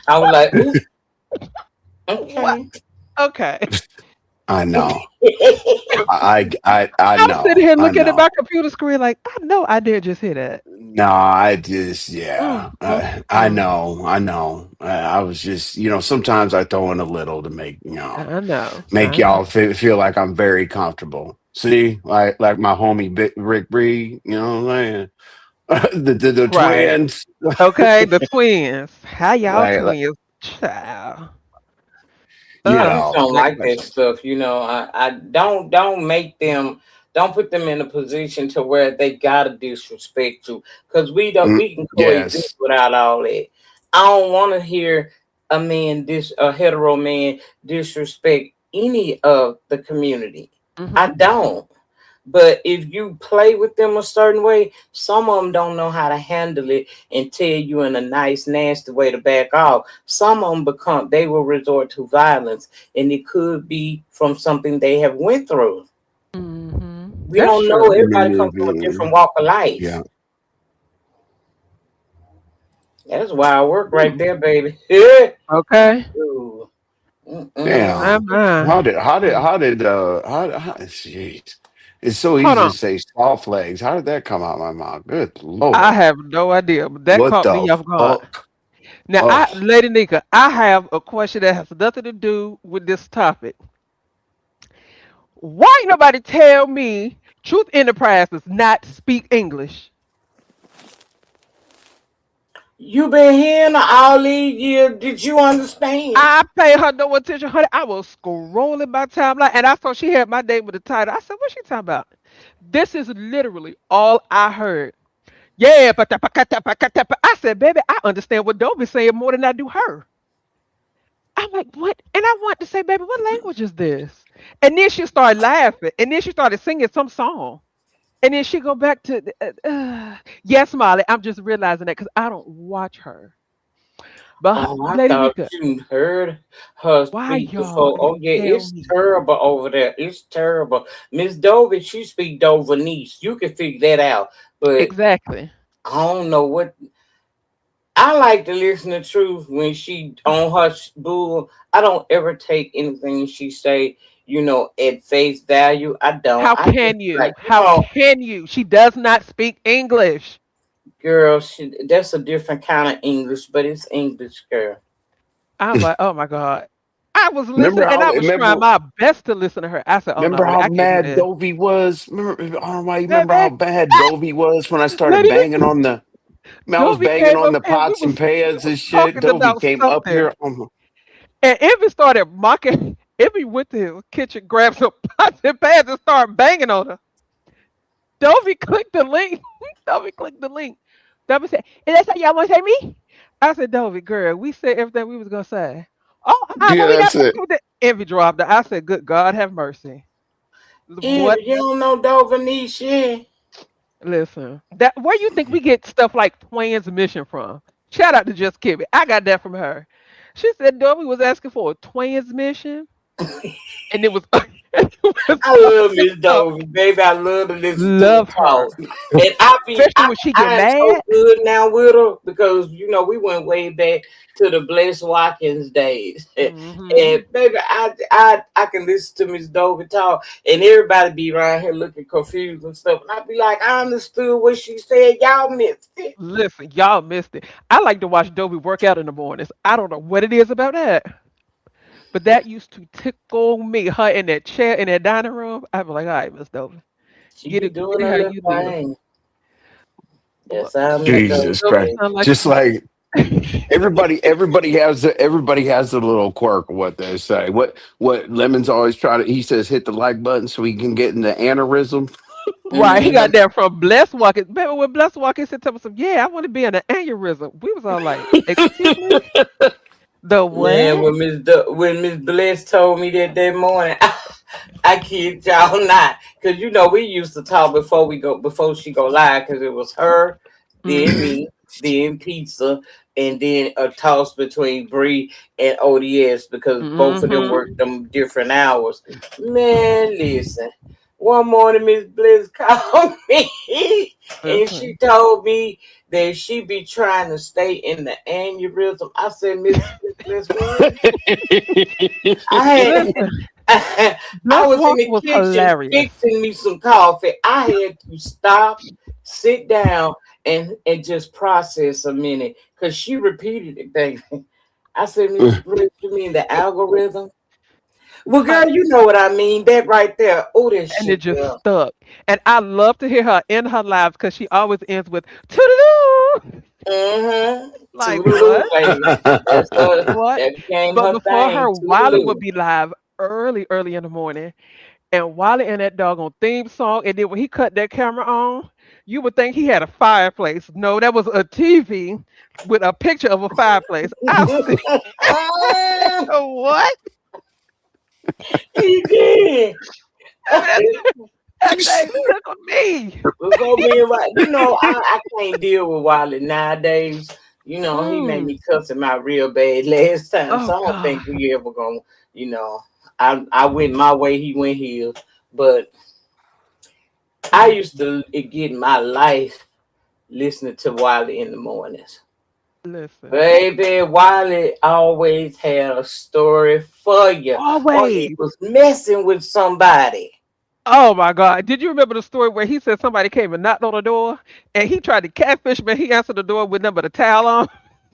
I was like, ooh, What? okay. Okay. I know. I I'm sitting know. here I looking at know. my computer screen like I know I did just hear that. No, I just, yeah, Mm, mm, I mm. know, I know. I was just, sometimes I throw in a little to make, I know. make I know. y'all feel like I'm very comfortable. See, like my homie Rick Bree, you know what I'm saying? The Right. twins, Okay. The twins. How y'all like, twins? Child. you I Uh. just know, don't Next like that question. stuff. I don't make them, don't put them in a position to where they gotta disrespect you because Mm, we can coexist yes, without all that. I don't want to hear a hetero man disrespect any of the community. I Mhm. don't. But if you play with them a certain way, some of them don't know how to handle it and tell you in a nice, nasty way to back off. Some of them they will resort to violence, and it could be from something they have went through. Mhm. We That's don't know. true. Everybody comes from a different walk of life. yeah, That's wild work right Hmm. there, baby. Okay. Ooh. Mm-mm. My damn. my. Mm. Jeez. It's so Hold easy to on. say soft legs. How did that come out my mouth? Good I Lord. have no idea, but that What caught the me off guard. fuck? Now, Oh, Lady Nika, I have a question that has nothing to do with this topic. Why ain't nobody tell me Truth Enterprises not speak English? You been hearing all these years. Did you understand? I pay her no attention, honey. I was scrolling my timeline and I saw she had my name with the title. I said, "What's she talking about?" This is literally all I heard. Yeah, but I said, "Baby, I understand what Dobie's saying more than I do her." I'm like, "What?" And I want to say, "Baby, what language is this?" And then she started laughing, and then she started singing some song. And then she go back to, yes, Molly. I'm just realizing that because I don't watch her. But Oh, I Lady thought Nika, you heard her why speak y'all before. didn't Oh yeah, tell it's me? terrible over there. It's terrible. Miss Dovey, she speak Dovanese. You can figure that out. But Exactly. I don't know what. I like to listen to Truth when she on her bull. I don't ever take anything she say, at face value. I don't. How I just can like, you? How can you? She does not speak English. girl, that's a different kind of English, but it's English, girl. I was like, oh my God. I was remember listening and how I was trying remember my best to listen to her. I said, oh no, remember honey, how I can't do mad this. Dovey was? Remember, I don't know why you remember how Baby, bad Dovey was when I started Lady banging Nika, on the. Man, I was Dovey banging came on up the and we pots and we pans was and shit. talking Dovey about came up something. here. And Envy started mocking. Envy went to his kitchen, grabbed some pots and pans, and started banging on her. Dovey clicked the link. Dovey clicked the link. Dovey said, "And that's how y'all want to say me?" I said, Dovey, girl, we said everything we was gonna say. Oh, Yeah, well, we not that's it. talking with the Envy dropped it. I said, good God have mercy. And What? you don't know Dovanese, yeah. Listen, that where you think we get stuff like transmission from? Shout out to Just Kimmy. I got that from her. She said Dobie was asking for a transmission, and it was, it was I love fucking Miss up. Dovey, baby. I love to listen to her Love talk. her, And especially when she get I am so mad. good now with her because we went way back to the Bless Watkins days. And Hmm. baby, I can listen to Miss Dovey talk and everybody be around here looking confused and stuff. And I be like, I understood what she said. Y'all missed it. Listen, y'all missed it. I like to watch Dobie work out in the mornings. I don't know what it is about that, but that used to tickle me. Her in that chair in that dining room. I'd be like, all right, Miss Dobie, She be get doing it her how little you live. thing. Boy, That's how Miss Dovey Jesus Dobie Christ! say. sound like Just like everybody has a little quirk of what they say. What Lemon's always try to. He says hit the like button so he can get in the aneurysm. right. He got Mhm. that from Bless Walker. Remember when Bless Walker said to us, yeah, I want to be in an aneurysm. We was all like, excuse me? The Man, what? when Miss Bliss told me that morning, I kid y'all not, because we used to talk before she go live, because it was her, then Mm-hmm. me, then pizza, and then a toss between Bree and ODS because both of them Mm-hmm. worked them different hours. Man, listen. One morning, Miss Bliss called me, and she Listen. told me that she be trying to stay in the aneurysm. I said, Miss Bliss, what? I Listen. had, I Bless was in Walker the was kitchen hilarious. fixing me some coffee. I had to stop, sit down, and just process a minute because she repeated it, baby. I said, Miss Bliss, you mean the algorithm? Well, girl, Honey. you know what I mean. That right there. Oh, that And it shit, just girl. stuck. And I love to hear her in her lives because she always ends with toodaloo. Mm-hmm. Like Toodaloo, what? baby. That's her. What? That became But her before thing. her, Wiley would Toodaloo. be live early, early in the morning. And Wiley in that doggone theme song. And then when he cut that camera on, you would think he had a fireplace. No, that was a TV with a picture of a fireplace. I said, what? He did. That, that thing tickled me. Before me and I can't deal with Wiley nowadays. He made Mm. me cuss him out real bad last time. Oh So I don't God. think we ever gonna, you know, I went my way, he went his. But I used Listen, to get my life listening to Wiley in the mornings. listen. Baby, Wiley always had a story for you. Or he Always. was messing with somebody. Oh my God. Did you remember the story where he said somebody came and knocked on the door and he tried to catfish me? He answered the door with nothing but a towel on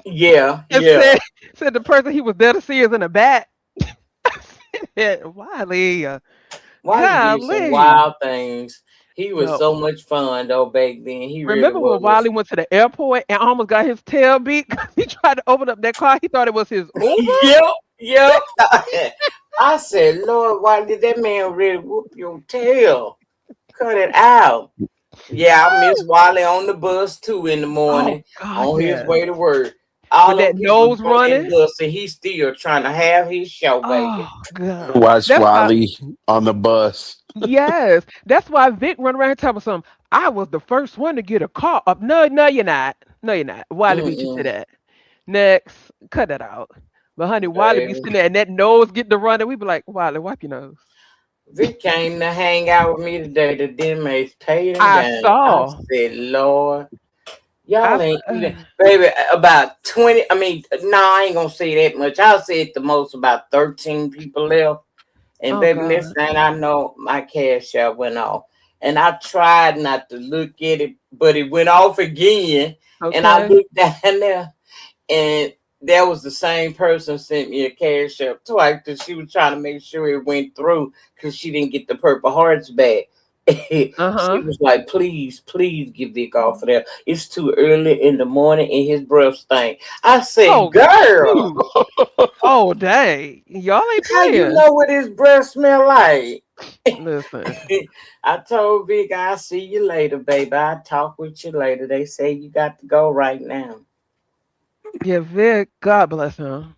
Yeah, and yeah. said the person he was there to see is in the back. Wiley, Wiley did some golly. wild things. He was No. so much fun though back then. He really Remember when was. Wiley went to the airport and almost got his tail beat 'cause he tried to open up that car? He thought it was his Uber. Yep, yep. I said, Lord, why did that man really whoop your tail? Cut it out. Yeah, I miss Wiley on the bus too in the Oh morning God, on his yes. way to work. With All them that people nose get on that running. bus and he's still trying to have his show, baby. Oh God. Watch That's why. Wiley on the bus. Yes, that's why Vic run around telling me something. I was the first one to get a car up. No, no, you're not. No, you're not. Wiley beat you to Mm-mm, that. Next, cut that out. But honey, Wiley be baby. sitting there and that nose get to running. We be like, Wiley, wipe your nose. Vic came to hang out with me today. The inmates paid him I down. I saw. said, Lord. I Y'all s- ain't even, baby, about 20. I mean, no, I ain't gonna say that much. I'll say at the most about 13 people left. And oh baby, next God. thing I know, my cash out went off. And I tried not to look at it, but it went off again. And I Okay. looked down there, and that was the same person sent me a cash app twice because she was trying to make sure it went through because she didn't get the Purple Hearts back. She Uh-huh. was like, please, please give Vic off of there. It's too early in the morning and his breath stink. I said, Oh girl, shoot. Oh dang. Y'all ain't how you playing. know what his breath smell like? Listen. I told Vic, I'll see you later, baby. I'll talk with you later. They say you got to go right now. Yeah, Vic, God bless him.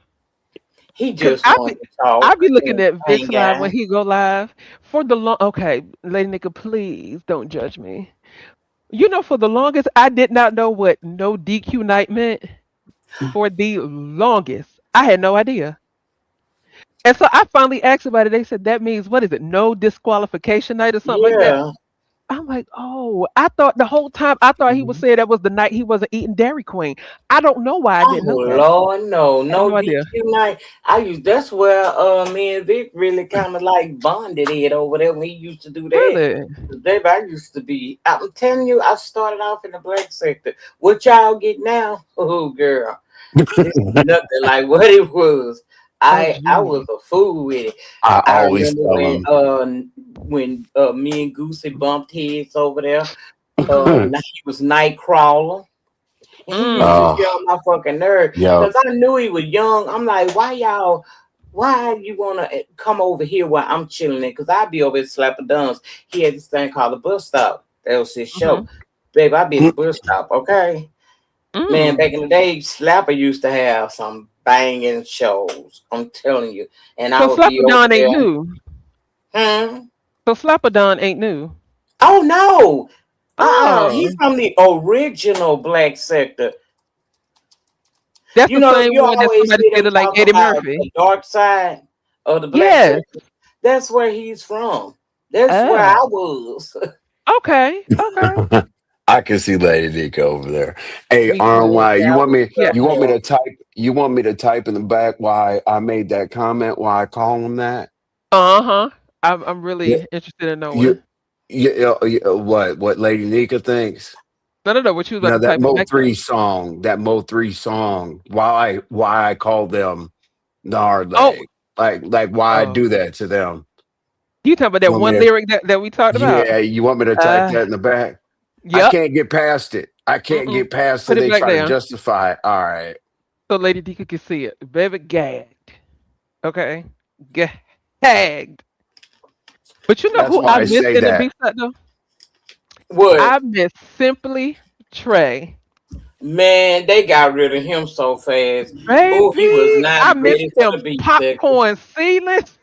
He Cause just wanted to I talk be looking and at Vic's hang live when out. he go live for the long. Okay, Lady Nika, please don't judge me. For the longest, I did not know what no DQ night meant. For the longest, I had no idea. And so I finally asked about it. They said that means what is it? No disqualification night or something like that. Yeah. I'm like, oh, I thought the whole time I thought he was saying that was the night he wasn't eating Dairy Queen. I don't know why I Oh didn't know that. Lord, no, I have no no idea. DQ night. That's where me and Vic really kind of like bonded it over there when he used to do that. Really? 'Cause, baby, I used to be. I'm telling you, I started off in the black sector. What y'all get now? Oh girl, it's nothing like what it was. Oh, I was gee. a fool with it. I I always remember tell them. when me and Goosey bumped heads over there. He was Nightcrawler. And he used to Mm. get Oh, on my fucking nerve yeah. because I knew he was young. I'm like, why you wanna come over here where I'm chilling at? Because I'd be over at Slapper Dunn's. He had this thing called the bus stop. That was his show. Mhm. Babe, I be at the bus stop, okay? Man, Mm. back in the day, Slapper used to have some banging shows. I'm telling you. And I So would be over Slappadon ain't there. new. Hmm? So Slappadon ain't new. Oh no. He's Oh, from the original Black Sector. that's the You same one that always somebody hear said them it like talk Eddie about the Murphy. dark side of the black Yes. sector. That's where he's from. That's where I Oh, was. okay. Okay. I can see Lady Dick over there. Hey, Me too. RY, Yeah, I was Yeah. you from want me there. to type in the back why I made that comment, why I call him that? Uh-huh. I'm Yeah, really interested in you, knowing. what Lady Nika thinks? No, no, no. What you was You about know to that type in the Mo back there. three song, why I call them the hard Oh, leg, like why I oh. do that to them. You talking about You that want me one to? lyric that we talked about? Yeah, you want me to type Uh, that in the back? I yep. can't get past it. I can't Mm-mm. get past it. Put it They back try to there justify it. All right. so Lady D can see it. Baby gagged. Okay. Gagged. But you know That's who why I I missed say in the that. beef set though? What? I miss Simply Trey. Man, they got rid of him so fast. Oh, he was Baby, not I miss ready for the them beat sector. popcorn ceilings.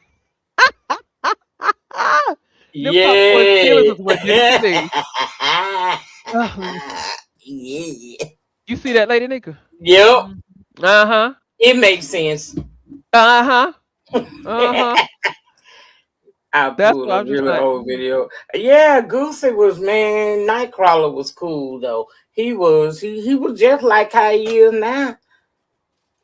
Them popcorn ceilings Yeah. is what did it for me. Uh, Yeah. you see that, Lady Nika? Yep. Mm. Uh-huh. It makes sense. Uh-huh. Uh-huh. I That's pulled why a I'm just really like, old video. Yeah, Goosey was, man. Nightcrawler was cool though. He was just like how he is now.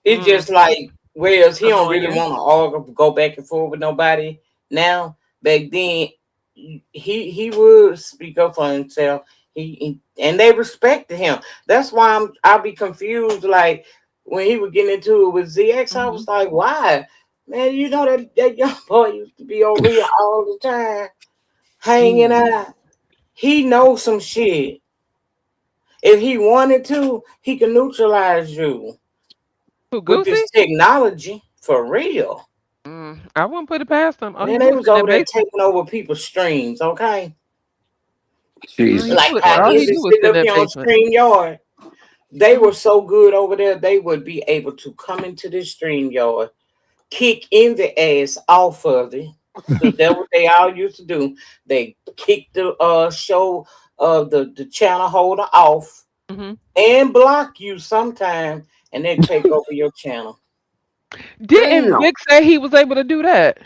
It's mm, just like whereas he don't really annoying. want to argue, go back and forth with nobody now. Back then, he would speak up for himself. And they respected him. That's why I'll be confused. Like when he was getting into it with ZX, I Hmm. was like, why? Man, you know that young boy used to be over here all the time, hanging Ooh. out. He knows some shit. If he wanted to, he can neutralize you Who, with this Goosey? technology for real. I wouldn't put it past him. Oh, he Man, they do it was in that over there basement. taking over people's streams, okay? He Like Jesus do it. how All he Izzy do Christ. is sit in up that here on basement. StreamYard. They Mm. were so good over there, they would be able to come into this StreamYard, kick in the ass off of it. Because that's what they all used to do. They kick the show the channel holder off Hmm. and block you sometime and then take over your channel. Didn't Damn. Vic say he was able to do that?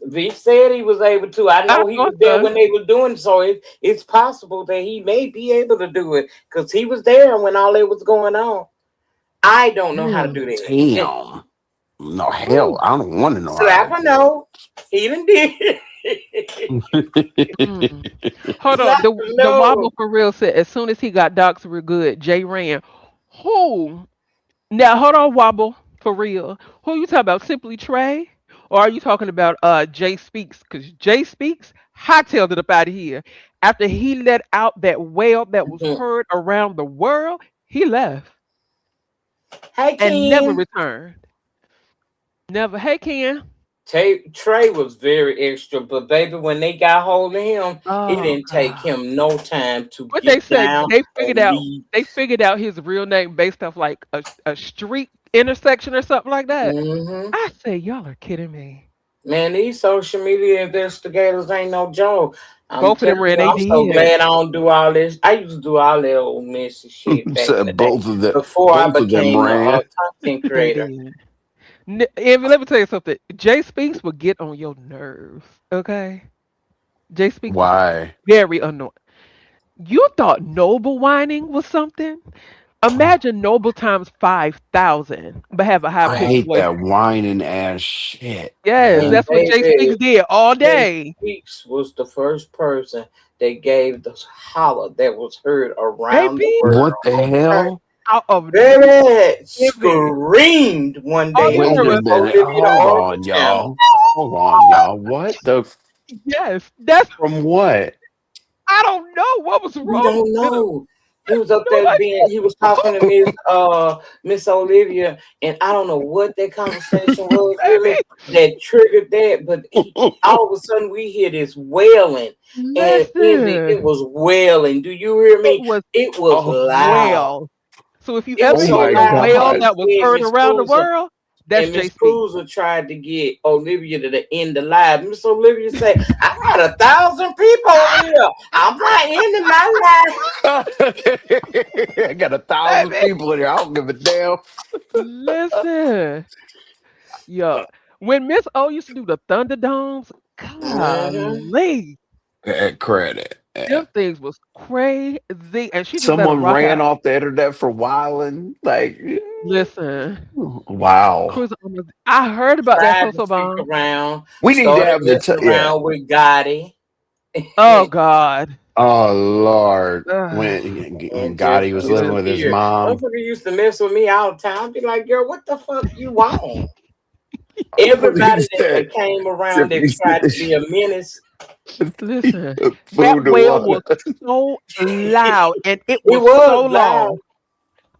Vic said he was able to. I I know he thought was there so. when they were doing so. It's possible that he may be able to do it because he was there when all that was going on. I don't know how to do Really? that. Damn. No Woo. hell. I don't want to know how to Slapper do no. He done did. Mm. Hold on. The Slapper the no. wobble for real said as soon as he got docs real good, Jay ran. Who? Now hold on, wobble for real. Who you talking about? Simply Trey, or are you talking about Jay Speaks? Because Jay Speaks hightailed it up out of here after he let out that wail that was heard around the world. He left Hey and never Ken. returned. Never. Hey Ken. Trey was very extra, but baby, when they got hold of him, it Oh didn't take God. him no time to What they get said? down They figured and out. leave. They figured out his real name based off like a street intersection or something like that. Hmm. I say y'all are kidding me. Man, these social media investigators ain't no joke. I'm Both of them telling ran. you, They I'm so did. glad I don't do all this. I used to do all that old messy shit back in the Said day before I both of them became a ran. content They creator. did. Envy, let me tell you something. Jay Speaks will get on your nerves. Okay, Jay Speaks was Why? very annoying. You thought noble whining was something? Imagine noble times 5,000, but have a high I pitched hate voice. that whining ass shit, Yes, And man. that's what Jay baby, Speaks did all Jay day. Speaks was the first person that gave the holler that was heard around the Baby, world. What the Okay. hell? out of Baby envy. screamed one All day you on heard Wait a was, Miss minute. Olivia the Hold Oracle on, channel. y'all. Hold on, y'all. What the yes, that's, from what? I don't know what was We wrong don't with him. know. He was up there Nobody, being he was talking to Miss Olivia, and I don't know what that conversation was really baby. that triggered that, but all of a sudden we hear this wailing, and envy, it Listen, was wailing. Do you hear it me? was It was Oh, loud. well. So if you It ever was oh so hear my a loud. wail God. He that was said heard Miss around the Cruiser world, that's and Jay Miss Speaks. Cruiser tried to get Olivia to the end of live. Miss Olivia said, I got 1,000 people over here. I'm not ending my life. I got 1,000 Baby, people in here. I don't give a damn. listen, yeah. When Miss O used to do the Thunderdomes, Mhm. golly, Credit. them Yeah. things was crazy, and she just let them Someone rock ran out. off the internet for wilding. Like, Listen, wow. Cruise almost. I heard about that Tried to so freak bomb. around, We need to started have messing yeah. around with Gotti, Oh and God. Oh Lord, Ugh, when just Gotti was she living just with his disappeared. mom, Motherfucker used to mess with me all the time. I'd be like, girl, what the fuck you want? he Everybody said, that came around that Tiffany tried said to be a menace, he listen. put That voodoo wail on was so loud and it it was was so loud. long.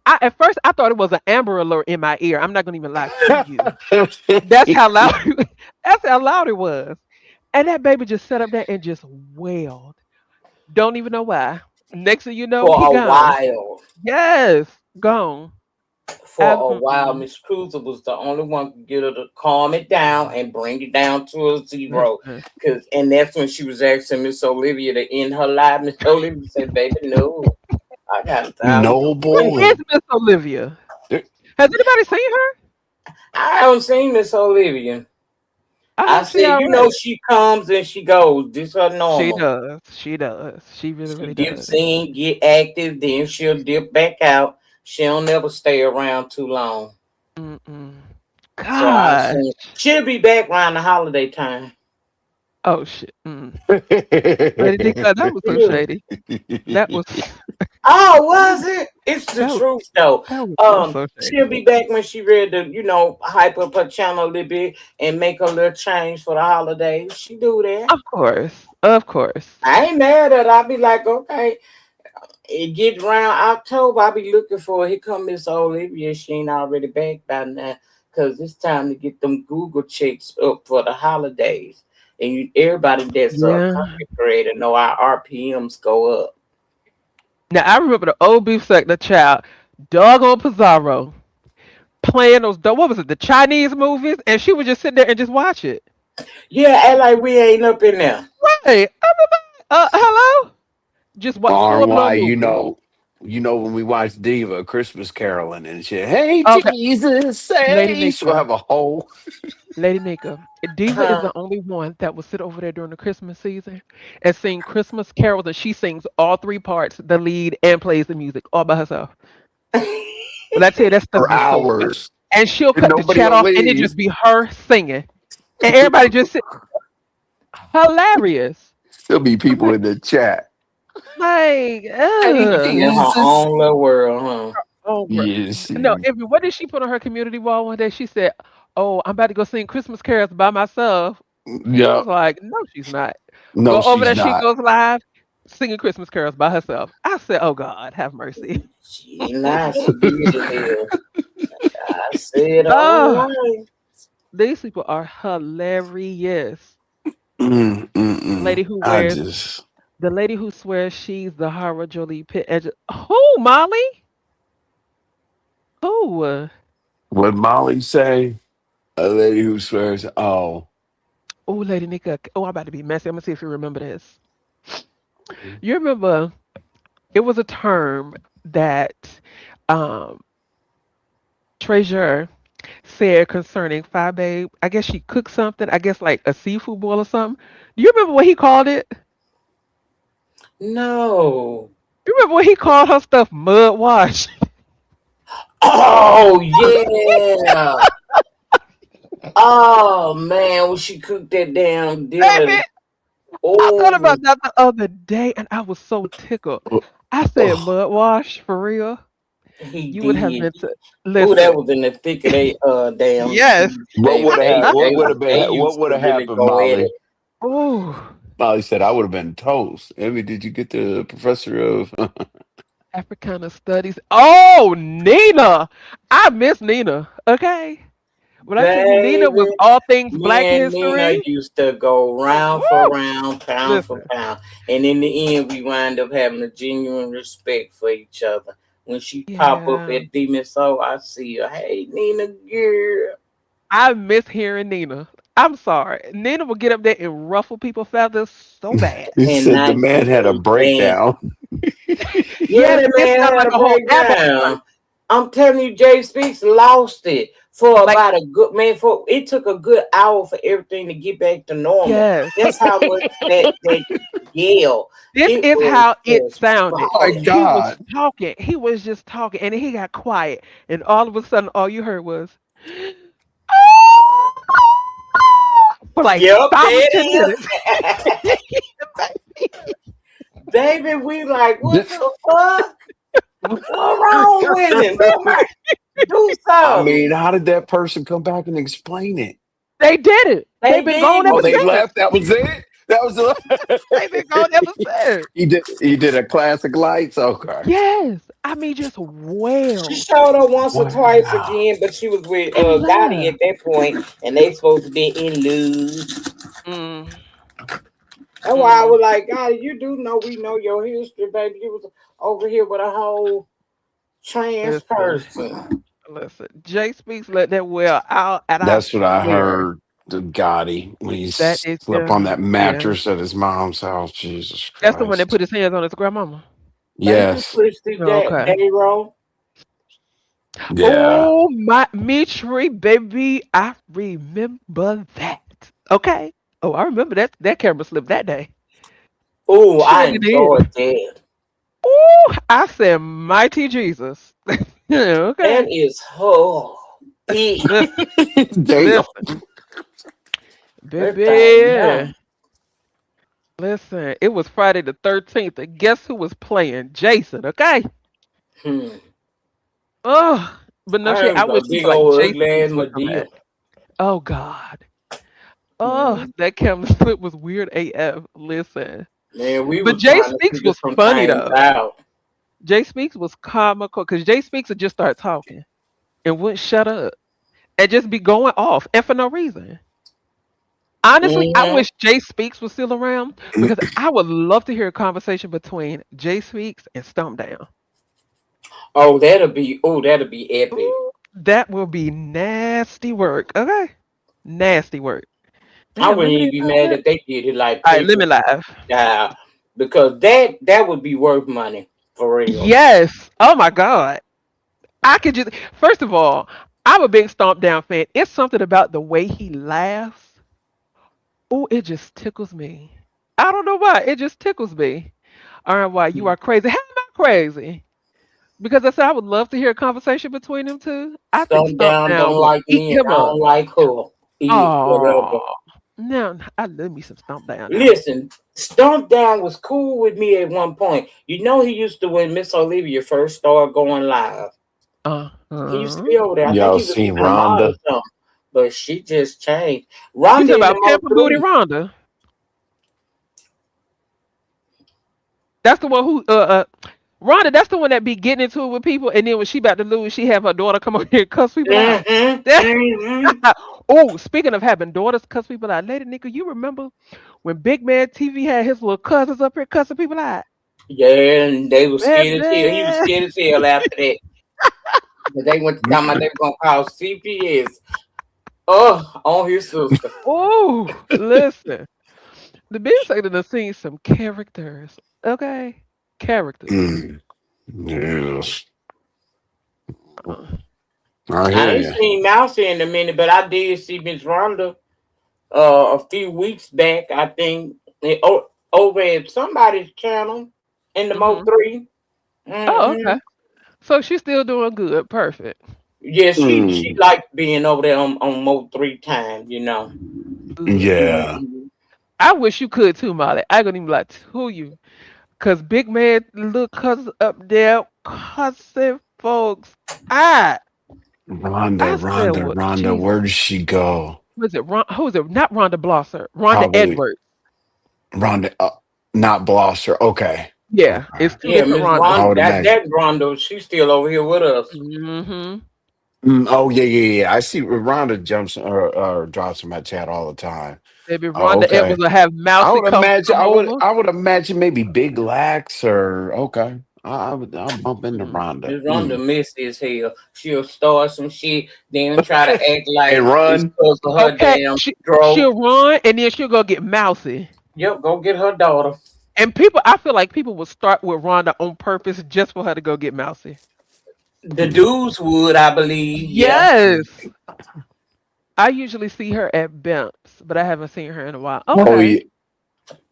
At first I thought it was an Amber Alert in my ear. I'm not gonna even lie to you. That's how loud. That's how loud it was. And that baby just sat up there and just wailed. Don't even know why. Next thing you know, For he a gone. while. Yes, gone. For a while, Mm-mm. Miss Cruiser was the only one who could get her to calm it down and bring it down to a zero. Listen. And that's when she was asking Miss Olivia to end her life. Miss Olivia said, "Baby, no, I got 1,000 Where people." Noble is and Miss Olivia? Has anybody seen her? I haven't seen Miss Olivia. I I hope she said, all you know, right. she comes and she goes. This her She normal. does. She does. She really, She really dips does. in, get active, then she'll dip back out. She don't never stay around too long. Mm-mm. So I've God. seen she'll be back around the holiday time. Oh shit. Mm. Lady Nika, that was so Yeah. shady. That was Oh, was it? It's the that was truth though. that was so She'll shady. be back when she ready to, hype up her channel a little bit and make a little change for the holidays. She do that. Of course. Of course. I ain't mad at her. I be like, okay, it get around October. I be looking for her. Here come Miss Olivia. She ain't already back by now. Cause it's time to get them Google checks up for the holidays. And everybody that's a Yeah. content creator know our RPMs go up. Now I remember the old beef sack the child, doggone Pizarro, playing those what was it, the Chinese movies, and she would just sit there and just watch it. Yeah, act like we ain't up in there. Right. Hello? Just what full blown RY, movie. when we watch Diva, Christmas caroling and shit. Hey Okay. Jesus, Lady say she'll Nika. have a whole Lady Nika, Diva is Huh? the only one that will sit over there during the Christmas season and sing Christmas carols, and she sings all three parts, the lead, and plays the music all by herself. When I tell you that stuff for be so fun, hours. and she'll And cut the nobody chat will off, and it leave. just be her singing, and everybody just sit. Hilarious. There'll be I'm people in the chat. like, Hey In her Jesus. own little world, oh, Yes. no. What did she put on her community wall one day? She said, "Oh, I'm about to go sing Christmas carols by myself." I was Yep. like, "No, she's not." No, Go over she's there. She not. goes live singing Christmas carols by herself. I said, "Oh God, have mercy." she ain't lying. She did it here. I said, all Oh, right. these people are hilarious. Lady who I wears just the lady who swears she's the Hara Jolie Pit. Who, Molly? Who? what Molly say? A lady who swears, oh. Oh, Lady Nika. Oh, I'm about to be messy. I'm gonna see if you remember this. You remember it was a term that um Treasure said concerning Fi Babe. I guess she cooked something. I guess like a seafood boil or something. Do you remember what he called it? No. You remember what he called her stuff? Mud wash. Oh yeah. Oh man, when she cooked that damn dinner. Baby, I thought Oh, about that the other day and I was so tickled. I said Oh, mud wash for real. he You would have did. been to Oh, that listen. was in the thick of they damn Yes. cheese, baby. What would have been? They What used would to have really happened, go at it. Molly? Oh, Molly said I would have been toast. Emmy, did you get the professor of? Africana studies. Oh, Nina. I miss Nina. Okay. When I tell you Nina was Baby, all things black me and Nina history. used to go round for Woo! round, pound for Listen. pound. And in the end, we wind up having a genuine respect for each other. When she pop up Yeah. at Demon Soul, I see her. Hey, Nina, girl. I miss hearing Nina. I'm sorry. Nina would get up there and ruffle people's feathers so bad. He And said the man had a 1980. breakdown. Yeah, Yes, that it man sounded had like a a whole album art. breakdown. I'm telling you, Jay Speaks lost it for Like, about a good man. For it took a good hour for everything to get back to normal. yes. That's how much that yell. This It is was how it just sounded. My fire. He was God. talking. He was just talking, and then he got quiet, and all of a sudden, all you heard was for like Yep, 5 or 10 minutes. there it is. Baby, we like, what This- the fuck? What wrong with him? Do I something. mean, how did that person come back and explain it? They did it. They've They been did gone Oh, ever they it. since. left. That was it. That was They've been gone ever since. he did. He did a classic lights. Okay. Yes, I mean just She wailed showed up once or twice Wow. again, but she was with and Gotti left. at that point, and they supposed to be in lose. Mm, That's why I mm. was like, Gotti, you do know we know your history, baby. You was over here with a whole trans Listen, person. listen. Jay Speaks let that well out, and I That's what I swear heard. The Gotti when he that is slept on that yeah. mattress at his mom's house. Jesus That's the one that Christ. put his hands on his grandmama. Thank you, Yes. Christy Oh, okay. Dayro. Yeah. Oh my Mitri, baby, I remember that. Okay. Oh, I remember that camera slip that day. Oh, I Surely did. enjoyed that. Oh, I said, mighty Jesus. Okay. That is her. It, Listen, Damn. listen, that thing, yeah. baby. Listen, it was Friday the 13th, and guess who was playing? Jason, okay? Hmm. Oh, but no I shit. heard I a wish big people like old Jay ugly ass Speaks would come Medea. back. Oh, God. Oh, Hmm. that camera slip was weird AF. Listen. Man, we But was Jay trying to Speaks figure was some funny, things though. out. Jay Speaks was comical because Jay Speaks would just start talking and wouldn't shut up and just be going off and for no reason. Honestly, I Hmm. wish Jay Speaks was still around because I would love to hear a conversation between Jay Speaks and Stomp Down. That'll be epic. Ooh, that will be nasty work. Okay, nasty work. They I have wouldn't even limited be time mad left. if they did it like All right, pay let per me live. style because that would be worth money for real. Yes. Oh my God. I could just first of all, I'm a big Stomp Down fan. It's something about the way he laughs. Oh, it just tickles me. I don't know why. It just tickles me. All right, why you are crazy. How am I crazy? Because I said I would love to hear a conversation between them two. I think Stomp Stomp down Down don't will like eat me and him I up. don't like her. Eat Oh, whatever. now I love me some Stomp Down now. Listen, Stomp Down was cool with me at one point. You know he used to when Miss Olivia first started going live. He used to Uh-huh. be over there. I think Y'all he was seen even a mod or Rhonda? something. But she just changed. You Rhonda talking in the about most Pimp a Booty recent. Rhonda? That's the one who Rhonda, that's the one that be getting into it with people, and then when she about to lose, she have her daughter come over here and cuss people out. Mm-hmm, mm-hmm. Oh, speaking of having daughters cuss people out, Lady Nika, you remember when Big Man TV had his little cousins up here cussing people out? Yeah, and they was scared as hell. He was Baby. scared as hell after that. But they went to talking about they were gonna call CPS. On his sister. Oh, listen. The big sector done seen some characters. Okay? Characters. Mm. Yes. Uh, I I hear ain't you. seen Mousy in a minute, but I did see Miss Rhonda a few weeks back, I think, over at somebody's channel in the Mo mhm. 3. Oh, Mm-hmm. okay. So she's still doing good. Perfect. Yeah, she Mm. liked being over there on Mo 3 time, you know. Good. Yeah. Mhm. I wish you could too, Molly. I couldn't even lie to you. Cause big man little cousins up there cussing folks. I Rhonda, I said, Rhonda, well, Rhonda, Jesus. where does she go? Was it who is it? Not Rhonda Blosser. Rhonda Probably Edwards. Rhonda, not Blosser. Okay. Yeah, Okay. it's two Yeah, different Miss Rhondas. I Rhonda, would imagine. that Rondo, she's still over here with us. Mm-hmm. Oh yeah, yeah, yeah. I see Rhonda jumps or drops in my chat all the time. Maybe Oh, Rhonda okay. Edwards will have I Mousy would come imagine. come over. I would imagine maybe Big Lax or okay. I'll bump into Mm. Rhonda. Miss Rhonda messy as hell. She'll start some shit, then try to act And like it's run. because of her Okay, damn throat. she'll run and then she'll go get Mousy. Yep, go get her daughter. And people, I feel like people will start with Rhonda on purpose just for her to go get Mousy. The dudes would, I believe, yeah. Yes. I usually see her at Bimps, but I haven't seen her in a while. Oh Okay. yeah.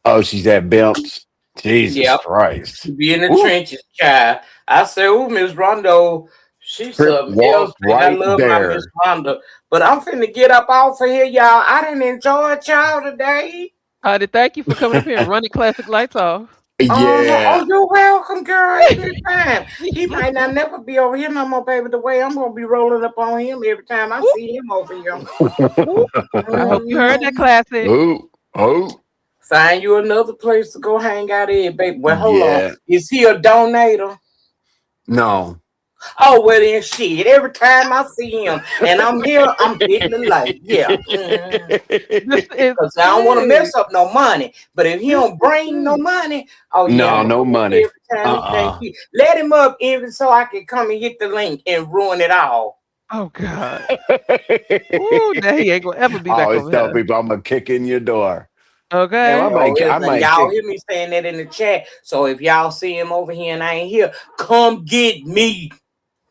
Oh, she's at Bimps. Jesus Yep. Christ. She be in the Ooh, trenches, child. I say, oh, Miss Rondo, she's Trip something else, walk baby. I right love my Miss there. Rondo. But I'm finna get up off of here, y'all. I didn't enjoy y'all today. Honey, thank you for coming up here and running classic lights off. Yeah. Oh, you're welcome, girl. Anytime. He might not never be over here no more, baby. The way I'm gonna be rolling up on him every time I Ooh, see him over here. ooh. I hope you heard that Mhm. classic. Oh, oh, Find you another place to go hang out in, baby. Well, hold on. yeah. Is he a donator? No. Oh, well then shit. Every time I see him and I'm here, I'm hitting the light. Yeah. Mhm. This is Cause I don't want to it. mess up no money. But if he This don't is bring no it. money, oh yeah, I'm No, gonna no go back money. every time he think Uh-uh. he let him up even so I can come and hit the link and ruin it all. Oh God. Ooh, now he ain't gonna ever I be back always over tell here. people I'm gonna kick in your door. Damn, Okay. Oh, I listen, might y'all kick. hear me saying that in the chat. So if y'all see him over here and I ain't here, come get me.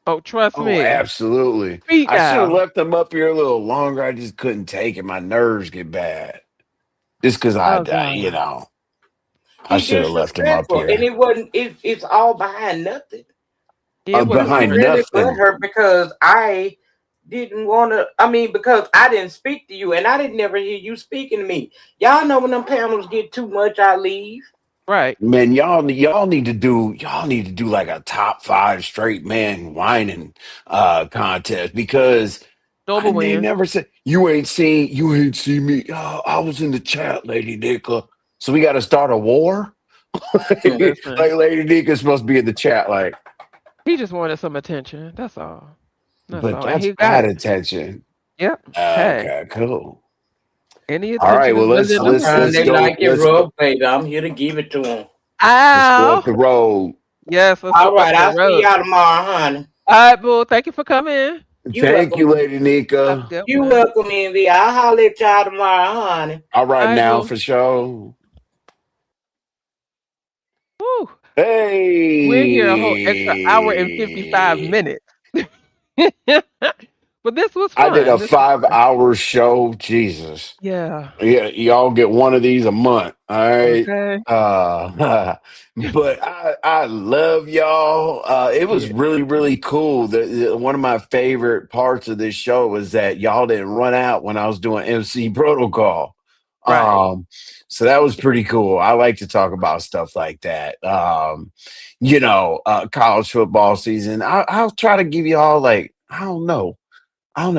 Oh, trust Oh, me. absolutely. Speed I should have dial. left them up here a little longer. I just couldn't take it. My nerves get bad. Just because Oh God. I He should have left them up disrespectful, and here. it wasn't. It's all behind nothing. It He wasn't was Behind worth it. really nothing. butthurt because I didn't want to. I mean, because I didn't speak to you, and I didn't never hear you speaking to me. Y'all know when them panels get too much, I leave. Right. Man, y'all need to do like a top five straight man whining contest because Noble they wins. never said you ain't seen me. Oh, I was in the chat, Lady Nika. So we gotta start a war? Like Listen. Lady Nika's supposed to be in the chat, like, He just wanted some attention. That's all. That's but all. And that's he got bad it. attention. Yep. Hey. Okay, cool. Any All right, attention is well better than no Sometimes they attention. like it rough, baby. I'm here to give it to them. Let's go up Ow. the road. Yes, let's go All up right, the I'll see road. y'all tomorrow, honey. All right, boo. Thank you for coming. You Thank welcome. you, Lady Have a Nika. good You one. welcome, Envy. I'll holler at y'all tomorrow, honey. All All right right, now boo. for sure. Woo. We're here a whole extra hour and 55 Hey. minutes. But this was I did a fun. This was fun. 5 hour show. Jesus. Yeah. Yeah, y'all get one of these a month. All right. Okay. But I love y'all. It Yeah. was really, really cool. One of my favorite parts of this show was that y'all didn't run out when I was doing MC protocol. Right. Um, so that was pretty cool. I like to talk about stuff like that. College football season. I'll try to give you all like, I don't know,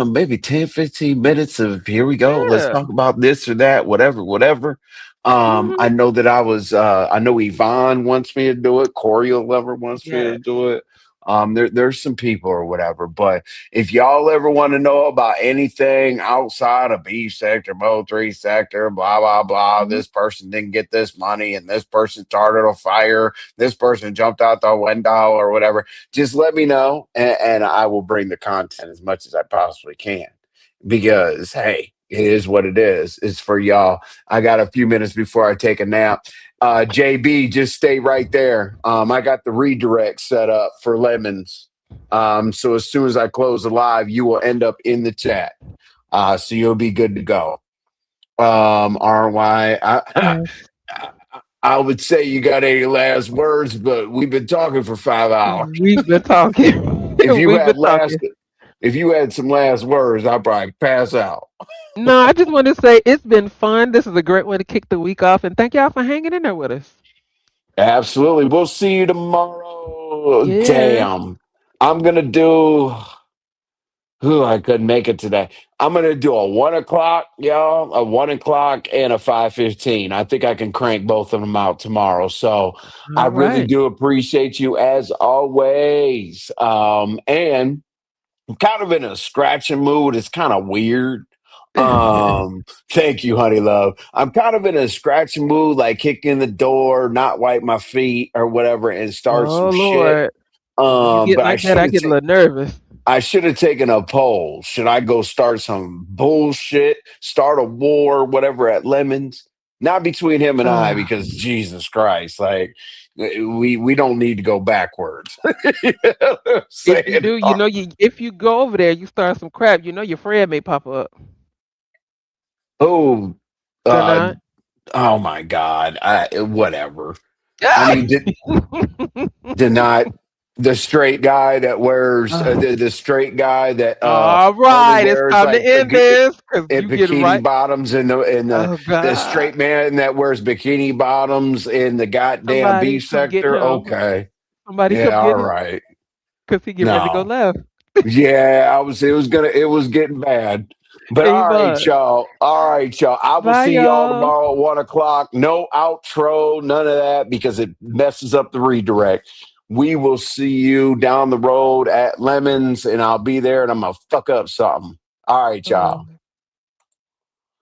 maybe 10, 15 minutes of here we go. Let's Yeah. talk about this or that, whatever, whatever. I Hmm. know that I know Yvonne wants me to do it. Corey Lover wants me Yeah. to do it. There's some people or whatever, but if y'all ever want to know about anything outside of B sector, Mo 3 sector, blah, blah, blah, Hmm. this person didn't get this money and this person started a fire, this person jumped out the window or whatever, just let me know and I will bring the content as much as I possibly can. because hey, it is what it is. It's for y'all. I got a few minutes before I take a nap. JB, just stay right there. I got the redirect set up for lemons. So as soon as I close the live, you will end up in the chat. So you'll be good to go. RY, Yes. I would say you got any last words, but we've been talking for 5 hours. We've been talking. If you We've been had last, talking. if you had some last words, I'd probably pass out. No, I just want to say it's been fun. This is a great way to kick the week off, and thank y'all for hanging in there with us. Absolutely. We'll see you tomorrow. Yeah. Damn. I'm gonna do. Ooh, I couldn't make it today. I'm gonna do a 1 o'clock, y'all, a 1 o'clock and a 5:15. I think I can crank both of them out tomorrow. So I All really right. do appreciate you as always. And I'm kind of in a scratching mood. It's kind of weird. Thank you, honey love. I'm kind of in a scratching mood, like kick in the door, not wipe my feet or whatever, and start some Oh shit. Lord. When you get But like that, I get a little nervous. I should have taken a poll. Should I go start some bullshit, start a war, whatever at Lemons? Not between him and I, Ah, because Jesus Christ, like we don't need to go backwards. You know what I'm if you saying? do, you if you go over there, you start some crap, your friend may pop up. Oh, Or uh, not. oh my God! Whatever. I Ah! mean, did not the straight guy that wears the straight guy that All only right, it's wears time to like end this because you get bikini right. bottoms and the Oh the God. straight man that wears bikini bottoms in the goddamn Somebody beef come get sector. him. Okay, Somebody yeah, come all get him right. because he get ready to go No, left. yeah, it was getting bad. But He all right, was. y'all. All right, y'all. I will Bye, see y'all y'all. tomorrow at 1 o'clock. No outro, none of that because it messes up the redirect. We will see you down the road at Lemons, and I'll be there and I'm gonna fuck up something. All right, y'all.